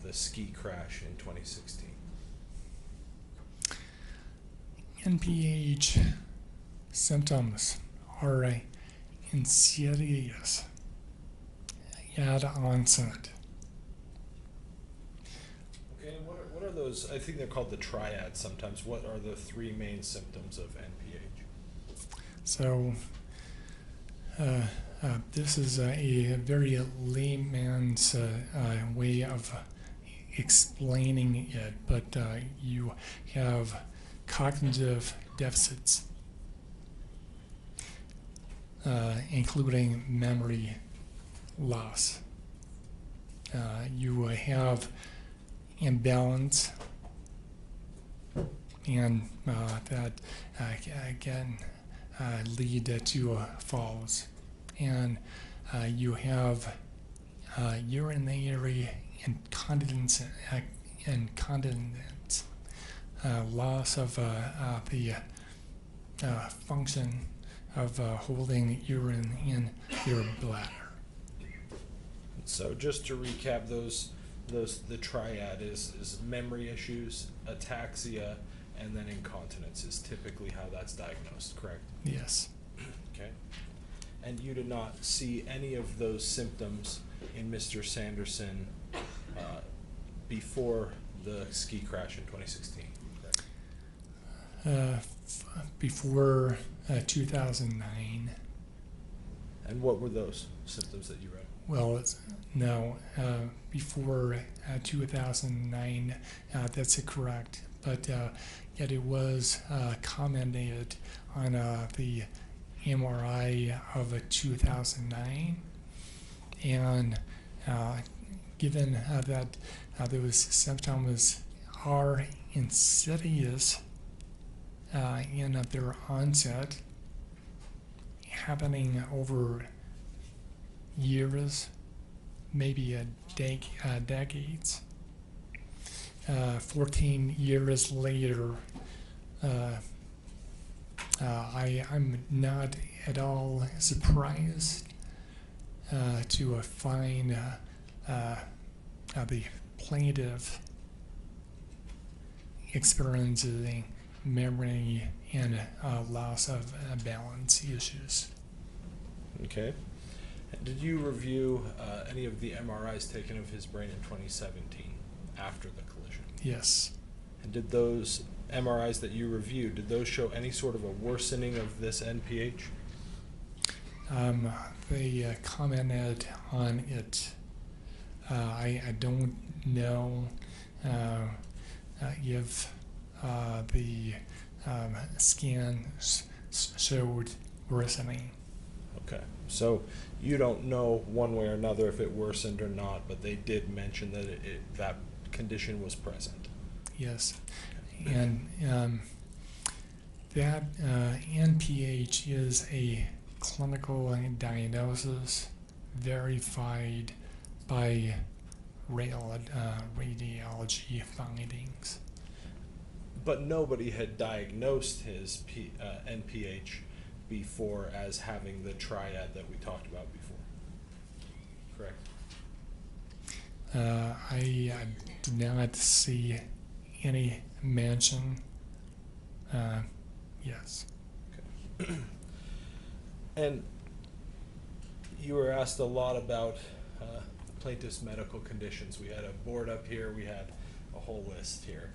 Speaker 14: the ski crash in 2016?
Speaker 13: NPH symptoms are insidious at onset.
Speaker 14: Okay, and what are those? I think they're called the triads sometimes. What are the three main symptoms of NPH?
Speaker 13: So this is a very layman's way of explaining it, but you have cognitive deficits, including memory loss. You have imbalance, and that can lead to falls. And you have urinary incontinence, loss of the function of holding urine in your bladder.
Speaker 14: So just to recap, the triad is memory issues, ataxia, and then incontinence is typically how that's diagnosed, correct?
Speaker 13: Yes.
Speaker 14: Okay. And you did not see any of those symptoms in Mr. Sanderson before the ski crash in 2016?
Speaker 13: Before 2009.
Speaker 14: And what were those symptoms that you read?
Speaker 13: Well, no, before 2009, that's correct. But yet it was commented on the MRI of 2009. And given that those symptoms are insidious in their onset, happening over years, maybe decades. 14 years later, I'm not at all surprised to find the plaintiff experiencing memory and loss of balance issues.
Speaker 14: Okay. Did you review any of the MRIs taken of his brain in 2017 after the collision?
Speaker 13: Yes.
Speaker 14: And did those MRIs that you reviewed, did those show any sort of a worsening of this NPH?
Speaker 13: They commented on it. I don't know if the scan showed worsening.
Speaker 14: Okay, so you don't know one way or another if it worsened or not, but they did mention that that condition was present.
Speaker 13: Yes, and that NPH is a clinical diagnosis verified by radiology findings.
Speaker 14: But nobody had diagnosed his NPH before as having the triad that we talked about before, correct?
Speaker 13: I did not see any mention. Yes.
Speaker 14: Okay. And you were asked a lot about plaintiff's medical conditions. We had a board up here, we had a whole list here.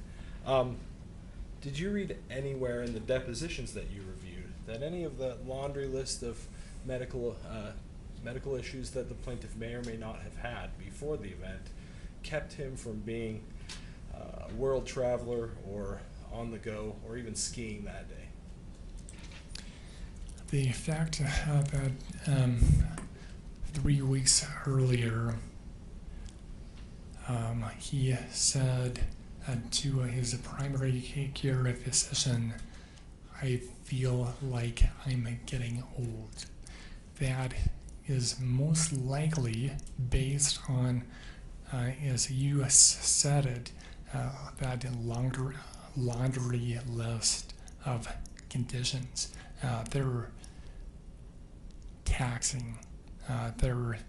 Speaker 14: Did you read anywhere in the depositions that you reviewed that any of the laundry list of medical issues that the plaintiff may or may not have had before the event kept him from being a world traveler or on the go or even skiing that day?
Speaker 13: The fact that 3 weeks earlier he said to his primary care physician, "I feel like I'm getting old." That is most likely based on, as you said it, that laundry list of conditions. They're taxing. They're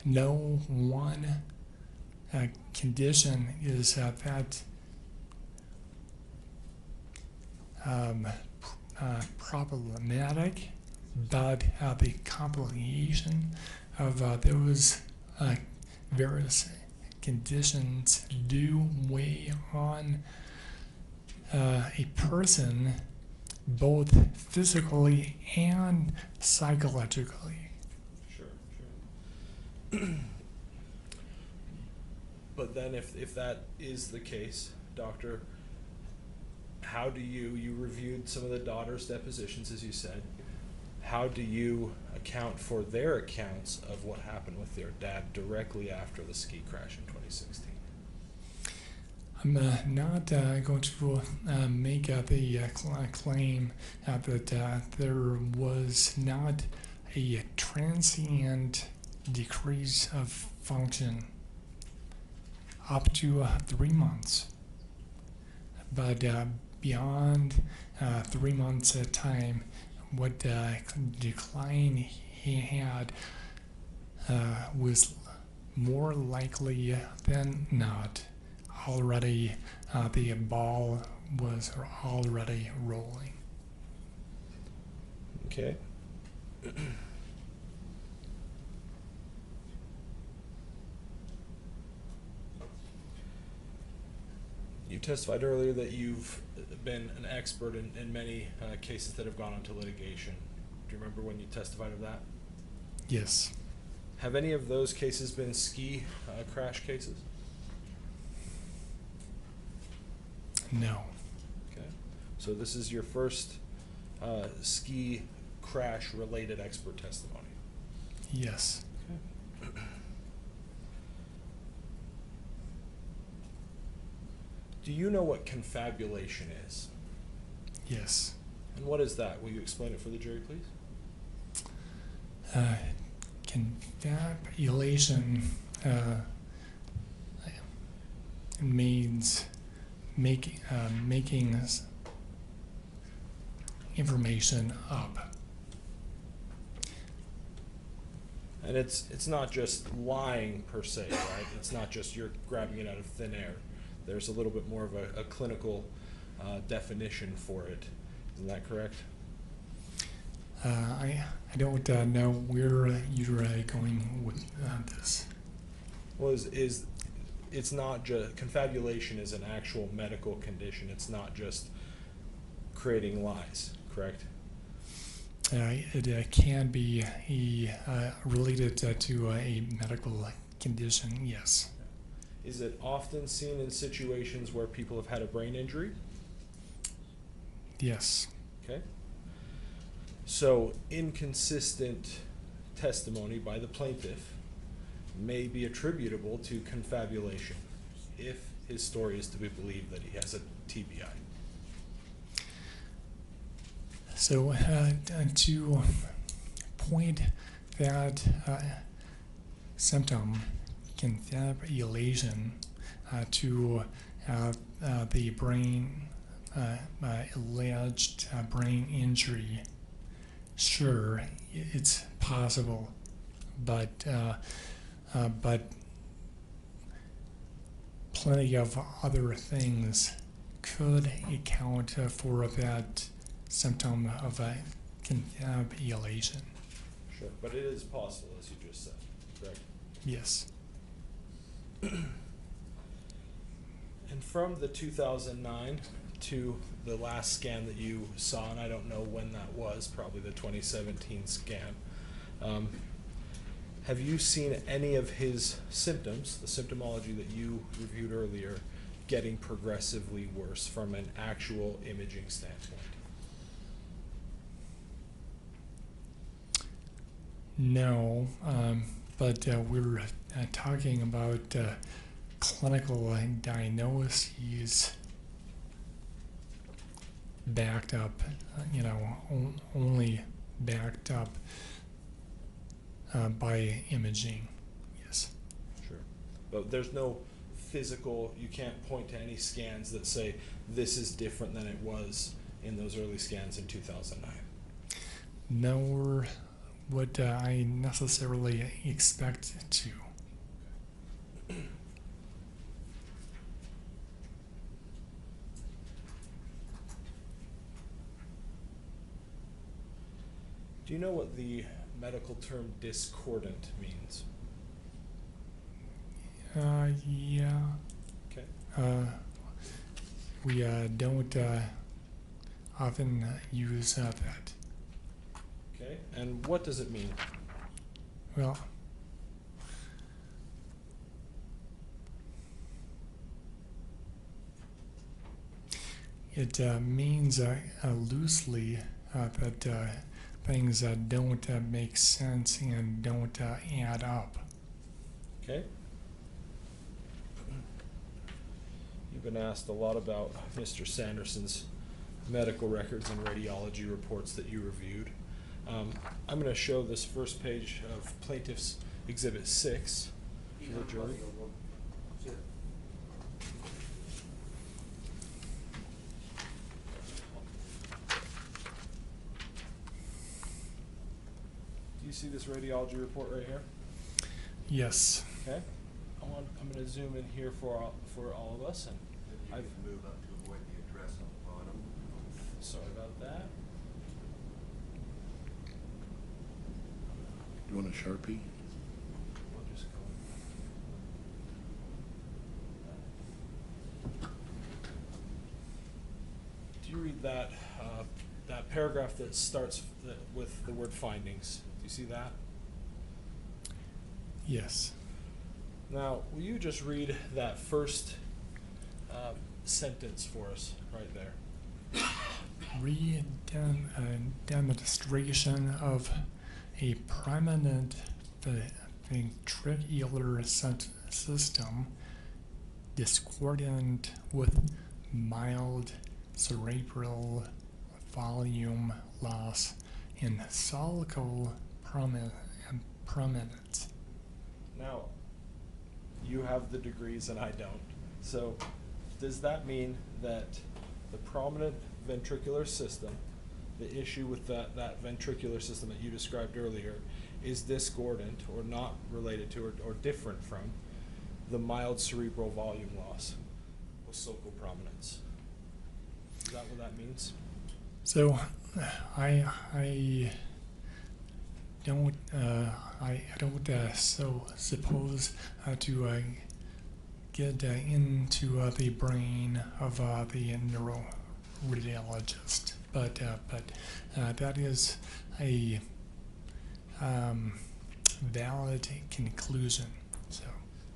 Speaker 13: no one condition is that problematic, but the complication of those various conditions do weigh on a person both physically and psychologically.
Speaker 14: Sure. But then if that is the case, Doctor, how do you reviewed some of the daughter's depositions, as you said, how do you account for their accounts of what happened with their dad directly after the ski crash in 2016?
Speaker 13: I'm not going to make the claim that there was not a transient decrease of function up to 3 months. But beyond 3 months at time, what decline he had was more likely than not already the ball was already rolling.
Speaker 14: Okay. testified earlier that you've been an expert in many cases that have gone on to litigation. Do you remember when you testified of that?
Speaker 13: Yes.
Speaker 14: Have any of those cases been ski crash cases?
Speaker 13: No.
Speaker 14: Okay. So this is your first ski crash related expert testimony.
Speaker 13: Yes.
Speaker 14: Okay. Do you know what confabulation is?
Speaker 13: Yes.
Speaker 14: And what is that? Will you explain it for the jury, please?
Speaker 13: Confabulation means making information up.
Speaker 14: And it's not just lying per se, right? It's not just you're grabbing it out of thin air. There's a little bit more of a clinical definition for it. Isn't that correct?
Speaker 13: I don't know where you're going with this.
Speaker 14: Well, it's not just confabulation is an actual medical condition. It's not just creating lies, correct?
Speaker 13: It can be related to a medical condition, yes.
Speaker 14: Is it often seen in situations where people have had a brain injury?
Speaker 13: Yes.
Speaker 14: Okay. So inconsistent testimony by the plaintiff may be attributable to confabulation if his story is to be believed that he has a TBI.
Speaker 13: So to point that symptom, confabulation, to the brain, alleged brain injury, sure, it's possible, but plenty of other things could account for that symptom of confabulation.
Speaker 14: Sure, but it is possible, as you just said, correct?
Speaker 13: Yes.
Speaker 14: And from the 2009 to the last scan that you saw, and I don't know when that was, probably the 2017 scan, have you seen any of his symptoms, the symptomology that you reviewed earlier, getting progressively worse from an actual imaging standpoint?
Speaker 13: No, but we're talking about clinical diagnoses backed up, only backed up by imaging. Yes.
Speaker 14: Sure. But there's no physical, you can't point to any scans that say this is different than it was in those early scans in 2009.
Speaker 13: Nor would I necessarily expect to.
Speaker 14: Do you know what the medical term discordant means?
Speaker 13: Yeah.
Speaker 14: Okay.
Speaker 13: We don't often use that.
Speaker 14: Okay. And what does it mean?
Speaker 13: Well, it means loosely that things don't make sense and don't add up.
Speaker 14: Okay. You've been asked a lot about Mr. Sanderson's medical records and radiology reports that you reviewed. I'm going to show this first page of Plaintiff's Exhibit 6 for the jury. Do you see this radiology report right here?
Speaker 13: Yes.
Speaker 14: Okay. I'm going to zoom in here for all of us, and I've
Speaker 2: moved up to avoid the address on the bottom.
Speaker 14: Sorry about that.
Speaker 5: You want a Sharpie?
Speaker 14: We'll just go. paragraph that starts with the word findings. Do you see that?
Speaker 13: Yes.
Speaker 14: Now, will you just read that first sentence for us right there?
Speaker 13: Demonstration of a permanent ventricular system discordant with mild cerebral volume loss in sulcal prominence.
Speaker 14: Now, you have the degrees and I don't. So, does that mean that the prominent ventricular system, the issue with that ventricular system that you described earlier, is discordant or not related to or different from the mild cerebral volume loss with sulcal prominence? Is that what that means?
Speaker 13: So, I don't suppose to get into the brain of the neuroradiologist, but that is a valid conclusion. So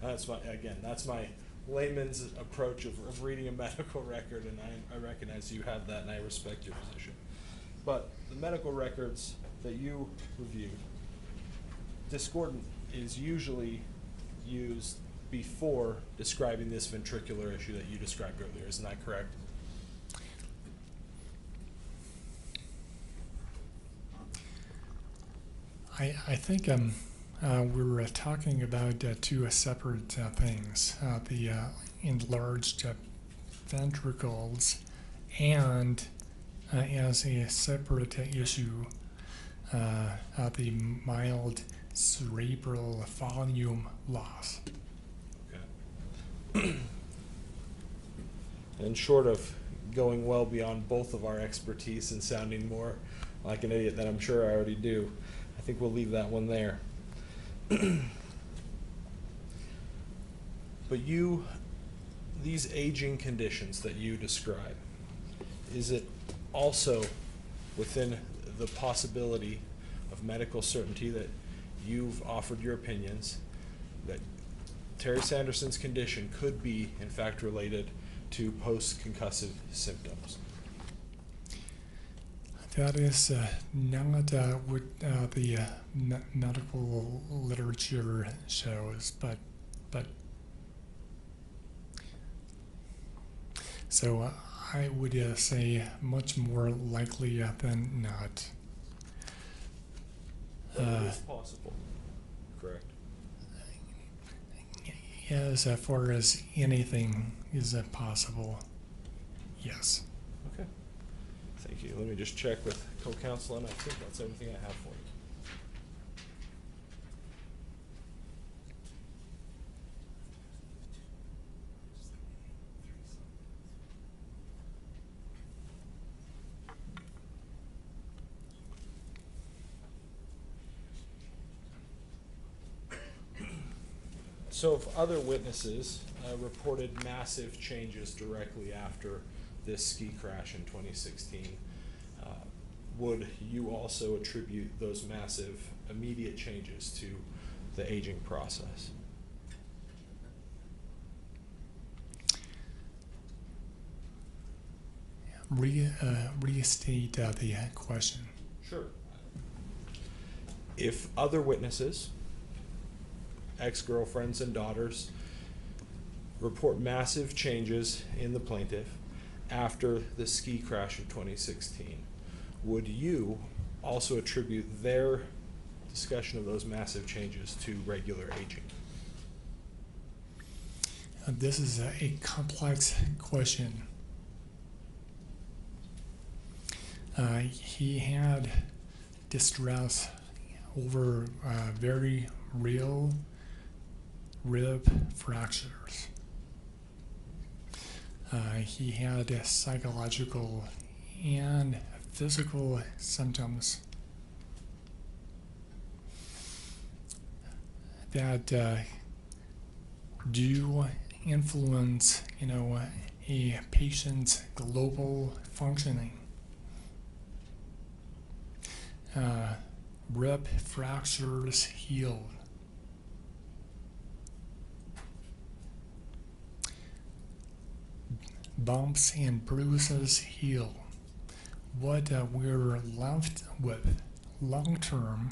Speaker 14: that's my layman's approach of reading a medical record, and I recognize you have that, and I respect your position. But the medical records that you reviewed, discordant is usually used before describing this ventricular issue that you described earlier. Isn't that correct?
Speaker 13: I think we were talking about two separate things: the enlarged ventricles, and as a separate issue, the mild cerebral volume loss.
Speaker 14: Okay. And short of going well beyond both of our expertise and sounding more like an idiot than I'm sure I already do, I think we'll leave that one there. But these aging conditions that you describe, is it also within the possibility of medical certainty that you've offered your opinions that Terry Sanderson's condition could be in fact related to post-concussive symptoms?
Speaker 13: That is not what the medical literature shows, but so I would say much more likely than not.
Speaker 14: But it is possible, correct?
Speaker 13: As far as anything is possible, yes.
Speaker 14: Okay. Thank you. Let me just check with co-counsel, and I think that's everything I have for you. So if other witnesses reported massive changes directly after this ski crash in 2016, would you also attribute those massive immediate changes to the aging process?
Speaker 13: Restate the question.
Speaker 14: Sure. If other witnesses, ex-girlfriends and daughters, report massive changes in the plaintiff after the ski crash of 2016, would you also attribute their discussion of those massive changes to regular aging?
Speaker 13: This is a complex question. He had distress over very real rib fractures. He had psychological and physical symptoms that do influence, a patient's global functioning. rib fractures healed. Bumps and bruises heal. What we're left with long term.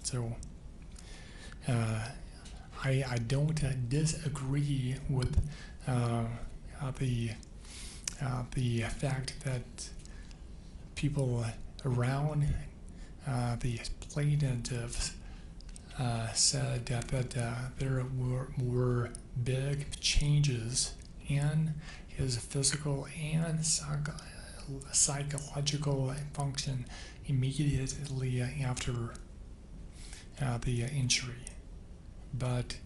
Speaker 13: So I don't disagree with the fact that people around the plaintiffs said that there were big changes in his physical and psychological function immediately after the injury. But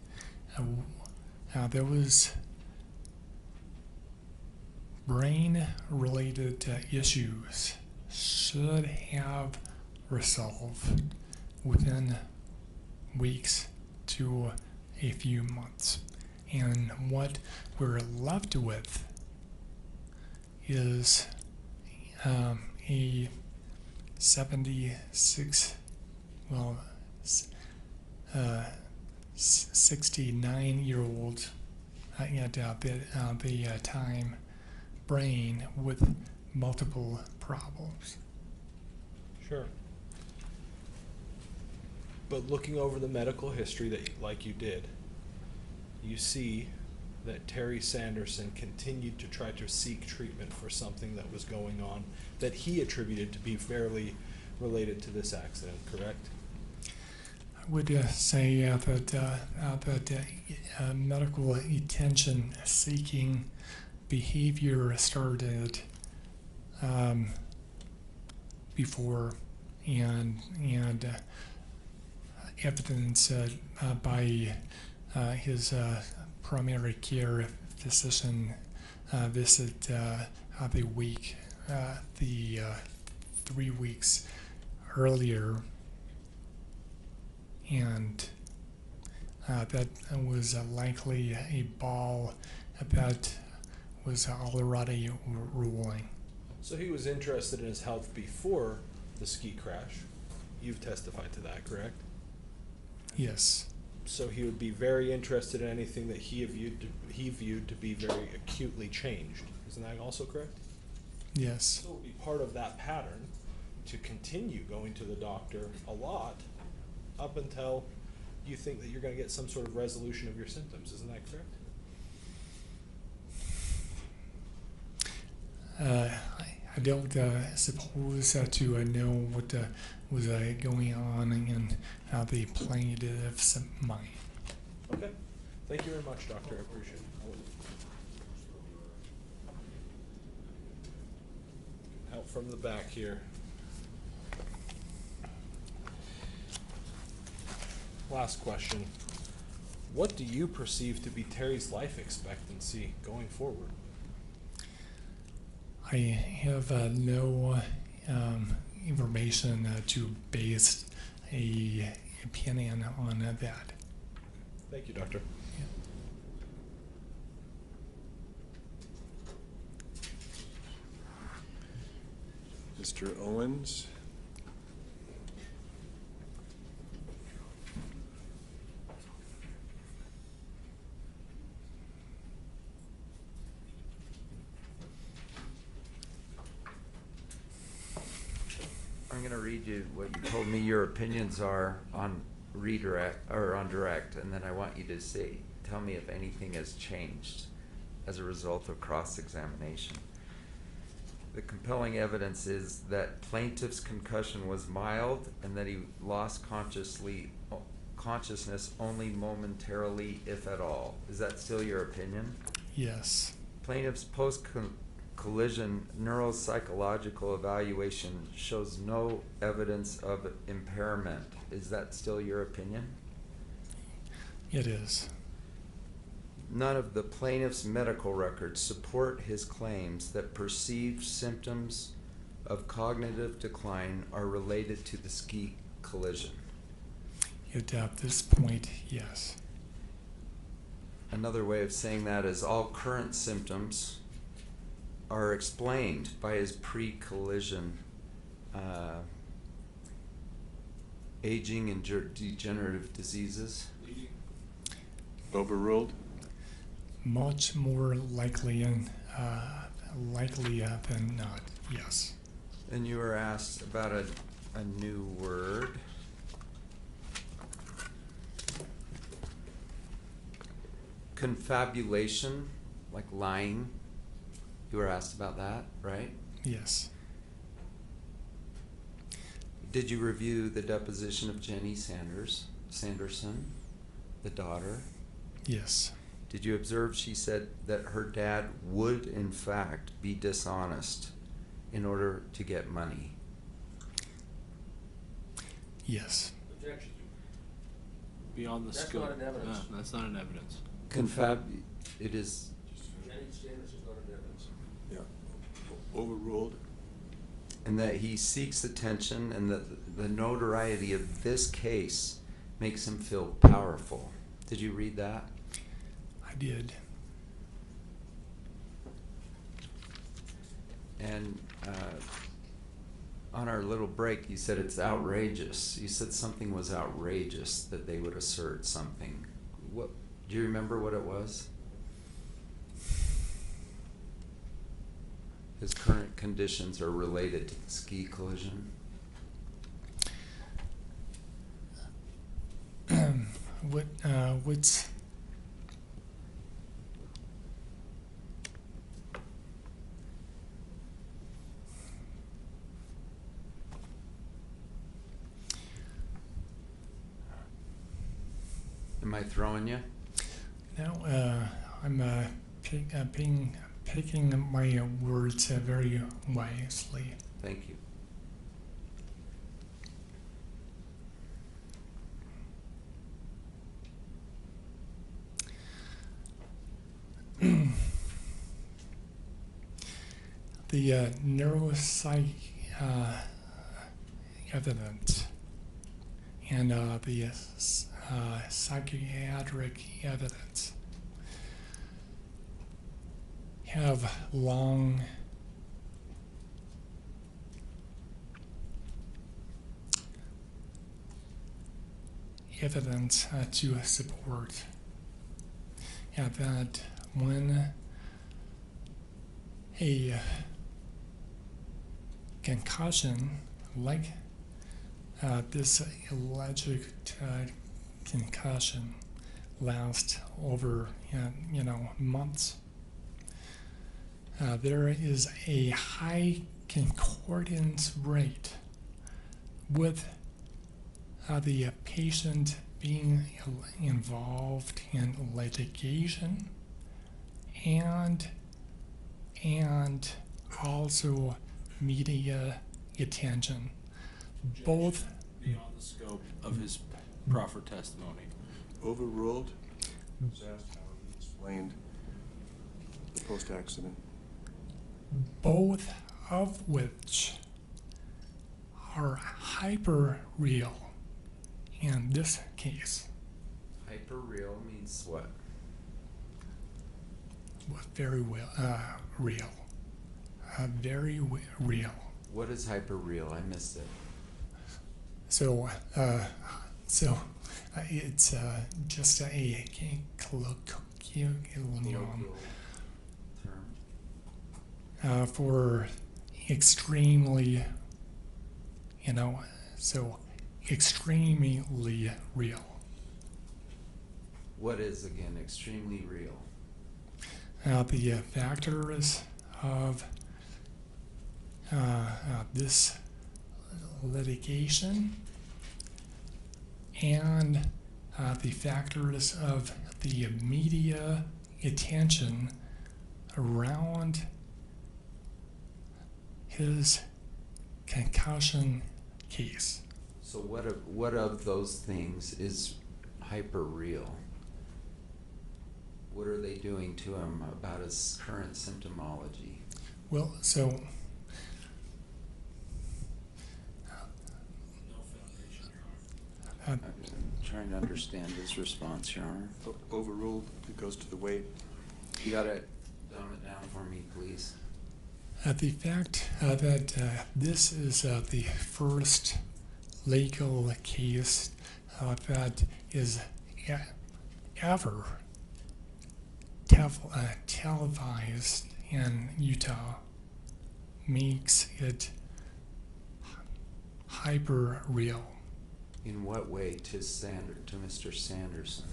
Speaker 13: there was brain-related issues should have resolved within weeks to a few months. And what we're left with is a 69-year-old at the time brain with multiple problems.
Speaker 14: Sure. But looking over the medical history that, like you did, you see that Terry Sanderson continued to try to seek treatment for something that was going on that he attributed to be fairly related to this accident, correct?
Speaker 13: I would say that medical attention seeking behavior started before, and evidence by his primary care physician visit the 3 weeks earlier, and that was likely a ball that was already rolling.
Speaker 14: So he was interested in his health before the ski crash. You've testified to that, correct?
Speaker 13: Yes.
Speaker 14: So he would be very interested in anything that he viewed to be very acutely changed. Isn't that also correct?
Speaker 13: Yes.
Speaker 14: So it would be part of that pattern to continue going to the doctor a lot up until you think that you're going to get some sort of resolution of your symptoms. Isn't that correct?
Speaker 13: I don't suppose to know what was going on in the plaintiff's mind.
Speaker 14: Okay. Thank you very much, Doctor. I appreciate it. Out from the back here. Last question. What do you perceive to be Terry's life expectancy going forward?
Speaker 13: I have no information to base a opinion on that.
Speaker 14: Thank you, Doctor. Mr. Owens.
Speaker 11: I'm going to read you what you told me your opinions are on redirect or on direct, and then I want you to tell me if anything has changed as a result of cross-examination. The compelling evidence is that plaintiff's concussion was mild and that he lost consciousness only momentarily, if at all. Is that still your opinion?
Speaker 13: Yes.
Speaker 11: Plaintiff's post-collision neuropsychological evaluation shows no evidence of impairment. Is that still your opinion?
Speaker 13: It is.
Speaker 11: None of the plaintiff's medical records support his claims that perceived symptoms of cognitive decline are related to the ski collision.
Speaker 13: At this point, yes.
Speaker 11: Another way of saying that is all current symptoms are explained by his pre-collision aging and degenerative diseases.
Speaker 3: Overruled.
Speaker 13: Much more likely than not, yes.
Speaker 11: And you were asked about a new word. Confabulation, like lying. You were asked about that, right?
Speaker 13: Yes.
Speaker 11: Did you review the deposition of Jenny Sanderson, the daughter?
Speaker 13: Yes.
Speaker 11: Did you observe she said that her dad would, in fact, be dishonest in order to get money?
Speaker 13: Yes.
Speaker 1: Objection.
Speaker 14: Beyond the
Speaker 1: That's
Speaker 14: scope.
Speaker 1: not an evidence.
Speaker 14: No, that's not an evidence.
Speaker 11: It is.
Speaker 1: Jenny Sanders is not an evidence.
Speaker 3: Yeah. Overruled.
Speaker 11: And that he seeks attention, and that the notoriety of this case makes him feel powerful. Did you read that?
Speaker 13: I did.
Speaker 11: And on our little break, you said it's outrageous. You said something was outrageous, that they would assert something. What? Do you remember what it was? His current conditions are related to the ski collision.
Speaker 13: What's
Speaker 11: Am I throwing you?
Speaker 13: now? I'm picking my words very wisely.
Speaker 11: Thank you.
Speaker 13: The neuropsych evidence and the psychiatric evidence have long evidence to support that when a concussion like this alleged concussion lasts over months, there is a high concordance rate with the patient being involved in litigation and also media attention. Both
Speaker 14: Beyond the scope of his proffered testimony.
Speaker 3: Overruled. Was asked how he explained the post-accident.
Speaker 13: both of which are hyper real in this case.
Speaker 11: Hyper real means what?
Speaker 13: Very well, real. Very real.
Speaker 11: What is hyper real? I missed it.
Speaker 13: So it's just a colloquial
Speaker 11: Term.
Speaker 13: for extremely, so extremely real.
Speaker 11: What is, again, extremely real?
Speaker 13: The factors of this litigation and the factors of the media attention around his concussion case.
Speaker 11: So what of those things is hyper real? What are they doing to him about his current symptomology?
Speaker 13: Well, so
Speaker 11: I'm trying to understand his response, Your Honor.
Speaker 3: Overruled. It goes to the weight.
Speaker 11: You gotta dumb it down for me, please.
Speaker 13: the fact that this is the first legal case that is ever televised in Utah makes it hyper real.
Speaker 11: In what way to Mr. Sanderson?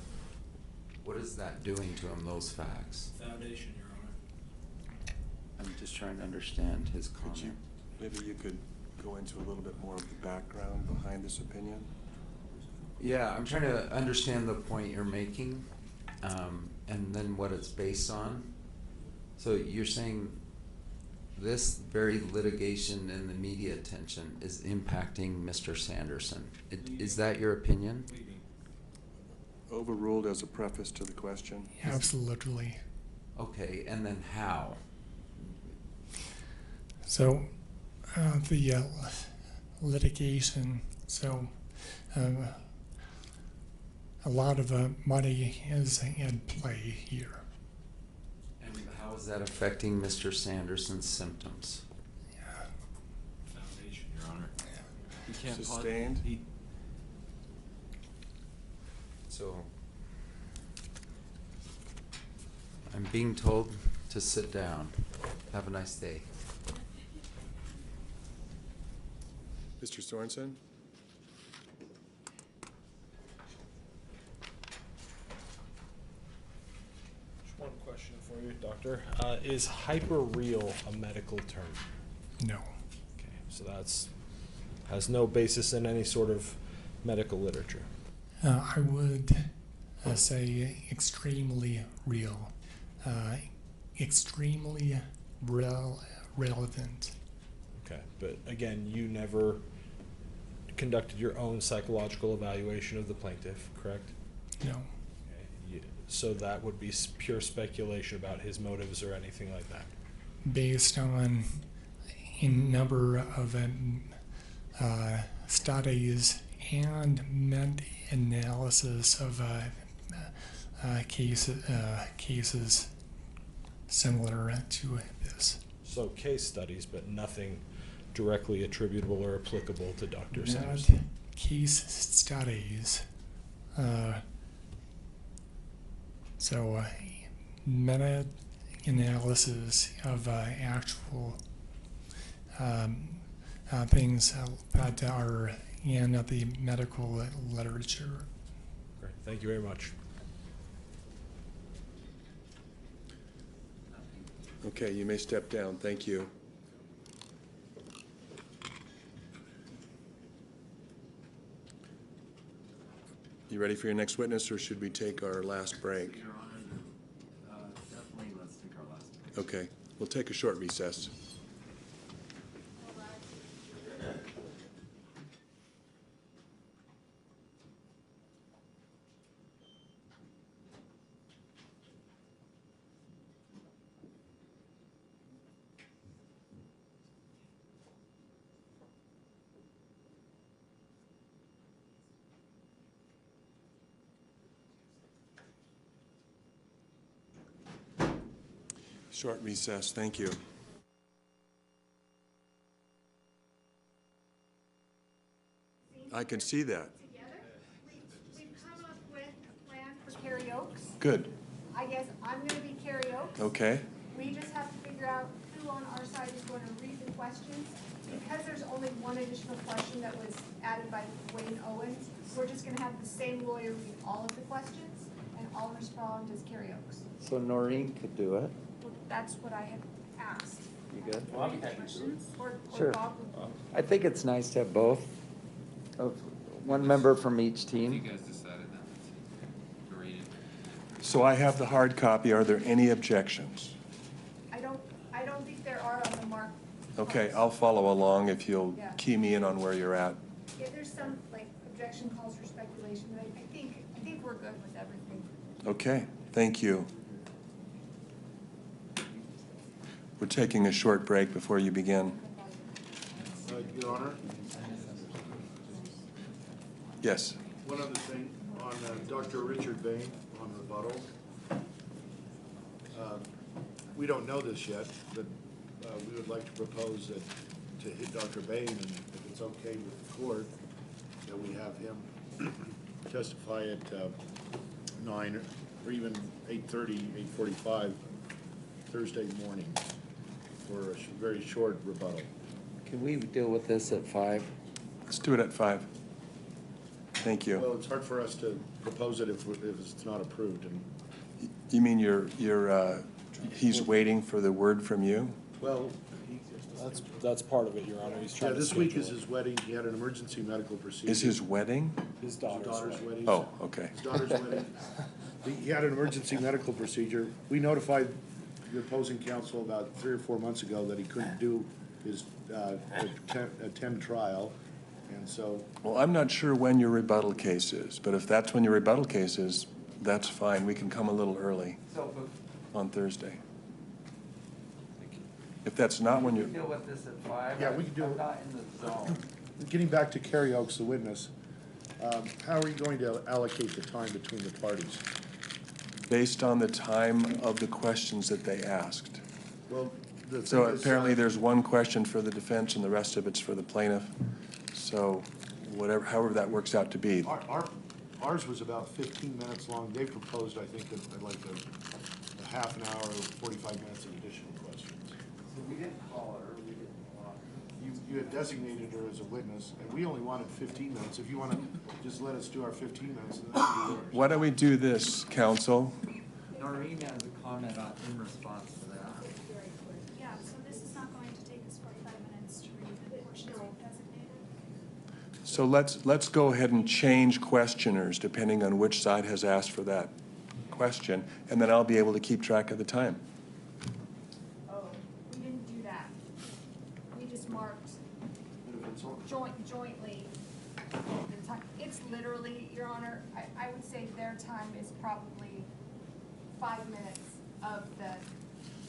Speaker 11: What is that doing to him, those facts?
Speaker 14: Foundation, Your Honor.
Speaker 11: I'm just trying to understand his comment.
Speaker 3: Maybe you could go into a little bit more of the background behind this opinion?
Speaker 11: Yeah, I'm trying to understand the point you're making, and then what it's based on. So you're saying this very litigation and the media attention is impacting Mr. Sanderson. Is that your opinion?
Speaker 3: Overruled as a preface to the question?
Speaker 13: Absolutely.
Speaker 11: Okay, and then how?
Speaker 13: So the litigation, so a lot of money is in play here.
Speaker 11: And how is that affecting Mr. Sanderson's symptoms?
Speaker 14: Foundation, Your Honor. He can't
Speaker 3: Sustained?
Speaker 11: So I'm being told to sit down. Have a nice day.
Speaker 3: Mr. Sorensen?
Speaker 14: Just one question for you, Doctor. Is hyperreal a medical term?
Speaker 13: No.
Speaker 14: Okay, so that's has no basis in any sort of medical literature.
Speaker 13: I would say extremely real, extremely relevant.
Speaker 14: Okay, but again, you never conducted your own psychological evaluation of the plaintiff, correct?
Speaker 13: No.
Speaker 14: Okay. So that would be pure speculation about his motives or anything like that?
Speaker 13: Based on a number of studies and meta-analysis of cases similar to this.
Speaker 14: So case studies, but nothing directly attributable or applicable to Dr.
Speaker 13: Not
Speaker 14: Sanderson.
Speaker 13: case studies. So meta-analysis of actual things that are in the medical literature.
Speaker 14: Great, thank you very much.
Speaker 3: Okay, you may step down. Thank you. You ready for your next witness, or should we take our last break?
Speaker 15: Your Honor, definitely let's take our last break.
Speaker 3: Okay, we'll take a short recess. Short recess, thank you. I can see that.
Speaker 10: Together, we've come up with a plan for Carrie Oaks.
Speaker 3: Good,
Speaker 10: I guess I'm gonna be Carrie Oaks.
Speaker 3: okay.
Speaker 10: We just have to figure out who on our side is going to read the questions. Because there's only one additional question that was added by Wayne Owens, we're just gonna have the same lawyer read all of the questions, and I'll respond as Carrie Oaks.
Speaker 11: So Noreen could do it.
Speaker 10: Well, that's what I had asked.
Speaker 11: You good?
Speaker 10: Or
Speaker 11: Sure.
Speaker 10: Bob would-
Speaker 11: I think it's nice to have both, of one member from each
Speaker 9: If you
Speaker 11: team.
Speaker 9: guys decided that, to read it.
Speaker 3: So I have the hard copy. Are there any objections?
Speaker 10: I don't think there are on the mark.
Speaker 3: Okay, I'll follow along if you'll
Speaker 10: Yeah.
Speaker 3: key me in on where you're at.
Speaker 10: Yeah, there's some, like, objection calls for speculation, but I think we're good with everything.
Speaker 3: Okay, thank you. We're taking a short break before you begin.
Speaker 5: Your Honor,
Speaker 3: Yes.
Speaker 5: one other thing on Dr. Richard Bain on rebuttal. We don't know this yet, but we would like to propose that to hit Dr. Bain, and if it's okay with the court, that we have him testify at 9 or even 8:30, 8:45 Thursday morning for a very short rebuttal.
Speaker 11: Can we deal with this at 5?
Speaker 3: Let's do it at 5. Thank you.
Speaker 5: Well, it's hard for us to propose it if it's not approved. And
Speaker 3: You mean he's waiting for the word from you?
Speaker 5: well,
Speaker 14: That's part of it, Your Honor. He's
Speaker 5: yeah,
Speaker 14: trying to
Speaker 5: this week is
Speaker 14: schedule it.
Speaker 5: his wedding. He had an emergency medical procedure.
Speaker 3: Is his wedding?
Speaker 14: His
Speaker 5: His
Speaker 14: daughter's wedding.
Speaker 5: wedding.
Speaker 3: Oh, okay.
Speaker 5: His daughter's wedding. He had an emergency medical procedure. We notified the opposing counsel about 3 or 4 months ago that he couldn't do his, attend trial, and so.
Speaker 3: Well, I'm not sure when your rebuttal case is, but if that's when your rebuttal case is, that's fine. We can come a little early on Thursday. If that's not when you're,
Speaker 11: Deal with this at 5?
Speaker 5: Yeah, we can do
Speaker 11: I'm
Speaker 5: it.
Speaker 11: not in the zone.
Speaker 5: Getting back to Carrie Oakes, the witness, how are you going to allocate the time between the parties?
Speaker 3: based on the time of the questions that they asked.
Speaker 5: Well, the
Speaker 3: So
Speaker 5: thing is,
Speaker 3: apparently there's one question for the defense and the rest of it's for the plaintiff. So whatever, however that works out to be.
Speaker 5: Ours was about 15 minutes long. They proposed, I think, like a half an hour, 45 minutes of additional questions.
Speaker 11: So we didn't call her, we didn't want.
Speaker 5: You had designated her as a witness, and we only wanted 15 minutes. If you want to just let us do our 15 minutes, then that can be yours.
Speaker 3: Why don't we do this, counsel?
Speaker 11: Noreen has a comment in response to that.
Speaker 16: Yeah, so this is not going to take us 45 minutes to read the portions we've designated?
Speaker 3: So let's go ahead and change questioners depending on which side has asked for that question, and then I'll be able to keep track of the time.
Speaker 16: Oh, we didn't do that. We just marked jointly the time. It's literally, Your Honor, I would say their time is probably 5 minutes of the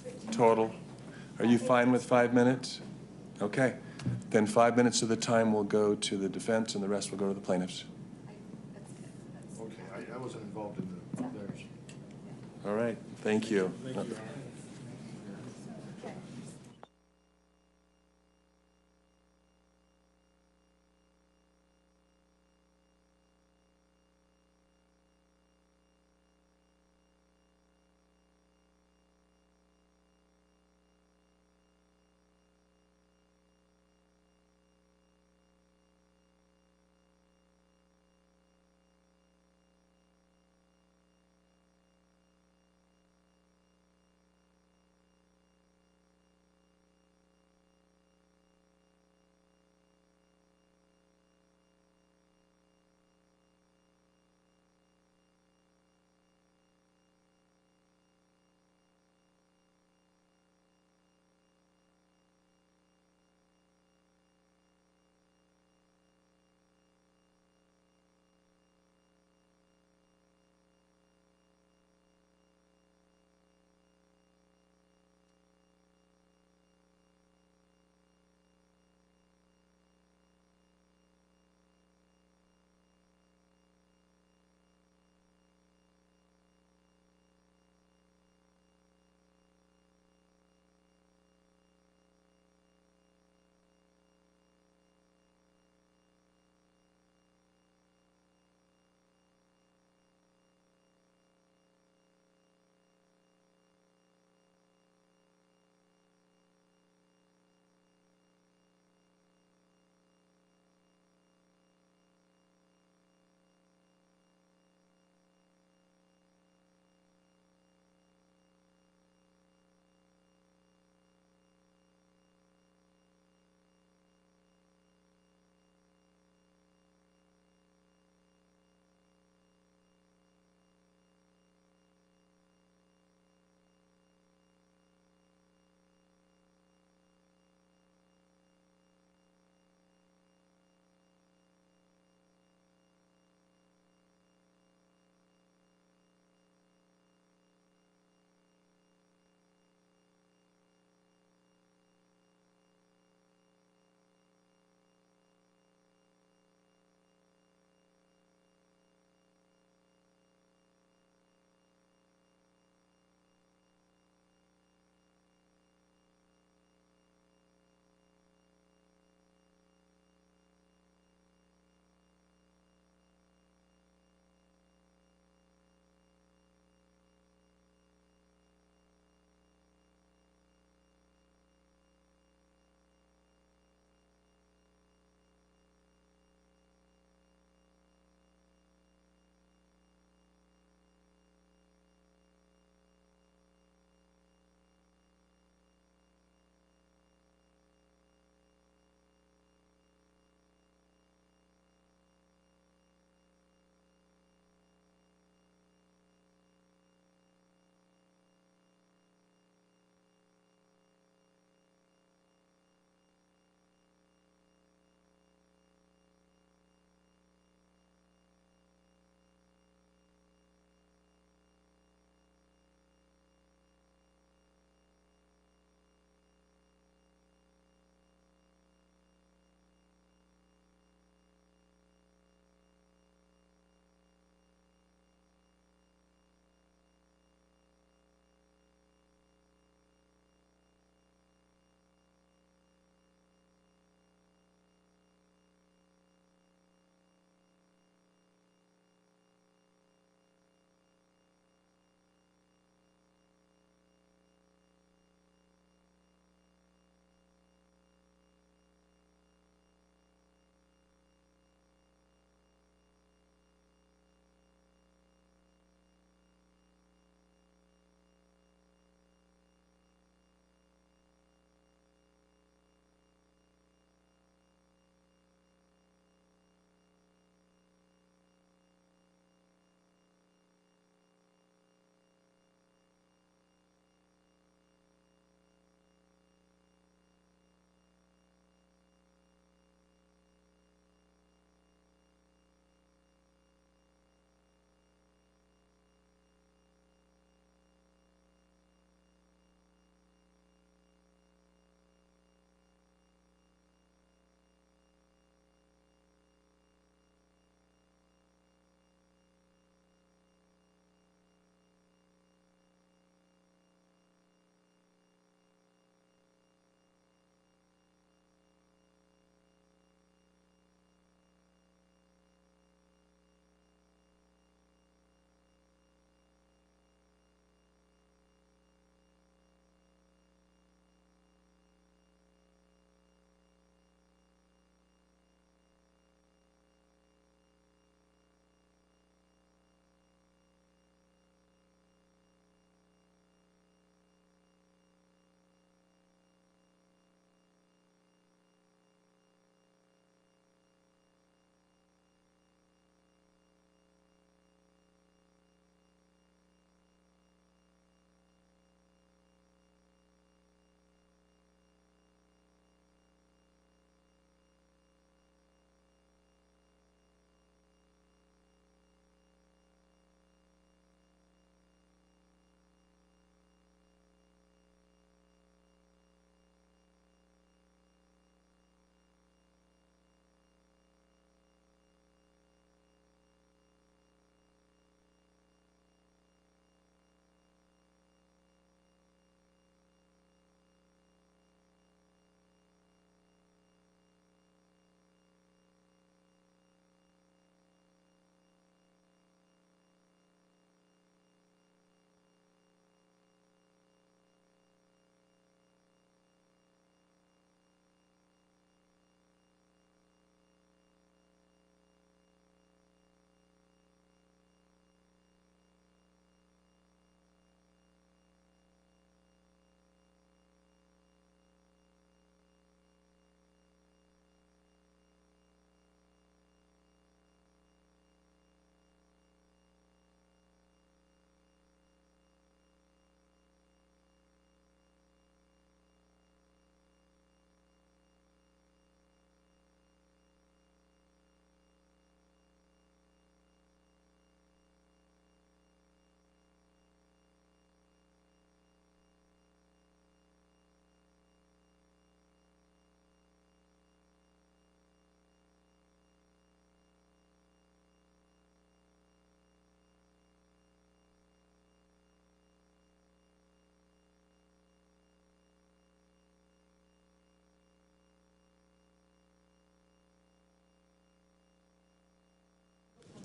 Speaker 16: 15.
Speaker 3: Total. Are you fine with 5 minutes? Okay. Then 5 minutes of the time will go to the defense and the rest will go to the plaintiffs.
Speaker 16: That's good.
Speaker 5: Okay, I wasn't involved in theirs.
Speaker 3: All right. Thank you.
Speaker 5: Thank you, Your Honor.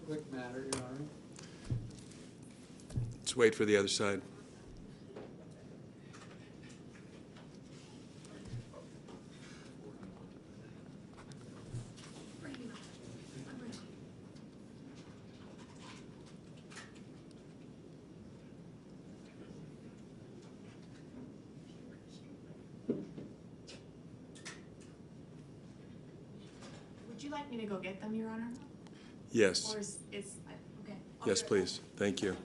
Speaker 11: Quick matter, Your Honor.
Speaker 3: Let's wait for the other side.
Speaker 16: Would you like me to go get them, Your Honor?
Speaker 3: Yes.
Speaker 16: Or is, okay. I'll
Speaker 3: Yes,
Speaker 16: do it.
Speaker 3: please. Thank you.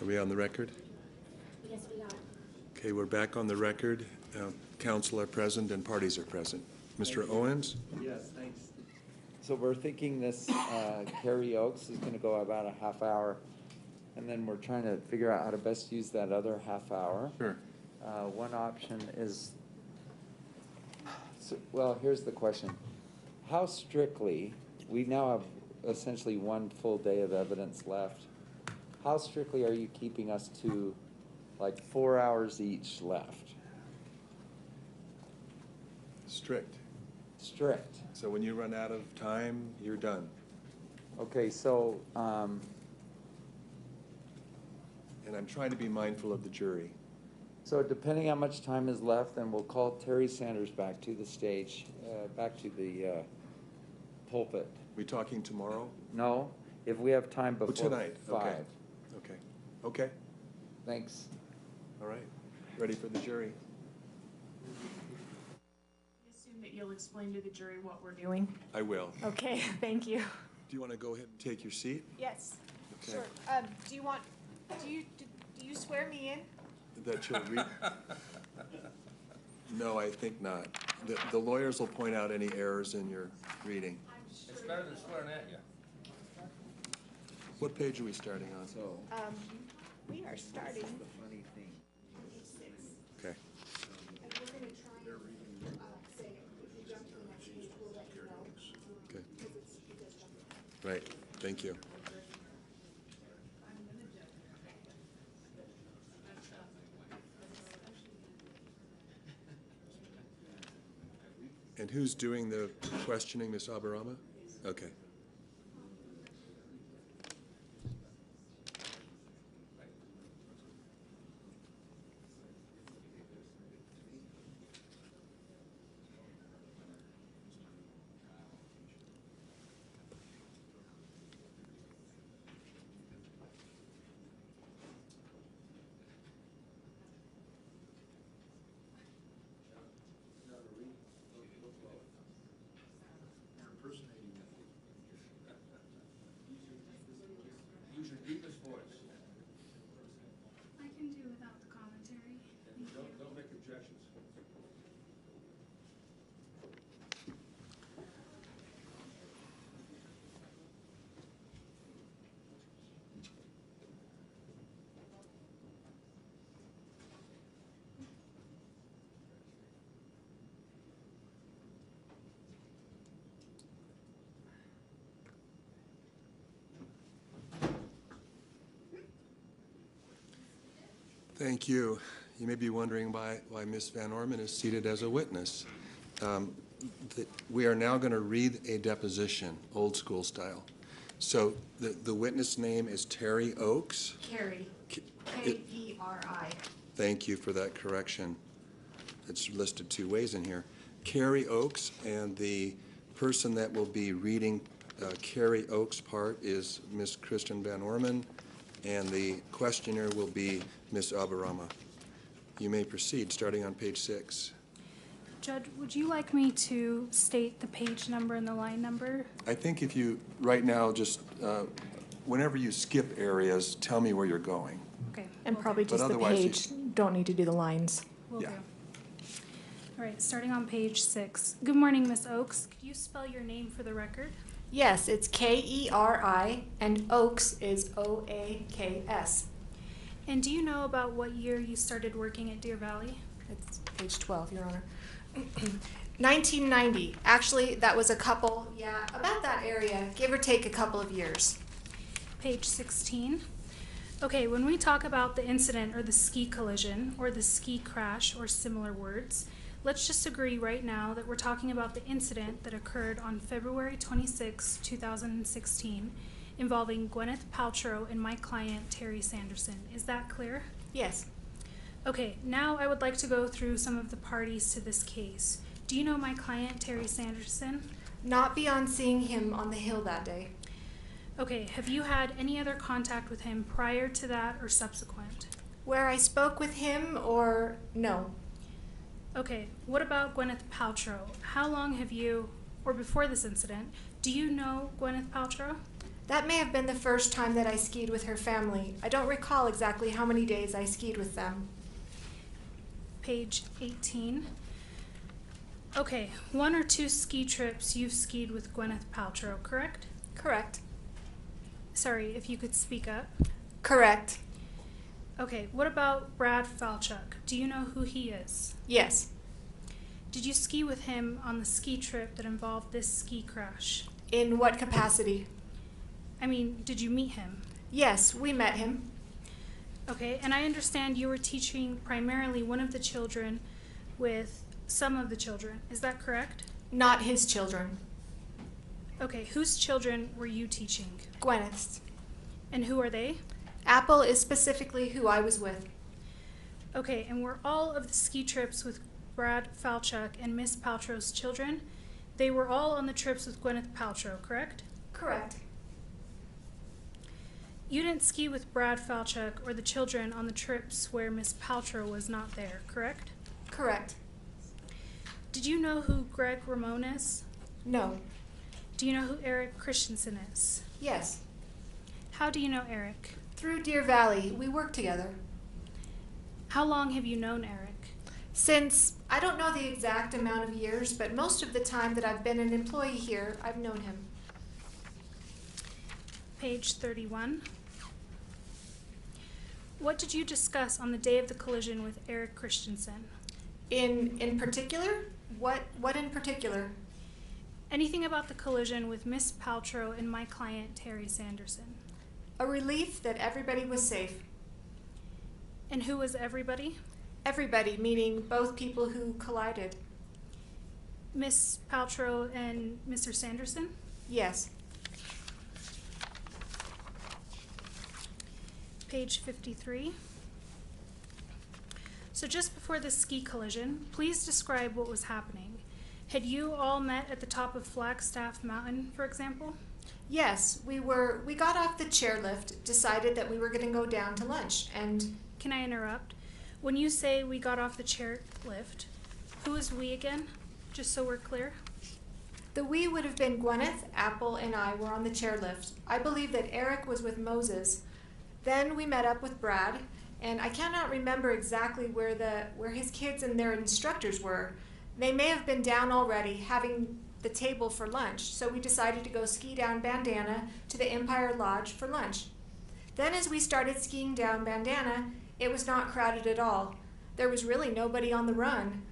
Speaker 3: Are we on the record?
Speaker 7: Yes, we are.
Speaker 3: Okay, we're back on the record. Counsel are present and parties are present. Mr. Owens?
Speaker 11: Yes, thanks. So we're thinking this Carrie Oaks is gonna go about a half hour, and then we're trying to figure out how to best use that other half hour.
Speaker 3: Sure.
Speaker 11: One option is, well, here's the question. How strictly, we now have essentially one full day of evidence left. How strictly are you keeping us to like 4 hours each left?
Speaker 3: Strict.
Speaker 11: Strict.
Speaker 3: So when you run out of time, you're done.
Speaker 11: Okay, so,
Speaker 3: And I'm trying to be mindful of the jury.
Speaker 11: so depending how much time is left, then we'll call Terry Sanders back to the stage, back to the pulpit.
Speaker 3: We talking tomorrow?
Speaker 11: No, if we have time
Speaker 3: Oh,
Speaker 11: before
Speaker 3: tonight.
Speaker 11: 5.
Speaker 3: Okay. Okay. Okay.
Speaker 11: Thanks.
Speaker 3: All right. Ready for the jury?
Speaker 16: I assume that you'll explain to the jury what we're doing.
Speaker 3: I will.
Speaker 16: Okay, thank you.
Speaker 3: Do you want to go ahead and take your seat?
Speaker 16: Yes,
Speaker 3: Okay.
Speaker 16: sure. Do you swear me in?
Speaker 3: That you'll read? No, I think not. The lawyers will point out any errors in your reading.
Speaker 1: It's better than swearing at you.
Speaker 3: What page are we starting on?
Speaker 11: So,
Speaker 16: We are starting.
Speaker 11: the funny thing.
Speaker 3: Okay.
Speaker 16: And we're gonna try and, say, if you jump to the next page, we'll let you know.
Speaker 3: Okay.
Speaker 16: Because it does jump.
Speaker 3: Right. Thank you. And who's doing the questioning, Ms. Abarama? Okay.
Speaker 1: Use your deepest voice.
Speaker 16: I can do without the commentary.
Speaker 1: Don't make objections.
Speaker 3: Thank you. You may be wondering why Ms. Van Orman is seated as a witness. We are now going to read a deposition, old school style. So the witness name is Terry Oaks.
Speaker 16: Carrie,
Speaker 3: K-
Speaker 16: K-E-R-I.
Speaker 3: Thank you for that correction. It's listed two ways in here. Carrie Oaks, and the person that will be reading Carrie Oaks' part is Ms. Kristen Van Orman, and the questioner will be Ms. Abarama. You may proceed, starting on page 6.
Speaker 17: Judge, would you like me to state the page number and the line number?
Speaker 3: I think if you, right now, just, whenever you skip areas, tell me where you're going.
Speaker 17: Okay.
Speaker 10: And probably just the
Speaker 3: otherwise you-
Speaker 10: page, don't need to do the lines.
Speaker 17: Will
Speaker 3: Yeah.
Speaker 17: do. All right, starting on page 6. Good morning, Miss Oakes. Could you spell your name for the record?
Speaker 10: Yes, it's Keri, and Oaks is Oaks.
Speaker 17: And do you know about what year you started working at Deer Valley?
Speaker 10: It's page 12, Your Honor. 1990. Actually, that was about that area, give or take a couple of years.
Speaker 17: Page 16. Okay, when we talk about the incident or the ski collision or the ski crash or similar words, let's just agree right now that we're talking about the incident that occurred on February 26, 2016, involving Gwyneth Paltrow and my client, Terry Sanderson. Is that clear?
Speaker 10: Yes.
Speaker 17: Okay, now I would like to go through some of the parties to this case. Do you know my client, Terry Sanderson?
Speaker 10: Not beyond seeing him on the hill that day.
Speaker 17: Okay, have you had any other contact with him prior to that or subsequent?
Speaker 10: Where I spoke with him, or no?
Speaker 17: Okay, what about Gwyneth Paltrow? How long have you, or before this incident, do you know Gwyneth Paltrow?
Speaker 10: That may have been the first time that I skied with her family. I don't recall exactly how many days I skied with them.
Speaker 17: Page 18. Okay, 1 or 2 ski trips you've skied with Gwyneth Paltrow, correct?
Speaker 10: Correct.
Speaker 17: Sorry, if you could speak up.
Speaker 10: Correct.
Speaker 17: Okay, what about Brad Falchuk? Do you know who he is?
Speaker 10: Yes.
Speaker 17: Did you ski with him on the ski trip that involved this ski crash?
Speaker 10: In what capacity?
Speaker 17: I mean, did you meet him?
Speaker 10: Yes, we met him.
Speaker 17: Okay, and I understand you were teaching primarily one of the children with some of the children. Is that correct?
Speaker 10: Not his children.
Speaker 17: Okay, whose children were you teaching?
Speaker 10: Gwyneth's.
Speaker 17: And who are they?
Speaker 10: Apple is specifically who I was with.
Speaker 17: Okay, and were all of the ski trips with Brad Falchuk and Miss Paltrow's children, they were all on the trips with Gwyneth Paltrow, correct?
Speaker 10: Correct.
Speaker 17: You didn't ski with Brad Falchuk or the children on the trips where Miss Paltrow was not there, correct?
Speaker 10: Correct.
Speaker 17: Did you know who Greg Ramon is?
Speaker 10: No.
Speaker 17: Do you know who Eric Christensen is?
Speaker 10: Yes.
Speaker 17: How do you know Eric?
Speaker 10: Through Deer Valley, we work together.
Speaker 17: How long have you known Eric?
Speaker 10: Since, I don't know the exact amount of years, but most of the time that I've been an employee here, I've known him.
Speaker 17: Page 31. What did you discuss on the day of the collision with Eric Christensen?
Speaker 10: In particular? What in particular?
Speaker 17: Anything about the collision with Miss Paltrow and my client, Terry Sanderson?
Speaker 10: A relief that everybody was safe.
Speaker 17: And who was everybody?
Speaker 10: Everybody, meaning both people who collided.
Speaker 17: Miss Paltrow and Mr. Sanderson?
Speaker 10: Yes.
Speaker 17: Page 53. So just before the ski collision, please describe what was happening. Had you all met at the top of Flagstaff Mountain, for example?
Speaker 10: Yes, we got off the chairlift, decided that we were going to go down to lunch, and...
Speaker 17: Can I interrupt? When you say we got off the chairlift, who is we again? Just so we're clear.
Speaker 10: The we would have been Gwyneth, Apple, and I were on the chairlift. I believe that Eric was with Moses. Then we met up with Brad, and I cannot remember exactly where his kids and their instructors were. They may have been down already, having the table for lunch, so we decided to go ski down Bandana to the Empire Lodge for lunch. Then as we started skiing down Bandana, it was not crowded at all. There was really nobody on the run.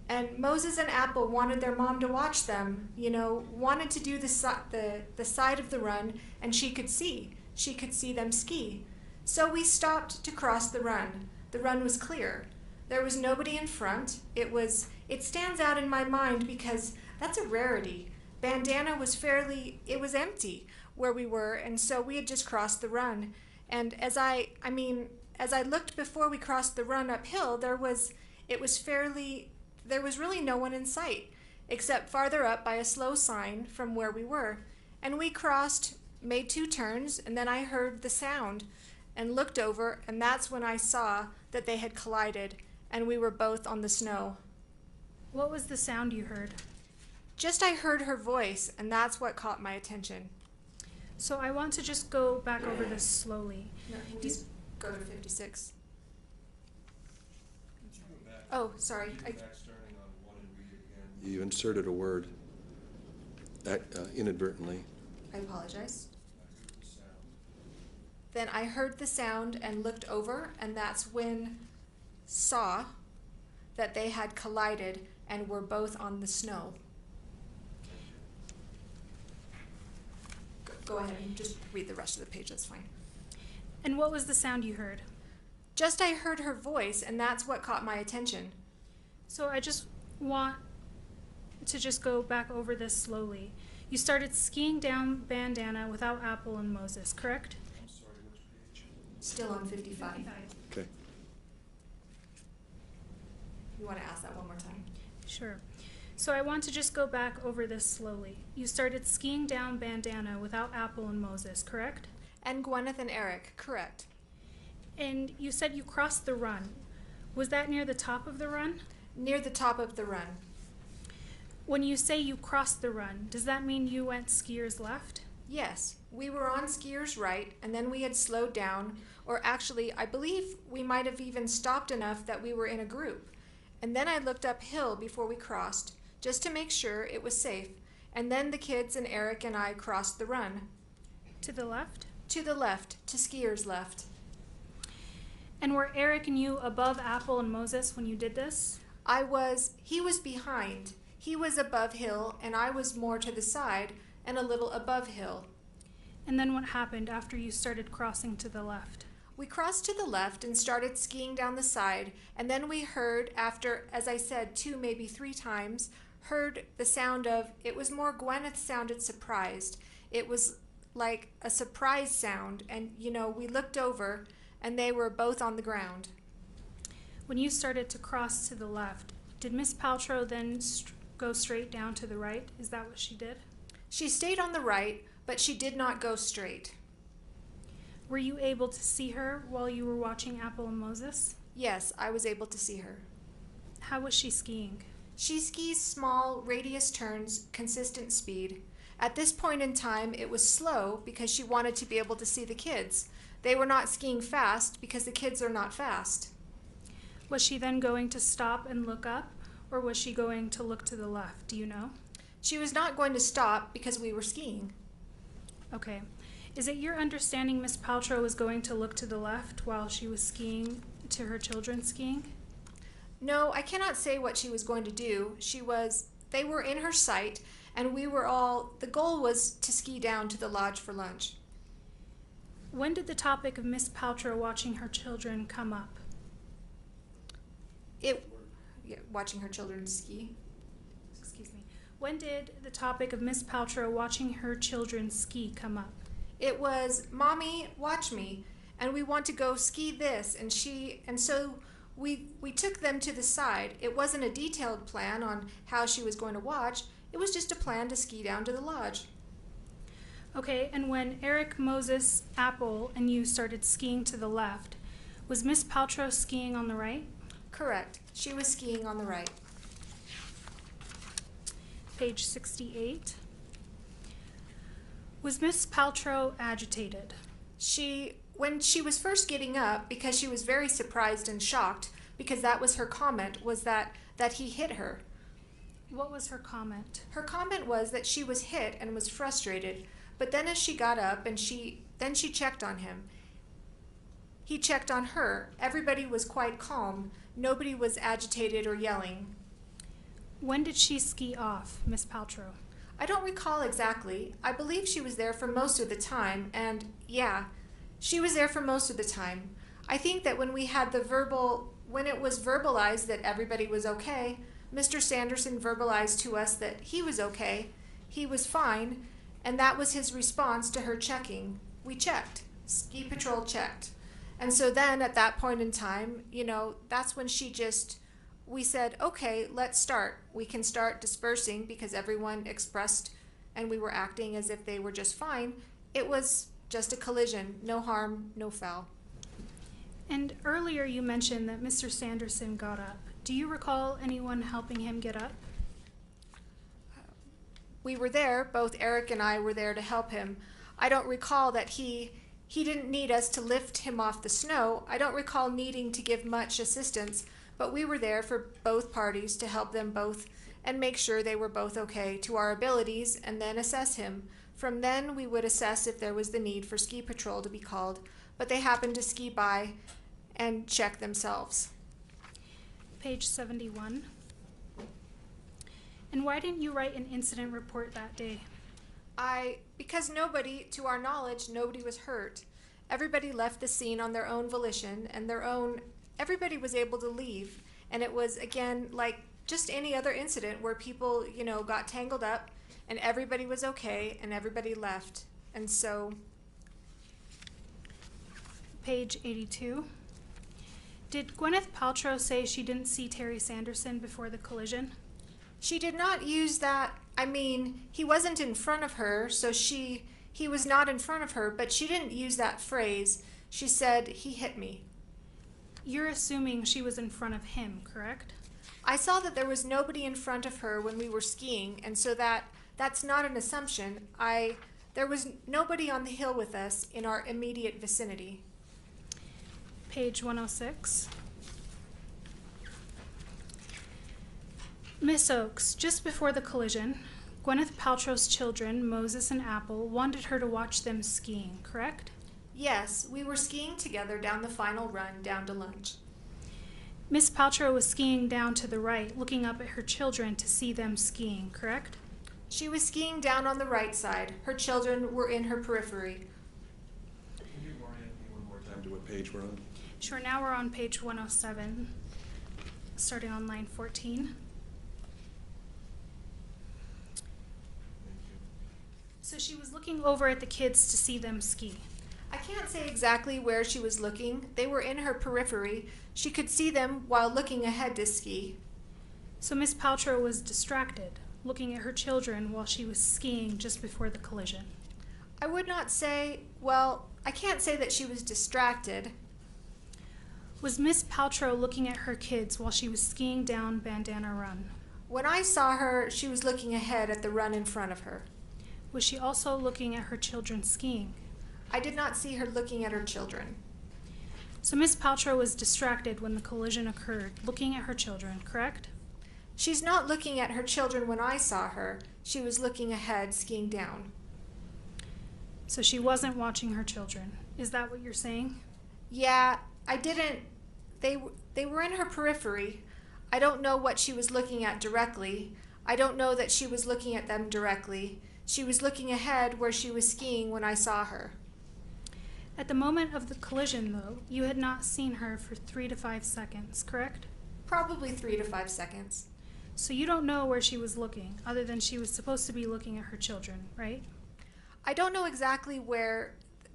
Speaker 10: And Moses and Apple wanted their mom to watch them, wanted to do the side of the run, and she could see them ski. So we stopped to cross the run. The run was clear. There was nobody in front. It stands out in my mind because that's a rarity. Bandana was empty where we were, and so we had just crossed the run. And as I looked before we crossed the run uphill, there was really no one in sight, except farther up by a slow sign from where we were. And we crossed, made 2 turns, and then I heard the sound and looked over, and that's when I saw that they had collided, and we were both on the snow.
Speaker 17: What was the sound you heard?
Speaker 10: Just I heard her voice, and that's what caught my attention.
Speaker 17: So I want to just go back over this slowly.
Speaker 10: No, can you just go to 56? Oh, sorry.
Speaker 3: You inserted a word inadvertently.
Speaker 10: I apologize. Then I heard the sound and looked over, and that's when saw that they had collided and were both on the snow. Go ahead and just read the rest of the page, that's fine.
Speaker 17: And what was the sound you heard?
Speaker 10: Just I heard her voice, and that's what caught my attention.
Speaker 17: So I just want to just go back over this slowly. You started skiing down Bandana without Apple and Moses, correct?
Speaker 3: I'm sorry, which page?
Speaker 10: Still on 55.
Speaker 3: Okay.
Speaker 10: You want to ask that one more time?
Speaker 17: Sure. So I want to just go back over this slowly. You started skiing down Bandana without Apple and Moses, correct?
Speaker 10: And Gwyneth and Eric, correct.
Speaker 17: And you said you crossed the run. Was that near the top of the run?
Speaker 10: Near the top of the run.
Speaker 17: When you say you crossed the run, does that mean you went skiers left?
Speaker 10: Yes, we were on skiers right, and then we had slowed down, or actually, I believe we might have even stopped enough that we were in a group. And then I looked uphill before we crossed, just to make sure it was safe. And then the kids and Eric and I crossed the run.
Speaker 17: To the left?
Speaker 10: To the left, to skiers left.
Speaker 17: And were Eric and you above Apple and Moses when you did this?
Speaker 10: He was behind. He was above hill, and I was more to the side and a little above hill.
Speaker 17: And then what happened after you started crossing to the left?
Speaker 10: We crossed to the left and started skiing down the side, and then we heard, after, as I said, 2, maybe 3 times, heard the sound of, it was more Gwyneth sounded surprised. It was like a surprise sound, and, we looked over, and they were both on the ground.
Speaker 17: When you started to cross to the left, did Miss Paltrow then go straight down to the right? Is that what she did?
Speaker 10: She stayed on the right, but she did not go straight.
Speaker 17: Were you able to see her while you were watching Apple and Moses?
Speaker 10: Yes, I was able to see her.
Speaker 17: How was she skiing?
Speaker 10: She skis small, radius turns, consistent speed. At this point in time, it was slow because she wanted to be able to see the kids. They were not skiing fast because the kids are not fast.
Speaker 17: Was she then going to stop and look up, or was she going to look to the left? Do you know?
Speaker 10: She was not going to stop because we were skiing.
Speaker 17: Okay. Is it your understanding Miss Paltrow was going to look to the left while she was skiing to her children skiing?
Speaker 10: No, I cannot say what she was going to do. They were in her sight, and the goal was to ski down to the lodge for lunch.
Speaker 17: When did the topic of Miss Paltrow watching her children come up?
Speaker 10: Watching her children ski.
Speaker 17: Excuse me. When did the topic of Miss Paltrow watching her children ski come up?
Speaker 10: It was, Mommy, watch me, and we want to go ski this, and so we took them to the side. It wasn't a detailed plan on how she was going to watch. It was just a plan to ski down to the lodge.
Speaker 17: Okay, and when Eric, Moses, Apple, and you started skiing to the left, was Miss Paltrow skiing on the right?
Speaker 10: Correct. She was skiing on the right.
Speaker 17: Page 68. Was Miss Paltrow agitated?
Speaker 10: When she was first getting up, because she was very surprised and shocked, because that was her comment, was that he hit her.
Speaker 17: What was her comment?
Speaker 10: Her comment was that she was hit and was frustrated, but then as she got up and she checked on him. He checked on her. Everybody was quite calm. Nobody was agitated or yelling.
Speaker 17: When did she ski off, Miss Paltrow?
Speaker 10: I don't recall exactly. I believe she was there for most of the time, and yeah, she was there for most of the time. I think that when it was verbalized that everybody was okay, Mr. Sanderson verbalized to us that he was okay, he was fine, and that was his response to her checking. We checked. Ski Patrol checked. And so then at that point in time, that's when we said, okay, let's start. We can start dispersing because everyone expressed and we were acting as if they were just fine. It was just a collision, no harm, no foul.
Speaker 17: And earlier you mentioned that Mr. Sanderson got up. Do you recall anyone helping him get up?
Speaker 10: We were there, both Eric and I were there to help him. I don't recall that he didn't need us to lift him off the snow. I don't recall needing to give much assistance, but we were there for both parties to help them both and make sure they were both okay to our abilities and then assess him. From then, we would assess if there was the need for ski patrol to be called, but they happened to ski by and check themselves.
Speaker 17: Page 71. And why didn't you write an incident report that day?
Speaker 10: Because nobody, to our knowledge, nobody was hurt. Everybody left the scene on their own volition and everybody was able to leave. And it was, again, like just any other incident where people, got tangled up and everybody was okay and everybody left. And so.
Speaker 17: Page 82. Did Gwyneth Paltrow say she didn't see Terry Sanderson before the collision?
Speaker 10: She did not use that. I mean, he wasn't in front of her, so he was not in front of her, but she didn't use that phrase. She said, "He hit me."
Speaker 17: You're assuming she was in front of him, correct?
Speaker 10: I saw that there was nobody in front of her when we were skiing, and so that's not an assumption. There was nobody on the hill with us in our immediate vicinity.
Speaker 17: Page 106. Miss Oakes, just before the collision, Gwyneth Paltrow's children, Moses and Apple, wanted her to watch them skiing, correct?
Speaker 10: Yes, we were skiing together down the final run down to lunch.
Speaker 17: Miss Paltrow was skiing down to the right, looking up at her children to see them skiing, correct?
Speaker 10: She was skiing down on the right side. Her children were in her periphery.
Speaker 3: Can you orient me one more time to what page we're on?
Speaker 17: Sure, now we're on page 107, starting on line 14. So she was looking over at the kids to see them ski.
Speaker 10: I can't say exactly where she was looking. They were in her periphery. She could see them while looking ahead to ski.
Speaker 17: So Miss Paltrow was distracted, looking at her children while she was skiing just before the collision.
Speaker 10: I would not say, I can't say that she was distracted.
Speaker 17: Was Miss Paltrow looking at her kids while she was skiing down Bandana Run?
Speaker 10: When I saw her, she was looking ahead at the run in front of her.
Speaker 17: Was she also looking at her children skiing?
Speaker 10: I did not see her looking at her children.
Speaker 17: So Miss Paltrow was distracted when the collision occurred, looking at her children, correct?
Speaker 10: She's not looking at her children when I saw her. She was looking ahead, skiing down.
Speaker 17: So she wasn't watching her children. Is that what you're saying?
Speaker 10: Yeah, I didn't. They were in her periphery. I don't know what she was looking at directly. I don't know that she was looking at them directly. She was looking ahead where she was skiing when I saw her.
Speaker 17: At the moment of the collision, though, you had not seen her for 3 to 5 seconds, correct?
Speaker 10: Probably 3 to 5 seconds.
Speaker 17: So you don't know where she was looking, other than she was supposed to be looking at her children, right?
Speaker 10: I don't know exactly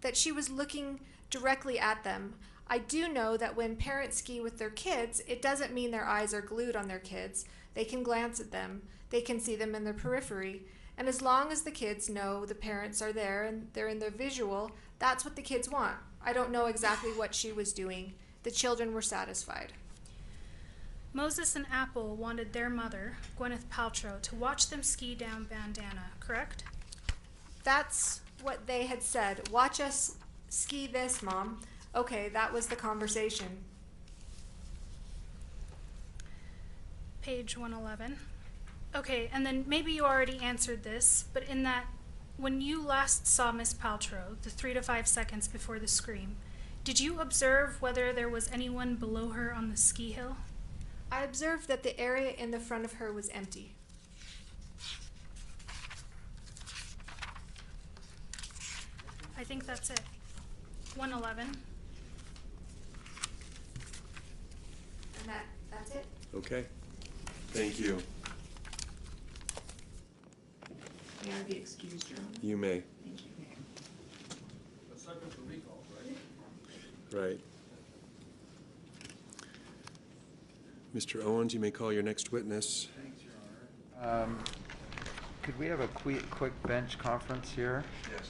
Speaker 10: that she was looking directly at them. I do know that when parents ski with their kids, it doesn't mean their eyes are glued on their kids. They can glance at them. They can see them in their periphery. And as long as the kids know the parents are there and they're in their visual, that's what the kids want. I don't know exactly what she was doing. The children were satisfied.
Speaker 17: Moses and Apple wanted their mother, Gwyneth Paltrow, to watch them ski down Bandana, correct?
Speaker 10: That's what they had said. Watch us ski this, Mom. Okay, that was the conversation.
Speaker 17: Page 111. Okay, and then maybe you already answered this, but in that, when you last saw Miss Paltrow, the 3 to 5 seconds before the scream, did you observe whether there was anyone below her on the ski hill?
Speaker 10: I observed that the area in the front of her was empty.
Speaker 17: I think that's it. 111.
Speaker 10: And that's it?
Speaker 3: Okay. Thank you.
Speaker 16: May I be excused, Your Honor?
Speaker 3: You may.
Speaker 16: Thank you.
Speaker 1: That's subject to recall, right?
Speaker 3: Right. Mr. Owens, you may call your next witness.
Speaker 11: Thanks, Your Honor. Could we have a quick bench conference here?
Speaker 3: Yes.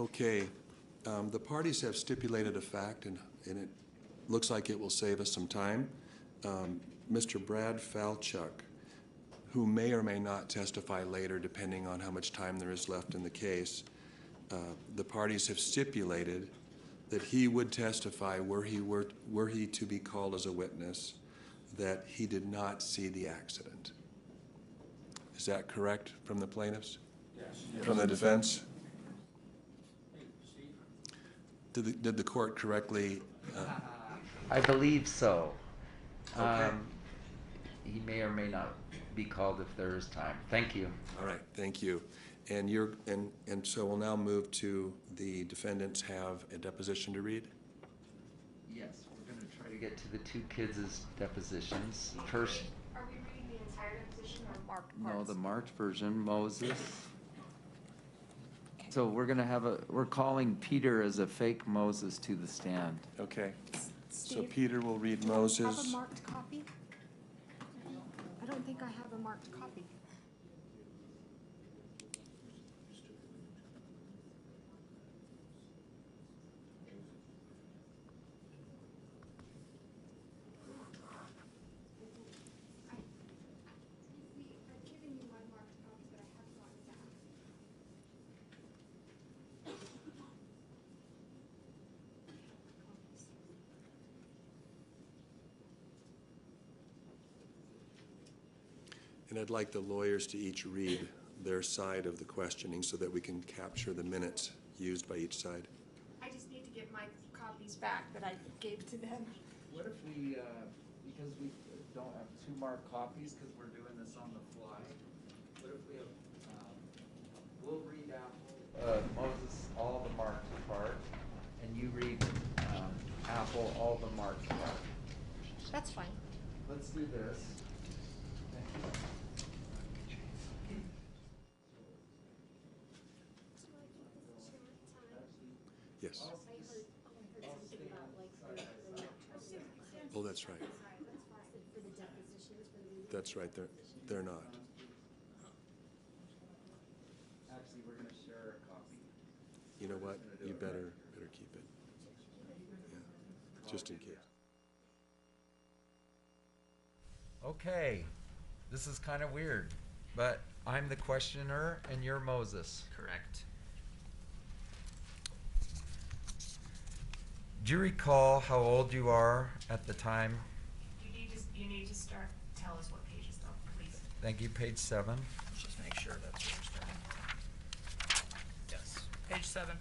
Speaker 3: Okay, the parties have stipulated a fact, and it looks like it will save us some time. Mr. Brad Falchuk, who may or may not testify later, depending on how much time there is left in the case, the parties have stipulated that he would testify were he to be called as a witness, that he did not see the accident. Is that correct from the plaintiffs?
Speaker 1: Yes.
Speaker 3: From the defense? Did the court correctly?
Speaker 11: I believe so.
Speaker 3: Okay.
Speaker 11: He may or may not be called if there is time. Thank you.
Speaker 3: All right, thank you. And so we'll now move to the defendants have a deposition to read?
Speaker 11: Yes, we're going to try to get to the two kids' depositions. First,
Speaker 16: Are we reading the entire deposition or marked
Speaker 8: No,
Speaker 16: parts?
Speaker 8: the March version, Moses. So we're gonna have we're calling Peter as a fake Moses to the stand.
Speaker 3: Okay. So
Speaker 16: Steve,
Speaker 3: Peter will read
Speaker 16: do I
Speaker 3: Moses.
Speaker 16: have a marked copy? I don't think I have a marked copy. I've given you my marked copy, but I haven't gotten it back.
Speaker 3: And I'd like the lawyers to each read their side of the questioning so that we can capture the minutes used by each side.
Speaker 16: I just need to get my copies back that I gave to them.
Speaker 11: what if we, because we don't have two marked copies because we're doing this on the fly, what if we have, we'll read Apple, Moses, all the marked part, and you read Apple, all the marked part.
Speaker 16: That's fine.
Speaker 11: Let's do this. Thank you.
Speaker 3: Yes. Oh, that's right. That's right, they're not.
Speaker 11: Actually, we're gonna share a copy.
Speaker 3: You know what? You better keep it. Yeah, just in case.
Speaker 11: Okay, this is kind of weird, but I'm the questioner and you're Moses.
Speaker 9: Correct.
Speaker 11: Do you recall how old you are at the time?
Speaker 18: You need to start, tell us what pages though, please.
Speaker 11: Thank you, page 7.
Speaker 9: Let's just make sure that's where we're starting. Yes, page 7.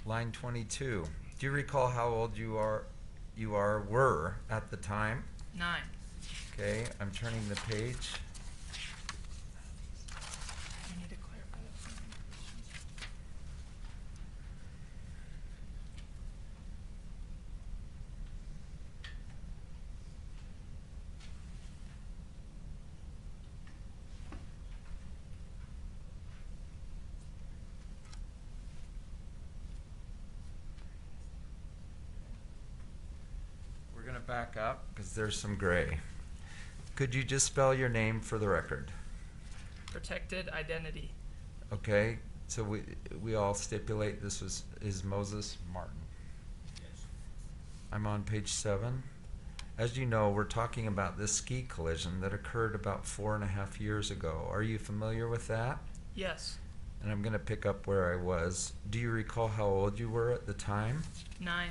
Speaker 11: Line 22. Do you recall how old were at the time?
Speaker 18: 9.
Speaker 11: Okay, I'm turning the page.
Speaker 18: You need to clarify that for me.
Speaker 11: We're going to back up because there's some gray. Could you just spell your name for the record?
Speaker 18: Protected identity.
Speaker 11: Okay, so we all stipulate this is Moses Martin.
Speaker 1: Yes.
Speaker 11: I'm on page 7. As you know, we're talking about this ski collision that occurred about 4.5 years ago. Are you familiar with that?
Speaker 18: Yes.
Speaker 11: And I'm going to pick up where I was. Do you recall how old you were at the time?
Speaker 18: 9.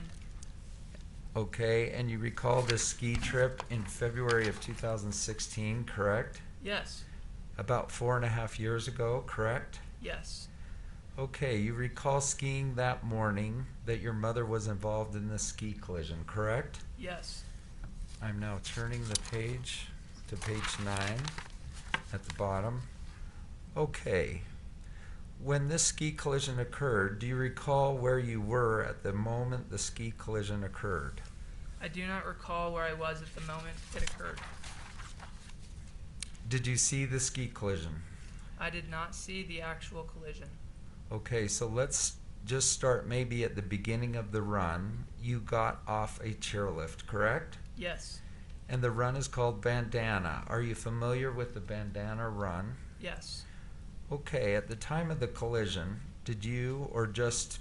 Speaker 11: Okay, and you recall this ski trip in February of 2016, correct?
Speaker 18: Yes.
Speaker 11: About 4.5 years ago, correct?
Speaker 18: Yes.
Speaker 11: Okay, you recall skiing that morning that your mother was involved in this ski collision, correct?
Speaker 18: Yes.
Speaker 11: I'm now turning the page to page 9 at the bottom. Okay. When this ski collision occurred, do you recall where you were at the moment the ski collision occurred?
Speaker 18: I do not recall where I was at the moment it occurred.
Speaker 11: Did you see the ski collision?
Speaker 18: I did not see the actual collision.
Speaker 11: Okay, so let's just start maybe at the beginning of the run. You got off a chairlift, correct?
Speaker 18: Yes.
Speaker 11: And the run is called Bandana. Are you familiar with the Bandana run?
Speaker 18: Yes.
Speaker 11: Okay, at the time of the collision, did you, or just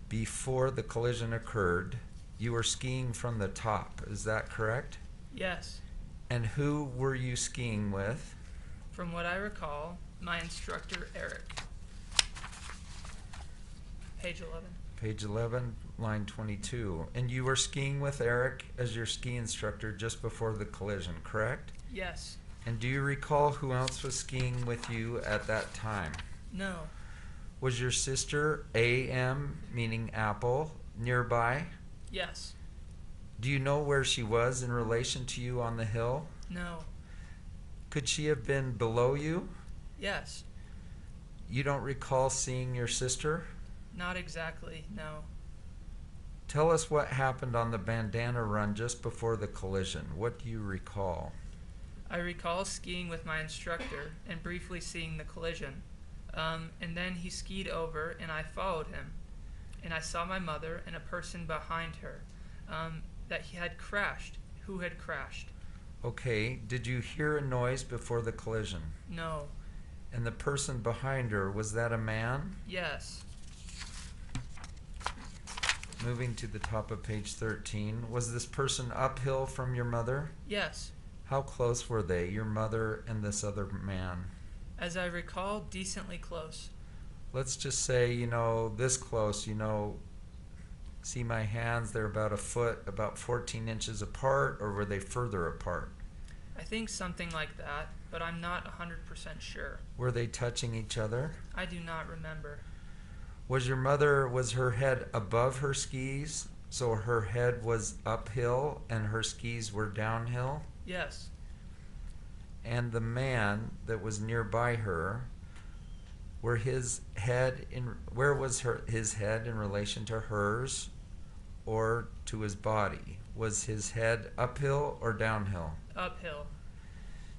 Speaker 11: before the collision occurred, you were skiing from the top? Is that correct?
Speaker 9: Yes.
Speaker 11: And who were you skiing with?
Speaker 9: From what I recall, my instructor, Eric. Page 11.
Speaker 11: Page 11, line 22. And you were skiing with Eric as your ski instructor just before the collision, correct?
Speaker 9: Yes.
Speaker 11: And do you recall who else was skiing with you at that time?
Speaker 9: No.
Speaker 11: Was your sister AM, meaning Apple, nearby?
Speaker 9: Yes.
Speaker 11: Do you know where she was in relation to you on the hill?
Speaker 9: No.
Speaker 11: Could she have been below you?
Speaker 9: Yes.
Speaker 11: You don't recall seeing your sister?
Speaker 9: Not exactly, no.
Speaker 11: Tell us what happened on the bandana run just before the collision. What do you recall?
Speaker 9: I recall skiing with my instructor and briefly seeing the collision. And then he skied over and I followed him. And I saw my mother and a person behind her that he had crashed. Who had crashed?
Speaker 11: Okay, did you hear a noise before the collision?
Speaker 9: No.
Speaker 11: And the person behind her, was that a man?
Speaker 9: Yes.
Speaker 11: Moving to the top of page 13, was this person uphill from your mother?
Speaker 9: Yes.
Speaker 11: How close were they, your mother and this other man?
Speaker 9: As I recall, decently close.
Speaker 11: Let's just say, this close, see my hands, they're about a foot, about 14 inches apart, or were they further apart?
Speaker 9: I think something like that, but I'm not 100% sure.
Speaker 11: Were they touching each other?
Speaker 9: I do not remember.
Speaker 11: Was her head above her skis, so her head was uphill and her skis were downhill?
Speaker 9: Yes.
Speaker 11: And the man that was nearby her, where his head where was his head in relation to hers or to his body? Was his head uphill or downhill?
Speaker 9: Uphill.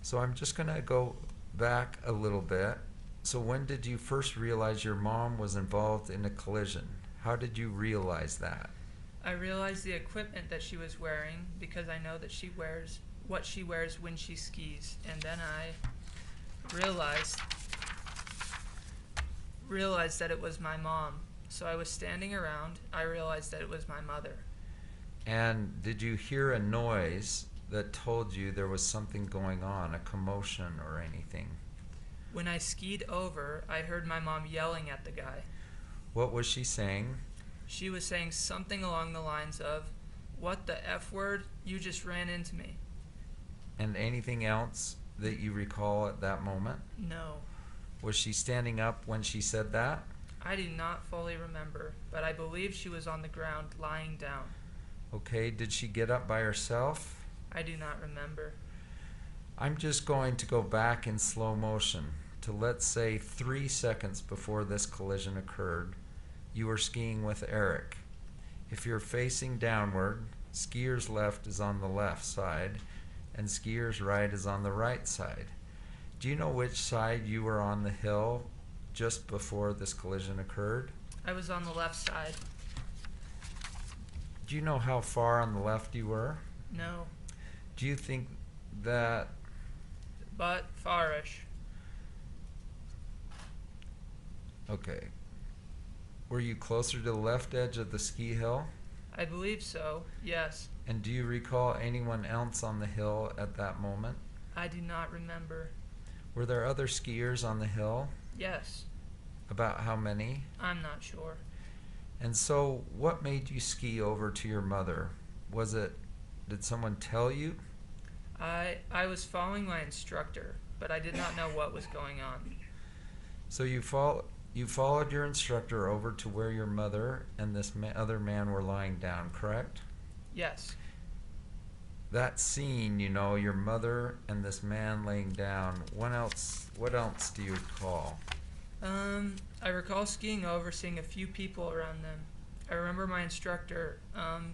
Speaker 11: So I'm just going to go back a little bit. So when did you first realize your mom was involved in a collision? How did you realize that?
Speaker 9: I realized the equipment that she was wearing because I know that she wears what she wears when she skis. And then I realized that it was my mom. So I was standing around. I realized that it was my mother.
Speaker 11: And did you hear a noise that told you there was something going on, a commotion or anything?
Speaker 9: When I skied over, I heard my mom yelling at the guy.
Speaker 11: What was she saying?
Speaker 9: She was saying something along the lines of, "What the F word? You just ran into me."
Speaker 11: And anything else that you recall at that moment?
Speaker 9: No.
Speaker 11: Was she standing up when she said that?
Speaker 9: I do not fully remember, but I believe she was on the ground lying down.
Speaker 11: Okay, did she get up by herself?
Speaker 9: I do not remember.
Speaker 11: I'm just going to go back in slow motion to, let's say, 3 seconds before this collision occurred. You were skiing with Eric. If you're facing downward, skier's left is on the left side and skier's right is on the right side. Do you know which side you were on the hill just before this collision occurred?
Speaker 9: I was on the left side.
Speaker 11: Do you know how far on the left you were?
Speaker 9: No.
Speaker 11: Do you think that...
Speaker 9: But farish.
Speaker 11: Okay. Were you closer to the left edge of the ski hill?
Speaker 9: I believe so, yes.
Speaker 11: And do you recall anyone else on the hill at that moment?
Speaker 9: I do not remember.
Speaker 11: Were there other skiers on the hill?
Speaker 9: Yes.
Speaker 11: About how many?
Speaker 9: I'm not sure.
Speaker 11: And so, what made you ski over to your mother? Did someone tell you?
Speaker 9: I was following my instructor, but I did not know what was going on.
Speaker 11: So you followed your instructor over to where your mother and this other man were lying down, correct?
Speaker 9: Yes.
Speaker 11: That scene, your mother and this man laying down, what else do you recall?
Speaker 9: I recall skiing over, seeing a few people around them. I remember my instructor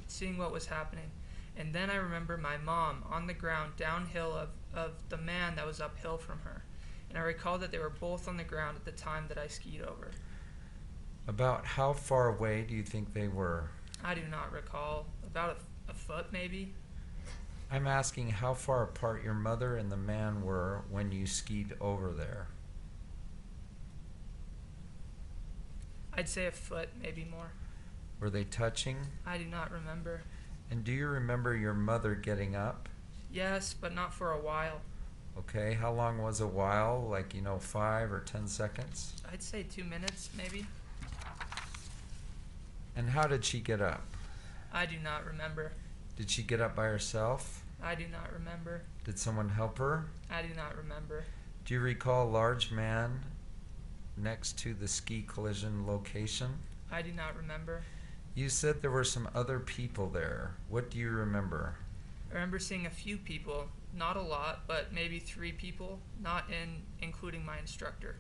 Speaker 9: seeing what was happening. And then I remember my mom on the ground downhill of the man that was uphill from her. And I recall that they were both on the ground at the time that I skied over.
Speaker 11: About how far away do you think they were?
Speaker 9: I do not recall. About a foot, maybe.
Speaker 11: I'm asking how far apart your mother and the man were when you skied over there.
Speaker 9: I'd say a foot, maybe more.
Speaker 11: Were they touching?
Speaker 9: I do not remember.
Speaker 11: And do you remember your mother getting up?
Speaker 9: Yes, but not for a while.
Speaker 11: Okay, how long was a while? Like, 5 or 10 seconds?
Speaker 9: I'd say 2 minutes, maybe.
Speaker 11: And how did she get up?
Speaker 9: I do not remember.
Speaker 11: Did she get up by herself?
Speaker 9: I do not remember.
Speaker 11: Did someone help her?
Speaker 9: I do not remember.
Speaker 11: Do you recall a large man next to the ski collision location?
Speaker 9: I do not remember.
Speaker 11: You said there were some other people there. What do you remember?
Speaker 9: I remember seeing a few people, not a lot, but maybe 3 people, not including my instructor.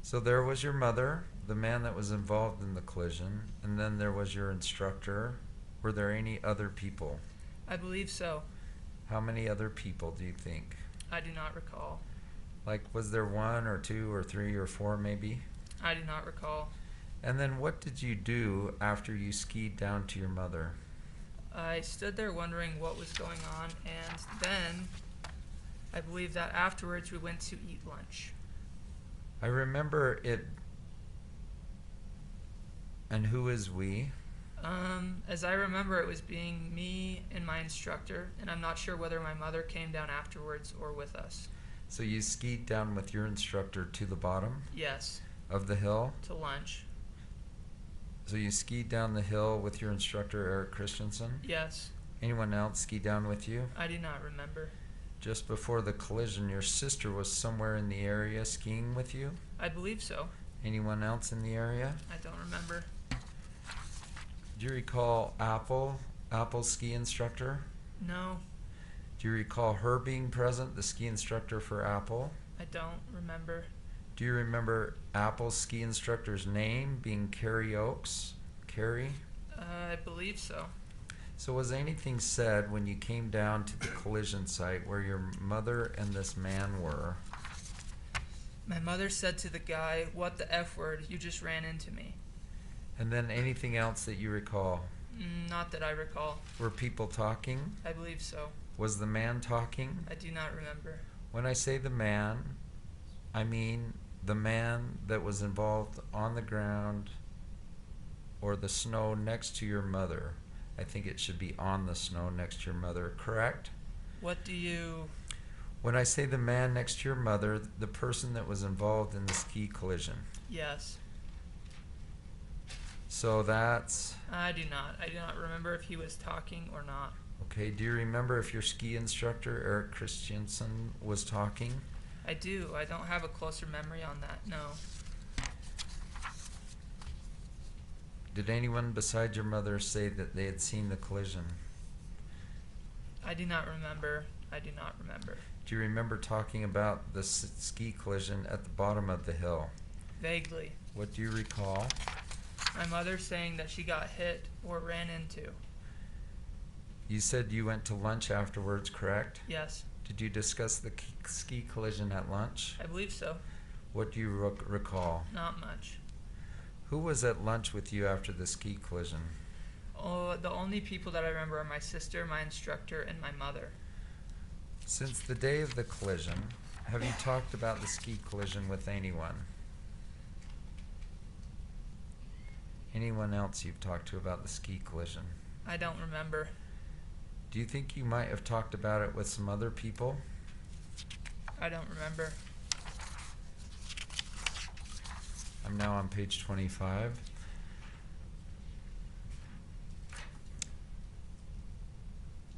Speaker 11: So there was your mother, the man that was involved in the collision, and then there was your instructor. Were there any other people?
Speaker 9: I believe so.
Speaker 11: How many other people do you think?
Speaker 9: I do not recall.
Speaker 11: Like, was there 1 or 2 or 3 or 4 maybe?
Speaker 9: I do not recall.
Speaker 11: And then what did you do after you skied down to your mother?
Speaker 9: I stood there wondering what was going on, and then I believe that afterwards we went to eat lunch.
Speaker 11: I remember it. And who is we?
Speaker 9: As I remember, it was being me and my instructor, and I'm not sure whether my mother came down afterwards or with us.
Speaker 11: So you skied down with your instructor to the bottom?
Speaker 9: Yes.
Speaker 11: Of the hill?
Speaker 9: To lunch.
Speaker 11: So you skied down the hill with your instructor, Eric Christensen?
Speaker 9: Yes.
Speaker 11: Anyone else ski down with you?
Speaker 9: I do not remember.
Speaker 11: Just before the collision, your sister was somewhere in the area skiing with you?
Speaker 9: I believe so.
Speaker 11: Anyone else in the area?
Speaker 9: I don't remember.
Speaker 11: Do you recall Apple's ski instructor?
Speaker 9: No.
Speaker 11: Do you recall her being present, the ski instructor for Apple?
Speaker 9: I don't remember.
Speaker 11: Do you remember Apple's ski instructor's name being Carrie Oakes? Carrie?
Speaker 9: I believe so.
Speaker 11: So was anything said when you came down to the collision site where your mother and this man were?
Speaker 9: My mother said to the guy, "What the F word, you just ran into me."
Speaker 11: And then anything else that you recall?
Speaker 9: Not that I recall.
Speaker 11: Were people talking?
Speaker 9: I believe so.
Speaker 11: Was the man talking?
Speaker 9: I do not remember.
Speaker 11: When I say the man, I mean the man that was involved on the ground or the snow next to your mother. I think it should be on the snow next to your mother, correct?
Speaker 9: What do you...
Speaker 11: When I say the man next to your mother, the person that was involved in the ski collision.
Speaker 9: Yes.
Speaker 11: So that's...
Speaker 9: I do not. I do not remember if he was talking or not.
Speaker 11: Okay, do you remember if your ski instructor, Eric Christensen, was talking?
Speaker 9: I do. I don't have a closer memory on that, no.
Speaker 11: Did anyone besides your mother say that they had seen the collision?
Speaker 9: I do not remember. I do not remember.
Speaker 11: Do you remember talking about the ski collision at the bottom of the hill?
Speaker 9: Vaguely.
Speaker 11: What do you recall?
Speaker 9: My mother saying that she got hit or ran into.
Speaker 11: You said you went to lunch afterwards, correct?
Speaker 9: Yes.
Speaker 11: Did you discuss the ski collision at lunch?
Speaker 9: I believe so.
Speaker 11: What do you recall?
Speaker 9: Not much.
Speaker 11: Who was at lunch with you after the ski collision?
Speaker 9: Oh, the only people that I remember are my sister, my instructor, and my mother.
Speaker 11: Since the day of the collision, have you talked about the ski collision with anyone? Anyone else you've talked to about the ski collision?
Speaker 9: I don't remember.
Speaker 11: Do you think you might have talked about it with some other people?
Speaker 9: I don't remember.
Speaker 11: I'm now on page 25.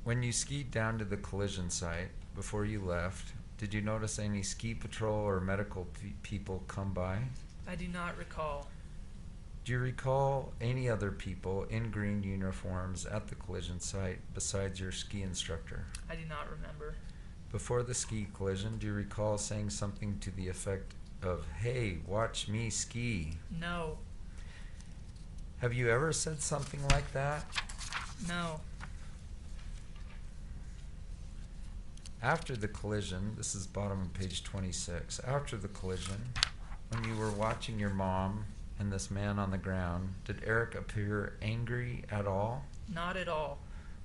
Speaker 11: When you skied down to the collision site before you left, did you notice any ski patrol or medical people come by?
Speaker 9: I do not recall.
Speaker 11: Do you recall any other people in green uniforms at the collision site besides your ski instructor?
Speaker 9: I do not remember.
Speaker 11: Before the ski collision, do you recall saying something to the effect of, "Hey, watch me ski"?
Speaker 9: No.
Speaker 11: Have you ever said something like that?
Speaker 9: No.
Speaker 11: After the collision, this is bottom of page 26, after the collision, when you were watching your mom and this man on the ground, did Eric appear angry at all?
Speaker 9: Not at all.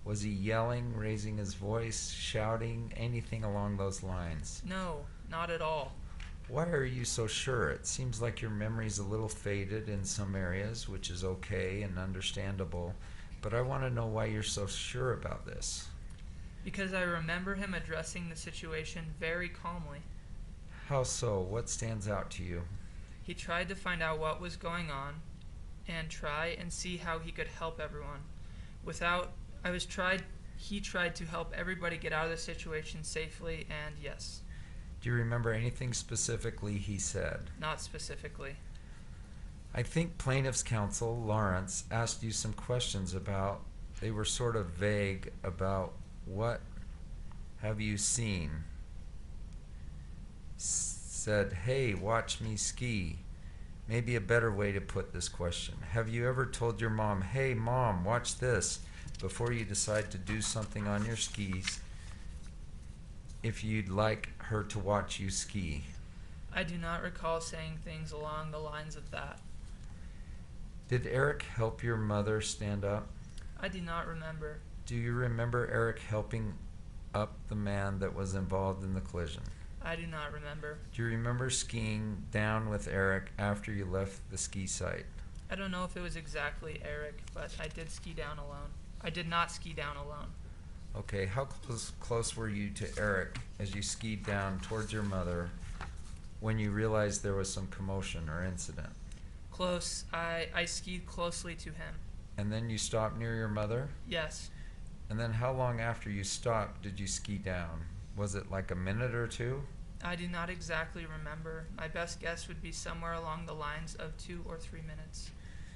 Speaker 11: Was he yelling, raising his voice, shouting, anything along those lines?
Speaker 9: No, not at all.
Speaker 11: Why are you so sure? It seems like your memory's a little faded in some areas, which is okay and understandable, but I want to know why you're so sure about this.
Speaker 9: Because I remember him addressing the situation very calmly.
Speaker 11: How so? What stands out to you?
Speaker 9: He tried to find out what was going on and try and see how he could help everyone. He tried to help everybody get out of the situation safely, and yes.
Speaker 11: Do you remember anything specifically he said?
Speaker 9: Not specifically.
Speaker 11: I think plaintiff's counsel, Lawrence, asked you some questions about, they were sort of vague about what have you seen? Said, hey, watch me ski. Maybe a better way to put this question. Have you ever told your mom, hey, Mom, watch this, before you decide to do something on your skis, if you'd like her to watch you ski?
Speaker 9: I do not recall saying things along the lines of that.
Speaker 11: Did Eric help your mother stand up?
Speaker 9: I do not remember.
Speaker 11: Do you remember Eric helping up the man that was involved in the collision?
Speaker 9: I do not remember.
Speaker 11: Do you remember skiing down with Eric after you left the ski site?
Speaker 9: I don't know if it was exactly Eric, but I did ski down alone. I did not ski down alone.
Speaker 11: Okay, how close were you to Eric as you skied down towards your mother when you realized there was some commotion or incident?
Speaker 9: Close. I skied closely to him.
Speaker 11: And then you stopped near your mother?
Speaker 9: Yes.
Speaker 11: And then how long after you stopped did you ski down? Was it like a minute or two?
Speaker 9: I do not exactly remember. My best guess would be somewhere along the lines of 2 or 3 minutes.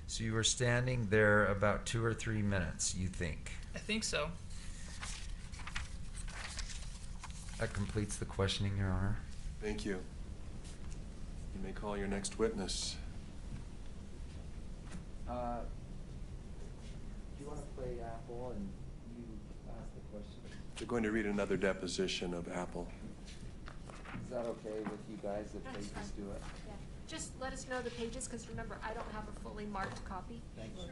Speaker 11: So you were standing there about 2 or 3 minutes, you think?
Speaker 9: I think so.
Speaker 11: That completes the questioning, Your Honor.
Speaker 3: Thank you. You may call your next witness.
Speaker 8: Do you want to play Apple and you ask the question?
Speaker 3: They're going to read another deposition of Apple.
Speaker 8: Is that okay with you guys if they just do it?
Speaker 16: Yeah. Just let us know the pages, because remember, I don't have a fully marked copy.
Speaker 8: Thank you.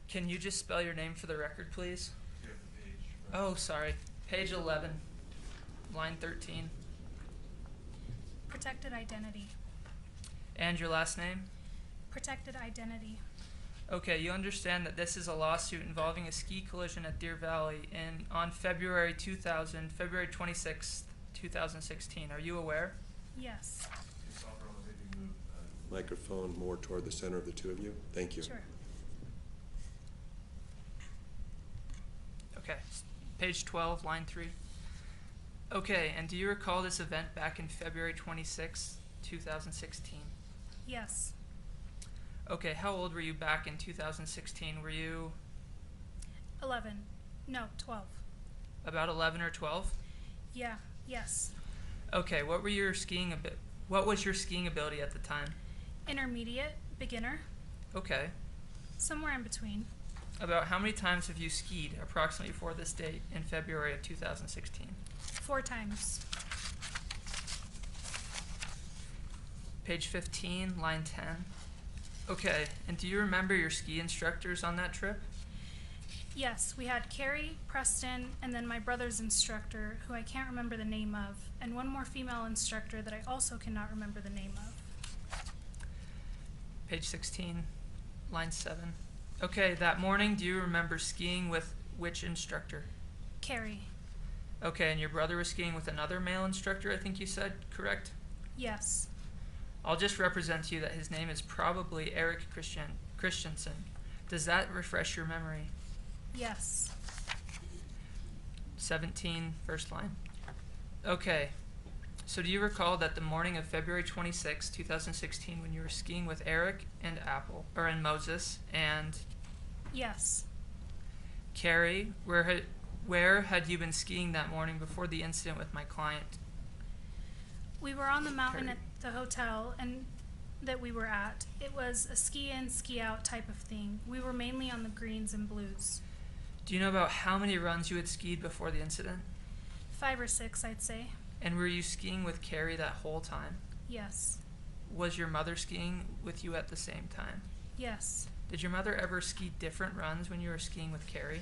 Speaker 9: Can you just spell your name for the record, please? Oh, sorry. Page 11, line 13.
Speaker 17: Protected identity.
Speaker 9: And your last name?
Speaker 17: Protected identity.
Speaker 9: Okay, you understand that this is a lawsuit involving a ski collision at Deer Valley on February 26th, 2016. Are you aware?
Speaker 17: Yes.
Speaker 3: Microphone more toward the center of the two of you. Thank you.
Speaker 17: Sure.
Speaker 9: Okay, page 12, line 3. Okay, and do you recall this event back in February 26th, 2016?
Speaker 17: Yes.
Speaker 9: Okay, how old were you back in 2016? Were you
Speaker 17: 11. No, 12.
Speaker 9: about 11 or 12?
Speaker 17: Yeah, yes.
Speaker 9: Okay, what was your skiing ability at the time?
Speaker 17: Intermediate, beginner,
Speaker 9: Okay.
Speaker 17: somewhere in between.
Speaker 9: About how many times have you skied approximately for this date in February of 2016?
Speaker 17: 4 times.
Speaker 9: Page 15, line 10. Okay, and do you remember your ski instructors on that trip?
Speaker 17: Yes, we had Carrie, Preston, and then my brother's instructor, who I can't remember the name of, and one more female instructor that I also cannot remember the name of.
Speaker 9: Page 16, line 7. Okay, that morning, do you remember skiing with which instructor?
Speaker 17: Carrie.
Speaker 9: Okay, and your brother was skiing with another male instructor, I think you said, correct?
Speaker 17: Yes.
Speaker 9: I'll just represent to you that his name is probably Eric Christensen. Does that refresh your memory?
Speaker 17: Yes.
Speaker 9: 17, first line. Okay, so do you recall that the morning of February 26, 2016, when you were skiing with Eric and Moses and
Speaker 17: Yes.
Speaker 9: Carrie, where had you been skiing that morning before the incident with my client?
Speaker 17: We were on the mountain
Speaker 9: Carrie.
Speaker 17: at the hotel, and that we were at. It was a ski in, ski out type of thing. We were mainly on the greens and blues.
Speaker 9: Do you know about how many runs you had skied before the incident?
Speaker 17: 5 or 6, I'd say.
Speaker 9: And were you skiing with Carrie that whole time?
Speaker 17: Yes.
Speaker 9: Was your mother skiing with you at the same time?
Speaker 17: Yes.
Speaker 9: Did your mother ever ski different runs when you were skiing with Carrie?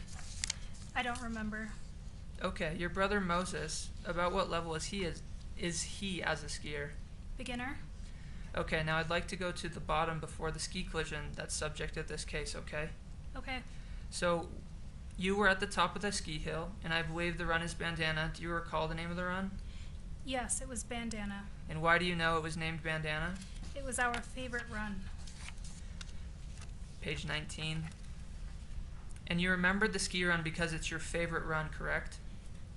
Speaker 17: I don't remember.
Speaker 9: Okay, your brother Moses, about what level is he as a skier?
Speaker 17: Beginner?
Speaker 9: Okay, now I'd like to go to the bottom before the ski collision that's subject of this case, okay?
Speaker 17: Okay.
Speaker 9: So, you were at the top of the ski hill, and I believe the run is Bandana. Do you recall the name of the run?
Speaker 17: Yes, it was Bandana.
Speaker 9: And why do you know it was named Bandana?
Speaker 17: It was our favorite run.
Speaker 9: Page 19. And you remembered the ski run because it's your favorite run, correct?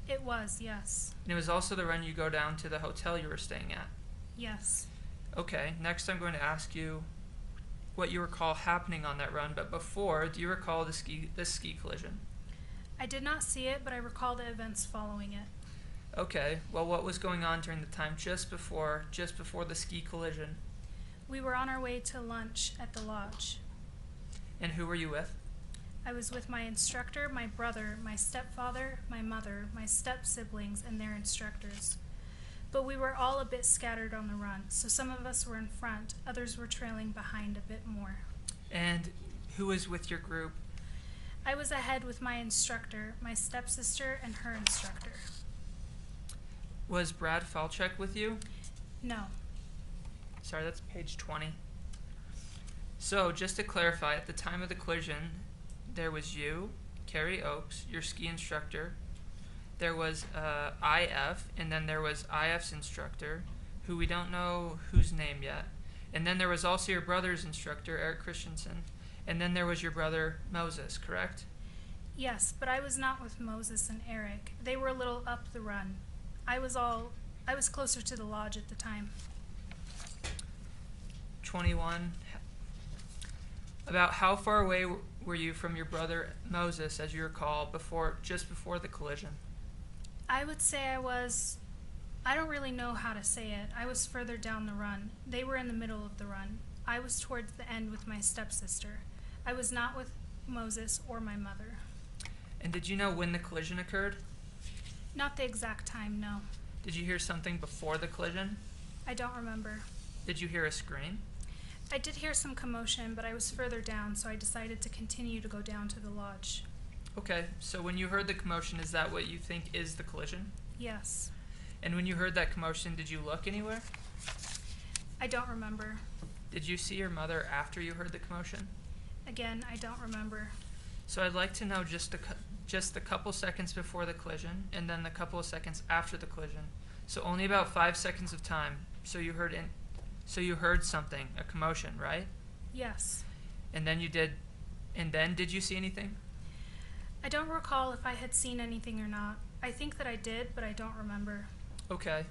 Speaker 17: It was, yes.
Speaker 9: And it was also the run you go down to the hotel you were staying at.
Speaker 17: Yes.
Speaker 9: Okay, next I'm going to ask you what you recall happening on that run, but before, do you recall this ski collision?
Speaker 17: I did not see it, but I recall the events following it.
Speaker 9: Okay, well, what was going on during the time just before the ski collision?
Speaker 17: We were on our way to lunch at the lodge.
Speaker 9: And who were you with?
Speaker 17: I was with my instructor, my brother, my stepfather, my mother, my step-siblings, and their instructors. But we were all a bit scattered on the run, so some of us were in front, others were trailing behind a bit more.
Speaker 9: And who was with your group?
Speaker 17: I was ahead with my instructor, my stepsister, and her instructor.
Speaker 9: Was Brad Falchuk with you?
Speaker 17: No.
Speaker 9: Sorry, that's page 20. So, just to clarify, at the time of the collision, there was you, Carrie Oakes, your ski instructor. There was IF, and then there was IF's instructor, who we don't know whose name yet. And then there was also your brother's instructor, Eric Christensen. And then there was your brother, Moses, correct?
Speaker 17: Yes, but I was not with Moses and Eric. They were a little up the run. I was closer to the lodge at the time.
Speaker 9: 21. About how far away were you from your brother Moses, as you recall, just before the collision?
Speaker 17: I would say I don't really know how to say it. I was further down the run. They were in the middle of the run. I was towards the end with my stepsister. I was not with Moses or my mother.
Speaker 9: And did you know when the collision occurred?
Speaker 17: Not the exact time, no.
Speaker 9: Did you hear something before the collision?
Speaker 17: I don't remember.
Speaker 9: Did you hear a scream?
Speaker 17: I did hear some commotion, but I was further down, so I decided to continue to go down to the lodge.
Speaker 9: Okay, so when you heard the commotion, is that what you think is the collision?
Speaker 17: Yes.
Speaker 9: And when you heard that commotion, did you look anywhere?
Speaker 17: I don't remember.
Speaker 9: Did you see your mother after you heard the commotion?
Speaker 17: Again, I don't remember.
Speaker 9: So I'd like to know just the couple seconds before the collision, and then the couple of seconds after the collision. So only about 5 seconds of time. So you heard something, a commotion, right?
Speaker 17: Yes.
Speaker 9: And then did you see anything?
Speaker 17: I don't recall if I had seen anything or not. I think that I did, but I don't remember.
Speaker 9: Okay.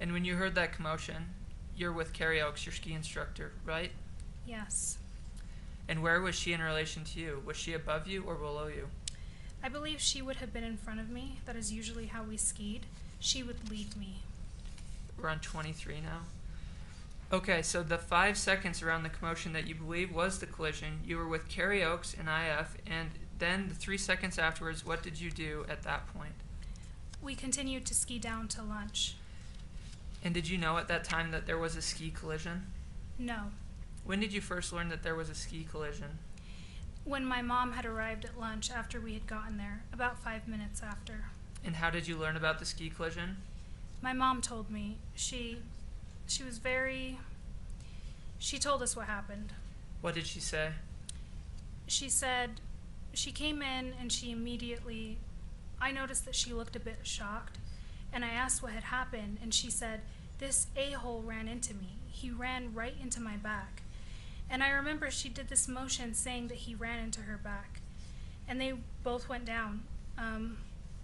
Speaker 9: And when you heard that commotion, you're with Carrie Oakes, your ski instructor, right?
Speaker 17: Yes.
Speaker 9: And where was she in relation to you? Was she above you or below you?
Speaker 17: I believe she would have been in front of me. That is usually how we skied. She would lead me.
Speaker 9: We're on 23 now. Okay, so the 5 seconds around the commotion that you believe was the collision, you were with Carrie Oakes and IF, and then the 3 seconds afterwards, what did you do at that point?
Speaker 17: We continued to ski down to lunch.
Speaker 9: And did you know at that time that there was a ski collision?
Speaker 17: No.
Speaker 9: When did you first learn that there was a ski collision?
Speaker 17: When my mom had arrived at lunch after we had gotten there, about 5 minutes after.
Speaker 9: And how did you learn about the ski collision?
Speaker 17: My mom told me. She told us what happened.
Speaker 9: What did she say?
Speaker 17: She said she came in and I noticed that she looked a bit shocked, and I asked what had happened, and she said, "This a-hole ran into me. He ran right into my back." And I remember she did this motion saying that he ran into her back, and they both went down.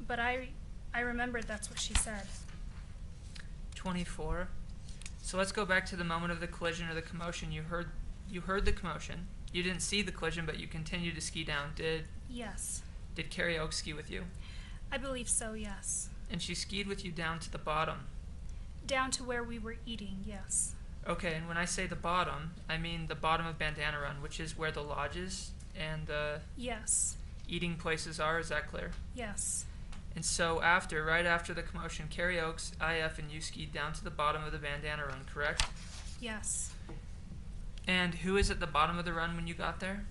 Speaker 17: But I remembered that's what she said.
Speaker 9: 24. So let's go back to the moment of the collision or the commotion. You heard the commotion. You didn't see the collision, but you continued to ski down.
Speaker 17: Yes.
Speaker 9: Did Carrie Oakes ski with you?
Speaker 17: I believe so, yes.
Speaker 9: And she skied with you down to the bottom?
Speaker 17: Down to where we were eating, yes.
Speaker 9: Okay, and when I say the bottom, I mean the bottom of Bandana Run, which is where the lodges and the
Speaker 17: Yes.
Speaker 9: eating places are. Is that clear?
Speaker 17: Yes.
Speaker 9: And so right after the commotion, Carrie Oaks, IF, and you skied down to the bottom of the Bandana Run, correct?
Speaker 17: Yes.
Speaker 9: And who is at the bottom of the run when you got there?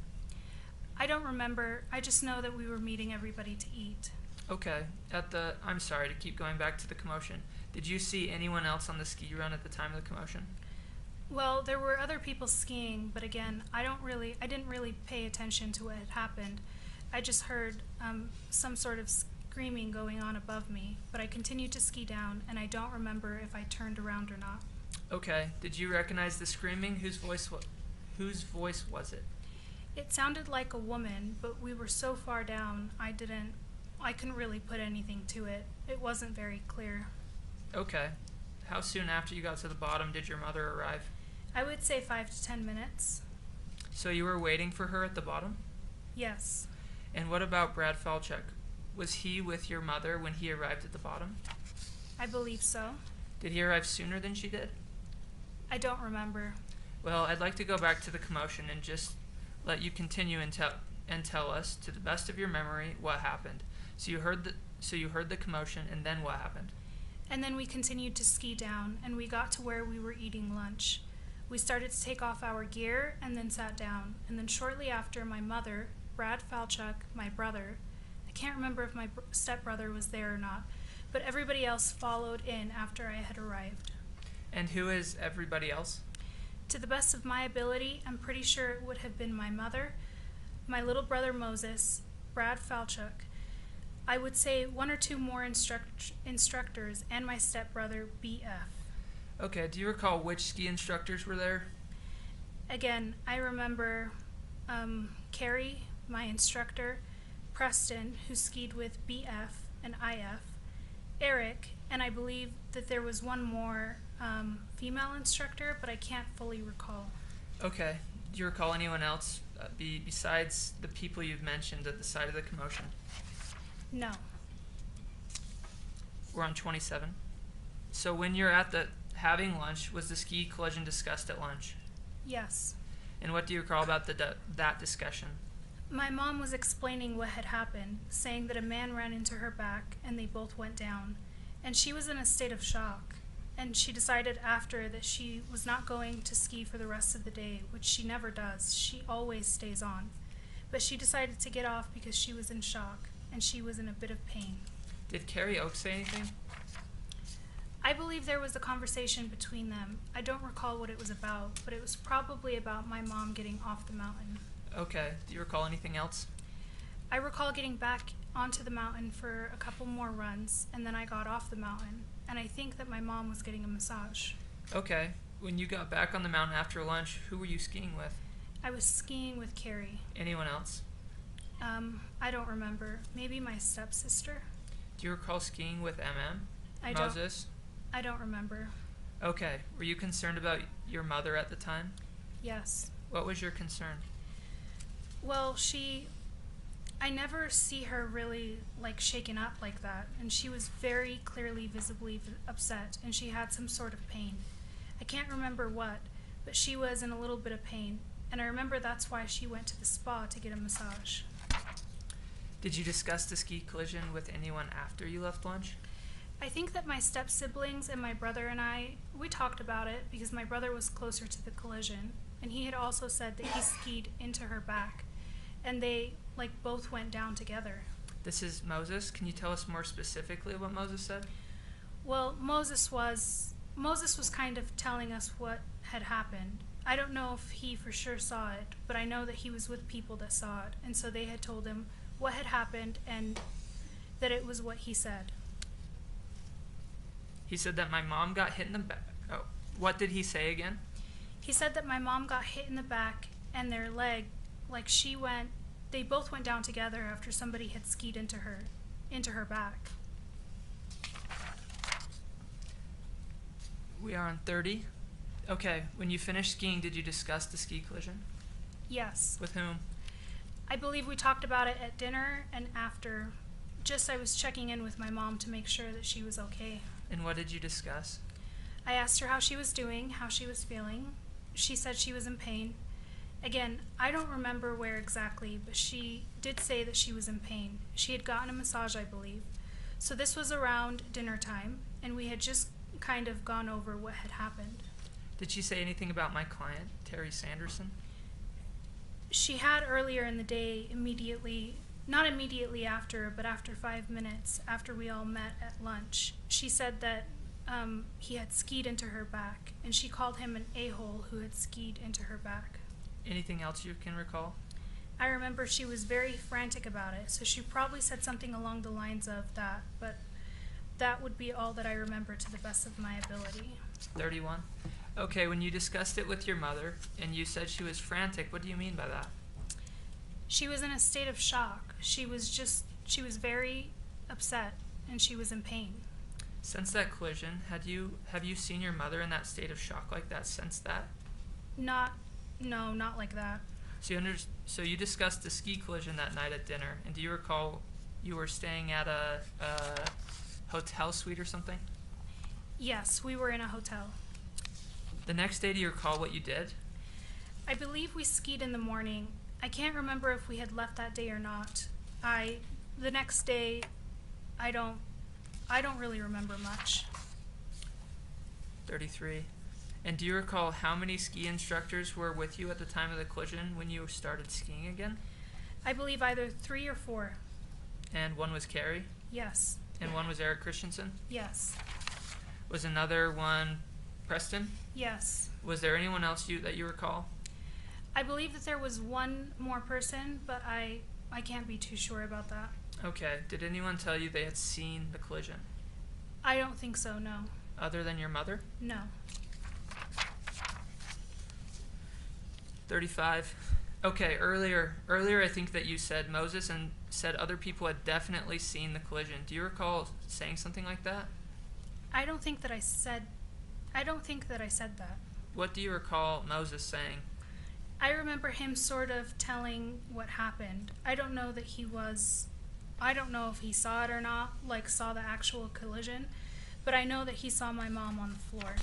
Speaker 17: I don't remember. I just know that we were meeting everybody to eat.
Speaker 9: Okay, I'm sorry to keep going back to the commotion. Did you see anyone else on the ski run at the time of the commotion?
Speaker 17: Well, there were other people skiing, but again, I didn't really pay attention to what had happened. I just heard some sort of screaming going on above me, but I continued to ski down, and I don't remember if I turned around or not.
Speaker 9: Okay, did you recognize the screaming? Whose voice was it?
Speaker 17: It sounded like a woman, but we were so far down, I couldn't really put anything to it. It wasn't very clear.
Speaker 9: Okay. How soon after you got to the bottom did your mother arrive?
Speaker 17: I would say 5 to 10 minutes.
Speaker 9: So you were waiting for her at the bottom?
Speaker 17: Yes.
Speaker 9: And what about Brad Falchuk? Was he with your mother when he arrived at the bottom?
Speaker 17: I believe so.
Speaker 9: Did he arrive sooner than she did?
Speaker 17: I don't remember.
Speaker 9: Well, I'd like to go back to the commotion and just let you continue and tell us, to the best of your memory, what happened. So you heard the commotion, and then what happened?
Speaker 17: And then we continued to ski down, and we got to where we were eating lunch. We started to take off our gear, and then sat down. And then shortly after, my mother, Brad Falchuk, my brother, I can't remember if my stepbrother was there or not, but everybody else followed in after I had arrived.
Speaker 9: And who is everybody else?
Speaker 17: To the best of my ability, I'm pretty sure it would have been my mother, my little brother Moses, Brad Falchuk. I would say 1 or 2 more instructors, and my stepbrother, BF.
Speaker 9: Okay, do you recall which ski instructors were there?
Speaker 17: Again, I remember Carrie, my instructor, Preston, who skied with BF and IF, Eric, and I believe that there was one more female instructor, but I can't fully recall.
Speaker 9: Okay, do you recall anyone else besides the people you've mentioned at the side of the commotion?
Speaker 17: No.
Speaker 9: We're on 27. So when you're at having lunch, was the ski collision discussed at lunch?
Speaker 17: Yes.
Speaker 9: And what do you recall about that discussion?
Speaker 17: My mom was explaining what had happened, saying that a man ran into her back and they both went down. And she was in a state of shock. And she decided after that she was not going to ski for the rest of the day, which she never does. She always stays on. But she decided to get off because she was in shock, and she was in a bit of pain.
Speaker 9: Did Carrie Oaks say anything?
Speaker 17: I believe there was a conversation between them. I don't recall what it was about, but it was probably about my mom getting off the mountain.
Speaker 9: Okay. Do you recall anything else?
Speaker 17: I recall getting back onto the mountain for a couple more runs, and then I got off the mountain, and I think that my mom was getting a massage.
Speaker 9: Okay. When you got back on the mountain after lunch, who were you skiing with?
Speaker 17: I was skiing with Carrie.
Speaker 9: Anyone else?
Speaker 17: I don't remember. Maybe my stepsister?
Speaker 9: Do you recall skiing with Moses?
Speaker 17: I don't remember.
Speaker 9: Okay. Were you concerned about your mother at the time?
Speaker 17: Yes.
Speaker 9: What was your concern?
Speaker 17: Well, I never see her really shaken up like that, and she was very clearly visibly upset, and she had some sort of pain. I can't remember what, but she was in a little bit of pain, and I remember that's why she went to the spa to get a massage.
Speaker 9: Did you discuss the ski collision with anyone after you left lunch?
Speaker 17: I think that my step-siblings and my brother and we talked about it because my brother was closer to the collision, and he had also said that he skied into her back, and they both went down together.
Speaker 9: This is Moses. Can you tell us more specifically what Moses said?
Speaker 17: Well, Moses was kind of telling us what had happened. I don't know if he for sure saw it, but I know that he was with people that saw it, and so they had told him what had happened and that it was what he said.
Speaker 9: He said that my mom got hit in the back. Oh, what did he say again?
Speaker 17: He said that my mom got hit in the back and their leg, they both went down together after somebody had skied into her back.
Speaker 9: We are on 30. Okay, when you finished skiing, did you discuss the ski collision?
Speaker 17: Yes.
Speaker 9: With whom?
Speaker 17: I believe we talked about it at dinner and after. I was checking in with my mom to make sure that she was okay.
Speaker 9: And what did you discuss?
Speaker 17: I asked her how she was doing, how she was feeling. She said she was in pain. Again, I don't remember where exactly, but she did say that she was in pain. She had gotten a massage, I believe. So this was around dinner time, and we had just kind of gone over what had happened.
Speaker 9: Did she say anything about my client, Terry Sanderson?
Speaker 17: She had earlier in the day, not immediately after, but after 5 minutes after we all met at lunch, she said that he had skied into her back, and she called him an a-hole who had skied into her back.
Speaker 9: Anything else you can recall?
Speaker 17: I remember she was very frantic about it, so she probably said something along the lines of that, but that would be all that I remember to the best of my ability.
Speaker 9: 31. Okay, when you discussed it with your mother and you said she was frantic, what do you mean by that?
Speaker 17: She was in a state of shock. She was very upset, and she was in pain.
Speaker 9: Since that collision, have you seen your mother in that state of shock like that since that?
Speaker 17: No, not like that.
Speaker 9: So you discussed the ski collision that night at dinner, and do you recall you were staying at a hotel suite or something?
Speaker 17: Yes, we were in a hotel.
Speaker 9: The next day, do you recall what you did?
Speaker 17: I believe we skied in the morning. I can't remember if we had left that day or not. The next day, I don't really remember much.
Speaker 9: 33. And do you recall how many ski instructors were with you at the time of the collision when you started skiing again?
Speaker 17: I believe either 3 or 4.
Speaker 9: And one was Carrie?
Speaker 17: Yes.
Speaker 9: And one was Eric Christensen?
Speaker 17: Yes.
Speaker 9: Was another one Preston?
Speaker 17: Yes.
Speaker 9: Was there anyone else that you recall?
Speaker 17: I believe that there was one more person, but I can't be too sure about that.
Speaker 9: Okay. Did anyone tell you they had seen the collision?
Speaker 17: I don't think so, no.
Speaker 9: Other than your mother?
Speaker 17: No.
Speaker 9: 35. Okay, earlier I think that you said Moses and said other people had definitely seen the collision. Do you recall saying something like that?
Speaker 17: I don't think that I said that.
Speaker 9: What do you recall Moses saying?
Speaker 17: I remember him sort of telling what happened. I don't know if he saw it or not, like saw the actual collision, but I know that he saw my mom on the floor.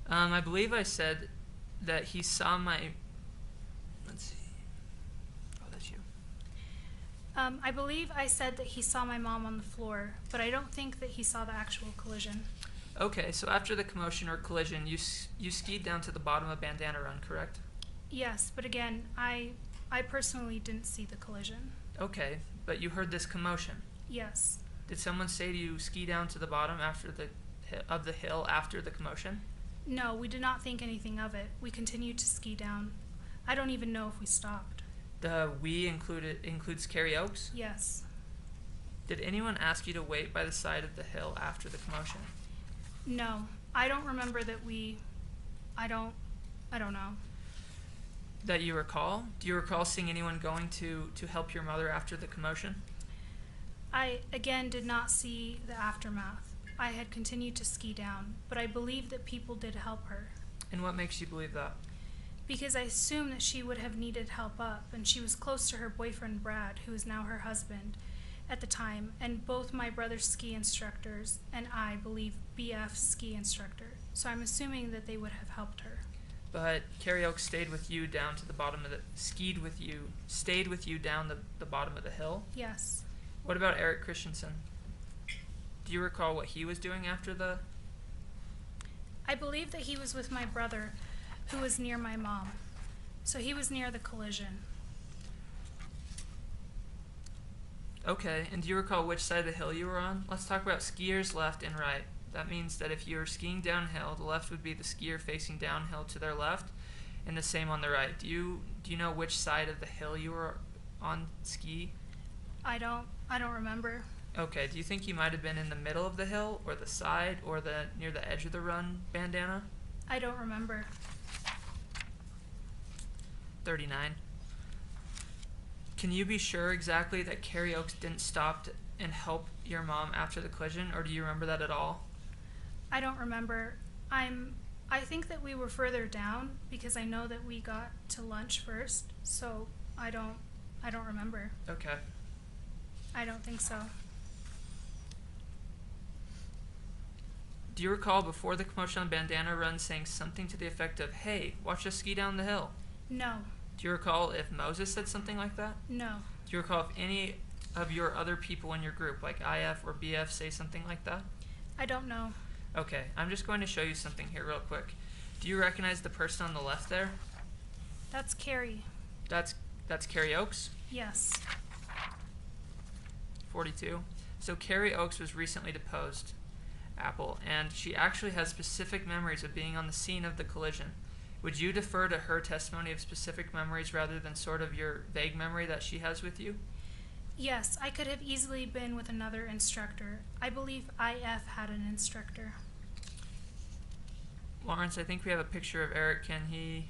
Speaker 9: I believe I said that he saw my... Let's see. Oh, that's you.
Speaker 17: I believe I said that he saw my mom on the floor, but I don't think that he saw the actual collision.
Speaker 9: Okay, so after the commotion or collision, you skied down to the bottom of Bandana Run, correct?
Speaker 17: Yes, but again, I personally didn't see the collision.
Speaker 9: Okay, but you heard this commotion.
Speaker 17: Yes.
Speaker 9: Did someone say to you ski down to the bottom of the hill after the commotion?
Speaker 17: No, we did not think anything of it. We continued to ski down. I don't even know if we stopped.
Speaker 9: The we includes Carrie Oaks?
Speaker 17: Yes.
Speaker 9: Did anyone ask you to wait by the side of the hill after the commotion?
Speaker 17: No, I don't remember that I don't know.
Speaker 9: That you recall? Do you recall seeing anyone going to help your mother after the commotion?
Speaker 17: I, again, did not see the aftermath. I had continued to ski down, but I believe that people did help her.
Speaker 9: And what makes you believe that?
Speaker 17: Because I assume that she would have needed help up, and she was close to her boyfriend Brad, who is now her husband, at the time, and both my brother's ski instructors and I believe BF's ski instructor. So I'm assuming that they would have helped her.
Speaker 9: But Carrie Oaks stayed with you down to the bottom of stayed with you down the bottom of the hill?
Speaker 17: Yes.
Speaker 9: What about Eric Christensen? Do you recall what he was doing after the...
Speaker 17: I believe that he was with my brother, who was near my mom. So he was near the collision.
Speaker 9: Okay, and do you recall which side of the hill you were on? Let's talk about skiers left and right. That means that if you're skiing downhill, the left would be the skier facing downhill to their left, and the same on the right. Do you know which side of the hill you were on ski?
Speaker 17: I don't remember.
Speaker 9: Okay, do you think you might have been in the middle of the hill, or the side, or near the edge of the run, Bandana?
Speaker 17: I don't remember.
Speaker 9: 39. Can you be sure exactly that Carrie Oaks didn't stop and help your mom after the collision, or do you remember that at all?
Speaker 17: I don't remember. I think that we were further down because I know that we got to lunch first, so I don't remember.
Speaker 9: Okay.
Speaker 17: I don't think so.
Speaker 9: Do you recall before the commotion on Bandana Run saying something to the effect of, "Hey, watch us ski down the hill"?
Speaker 17: No.
Speaker 9: Do you recall if Moses said something like that?
Speaker 17: No.
Speaker 9: Do you recall if any of your other people in your group, like IF or BF, say something like that?
Speaker 17: I don't know.
Speaker 9: Okay, I'm just going to show you something here real quick. Do you recognize the person on the left there?
Speaker 17: That's Carrie.
Speaker 9: That's Carrie Oakes,
Speaker 17: Yes.
Speaker 9: 42. So Carrie Oakes was recently deposed, Apple, and she actually has specific memories of being on the scene of the collision. Would you defer to her testimony of specific memories rather than sort of your vague memory that she has with you?
Speaker 17: Yes, I could have easily been with another instructor. I believe IF had an instructor.
Speaker 9: Lawrence, I think we have a picture of Eric Kenhe,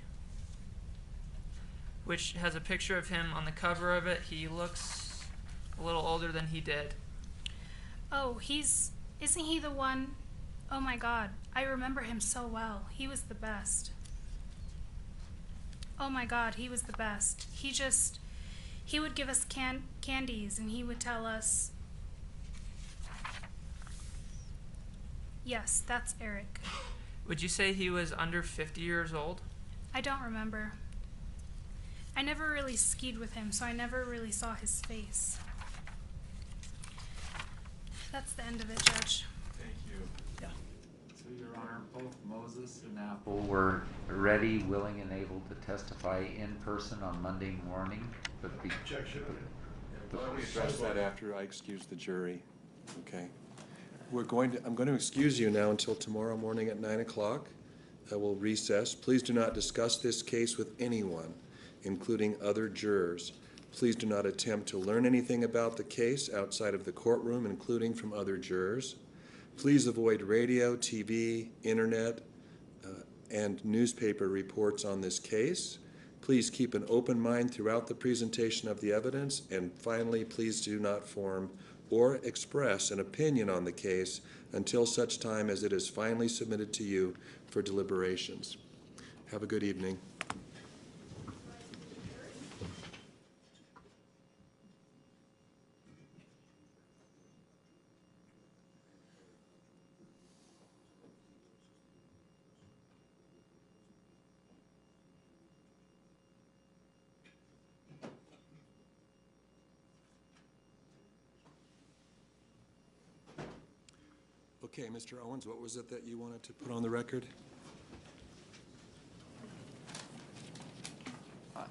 Speaker 9: which has a picture of him on the cover of it. He looks a little older than he did.
Speaker 17: Oh, isn't he the one? Oh my God, I remember him so well. He was the best. Oh my God, he was the best. He would give us candies and he would tell us. Yes, that's Eric.
Speaker 9: Would you say he was under 50 years old?
Speaker 17: I don't remember. I never really skied with him, so I never really saw his face. That's the end of it, Judge.
Speaker 8: Thank you.
Speaker 9: Yeah.
Speaker 8: So, Your Honor, both Moses and Apple were ready, willing, and able to testify in person on Monday morning, but
Speaker 3: Objection. Why don't we address that after I excuse the jury? Okay. I'm going to excuse you now until tomorrow morning at 9 o'clock. I will recess. Please do not discuss this case with anyone, including other jurors. Please do not attempt to learn anything about the case outside of the courtroom, including from other jurors. Please avoid radio, TV, internet, and newspaper reports on this case. Please keep an open mind throughout the presentation of the evidence. And finally, please do not form or express an opinion on the case until such time as it is finally submitted to you for deliberations. Have a good evening. Okay, Mr. Owens, what was it that you wanted to put on the record?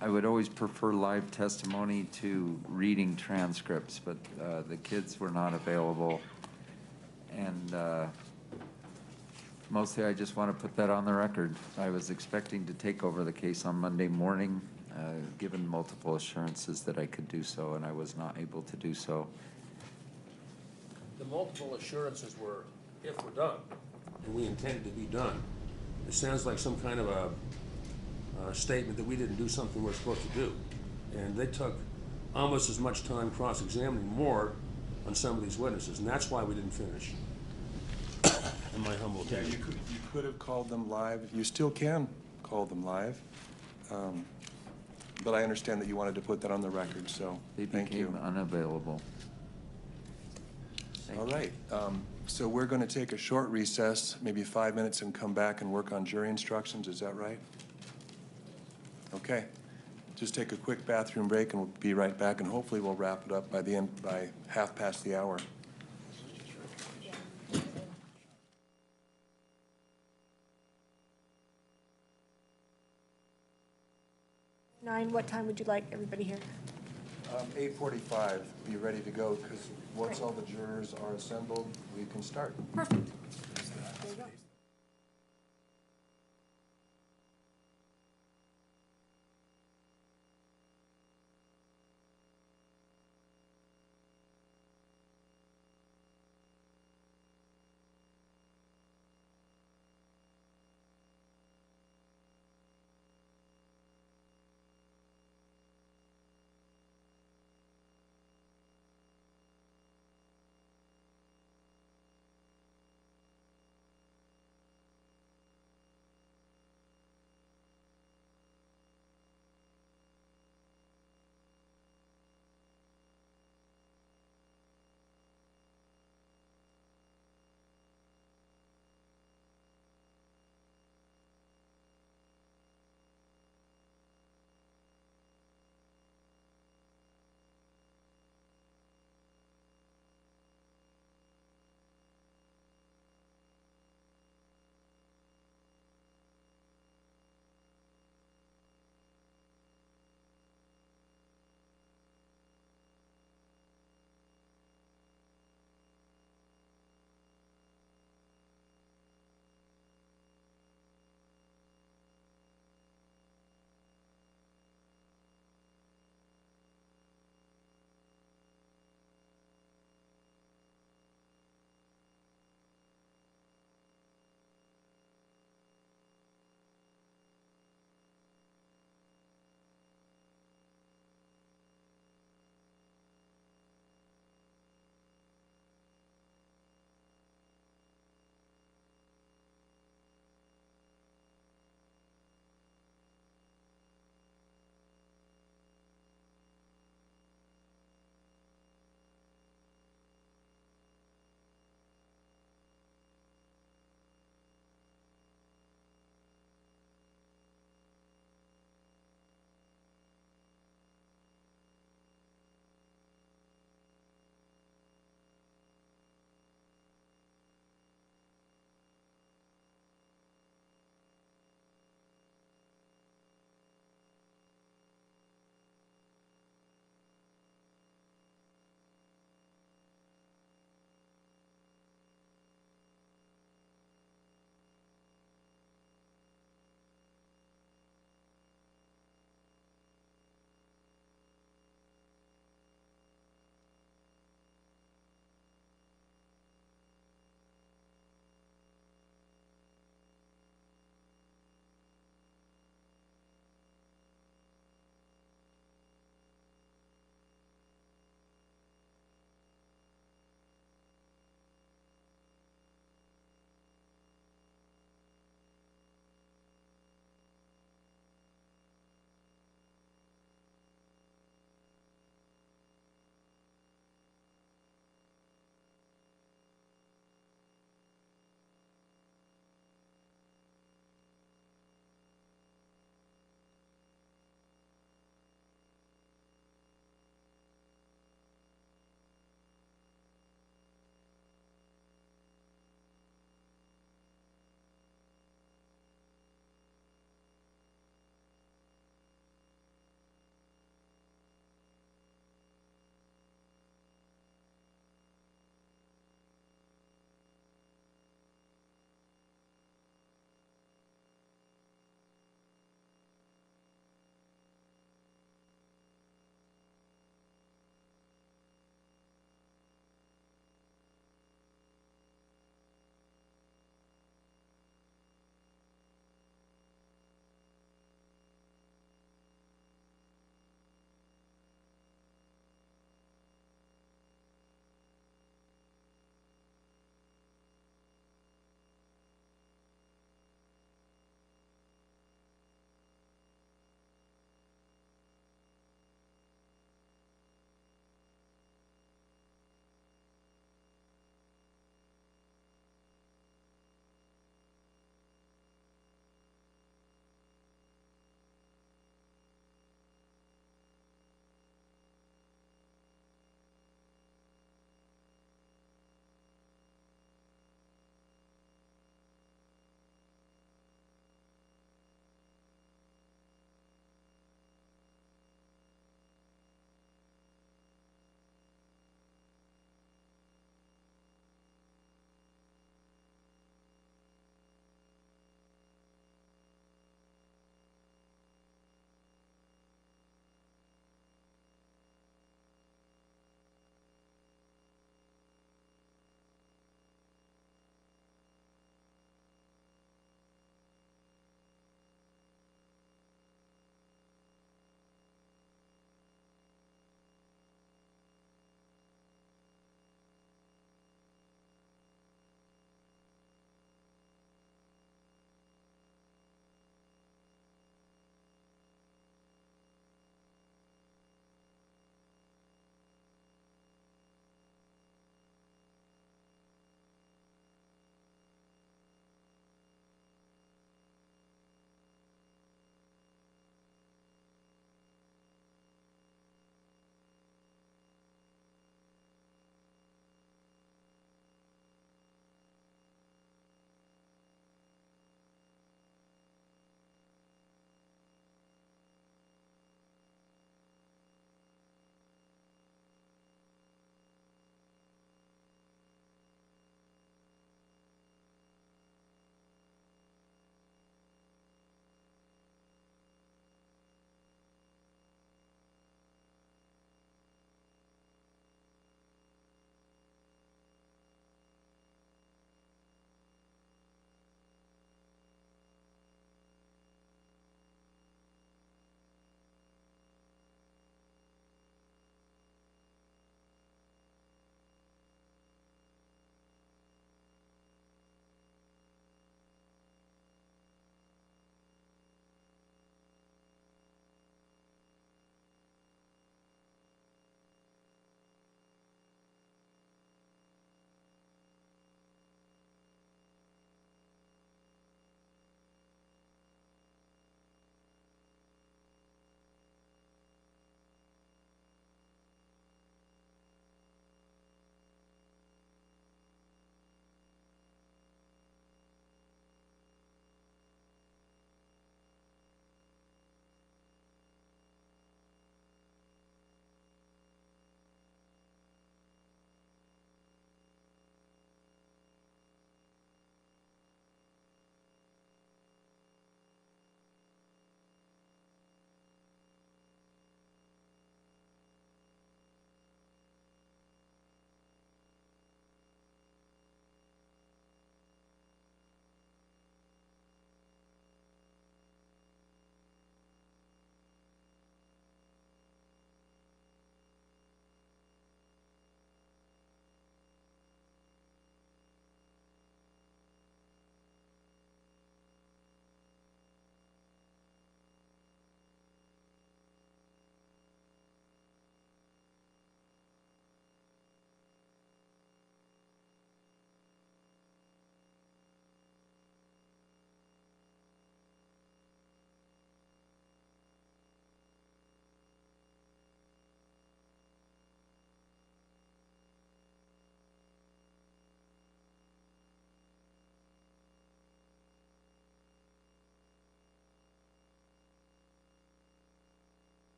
Speaker 8: I would always prefer live testimony to reading transcripts, but the kids were not available. And mostly I just want to put that on the record. I was expecting to take over the case on Monday morning, given multiple assurances that I could do so, and I was not able to do so.
Speaker 1: The multiple assurances were, if we're done, and we intended to be done. It sounds like some kind of a statement that we didn't do something we're supposed to do. And they took almost as much time cross-examining more on some of these witnesses, and that's why we didn't finish, in my humble opinion.
Speaker 3: You could have called them live. You still can call them live. But I understand that you wanted to put that on the record, so thank you.
Speaker 8: They became unavailable.
Speaker 3: All right. So we're going to take a short recess, maybe 5 minutes, and come back and work on jury instructions. Is that right? Okay. Just take a quick bathroom break, and we'll be right back, and hopefully we'll wrap it up by 1/2 the hour.
Speaker 10: What time would you like everybody here?
Speaker 3: 8:45, be ready to go, because once all the jurors are assembled, we can start.
Speaker 10: Perfect. There you go.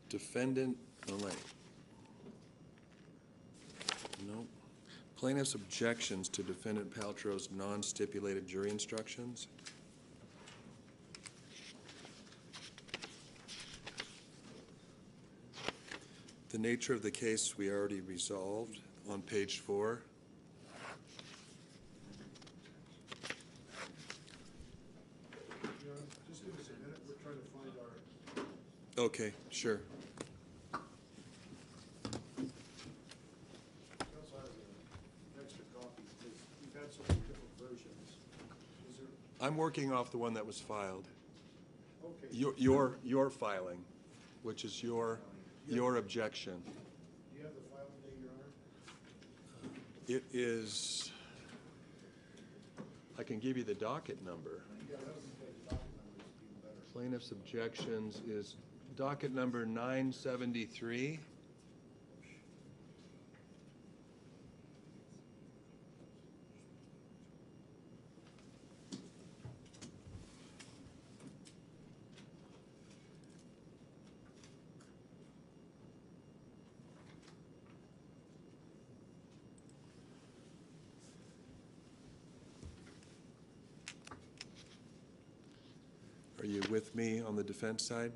Speaker 3: Defendant, no. Plaintiff's objections to Defendant Paltrow's non-stipulated jury instructions. The nature of the case we already resolved on page 4.
Speaker 5: Just give us a minute, we're trying to find our...
Speaker 3: Okay, sure.
Speaker 5: Council has an extra copy, because we've had so many different versions. Is there...
Speaker 3: I'm working off the one that was filed.
Speaker 5: Okay.
Speaker 3: Your filing, which is your objection.
Speaker 5: Do you have the filing date, Your Honor?
Speaker 3: It is, I can give you the docket number.
Speaker 5: Yeah, that would be good. The docket number is even better.
Speaker 3: Plaintiff's objections is docket number 973. Are you with me on the defense side?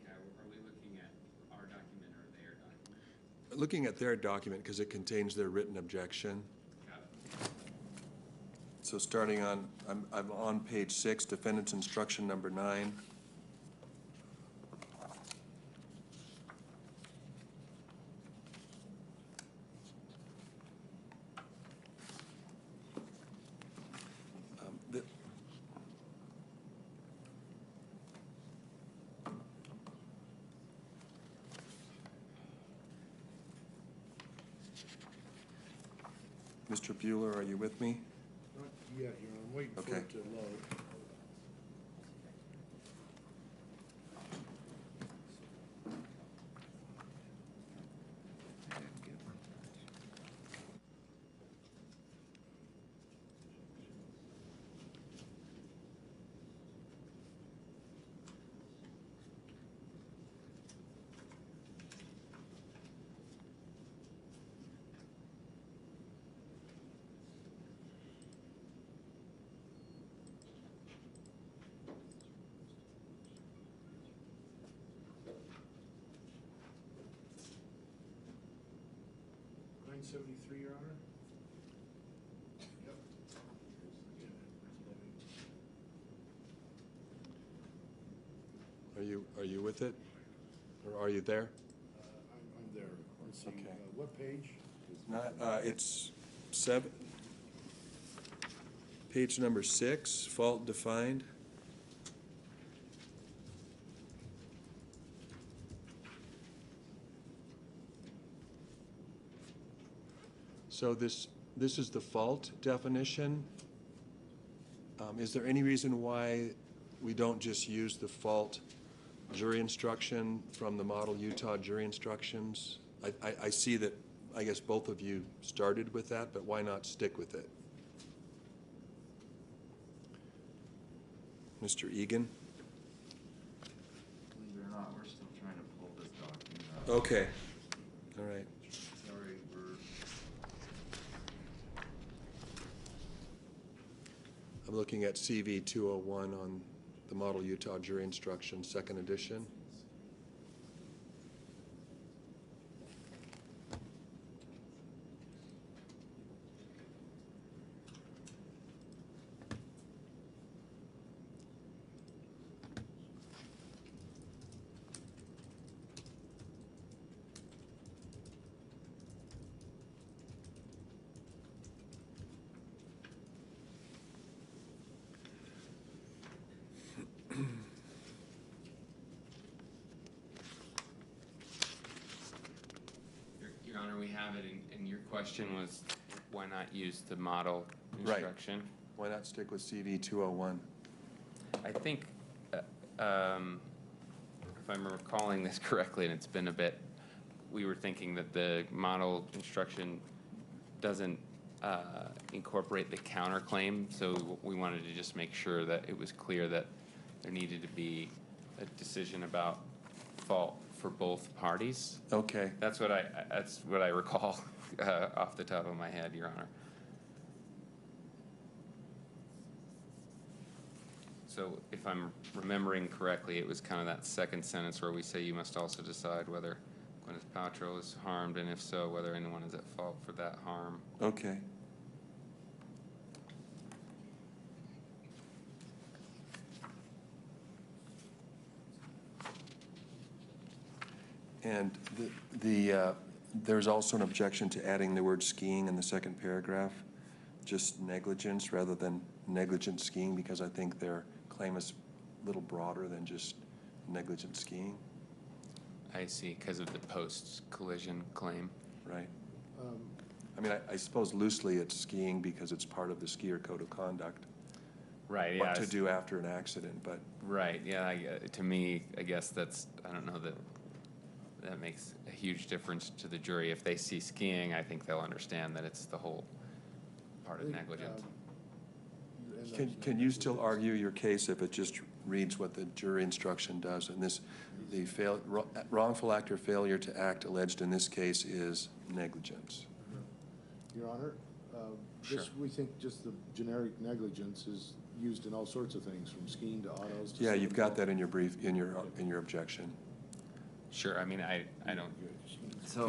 Speaker 4: Yeah, are we looking at our document or their document?
Speaker 3: Looking at their document because it contains their written objection.
Speaker 4: Got it.
Speaker 3: So starting on, I'm on page 6, defendant's instruction number 9. Mr. Bueller, are you with me?
Speaker 5: Not yet, Your Honor. I'm waiting for
Speaker 3: Okay.
Speaker 5: it to load. $973, Your Honor? Yep.
Speaker 3: Are you with it? Or are you there?
Speaker 5: I'm there. Let's see.
Speaker 3: Okay.
Speaker 5: What page?
Speaker 3: It's 7. Page number 6, fault defined. So this is the fault definition. Is there any reason why we don't just use the fault jury instruction from the model Utah jury instructions? I see that, I guess both of you started with that, but why not stick with it? Mr. Egan?
Speaker 15: Believe it or not, we're still trying to pull this document up.
Speaker 3: Okay, all right.
Speaker 15: Sorry,
Speaker 3: I'm looking at CV 201 on the Model Utah Jury Instruction, 2nd edition.
Speaker 4: Your Honor, we have it, and your question was, why not use the model instruction?
Speaker 3: Right. Why not stick with CV 201?
Speaker 4: I think, if I'm recalling this correctly, and it's been a bit, we were thinking that the model instruction doesn't incorporate the counterclaim, so we wanted to just make sure that it was clear that there needed to be a decision about fault for both parties.
Speaker 19: Okay.
Speaker 4: That's what I recall off the top of my head, Your Honor. So if I'm remembering correctly, it was kind of that second sentence where we say you must also decide whether Gwyneth Paltrow is harmed, and if so, whether anyone is at fault for that harm.
Speaker 19: Okay. And there's also an objection to adding the word skiing in the second paragraph, just negligence rather than negligent skiing, because I think their claim is a little broader than just negligent skiing.
Speaker 4: I see, because of the post-collision claim.
Speaker 19: Right. I mean, I suppose loosely it's skiing because it's part of the skier code of conduct.
Speaker 4: Right, yeah.
Speaker 19: What to do after an accident, but.
Speaker 4: Right, yeah, to me, I guess that's, I don't know that makes a huge difference to the jury. If they see skiing, I think they'll understand that it's the whole part of negligence.
Speaker 19: Can you still argue your case if it just reads what the jury instruction does? And the wrongful act or failure to act alleged in this case is negligence.
Speaker 5: Your Honor,
Speaker 19: Sure.
Speaker 5: we think just the generic negligence is used in all sorts of things, from skiing to autos to.
Speaker 19: Yeah, you've got that in your brief, in your objection.
Speaker 4: Sure, I mean, I don't.
Speaker 8: So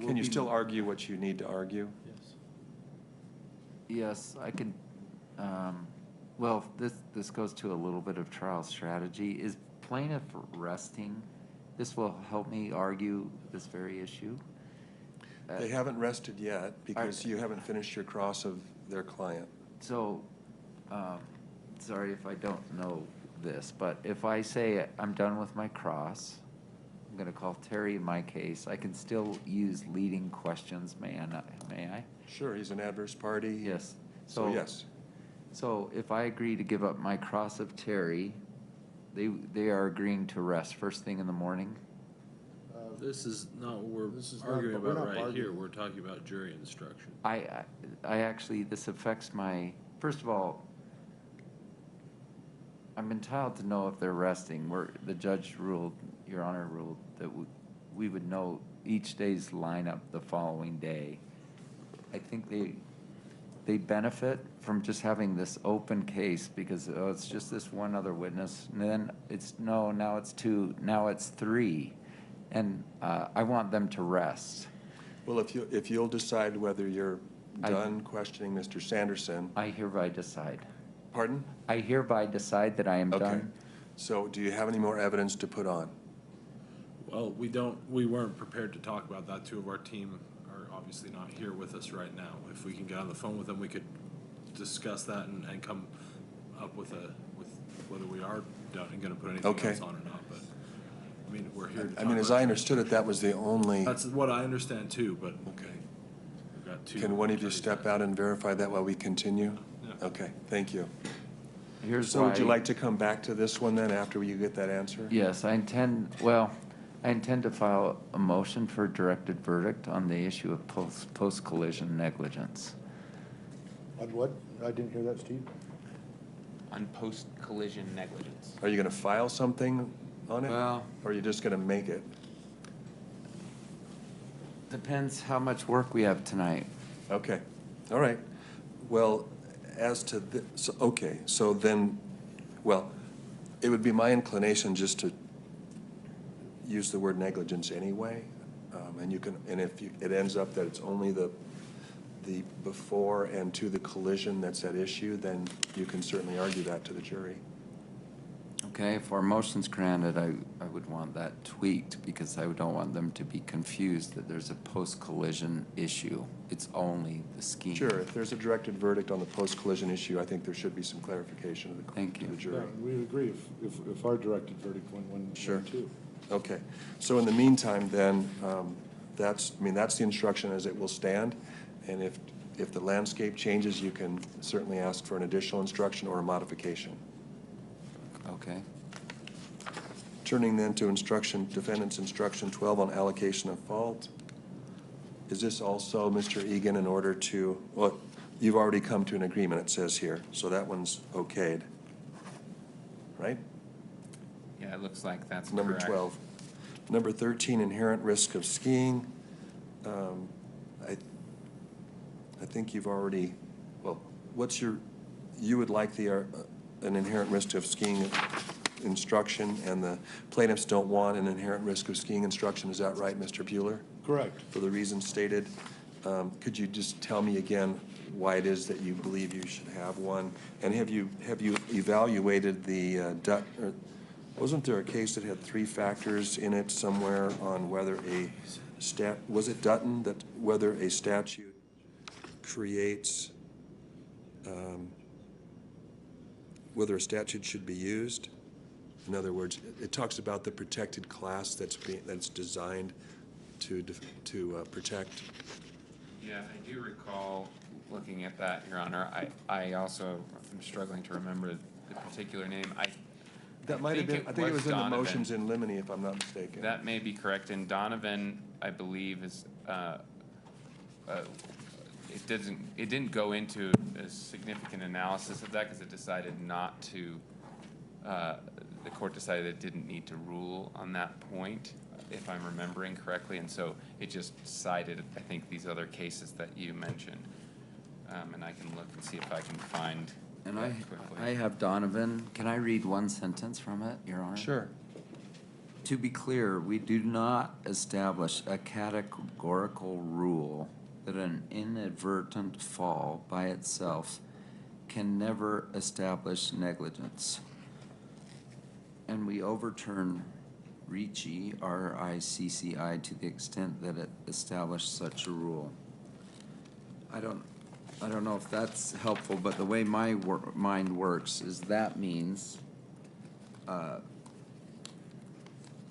Speaker 19: Can you still argue what you need to argue?
Speaker 8: Yes, I can. Well, this goes to a little bit of trial strategy. Is plaintiff resting? This will help me argue this very issue.
Speaker 19: They haven't rested yet because you haven't finished your cross of their client.
Speaker 8: So, sorry if I don't know this, but if I say I'm done with my cross, I'm going to call Terry in my case. I can still use leading questions, may I?
Speaker 19: Sure, he's an adverse party.
Speaker 8: Yes.
Speaker 19: So yes.
Speaker 8: So if I agree to give up my cross of Terry, they are agreeing to rest first thing in the morning?
Speaker 14: This is not what we're arguing about right here. We're talking about jury instruction.
Speaker 8: I actually, this affects my, first of all, I'm entitled to know if they're resting. The judge ruled, Your Honor ruled, that we would know each day's lineup the following day. I think they benefit from just having this open case because it's just this one other witness, and then now it's 2, now it's 3, and I want them to rest.
Speaker 19: Well, if you'll decide whether you're done questioning Mr. Sanderson.
Speaker 8: I hereby decide.
Speaker 19: Pardon?
Speaker 8: I hereby decide that I am
Speaker 19: okay.
Speaker 8: done.
Speaker 19: So do you have any more evidence to put on?
Speaker 14: Well, we weren't prepared to talk about that. 2 of our team are obviously not here with us right now. If we can get on the phone with them, we could discuss that and come up with whether we are done and going to put anything else on or not. But I mean, we're here to talk
Speaker 19: as I understood it, that was the only.
Speaker 14: That's what I understand too, but
Speaker 19: okay.
Speaker 14: We've got 2.
Speaker 19: Can one of you step out and verify that while we continue?
Speaker 14: Yeah.
Speaker 19: Okay, thank you.
Speaker 8: So
Speaker 19: would you like to come back to this one then after you get that answer?
Speaker 8: Yes, I intend to file a motion for a directed verdict on the issue of post-collision negligence.
Speaker 5: On what? I didn't hear that, Steve.
Speaker 4: On post-collision negligence.
Speaker 19: Are you going to file something on it?
Speaker 8: Well,
Speaker 19: or are you just going to make it?
Speaker 8: Depends how much work we have tonight.
Speaker 19: Okay, all right. Well, as to this, so then, well, it would be my inclination just to use the word negligence anyway, and if it ends up that it's only the before and to the collision that's at issue, then you can certainly argue that to the jury.
Speaker 8: Okay, if our motion's granted, I would want that tweaked because I don't want them to be confused that there's a post-collision issue. It's only the skiing.
Speaker 19: Sure, if there's a directed verdict on the post-collision issue, I think there should be some clarification to the jury.
Speaker 5: Yeah, we agree if our directed verdict went
Speaker 19: Sure.
Speaker 5: too.
Speaker 19: Okay, so in the meantime then, that's the instruction as it will stand, and if the landscape changes, you can certainly ask for an additional instruction or a modification.
Speaker 8: Okay.
Speaker 19: Turning then to defendant's instruction 12 on allocation of fault. Is this also, Mr. Egan, in order to, well, you've already come to an agreement, it says here, so that one's okayed, right?
Speaker 4: Yeah, it looks like that's
Speaker 19: Number
Speaker 4: correct.
Speaker 19: 12. Number 13, inherent risk of skiing. I think you've already, well, you would like an inherent risk of skiing instruction, and the plaintiffs don't want an inherent risk of skiing instruction. Is that right, Mr. Bueller?
Speaker 5: Correct.
Speaker 19: For the reasons stated. Could you just tell me again why it is that you believe you should have one? And have you evaluated the, wasn't there a case that had 3 factors in it somewhere on whether was it Dutton, that whether a statute creates, whether a statute should be used? In other words, it talks about the protected class that's designed to protect.
Speaker 4: Yeah, I do recall looking at that, Your Honor. I also am struggling to remember the particular name.
Speaker 19: That might have been, I think it was in the motions in limine, if I'm not mistaken.
Speaker 4: That may be correct. And Donovan, I believe, is, it didn't go into a significant analysis of that because it decided not to, the court decided it didn't need to rule on that point, if I'm remembering correctly. And so it just cited, I think, these other cases that you mentioned. And I can look and see if I can find.
Speaker 8: And I have Donovan. Can I read one sentence from it, Your Honor?
Speaker 19: Sure.
Speaker 8: To be clear, we do not establish a categorical rule that an inadvertent fall by itself can never establish negligence. And we overturn RICI, R-I-C-C-I, to the extent that it established such a rule. I don't know if that's helpful, but the way my mind works is that means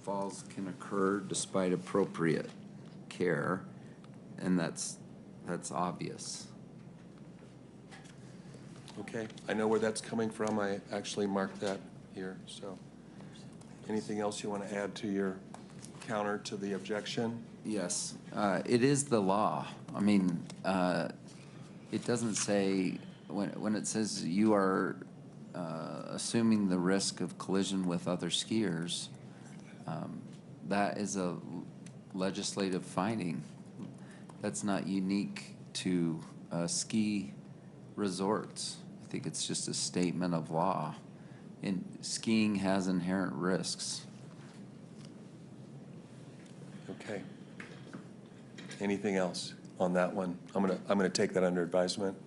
Speaker 8: falls can occur despite appropriate care, and that's obvious.
Speaker 19: Okay, I know where that's coming from. I actually marked that here, so. Anything else you want to add to your counter to the objection?
Speaker 8: Yes, it is the law. I mean, it doesn't say, when it says you are assuming the risk of collision with other skiers, that is a legislative finding. That's not unique to ski resorts. I think it's just a statement of law. And skiing has inherent risks.
Speaker 19: Okay. Anything else on that one? I'm gonna take that under advisement.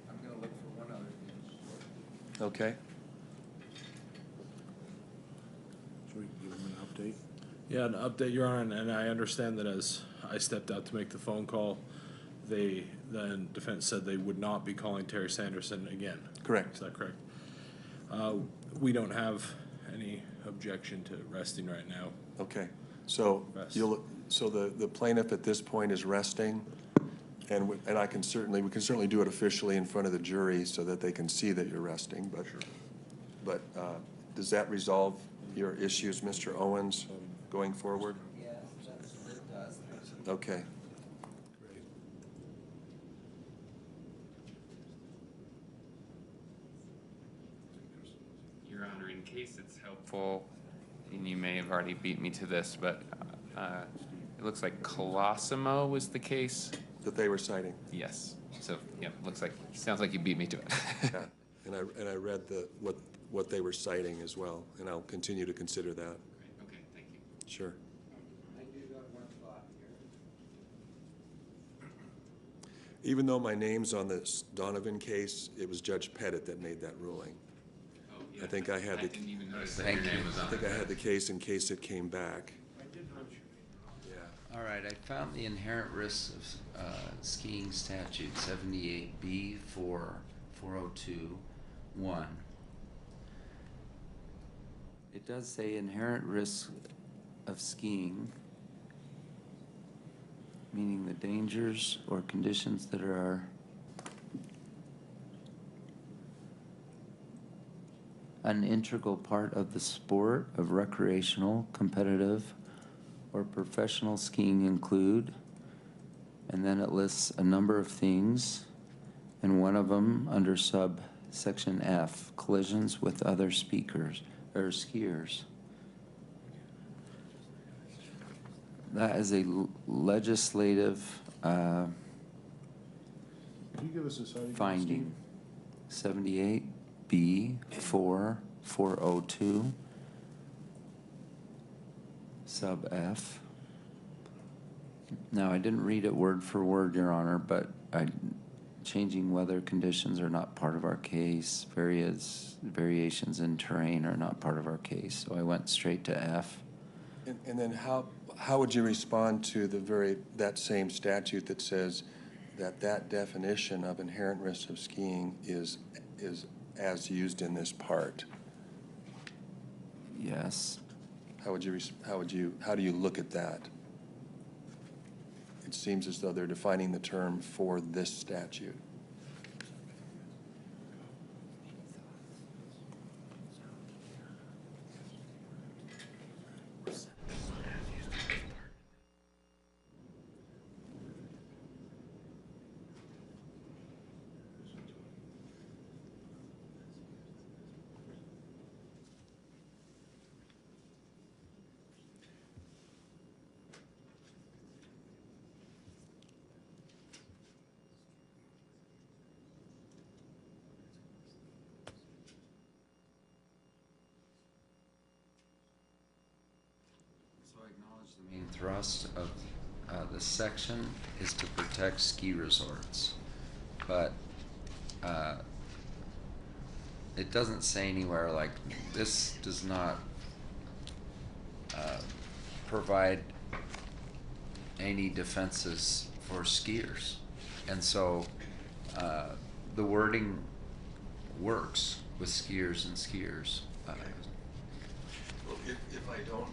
Speaker 11: I'm gonna look for one other thing.
Speaker 19: Okay.
Speaker 14: Should we give them an update? Yeah, an update, Your Honor, and I understand that as I stepped out to make the phone call, then defense said they would not be calling Terry Sanderson again.
Speaker 19: Correct.
Speaker 14: Is that correct? We don't have any objection to resting right now.
Speaker 19: Okay. So the plaintiff at this point is resting, and we can certainly do it officially in front of the jury so that they can see that you're resting. But sure. But does that resolve your issues, Mr. Owens, going forward?
Speaker 8: Yes, it does.
Speaker 19: Okay.
Speaker 4: Your Honor, in case it's helpful, and you may have already beat me to this, but it looks like Colosimo was the case
Speaker 19: that they were citing.
Speaker 4: Yes. So yeah, sounds like you beat me to it.
Speaker 19: Yeah. And I read what they were citing as well, and I'll continue to consider that.
Speaker 4: Okay, thank you.
Speaker 19: Sure.
Speaker 11: I do got one thought here.
Speaker 19: Even though my name's on this Donovan case, it was Judge Pettit that made that ruling.
Speaker 4: Oh, yeah.
Speaker 19: I think I had
Speaker 4: I didn't even notice that your name was on
Speaker 19: I think
Speaker 4: it.
Speaker 19: I had the case in case it came back.
Speaker 8: All right, I found the inherent risks of skiing statute 78B 402(1). It does say inherent risks of skiing, meaning the dangers or conditions that are an integral part of the sport of recreational, competitive, or professional skiing include, and then it lists a number of things, and one of them under subsection F, collisions with other or skiers. That is a legislative
Speaker 5: Can you give us a citing?
Speaker 8: finding. 78B4402 sub F. Now, I didn't read it word for word, Your Honor, but changing weather conditions are not part of our case. Variations in terrain are not part of our case. So I went straight to F.
Speaker 19: And then how would you respond to that same statute that says that definition of inherent risk of skiing is as used in this part?
Speaker 8: Yes.
Speaker 19: How do you look at that? It seems as though they're defining the term for this statute.
Speaker 8: The main thrust of the section is to protect ski resorts, but it doesn't say anywhere like this does not provide any defenses for skiers, and so the wording works with skiers and skiers.
Speaker 19: Well, if I don't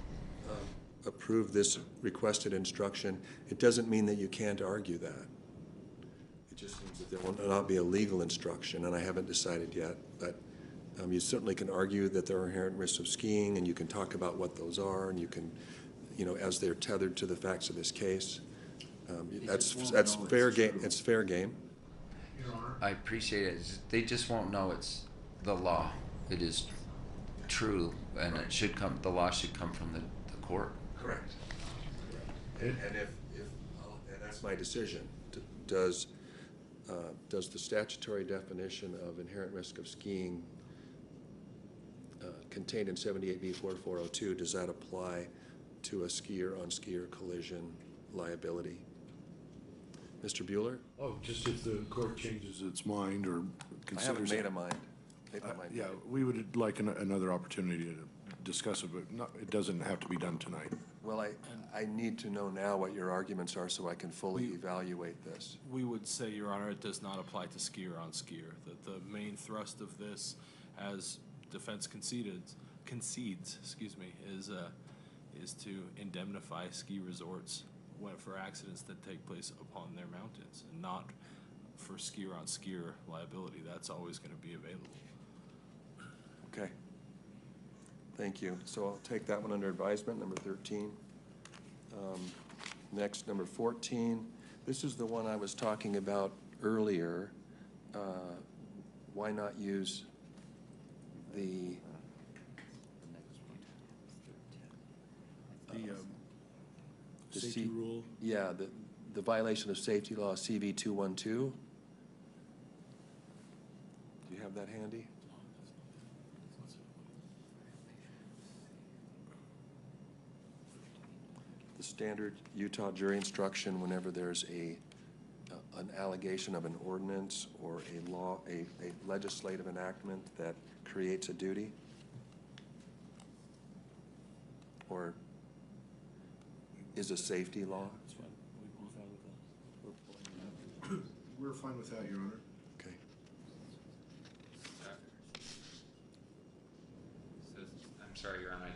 Speaker 19: approve this requested instruction, it doesn't mean that you can't argue that. It just means that there will not be a legal instruction, and I haven't decided yet, but you certainly can argue that there are inherent risks of skiing, and you can talk about what those are, and you can, as they're tethered to the facts of this case. That's fair game. It's fair game.
Speaker 8: I appreciate it. They just won't know it's the law. It is true, and it should come. The law should come from the court.
Speaker 19: Correct. And that's my decision. Does the statutory definition of inherent risk of skiing contained in 78B4402, does that apply to a skier-on-skier collision liability? Mr. Bueller?
Speaker 5: Oh, just if the court changes its mind or
Speaker 19: I haven't
Speaker 5: considers.
Speaker 19: made a mind.
Speaker 5: Yeah, we would like another opportunity to discuss it, but it doesn't have to be done tonight.
Speaker 19: Well, I need to know now what your arguments are so I can fully evaluate this.
Speaker 14: We would say, Your Honor, it does not apply to skier on skier. That the main thrust of this, as defense concedes, is to indemnify ski resorts for accidents that take place upon their mountains, and not for skier on skier liability. That's always going to be available.
Speaker 19: Okay. Thank you. So I'll take that one under advisement, number 13. Next, number 14. This is the one I was talking about earlier. Why not use the
Speaker 5: safety rule?
Speaker 19: Yeah, the violation of safety law, CV 212. Do you have that handy? The standard Utah jury instruction whenever there's an allegation of an ordinance or a law, a legislative enactment that creates a duty, or is a safety law.
Speaker 5: We're fine with that, Your Honor.
Speaker 19: Okay.
Speaker 4: I'm sorry, Your Honor,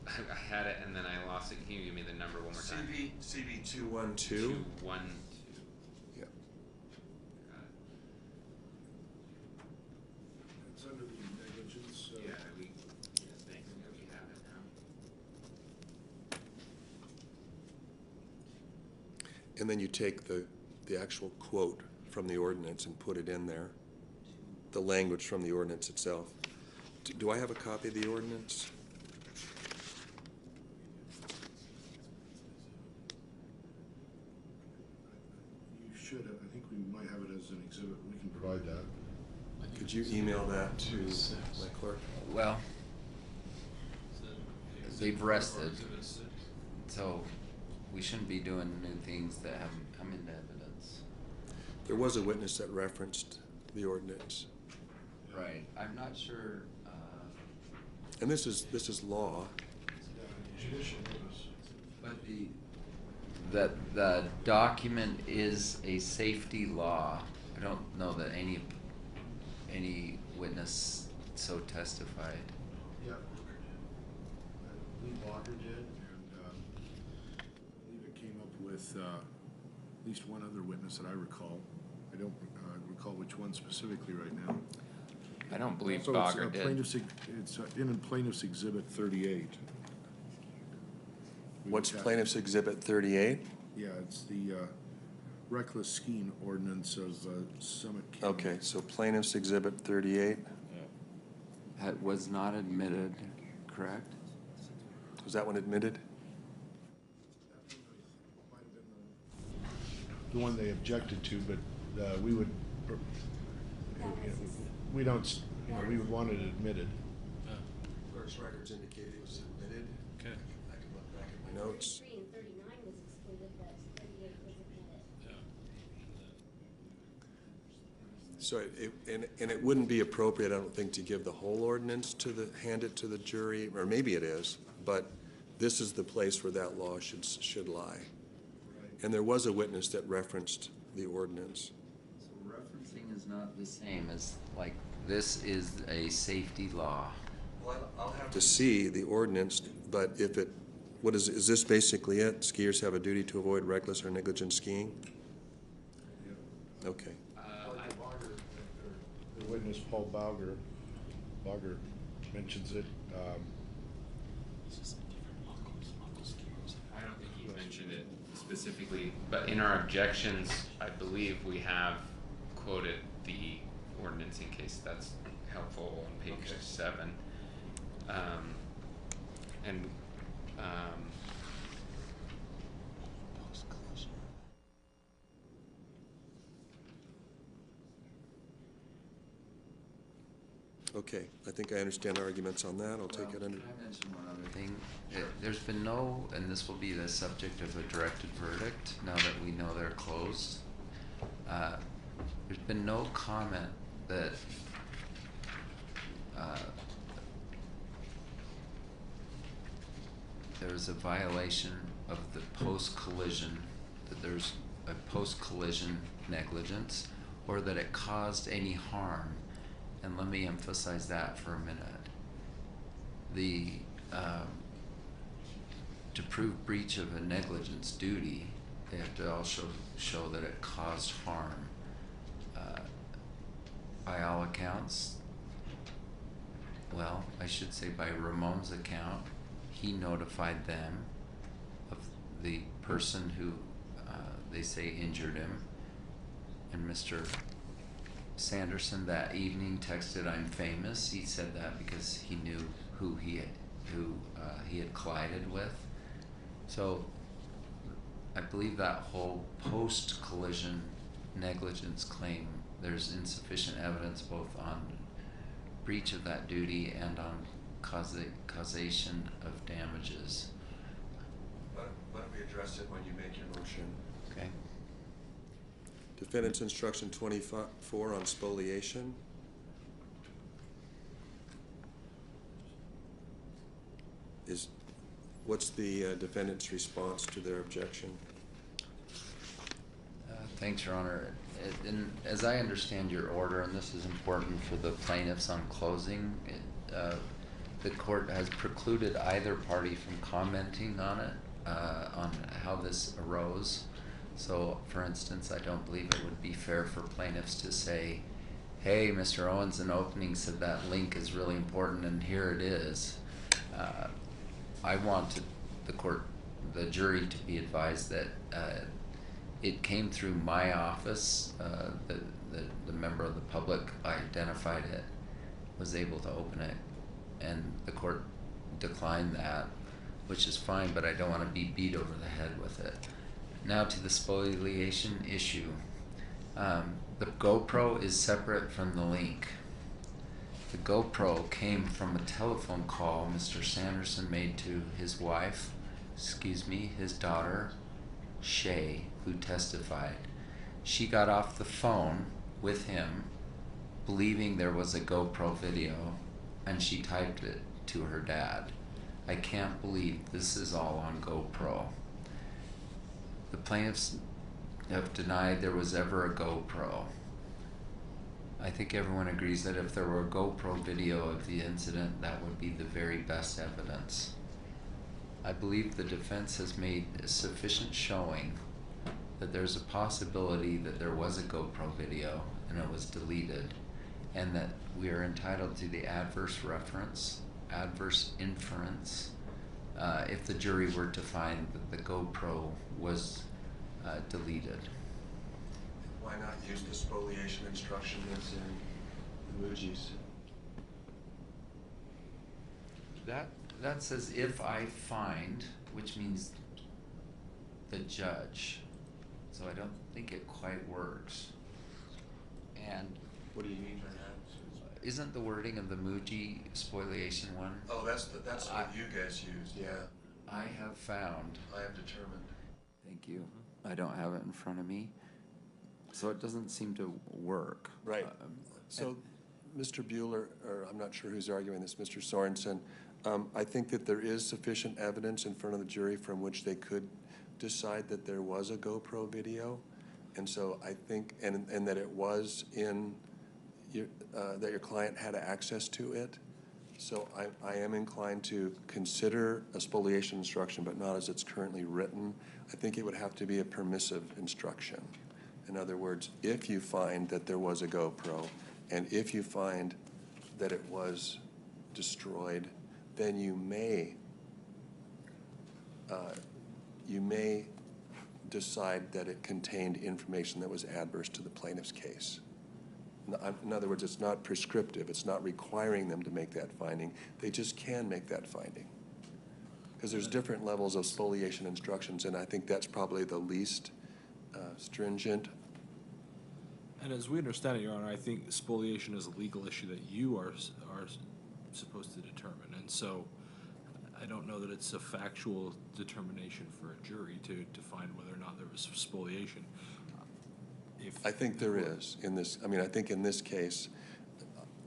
Speaker 4: I had it and then I lost it. Can you give me the number one more time?
Speaker 19: CV 212.
Speaker 4: 212.
Speaker 19: Yeah.
Speaker 5: It's under the negligence.
Speaker 4: Yeah, thank you. We have it now.
Speaker 19: And then you take the actual quote from the ordinance and put it in there, the language from the ordinance itself. Do I have a copy of the ordinance? Did you email that to my clerk?
Speaker 8: Well, they've rested, so we shouldn't be doing new things that haven't come into evidence.
Speaker 19: There was a witness that referenced the ordinance.
Speaker 8: Right. I'm not sure.
Speaker 19: And this is law.
Speaker 8: But the document is a safety law. I don't know that any witness so testified.
Speaker 5: Yeah, Lee Walker did, and I believe it came up with at least one other witness that I recall. I don't recall which one specifically right now.
Speaker 4: I don't believe
Speaker 5: So
Speaker 4: Bogger did.
Speaker 5: It's in Plaintiff's Exhibit 38.
Speaker 19: What's Plaintiff's Exhibit 38?
Speaker 5: Yeah, it's the reckless skiing ordinance of Summit County.
Speaker 19: Okay, so Plaintiff's Exhibit 38.
Speaker 8: That was not admitted, correct?
Speaker 19: Was that one admitted?
Speaker 5: The one they objected to, but we would, we don't, we would want it admitted.
Speaker 19: Clerk's records indicate it was admitted.
Speaker 14: Okay.
Speaker 19: I can look back at my notes.
Speaker 7: 33 and 39 was excluded, but 38 was admitted.
Speaker 19: So it wouldn't be appropriate, I don't think, to give the whole ordinance hand it to the jury, or maybe it is, but this is the place where that law should lie. And there was a witness that referenced the ordinance.
Speaker 8: So referencing is not the same as, like, this is a safety law.
Speaker 19: Well, I'll have to see the ordinance, but if it, is this basically it? Skiers have a duty to avoid reckless or negligent skiing? Okay.
Speaker 5: The witness, Paul Bogger mentions it.
Speaker 4: I don't think he mentioned it specifically, but in our objections, I believe we have quoted the ordinance in case that's helpful on page 7.
Speaker 19: Okay, I think I understand arguments on that. I'll take it under.
Speaker 8: Can I mention one other thing? There's been no, and this will be the subject of a directed verdict now that we know they're closed. There's been no comment that there's a violation of the post-collision, that there's a post-collision negligence, or that it caused any harm. And let me emphasize that for a minute. To prove breach of a negligence duty, they have to also show that it caused harm. By all accounts, well, I should say by Ramon's account, he notified them of the person who they say injured him, and Mr. Sanderson that evening texted, "I'm famous." He said that because he knew who he had collided with. So I believe that whole post-collision negligence claim, there's insufficient evidence both on breach of that duty and on causation of damages.
Speaker 19: Why don't we address it when you make your motion?
Speaker 8: Okay.
Speaker 19: Defendant's instruction 24 on spoliation. What's the defendant's response to their objection?
Speaker 8: Thanks, Your Honor. And as I understand your order, and this is important for the plaintiffs on closing, the court has precluded either party from commenting on it, on how this arose. So, for instance, I don't believe it would be fair for plaintiffs to say, "Hey, Mr. Owens in opening said that link is really important, and here it is." I want the jury to be advised that it came through my office. The member of the public identified it, was able to open it, and the court declined that, which is fine, but I don't want to be beat over the head with it. Now to the spoliation issue. The GoPro is separate from the link. GoPro came from a telephone call Mr. Sanderson made to his wife, his daughter, Shay, who testified. She got off the phone with him, believing there was a GoPro video, and she typed it to her dad. I can't believe this is all on GoPro. The plaintiffs have denied there was ever a GoPro. I think everyone agrees that if there were a GoPro video of the incident, that would be the very best evidence. I believe the defense has made a sufficient showing that there's a possibility that there was a GoPro video and it was deleted, and that we are entitled to the adverse inference, if the jury were to find that the GoPro was deleted.
Speaker 19: Why not use the spoliation instruction that's in the Muji's?
Speaker 8: That says if I find, which means the judge. So I don't think it quite works. And
Speaker 19: what do you mean by that?
Speaker 8: Isn't the wording of the Muji spoliation one?
Speaker 19: Oh, that's what you guys used, yeah.
Speaker 8: I have found.
Speaker 19: I have determined.
Speaker 8: Thank you. I don't have it in front of me. So it doesn't seem to work.
Speaker 19: Right. So, Mr. Bueller, or I'm not sure who's arguing this, Mr. Sorensen, I think that there is sufficient evidence in front of the jury from which they could decide that there was a GoPro video. And so I think, and that it was in, that your client had access to it. So I am inclined to consider a spoliation instruction, but not as it's currently written. I think it would have to be a permissive instruction. In other words, if you find that there was a GoPro, and if you find that it was destroyed, then you may decide that it contained information that was adverse to the plaintiff's case. In other words, it's not prescriptive. It's not requiring them to make that finding. They just can make that finding. Because there's different levels of spoliation instructions, and I think that's probably the least stringent.
Speaker 14: And as we understand it, Your Honor, I think spoliation is a legal issue that you are supposed to determine. And so I don't know that it's a factual determination for a jury to find whether or not there was spoliation.
Speaker 19: I think there is in this. I mean, I think in this case,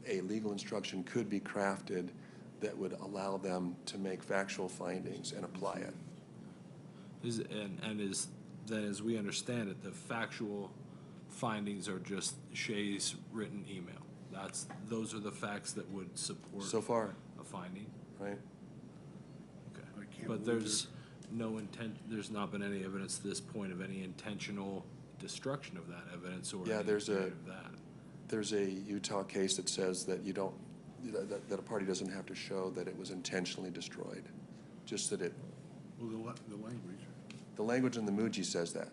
Speaker 19: a legal instruction could be crafted that would allow them to make factual findings and apply it.
Speaker 14: Then as we understand it, the factual findings are just Shay's written email. Those are the facts that would support
Speaker 19: so far
Speaker 14: a finding.
Speaker 19: Right.
Speaker 14: Okay. But there's no intent. There's not been any evidence to this point of any intentional destruction of that evidence or
Speaker 19: there's
Speaker 14: of that.
Speaker 19: There's a Utah case that says that you don't that a party doesn't have to show that it was intentionally destroyed, just that it.
Speaker 5: Well, the language.
Speaker 19: The language in the Muji says that,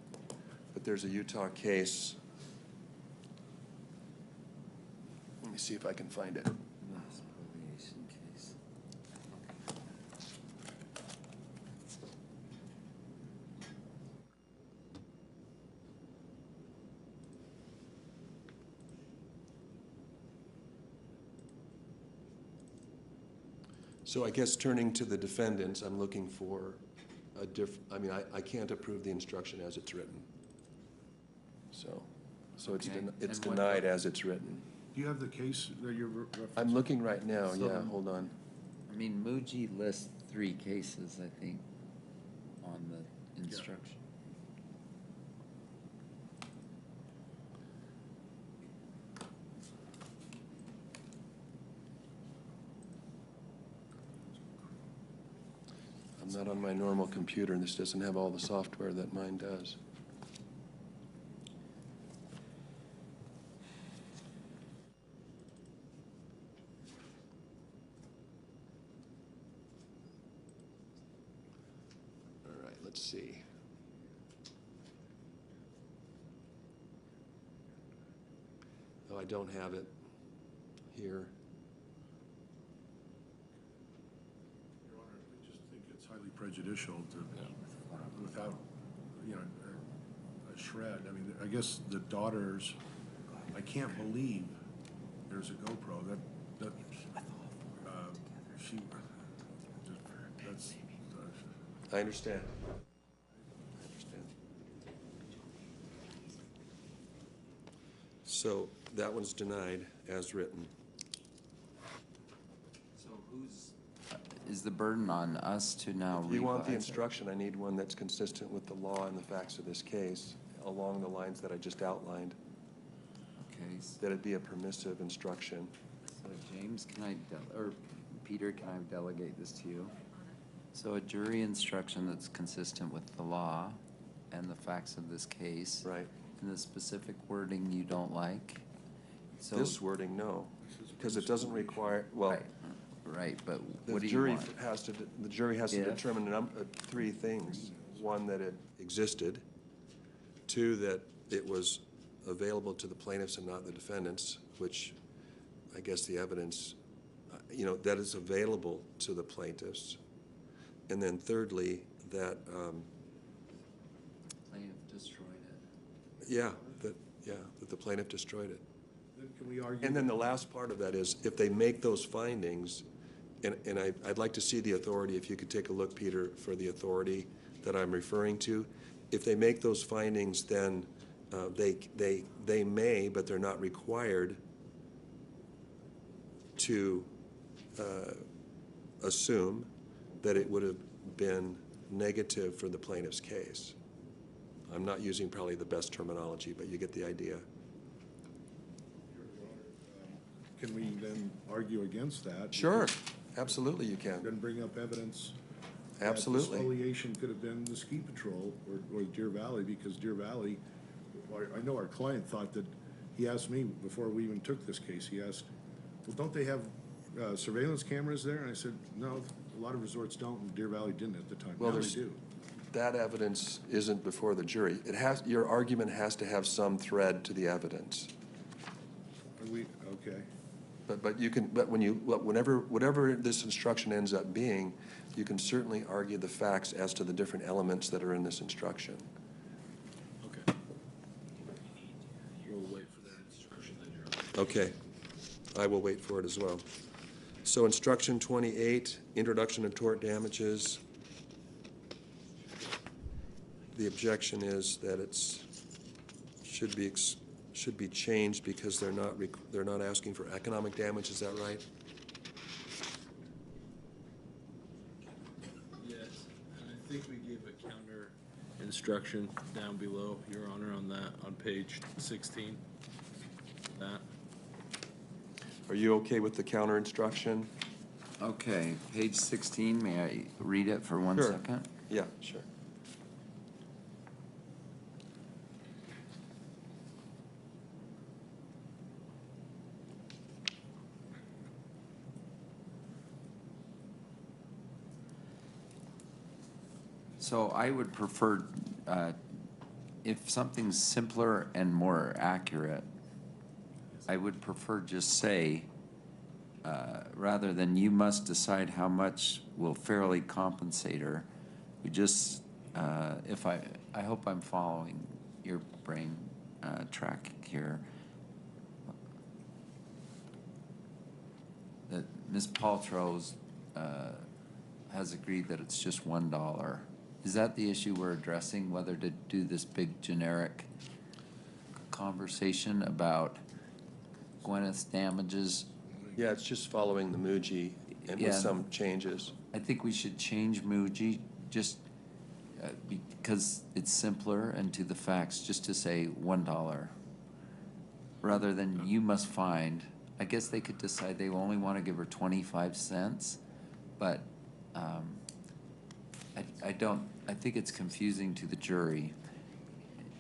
Speaker 19: but there's a Utah case. Let me see if I can find it.
Speaker 8: Spoliation case.
Speaker 19: So I guess turning to the defendants, I'm looking for a I mean, I can't approve the instruction as it's written. So it's
Speaker 8: Okay.
Speaker 19: it's
Speaker 8: And what-
Speaker 19: denied as it's written.
Speaker 5: Do you have the case that you're referencing?
Speaker 19: I'm looking right now.
Speaker 8: So-
Speaker 19: Yeah, hold on.
Speaker 8: I mean, Muji lists 3 cases, I think, on the instruction.
Speaker 19: I'm not on my normal computer, and this doesn't have all the software that mine does. All right, let's see. Oh, I don't have it here.
Speaker 5: Your Honor, I just think it's highly prejudicial to, without, a shred. I mean, I guess the daughters, I can't believe there's a GoPro.
Speaker 19: I understand. I understand. So that one's denied as written.
Speaker 8: So is the burden on us to now
Speaker 19: If you want the
Speaker 8: revise it?
Speaker 19: instruction, I need one that's consistent with the law and the facts of this case, along the lines that I just outlined.
Speaker 8: Okay.
Speaker 19: That it be a permissive instruction.
Speaker 8: So James, or Peter, can I delegate this to you? So a jury instruction that's consistent with the law and the facts of this case.
Speaker 19: Right.
Speaker 8: And the specific wording you don't like. So
Speaker 19: This wording, no, because it doesn't require, well.
Speaker 8: Right, but
Speaker 19: The
Speaker 8: what do you
Speaker 19: jury
Speaker 8: want?
Speaker 19: the jury has to
Speaker 8: If-
Speaker 19: determine three things. One, that it existed. Two, that it was available to the plaintiffs and not the defendants, which I guess the evidence, that is available to the plaintiffs. And then thirdly, that,
Speaker 8: Plaintiff destroyed it.
Speaker 19: that the plaintiff destroyed it.
Speaker 5: Then can we argue?
Speaker 19: And then the last part of that is, if they make those findings, and I'd like to see the authority, if you could take a look, Peter, for the authority that I'm referring to. If they make those findings, then they may, but they're not required to assume that it would have been negative for the plaintiff's case. I'm not using probably the best terminology, but you get the idea.
Speaker 5: Can we then argue against that?
Speaker 19: Sure, absolutely you can.
Speaker 5: Then bring up evidence.
Speaker 19: Absolutely.
Speaker 5: That the spoliation could have been the ski patrol or Deer Valley, because Deer Valley, I know our client thought that, he asked me before we even took this case, he asked, well, don't they have surveillance cameras there? And I said, no, a lot of resorts don't, and Deer Valley didn't at the time.
Speaker 19: Well,
Speaker 5: Now they
Speaker 19: there's,
Speaker 5: do.
Speaker 19: that evidence isn't before the jury. Your argument has to have some thread to the evidence.
Speaker 5: Are we, okay.
Speaker 19: Whatever this instruction ends up being, you can certainly argue the facts as to the different elements that are in this instruction.
Speaker 14: Okay. We'll wait for that instruction then, Your Honor.
Speaker 19: Okay, I will wait for it as well. So instruction 28, introduction of tort damages. The objection is that should be changed because they're not asking for economic damage. Is that right?
Speaker 14: Yes, and I think we gave a counter instruction down below, Your Honor, on that, on page 16. That.
Speaker 19: Are you okay with the counter instruction?
Speaker 8: Okay, page 16, may I read it for 1
Speaker 19: Sure.
Speaker 8: second?
Speaker 19: Yeah, sure.
Speaker 8: So I would prefer, if something's simpler and more accurate, I would prefer just say, rather than you must decide how much will fairly compensate her, we just, I hope I'm following your brain track here. That Ms. Paltrow's has agreed that it's just $1. Is that the issue we're addressing, whether to do this big generic conversation about Gwyneth's damages?
Speaker 19: Yeah, it's just following the Muji and with some changes.
Speaker 8: I think we should change Muji just because it's simpler and to the facts, just to say $1. Rather than you must find, I guess they could decide they only want to give her 25 cents, but I think it's confusing to the jury.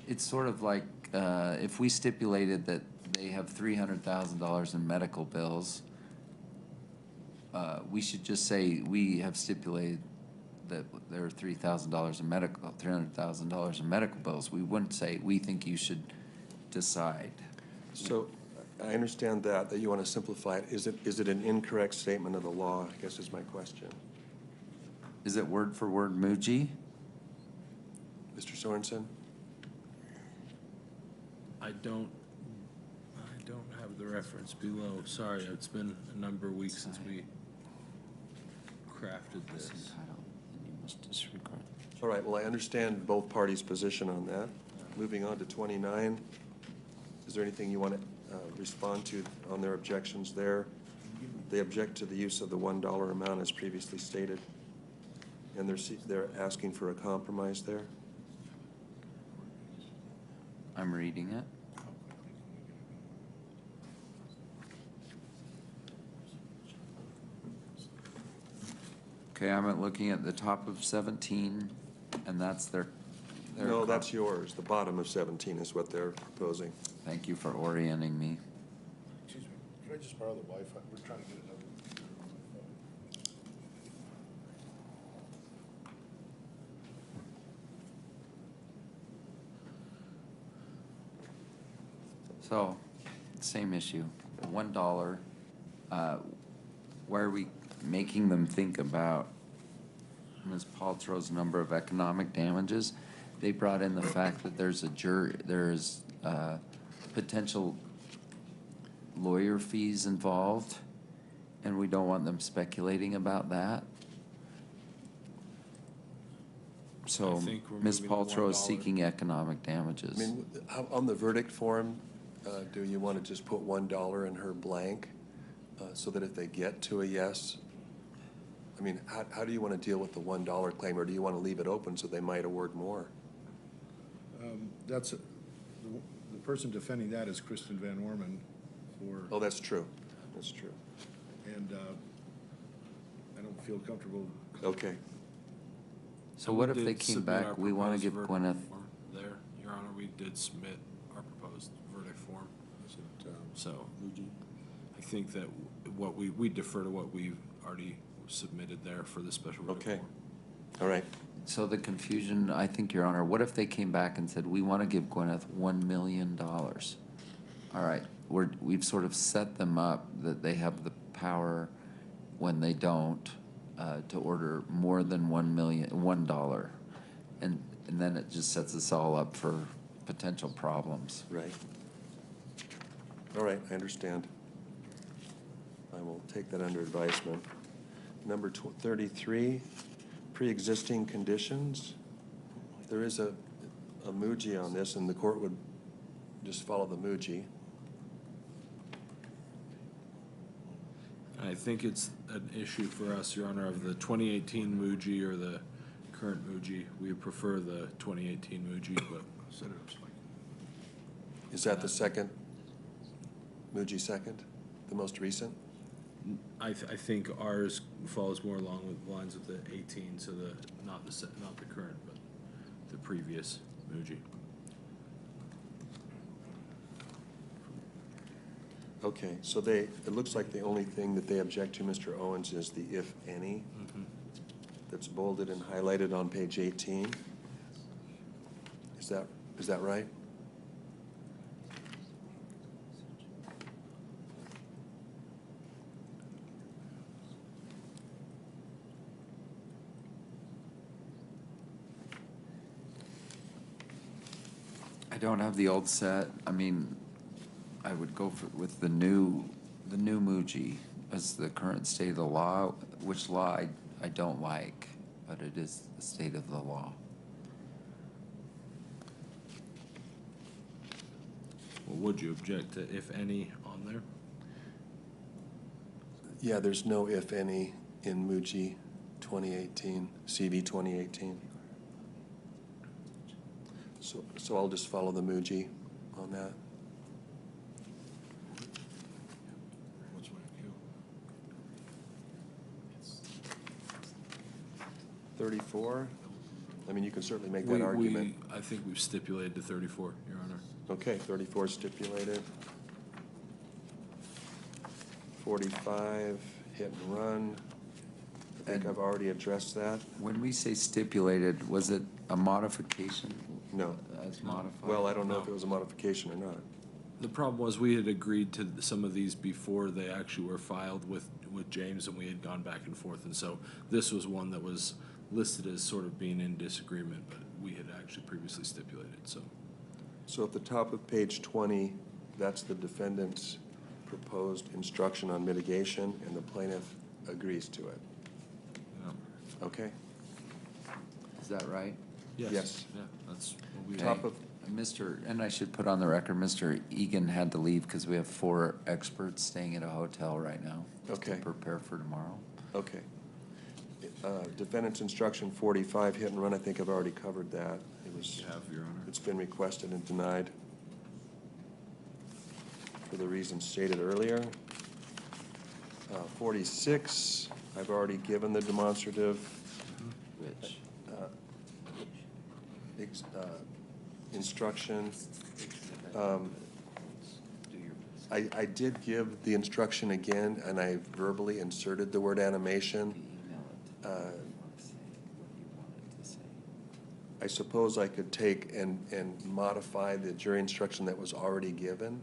Speaker 8: It's sort of like if we stipulated that they have $300,000 in medical bills, we should just say we have stipulated that there are $300,000 in medical bills. We wouldn't say we think you should decide.
Speaker 19: So I understand that you want to simplify it. Is it an incorrect statement of the law, I guess is my question.
Speaker 8: Is it word for word Muji?
Speaker 19: Mr. Sorensen?
Speaker 14: I don't have the reference below. Sorry, it's been a number of weeks since we crafted this.
Speaker 11: Let's disregard.
Speaker 19: All right, well, I understand both parties' position on that. Moving on to 29. Is there anything you want to respond to on their objections there? They object to the use of the $1 amount as previously stated. And they're asking for a compromise there.
Speaker 8: I'm reading it. Okay, I'm looking at the top of 17, and that's their
Speaker 19: No, that's yours. The bottom of 17 is what they're proposing.
Speaker 8: Thank you for orienting me.
Speaker 5: Excuse me, can I just borrow the Wi-Fi? We're trying to get another.
Speaker 8: So, same issue, $1. Why are we making them think about Ms. Paltrow's number of economic damages? They brought in the fact that there's potential lawyer fees involved, and we don't want them speculating about that. So,
Speaker 14: I think we're
Speaker 8: Ms.
Speaker 14: moving to
Speaker 8: Paltrow is
Speaker 14: $1.
Speaker 8: seeking economic damages.
Speaker 19: I mean, on the verdict form, do you want to just put $1 in her blank so that if they get to a yes, I mean, how do you want to deal with the $1 claim, or do you want to leave it open so they might award more?
Speaker 5: The person defending that is Kristen Van Orman for.
Speaker 19: Oh, that's true. That's true.
Speaker 5: And I don't feel comfortable.
Speaker 19: Okay.
Speaker 8: So what if they came back, we want to give Gwyneth,
Speaker 14: There, Your Honor, we did submit our proposed verdict form. So, I think that what we defer to what we've already submitted there for the special verdict
Speaker 19: Okay.
Speaker 14: form.
Speaker 19: All right.
Speaker 8: so the confusion, I think, Your Honor, what if they came back and said, we want to give Gwyneth $1 million? All right, we've sort of set them up that they have the power when they don't to order more than $1. And then it just sets us all up for potential problems.
Speaker 19: Right. All right, I understand. I will take that under advisement. Number 33, pre-existing conditions. There is a Muji on this, and the court would just follow the Muji.
Speaker 14: I think it's an issue for us, Your Honor, of the 2018 Muji or the current Muji. We prefer the 2018 Muji, but.
Speaker 19: Is that the second? Muji second? The most recent?
Speaker 14: I think ours follows more along with lines of the 18, so not the current, but the previous Muji.
Speaker 19: Okay, so it looks like the only thing that they object to, Mr. Owens, is the if any. That's bolded and highlighted on page 18. Is that right?
Speaker 8: I don't have the old set. I mean, I would go with the new Muji as the current state of the law, which law I don't like, but it is the state of the law.
Speaker 14: Well, would you object to if any on there?
Speaker 19: Yeah, there's no if any in Muji 2018, CV 2018. So I'll just follow the Muji on that.
Speaker 14: What's my cue?
Speaker 19: 34? I mean, you can certainly make that argument.
Speaker 14: I think we've stipulated to 34, Your Honor.
Speaker 19: Okay, 34 stipulated. 45, hit and run. I think I've already addressed that.
Speaker 8: When we say stipulated, was it a modification?
Speaker 19: No.
Speaker 8: As modified?
Speaker 19: Well, I don't know if it was a modification or not.
Speaker 14: The problem was we had agreed to some of these before they actually were filed with James, and we had gone back and forth. And so this was one that was listed as sort of being in disagreement, but we had actually previously stipulated, so.
Speaker 19: So at the top of page 20, that's the defendant's proposed instruction on mitigation, and the plaintiff agrees to it.
Speaker 14: Yeah.
Speaker 19: Okay?
Speaker 8: Is that right?
Speaker 19: Yes.
Speaker 15: Yeah, that's what we.
Speaker 8: Okay.
Speaker 19: Top of,
Speaker 8: And I should put on the record, Mr. Egan had to leave because we have 4 experts staying at a hotel right now.
Speaker 19: Okay.
Speaker 8: To prepare for tomorrow.
Speaker 19: okay. Defendant's instruction 45, hit and run, I think I've already covered that. It was,
Speaker 15: You have, Your Honor.
Speaker 19: it's been requested and denied for the reasons stated earlier. 46, I've already given the demonstrative.
Speaker 8: Which?
Speaker 19: Instruction. I did give the instruction again, and I verbally inserted the word animation. I suppose I could take and modify the jury instruction that was already given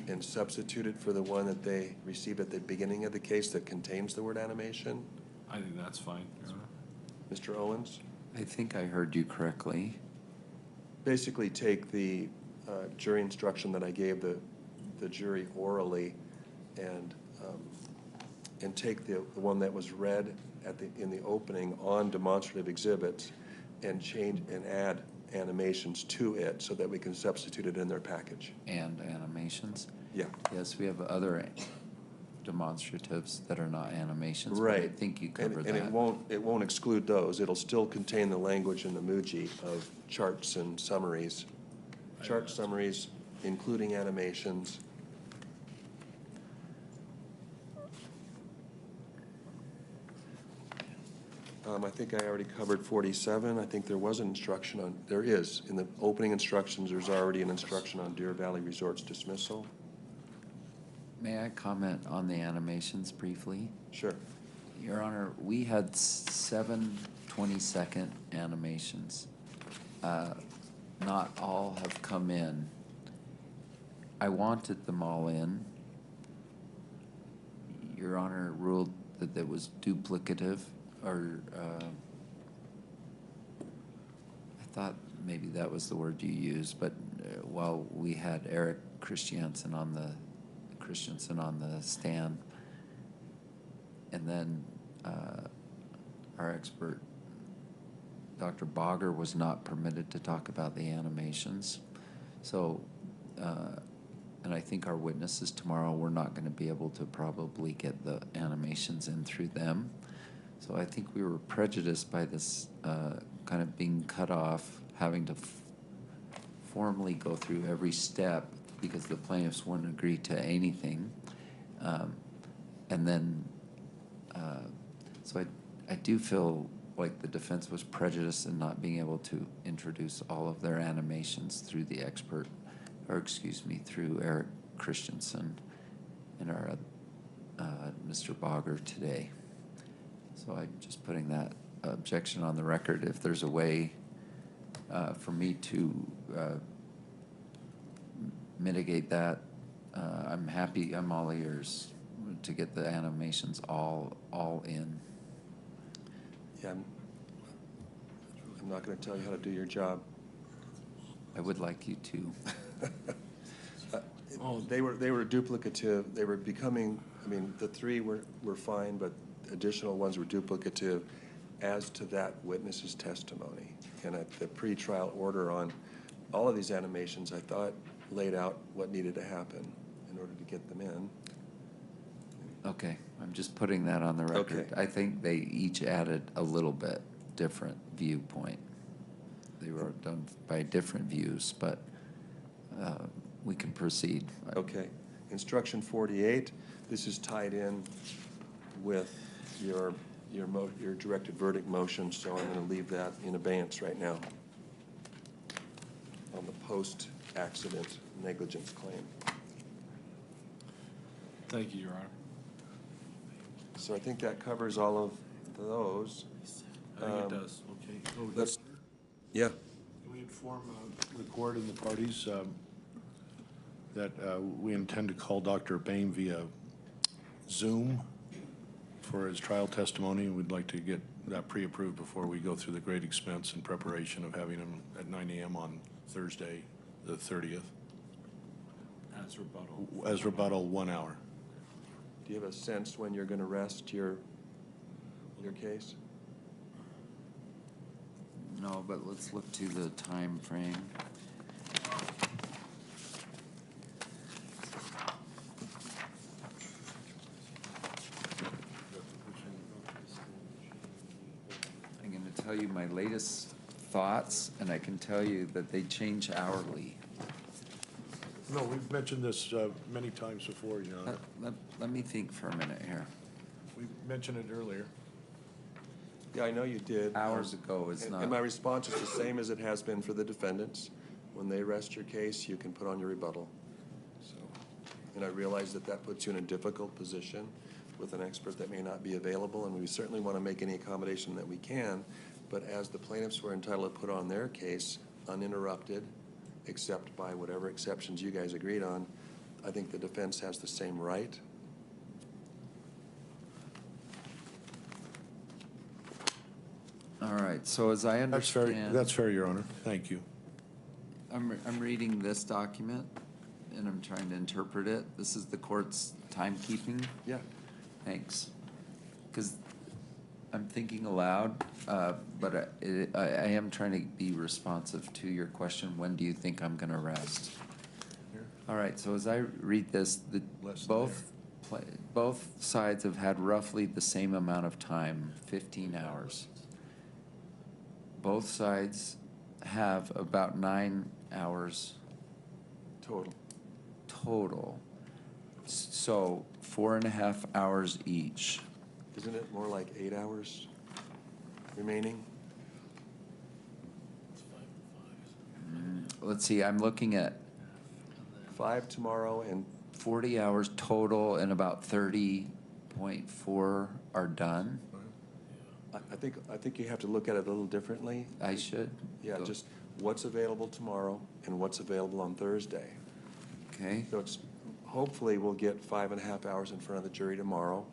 Speaker 19: and substitute it for the one that they received at the beginning of the case that contains the word animation.
Speaker 15: I think that's fine, Your Honor.
Speaker 19: Mr. Owens?
Speaker 8: I think I heard you correctly.
Speaker 19: Basically take the jury instruction that I gave the jury orally and take the one that was read in the opening on demonstrative exhibits and change and add animations to it so that we can substitute it in their package.
Speaker 8: And animations?
Speaker 19: Yeah.
Speaker 8: Yes, we have other demonstratives that are not animations. but
Speaker 19: Right.
Speaker 8: I think you covered
Speaker 19: and
Speaker 8: that.
Speaker 19: it won't exclude those. It'll still contain the language in the MUJI of charts and summaries. Chart summaries, including animations. I think I already covered 47. I think there was an instruction on, there is, in the opening instructions, there's already an instruction on Deer Valley Resort's dismissal.
Speaker 8: May I comment on the animations briefly?
Speaker 19: Sure.
Speaker 8: Your Honor, we had 7 20-second animations. Not all have come in. I wanted them all in. Your Honor ruled that it was duplicative, or I thought maybe that was the word you used, but while we had Eric Christensen on the stand, and then our expert, Dr. Bogger, was not permitted to talk about the animations. So, and I think our witnesses tomorrow, we're not going to be able to probably get the animations in through them. So I think we were prejudiced by this kind of being cut off, having to formally go through every step because the plaintiffs wouldn't agree to anything. And then, so I do feel like the defense was prejudiced in not being able to introduce all of their animations through the expert, or excuse me, through Eric Christensen and our Mr. Bogger today. So I'm just putting that objection on the record. If there's a way for me to mitigate that, I'm happy, I'm all ears to get the animations all in.
Speaker 19: Yeah, I'm not going to tell you how to do your job.
Speaker 8: I would like you to.
Speaker 19: They were duplicative. They were becoming, I mean, the 3 were fine, but additional ones were duplicative as to that witness's testimony. And at the pretrial order on all of these animations, I thought laid out what needed to happen in order to get them in.
Speaker 8: Okay, I'm just putting that on the record.
Speaker 19: Okay.
Speaker 8: I think they each added a little bit different viewpoint. They were done by different views, but we can proceed.
Speaker 19: Okay. Instruction 48, this is tied in with your directed verdict motion, so I'm going to leave that in abeyance right now on the post-accident negligence claim.
Speaker 15: Thank you, Your Honor.
Speaker 19: So I think that covers all of those.
Speaker 15: I think it does, okay. Oh,
Speaker 19: Let's, yeah.
Speaker 5: Can we inform the court and the parties that we intend to call Dr. Bain via Zoom for his trial testimony? We'd like to get that pre-approved before we go through the great expense and preparation of having him at 9 a.m. on Thursday, the 30th.
Speaker 15: As rebuttal.
Speaker 5: As rebuttal, 1 hour.
Speaker 19: Do you have a sense when you're going to rest your case?
Speaker 8: No, but let's look to the time frame. I'm going to tell you my latest thoughts, and I can tell you that they change hourly.
Speaker 5: No, we've mentioned this many times before, Your Honor.
Speaker 8: Let me think for a minute here.
Speaker 5: We mentioned it earlier.
Speaker 19: Yeah, I know you did.
Speaker 8: Hours ago, it's not.
Speaker 19: And my response is the same as it has been for the defendants. When they rest your case, you can put on your rebuttal. So, and I realize that that puts you in a difficult position with an expert that may not be available, and we certainly want to make any accommodation that we can. But as the plaintiffs were entitled to put on their case uninterrupted, except by whatever exceptions you guys agreed on, I think the defense has the same right.
Speaker 8: All right, so as I understand.
Speaker 5: That's fair, Your Honor. Thank you.
Speaker 8: I'm reading this document, and I'm trying to interpret it. This is the court's timekeeping?
Speaker 19: Yeah.
Speaker 8: Thanks. Because I'm thinking aloud, but I am trying to be responsive to your question, when do you think I'm gonna rest?
Speaker 19: Here.
Speaker 8: All right, so as I read this, both sides have had roughly the same amount of time, 15 hours. Both sides have about 9 hours total. So 4.5 hours each.
Speaker 19: Isn't it more like 8 hours remaining?
Speaker 8: Let's see, I'm looking at
Speaker 19: 5 tomorrow and
Speaker 8: 40 hours total, and about 30.4 are done.
Speaker 19: I think you have to look at it a little differently.
Speaker 8: I should?
Speaker 19: Yeah,
Speaker 8: Go.
Speaker 19: just what's available tomorrow and what's available on Thursday.
Speaker 8: Okay.
Speaker 19: So it's, hopefully we'll get 5.5 hours in front of the jury tomorrow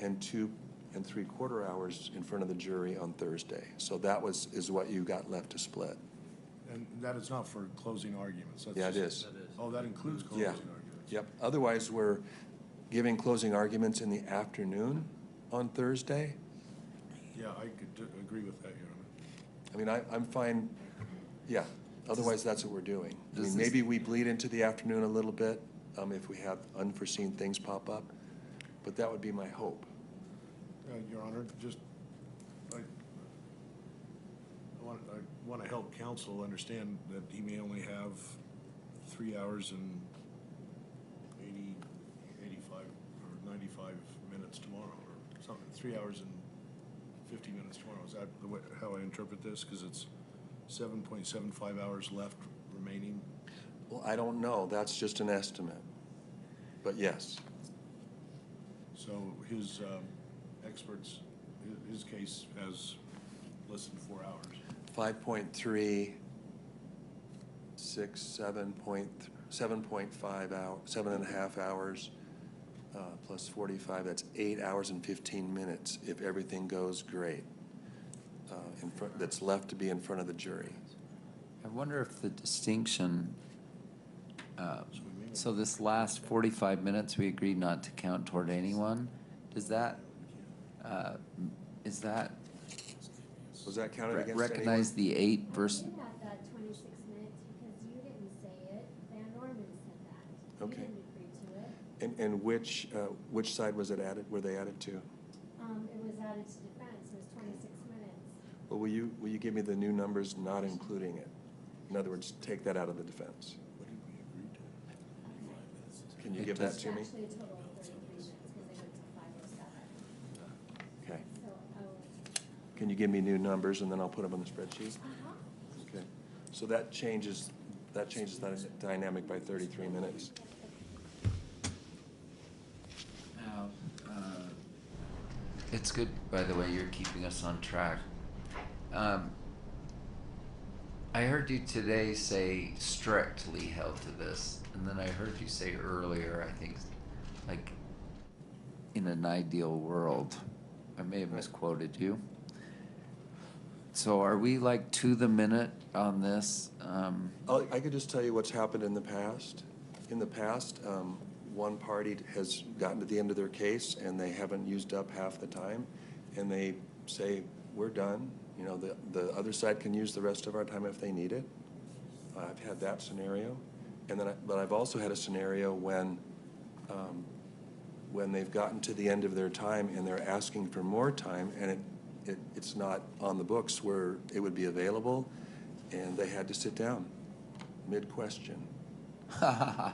Speaker 19: and 2 3/4 hours in front of the jury on Thursday. So that is what you got left to split.
Speaker 5: And that is not for closing arguments. That's
Speaker 19: Yeah, it
Speaker 5: just-
Speaker 19: is.
Speaker 5: Oh, that includes closing
Speaker 19: Yeah.
Speaker 5: arguments.
Speaker 19: Yep. Otherwise, we're giving closing arguments in the afternoon on Thursday.
Speaker 5: Yeah, I could agree with that, Your Honor.
Speaker 19: I mean, I'm fine, yeah. Otherwise, that's what we're doing. I
Speaker 8: Does
Speaker 19: mean,
Speaker 8: this-
Speaker 19: maybe we bleed into the afternoon a little bit if we have unforeseen things pop up, but that would be my hope.
Speaker 5: Your Honor, just, I want to help counsel understand that he may only have 3 hours and 85 or 95 minutes tomorrow, or something, 3 hours and 50 minutes tomorrow. Is that the way, how I interpret this? Because it's 7.75 hours left remaining.
Speaker 19: Well, I don't know. That's just an estimate. But yes.
Speaker 5: So his experts, his case has less than 4 hours.
Speaker 19: 5.3, 6, 7.5 hours, 7.5 hours, plus 45, that's 8 hours and 15 minutes if everything goes great. That's left to be in front of the jury.
Speaker 8: I wonder if the distinction, so this last 45 minutes, we agreed not to count toward anyone. Does that, is that?
Speaker 19: Was that counted against
Speaker 8: recognize
Speaker 19: anyone?
Speaker 8: the 8 versus?
Speaker 7: You had that 26 minutes because you didn't say it. Van Norman said that.
Speaker 19: Okay.
Speaker 7: You didn't agree to it.
Speaker 19: And which side was it added? Were they added to?
Speaker 7: It was added to defense. It was 26 minutes.
Speaker 19: Well, will you give me the new numbers, not including it? In other words, take that out of the defense. Can you give that to me?
Speaker 7: Actually, a total of 33 minutes because they went to 5:07.
Speaker 19: Okay.
Speaker 7: So I will.
Speaker 19: Can you give me new numbers and then I'll put them on the spreadsheet? Okay. So that changes that dynamic by 33 minutes.
Speaker 8: Now, it's good, by the way, you're keeping us on track. I heard you today say strictly held to this, and then I heard you say earlier, I think, like, in an ideal world. I may have misquoted you. So are we like to the minute on this?
Speaker 19: I could just tell you what's happened in the past. In the past, one party has gotten to the end of their case and they haven't used up half the time, and they say, we're done. You know, the other side can use the rest of our time if they need it. I've had that scenario. And then, but I've also had a scenario when they've gotten to the end of their time and they're asking for more time, and it's not on the books where it would be available, and they had to sit down mid-question. I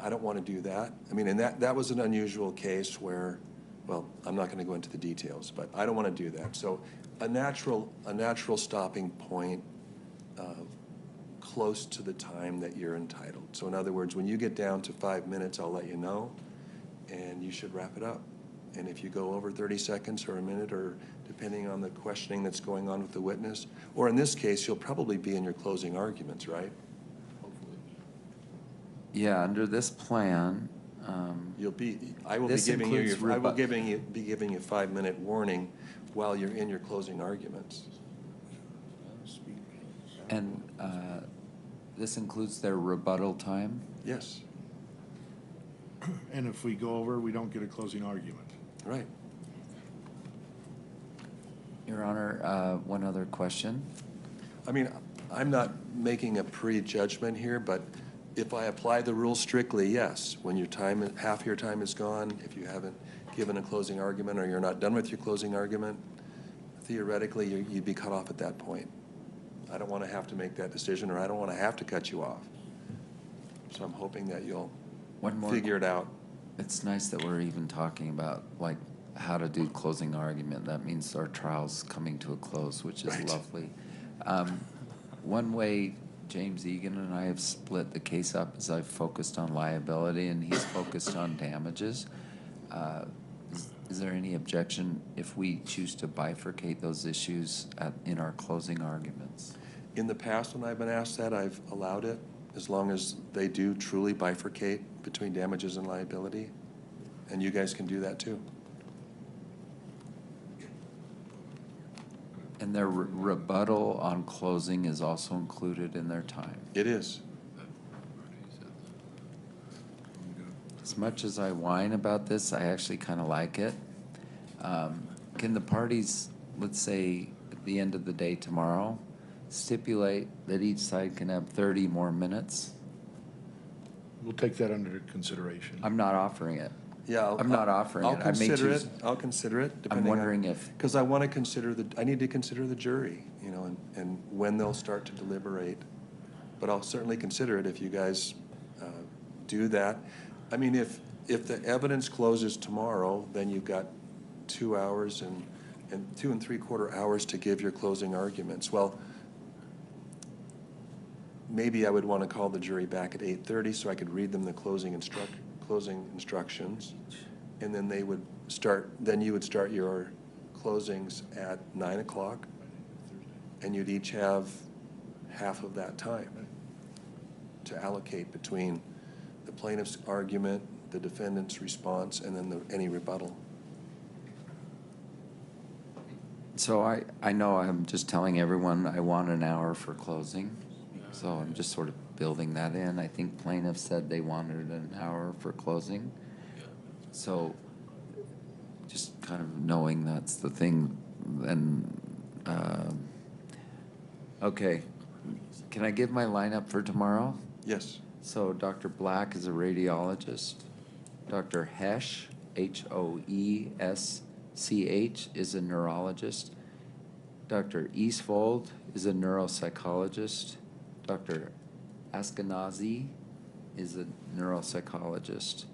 Speaker 19: don't want to do that. I mean, and that was an unusual case where, well, I'm not going to go into the details, but I don't want to do that. So a natural stopping point close to the time that you're entitled. So in other words, when you get down to 5 minutes, I'll let you know, and you should wrap it up. And if you go over 30 seconds or a minute, or depending on the questioning that's going on with the witness, or in this case, you'll probably be in your closing arguments, right?
Speaker 8: Yeah, under this plan,
Speaker 19: You'll be. I will be
Speaker 8: this
Speaker 19: giving you.
Speaker 8: includes
Speaker 19: I will be giving you 5-minute warning while you're in your closing arguments.
Speaker 8: and this includes their rebuttal time?
Speaker 19: Yes.
Speaker 5: And if we go over, we don't get a closing argument.
Speaker 19: Right.
Speaker 8: Your Honor, one other question.
Speaker 19: I mean, I'm not making a prejudgment here, but if I apply the rule strictly, yes, when your time, half your time is gone, if you haven't given a closing argument or you're not done with your closing argument, theoretically, you'd be cut off at that point. I don't want to have to make that decision, or I don't want to have to cut you off. So I'm hoping that you'll figure it out.
Speaker 8: It's nice that we're even talking about, like, how to do closing argument. That means our trial's coming to a close, which is lovely. One way James Egan and I have split the case up is I've focused on liability and he's focused on damages. Is there any objection if we choose to bifurcate those issues in our closing arguments?
Speaker 19: In the past, when I've been asked that, I've allowed it, as long as they do truly bifurcate between damages and liability. And you guys can do that too.
Speaker 8: And their rebuttal on closing is also included in their time?
Speaker 19: It is.
Speaker 8: As much as I whine about this, I actually kind of like it. Can the parties, let's say at the end of the day tomorrow, stipulate that each side can have 30 more minutes?
Speaker 5: We'll take that under consideration.
Speaker 8: I'm not offering it.
Speaker 19: Yeah,
Speaker 8: I'm not offering it.
Speaker 19: I'll consider it. I'll consider it.
Speaker 8: I'm wondering if,
Speaker 19: because I want to consider I need to consider the jury, you know, and when they'll start to deliberate. But I'll certainly consider it if you guys do that. I mean, if the evidence closes tomorrow, then you've got 2 hours and 2 3/4 hours to give your closing arguments. Well, maybe I would want to call the jury back at 8:30 so I could read them the closing instructions, and then they would start. Then you would start your closings at 9 o'clock, and you'd each have half of that time to allocate between the plaintiff's argument, the defendant's response, and then any rebuttal.
Speaker 8: so I know I'm just telling everyone I want an hour for closing, so I'm just sort of building that in. I think plaintiff said they wanted an hour for closing. So just kind of knowing that's the thing, then, okay. Can I give my lineup for tomorrow?
Speaker 19: Yes.
Speaker 8: So Dr. Black is a radiologist. Dr. Hesch, Hoesch, is a neurologist. Dr. Eastvold is a neuropsychologist. Dr. Askenazi is a neuropsychologist.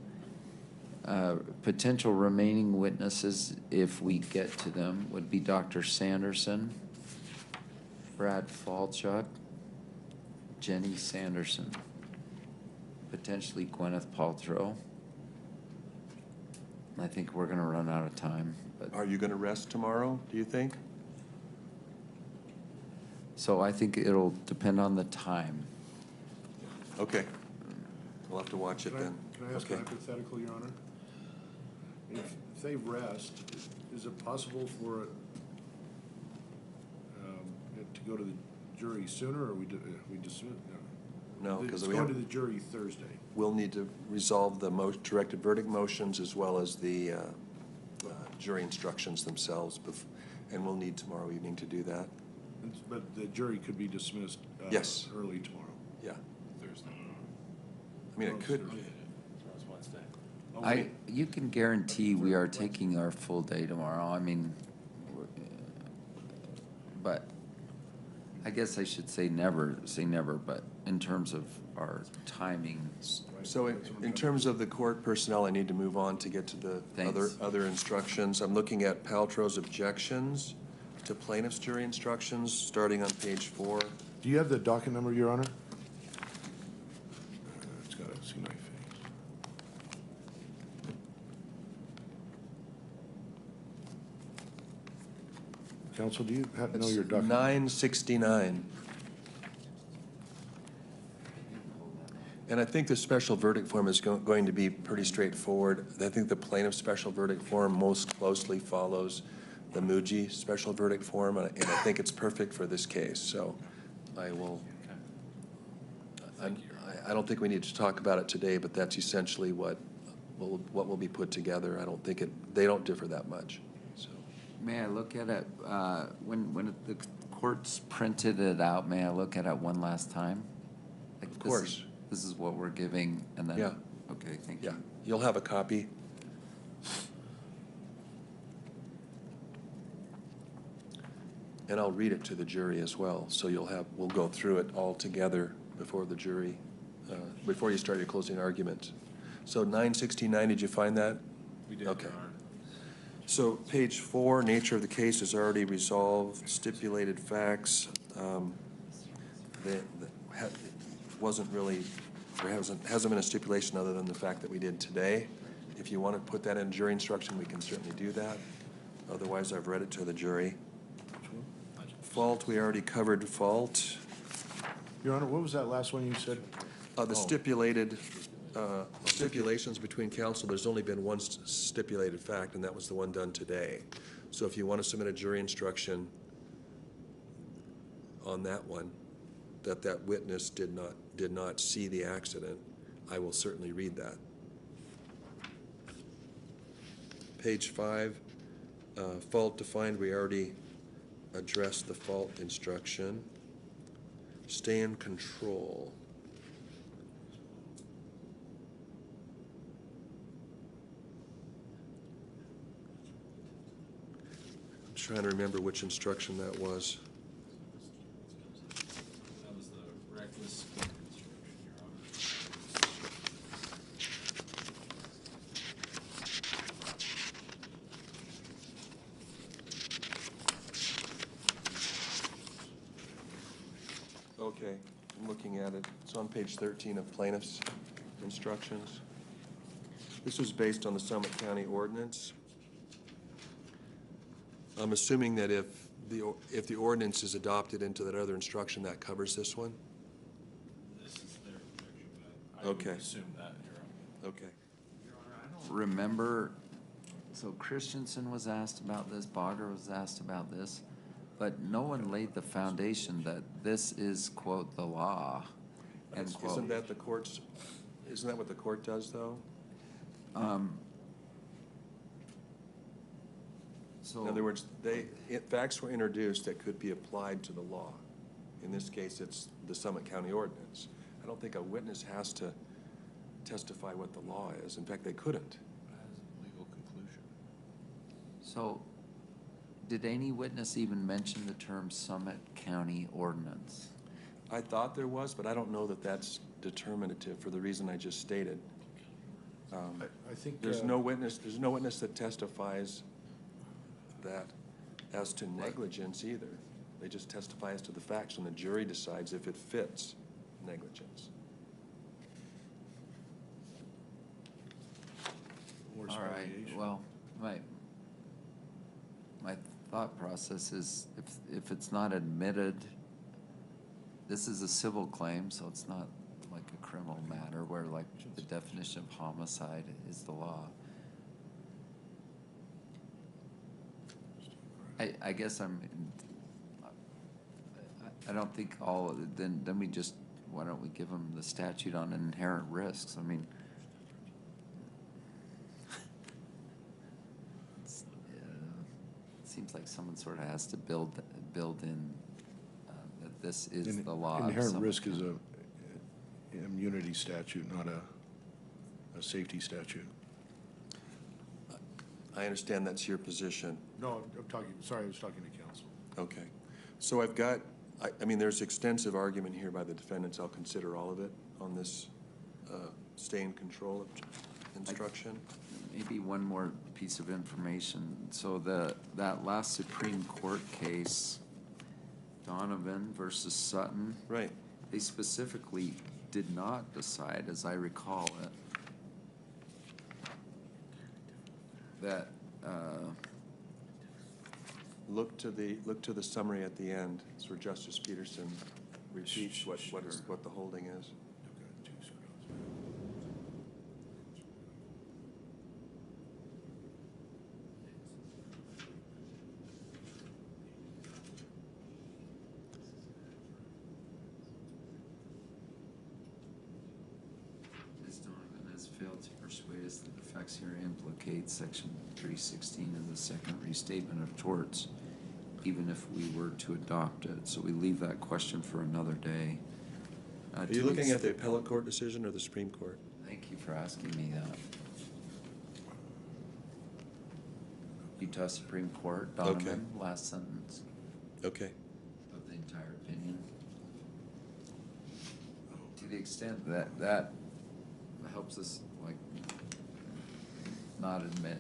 Speaker 8: Potential remaining witnesses, if we get to them, would be Dr. Sanderson, Brad Falchuk, Jenny Sanderson, potentially Gwyneth Paltrow. I think we're going to run out of time. But
Speaker 19: Are you going to rest tomorrow, do you think?
Speaker 8: so I think it'll depend on the time.
Speaker 19: Okay. We'll have to watch it then.
Speaker 5: Can I ask a hypothetical, Your Honor? If they rest, is it possible for it to go to the jury sooner, or we dismiss?
Speaker 19: No, because
Speaker 5: it's going to the jury Thursday.
Speaker 19: We'll need to resolve the directed verdict motions as well as the jury instructions themselves, and we'll need tomorrow evening to do that.
Speaker 5: But the jury could be dismissed
Speaker 19: Yes.
Speaker 5: early tomorrow.
Speaker 19: Yeah.
Speaker 14: Thursday.
Speaker 19: I mean, it could.
Speaker 14: Tomorrow's Wednesday.
Speaker 8: You can guarantee we are taking our full day tomorrow. I mean, but I guess I should say never, but in terms of our timing.
Speaker 19: So in terms of the court personnel, I need to move on to get to the
Speaker 8: Thanks.
Speaker 19: other instructions. I'm looking at Paltrow's objections to plaintiff's jury instructions, starting on page 4.
Speaker 5: Do you have the docket number, Your Honor? It's got to see my face. Counsel, do you know your docket?
Speaker 19: 969. And I think the special verdict form is going to be pretty straightforward. I think the plaintiff's special verdict form most closely follows the Muji special verdict form, and I think it's perfect for this case. So I will. I don't think we need to talk about it today, but that's essentially what will be put together. I don't think they don't differ that much. So.
Speaker 8: May I look at it, when the courts printed it out, may I look at it one last time? Like,
Speaker 19: Of course.
Speaker 8: This is what we're giving, and then.
Speaker 19: Yeah.
Speaker 8: Okay, thank you.
Speaker 19: Yeah, you'll have a copy. And I'll read it to the jury as well, so we'll go through it all together before the jury, before you start your closing argument. So 969, did you find that?
Speaker 14: We did.
Speaker 19: Okay. So page 4, nature of the case is already resolved, stipulated facts. Wasn't really, there hasn't been a stipulation other than the fact that we did today. If you want to put that in jury instruction, we can certainly do that. Otherwise, I've read it to the jury. Fault, we already covered fault.
Speaker 5: Your Honor, what was that last one you said?
Speaker 19: The stipulated, stipulations between counsel, there's only been one stipulated fact, and that was the one done today. So if you want to submit a jury instruction on that one, that witness did not see the accident, I will certainly read that. Page 5, fault defined, we already addressed the fault instruction. Stay in control. I'm trying to remember which instruction that was.
Speaker 14: That was the reckless instruction, Your Honor.
Speaker 19: Okay, I'm looking at it. It's on page 13 of plaintiff's instructions. This was based on the Summit County ordinance. I'm assuming that if the ordinance is adopted into that other instruction, that covers this one?
Speaker 14: This is their objection, but I would
Speaker 19: Okay.
Speaker 14: assume that, Your Honor.
Speaker 19: Okay.
Speaker 14: Your Honor, I don't.
Speaker 8: Remember, so Christensen was asked about this, Bogger was asked about this, but no one laid the foundation that this is, quote, the law, end quote.
Speaker 19: Isn't that what the court does, though?
Speaker 8: So
Speaker 19: In other words, facts were introduced that could be applied to the law. In this case, it's the Summit County ordinance. I don't think a witness has to testify what the law is. In fact, they couldn't.
Speaker 14: As a legal conclusion.
Speaker 8: So, did any witness even mention the term Summit County ordinance?
Speaker 19: I thought there was, but I don't know that that's determinative for the reason I just stated.
Speaker 5: I think
Speaker 19: There's no witness that testifies that as to negligence either. They just testify as to the facts, and the jury decides if it fits negligence.
Speaker 8: All right, well, my thought process is if it's not admitted, this is a civil claim, so it's not like a criminal matter where like the definition of homicide is the law. I guess I don't think then we just, why don't we give them the statute on inherent risks? I mean, seems like someone sort of has to build in that this is
Speaker 5: In-
Speaker 8: the law. of
Speaker 5: Inherent
Speaker 8: someone.
Speaker 5: risk is a immunity statute, not a safety statute.
Speaker 19: I understand that's your position.
Speaker 5: No, I'm talking, sorry, I was talking to counsel.
Speaker 19: Okay. So I've got, I mean, there's extensive argument here by the defendants. I'll consider all of it on this stay in control instruction.
Speaker 8: Maybe one more piece of information. So that last Supreme Court case, Donovan versus Sutton.
Speaker 19: Right.
Speaker 8: They specifically did not decide, as I recall it, that
Speaker 19: Look to the summary at the end. It's where Justice Peterson repeats what the holding is.
Speaker 8: Ms. Donovan has failed to persuade us that the facts here implicate Section 316 of the Second Restatement of Torts, even if we were to adopt it. So we leave that question for another day.
Speaker 19: Are you looking at the appellate court decision or the Supreme Court?
Speaker 8: Thank you for asking me that. Utah Supreme Court, Donovan, last sentence
Speaker 19: Okay.
Speaker 8: of the entire opinion. To the extent that that helps us, like, not admit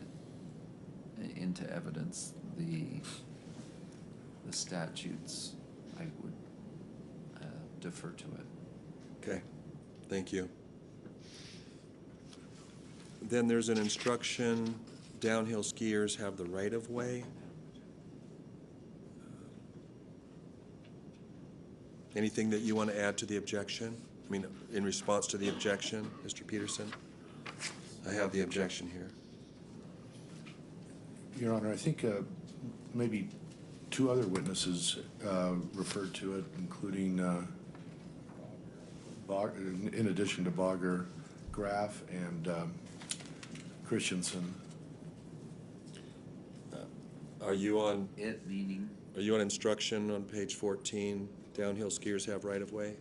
Speaker 8: into evidence the statutes, I would defer to it.
Speaker 19: Okay. Thank you. Then there's an instruction, downhill skiers have the right of way. Anything that you want to add to the objection? I mean, in response to the objection, Mr. Peterson? I have the objection here.
Speaker 5: Your Honor, I think maybe two other witnesses referred to it, including, in addition to Bogger, Graff, and Christensen.
Speaker 19: Are you on?
Speaker 8: It meaning?
Speaker 19: Are you on instruction on page 14? Downhill skiers have right of way.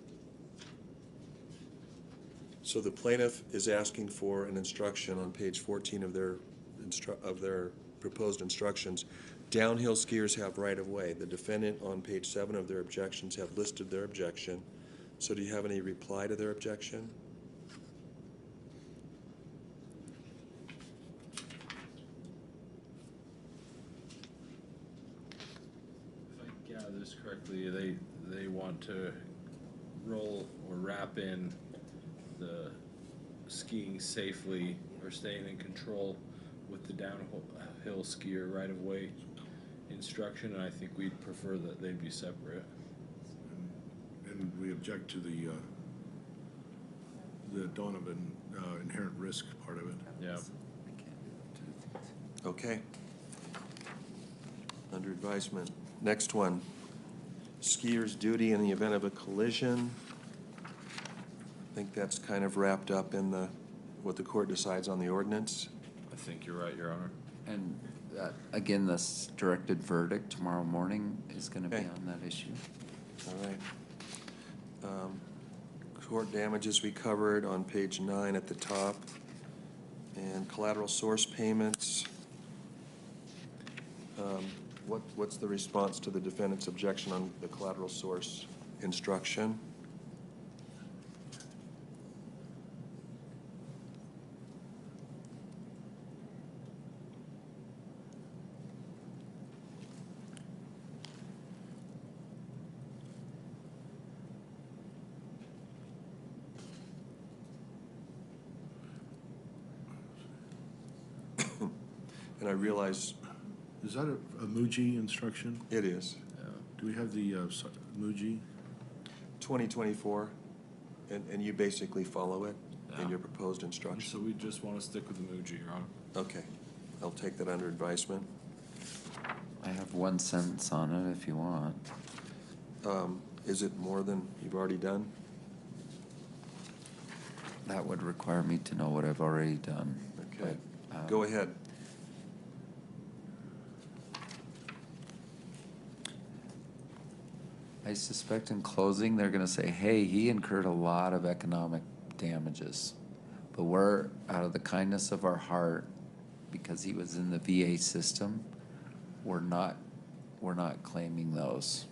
Speaker 19: So the plaintiff is asking for an instruction on page 14 of their proposed instructions. Downhill skiers have right of way. The defendant on page 7 of their objections have listed their objection. So do you have any reply to their objection?
Speaker 14: If I gather this correctly, they want to roll or wrap in the skiing safely or staying in control with the downhill skier right-of-way instruction, and I think we'd prefer that they be separate.
Speaker 5: And we object to the Donovan inherent risk part of it.
Speaker 14: Yeah.
Speaker 19: Okay. Under advisement. Next one. Skier's duty in the event of a collision. I think that's kind of wrapped up in what the court decides on the ordinance.
Speaker 14: I think you're right, Your Honor.
Speaker 8: And again, this directed verdict tomorrow morning is going to be
Speaker 19: Okay.
Speaker 8: on that issue.
Speaker 19: All right. Court damages we covered on page 9 at the top. And collateral source payments. What's the response to the defendant's objection on the collateral source instruction? And I realize.
Speaker 5: Is that a Muji instruction?
Speaker 19: It is.
Speaker 5: Do we have the Muji?
Speaker 19: 2024, and you basically follow it in your proposed instruction?
Speaker 14: So we just want to stick with the Muji, Your Honor.
Speaker 19: Okay. I'll take that under advisement.
Speaker 8: I have one sentence on it if you want.
Speaker 19: Is it more than you've already done?
Speaker 8: That would require me to know what I've already done.
Speaker 19: Okay.
Speaker 8: But,
Speaker 19: Go ahead.
Speaker 8: I suspect in closing, they're gonna say, hey, he incurred a lot of economic damages. But we're, out of the kindness of our heart, because he was in the VA system, we're not claiming those.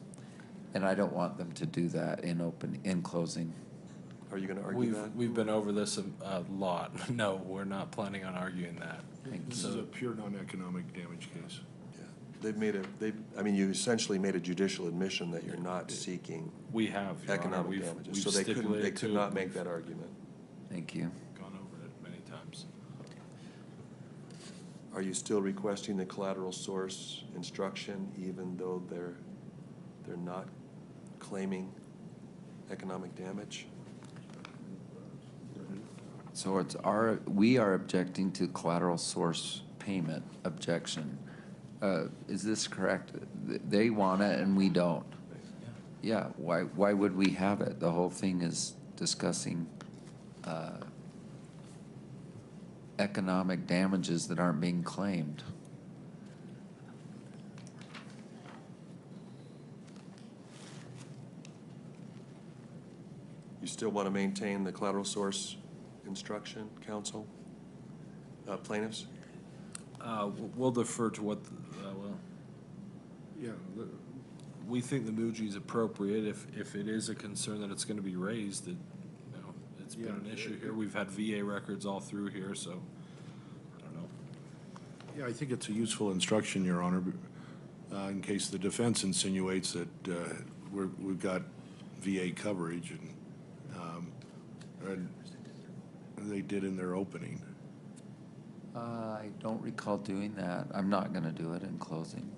Speaker 8: And I don't want them to do that in closing.
Speaker 19: Are you gonna argue that?
Speaker 14: We've been over this a lot. No, we're not planning on arguing that.
Speaker 5: This is a pure non-economic damage case.
Speaker 19: They've made I mean, you essentially made a judicial admission that you're not seeking
Speaker 14: We have, Your Honor.
Speaker 19: economic damages,
Speaker 14: we've
Speaker 19: so they
Speaker 14: stipulated
Speaker 19: could
Speaker 14: to
Speaker 19: not
Speaker 14: it.
Speaker 19: make that argument.
Speaker 8: Thank you.
Speaker 14: Gone over it many times.
Speaker 19: Are you still requesting the collateral source instruction even though they're not claiming economic damage?
Speaker 8: So we are objecting to collateral source payment objection. Is this correct? They want it and we don't. Yeah, why would we have it? The whole thing is discussing economic damages that aren't being claimed.
Speaker 19: You still want to maintain the collateral source instruction, counsel? Plaintiffs?
Speaker 14: We'll defer to what,
Speaker 5: Yeah,
Speaker 14: we think the Muji is appropriate. If it is a concern that it's going to be raised, that, it's been an issue here. We've had VA records all through here, so I don't know.
Speaker 5: yeah, I think it's a useful instruction, Your Honor, in case the defense insinuates that we've got VA coverage, and they did in their opening.
Speaker 8: I don't recall doing that. I'm not gonna do it in closing.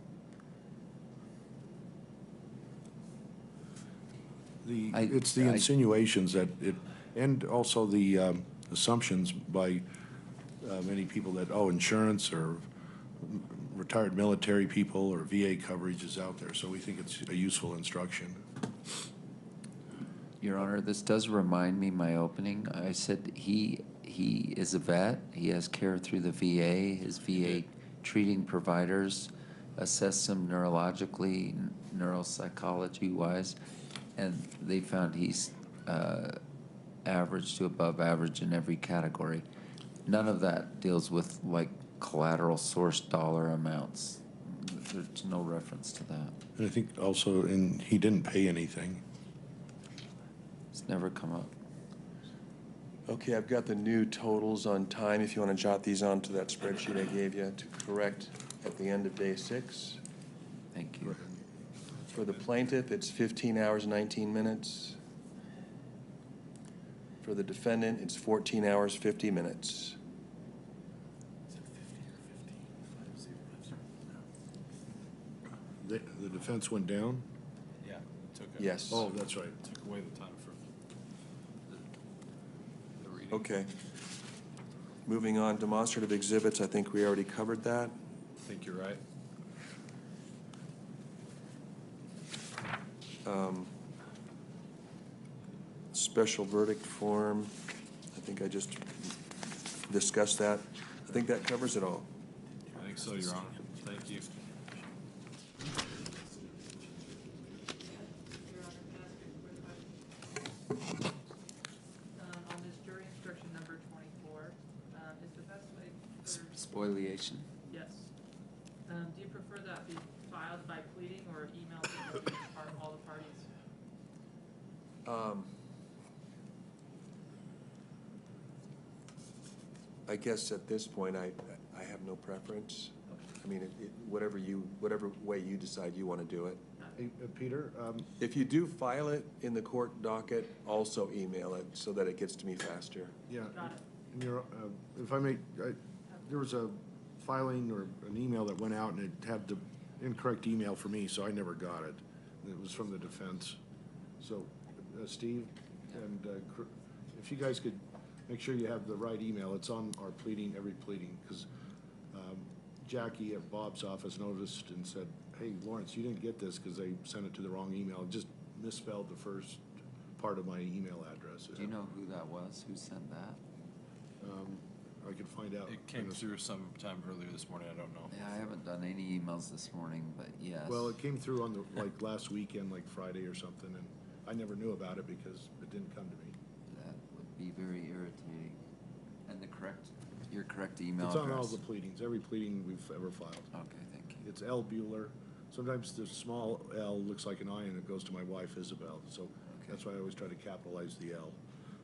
Speaker 5: It's the insinuations that and also the assumptions by many people that, insurance or retired military people or VA coverage is out there. So we think it's a useful instruction.
Speaker 8: Your Honor, this does remind me my opening. I said he is a vet. He has care through the VA. His VA treating providers assessed him neurologically, neuropsychology-wise, and they found he's average to above average in every category. None of that deals with like collateral source dollar amounts. There's no reference to that.
Speaker 5: And I think also, he didn't pay anything.
Speaker 8: It's never come up.
Speaker 19: Okay, I've got the new totals on time, if you want to jot these onto that spreadsheet I gave you to correct at the end of day 6.
Speaker 8: Thank you.
Speaker 19: For the plaintiff, it's 15 hours, 19 minutes. For the defendant, it's 14 hours, 50 minutes.
Speaker 5: The defense went down?
Speaker 14: Yeah, it took
Speaker 19: Yes.
Speaker 5: Oh, that's right.
Speaker 14: took away the time from the reading.
Speaker 19: Okay. Moving on, demonstrative exhibits, I think we already covered that.
Speaker 14: I think you're right.
Speaker 19: Special verdict form, I think I just discussed that. I think that covers it all.
Speaker 14: I think so, Your Honor. Thank you.
Speaker 20: On this jury instruction number 24, is the best way for...
Speaker 8: Spoliation.
Speaker 20: Yes. Do you prefer that be filed by pleading or emailed to all the parties?
Speaker 19: I guess at this point, I have no preference. I mean, whatever way you decide you want to do it.
Speaker 5: Hey, Peter?
Speaker 19: If you do file it in the court docket, also email it so that it gets to me faster.
Speaker 5: Yeah. And if I may, there was a filing or an email that went out and it had the incorrect email for me, so I never got it. It was from the defense. So, Steve, and if you guys could make sure you have the right email. It's on our pleading, every pleading, because Jackie at Bob's office noticed and said, hey, Lawrence, you didn't get this because they sent it to the wrong email. It just misspelled the first part of my email address.
Speaker 8: Do you know who that was? Who sent that?
Speaker 5: I could find out.
Speaker 14: It came through sometime earlier this morning, I don't know.
Speaker 8: Yeah, I haven't done any emails this morning, but yes.
Speaker 5: Well, it came through on the, like, last weekend, like Friday or something, and I never knew about it because it didn't come to me.
Speaker 8: That would be very irritating. And your correct email
Speaker 5: It's
Speaker 8: address?
Speaker 5: on all the pleadings, every pleading we've ever filed.
Speaker 8: Okay, thank you.
Speaker 5: It's L. Bueller. Sometimes the small L looks like an I and it goes to my wife Isabel, so that's why I always try to capitalize the L.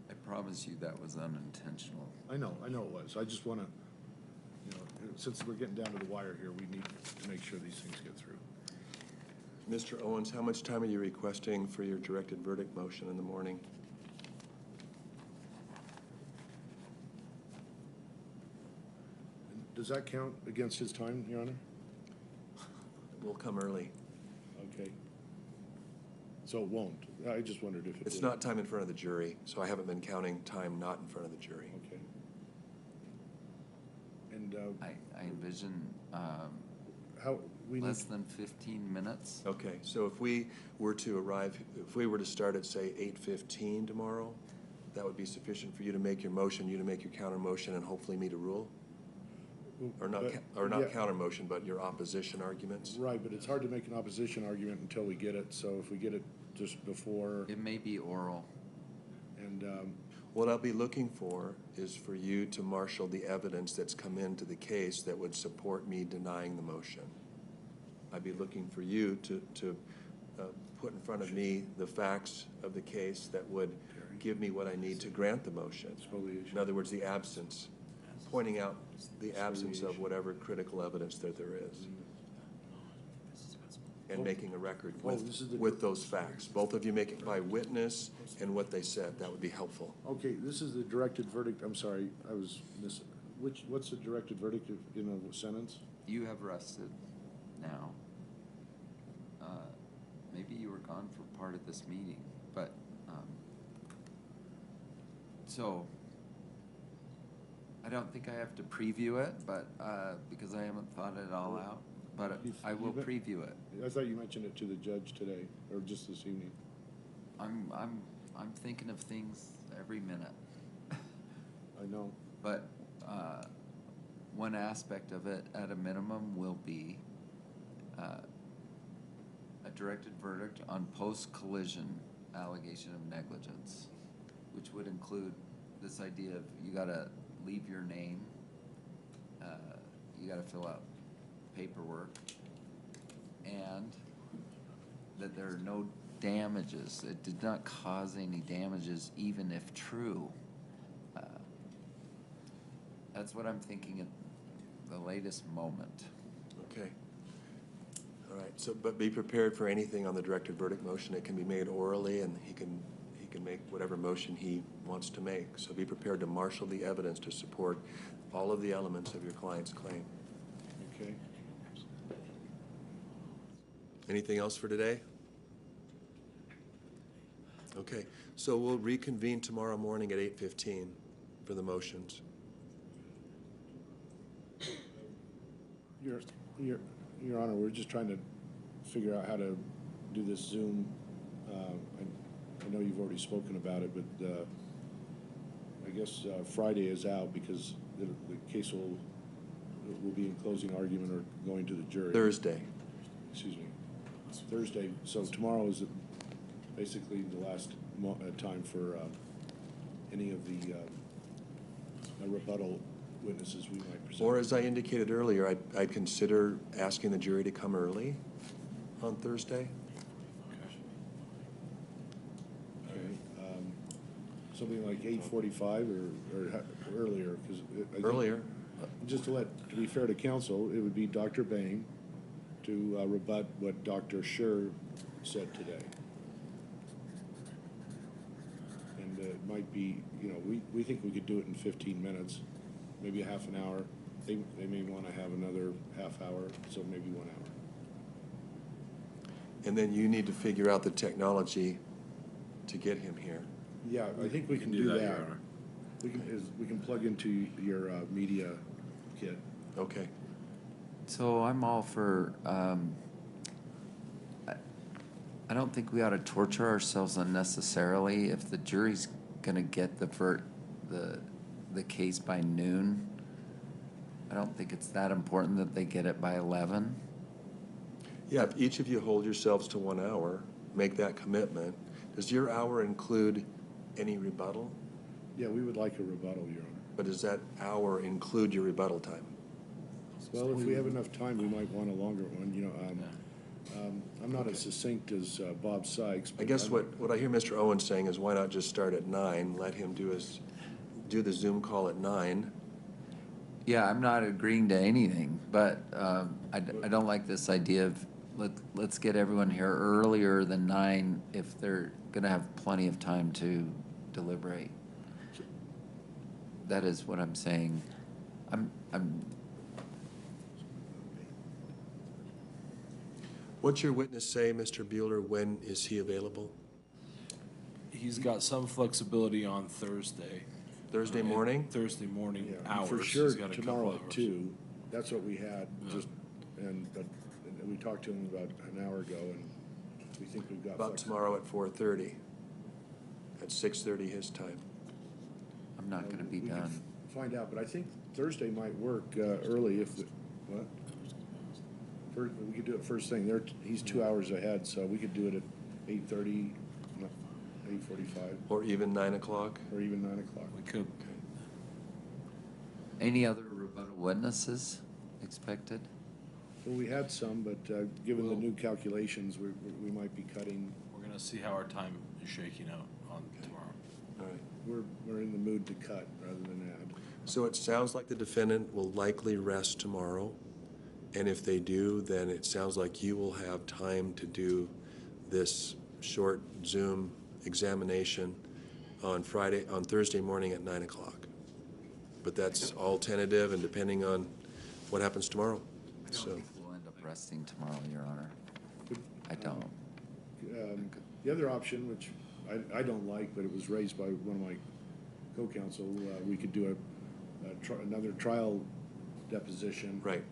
Speaker 8: I promise you that was unintentional.
Speaker 5: I know it was. I just want to, since we're getting down to the wire here, we need to make sure these things get through.
Speaker 19: Mr. Owens, how much time are you requesting for your directed verdict motion in the morning?
Speaker 5: Does that count against his time, Your Honor?
Speaker 19: We'll come early.
Speaker 5: Okay. So it won't. I just wondered if it
Speaker 19: It's
Speaker 5: did.
Speaker 19: not time in front of the jury, so I haven't been counting time not in front of the jury.
Speaker 5: Okay. And
Speaker 8: I envision
Speaker 5: how we
Speaker 8: less than 15 minutes.
Speaker 19: Okay, so if we were to start at, say, 8:15 tomorrow, that would be sufficient for you to make your motion, you to make your counter motion, and hopefully meet a rule? Or not
Speaker 5: yeah.
Speaker 19: counter motion, but your opposition arguments?
Speaker 5: Right, but it's hard to make an opposition argument until we get it, so if we get it just before.
Speaker 8: It may be oral.
Speaker 5: And
Speaker 19: what I'll be looking for is for you to marshal the evidence that's come into the case that would support me denying the motion. I'd be looking for you to put in front of me the facts of the case that would give me what I need to grant the motion. In other words, the absence, pointing out the absence of whatever critical evidence that there is. And making a record with those facts. Both of you make it by witness and what they said. That would be helpful.
Speaker 5: Okay, this is the directed verdict. I'm sorry, I was what's the directed verdict in a sentence?
Speaker 8: You have rested now. Maybe you were gone for part of this meeting, but so I don't think I have to preview it, but because I haven't thought it all out. But I will preview it.
Speaker 5: I thought you mentioned it to the judge today, or just this evening.
Speaker 8: I'm thinking of things every minute.
Speaker 5: I know.
Speaker 8: But one aspect of it, at a minimum, will be a directed verdict on post-collision allegation of negligence, which would include this idea of you got to leave your name, you got to fill out paperwork, and that there are no damages. It did not cause any damages, even if true. That's what I'm thinking at the latest moment.
Speaker 19: Okay. All right. So, but be prepared for anything on the directed verdict motion. It can be made orally, and he can make whatever motion he wants to make. So be prepared to marshal the evidence to support all of the elements of your client's claim.
Speaker 5: Okay.
Speaker 19: Anything else for today? Okay, so we'll reconvene tomorrow morning at 8:15 for the motions.
Speaker 5: Your Honor, we're just trying to figure out how to do this Zoom. I know you've already spoken about it, but I guess Friday is out because the case will be in closing argument or going to the jury.
Speaker 19: Thursday.
Speaker 5: Excuse me. Thursday. So tomorrow is basically the last time for any of the rebuttal witnesses we might present.
Speaker 19: Or as I indicated earlier, I'd consider asking the jury to come early on Thursday.
Speaker 5: Okay. Something like 8:45 or earlier, because
Speaker 19: Earlier.
Speaker 5: Just to be fair to counsel, it would be Dr. Bain to rebut what Dr. Scher said today. And it might be, we think we could do it in 15 minutes, maybe a half an hour. They may want to have another half hour, so maybe 1 hour.
Speaker 19: And then you need to figure out the technology to get him here.
Speaker 5: Yeah, I think we can do that. Your Honor. We can plug into your media kit.
Speaker 19: Okay.
Speaker 8: So I'm all for, I don't think we ought to torture ourselves unnecessarily. If the jury's gonna get the the case by noon. I don't think it's that important that they get it by 11.
Speaker 19: Yeah, if each of you hold yourselves to 1 hour, make that commitment. Does your hour include any rebuttal?
Speaker 5: Yeah, we would like a rebuttal, Your Honor.
Speaker 19: But does that hour include your rebuttal time?
Speaker 5: Well, if we have enough time, we might want a longer one, you know. I'm not as succinct as Bob Sykes.
Speaker 19: I guess what I hear Mr. Owen saying is why not just start at 9, let him do the Zoom call at 9.
Speaker 8: Yeah, I'm not agreeing to anything, but I don't like this idea of let's get everyone here earlier than 9 if they're gonna have plenty of time to deliberate. That is what I'm saying.
Speaker 19: What's your witness say, Mr. Bueller? When is he available?
Speaker 14: He's got some flexibility on Thursday.
Speaker 19: Thursday morning?
Speaker 14: Thursday morning hours.
Speaker 5: For sure,
Speaker 14: He's got a couple
Speaker 5: tomorrow at
Speaker 14: hours.
Speaker 5: 2. That's what we had, but we talked to him about an hour ago, and we think we've got.
Speaker 19: About tomorrow at 4:30. At 6:30 his time.
Speaker 8: I'm not gonna be
Speaker 5: we
Speaker 8: done.
Speaker 5: can find out, but I think Thursday might work early if what? We could do it first thing. He's 2 hours ahead, so we could do it at 8:30, 8:45.
Speaker 19: Or even 9 o'clock?
Speaker 5: Or even 9 o'clock.
Speaker 14: We could.
Speaker 8: Any other rebuttal witnesses expected?
Speaker 5: Well, we had some, but given the new calculations, we might be cutting.
Speaker 14: We're gonna see how our time is shaking out on tomorrow.
Speaker 19: All right.
Speaker 5: We're in the mood to cut rather than add.
Speaker 19: So it sounds like the defendant will likely rest tomorrow. And if they do, then it sounds like you will have time to do this short Zoom examination on Thursday morning at 9 o'clock. But that's all tentative and depending on what happens tomorrow.
Speaker 8: I don't think we'll end up resting tomorrow, Your Honor. I don't.
Speaker 5: The other option, which I don't like, but it was raised by one of my co-counsel, we could do another trial deposition.
Speaker 19: Right.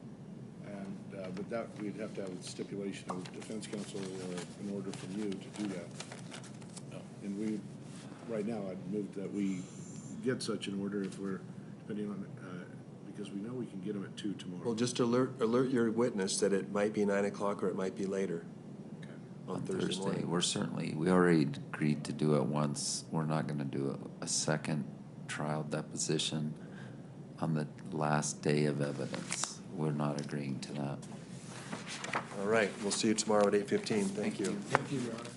Speaker 5: And but that we'd have to have a stipulation of defense counsel or an order from you to do that. And right now, I'd move that we get such an order if we're depending on because we know we can get them at 2 tomorrow.
Speaker 19: Well, just alert your witness that it might be 9 o'clock or it might be later. On Thursday morning.
Speaker 8: We already agreed to do it once. We're not gonna do a second trial deposition on the last day of evidence. We're not agreeing to that.
Speaker 19: All right, we'll see you tomorrow at 8:15. Thank you.
Speaker 5: Thank you, Your Honor.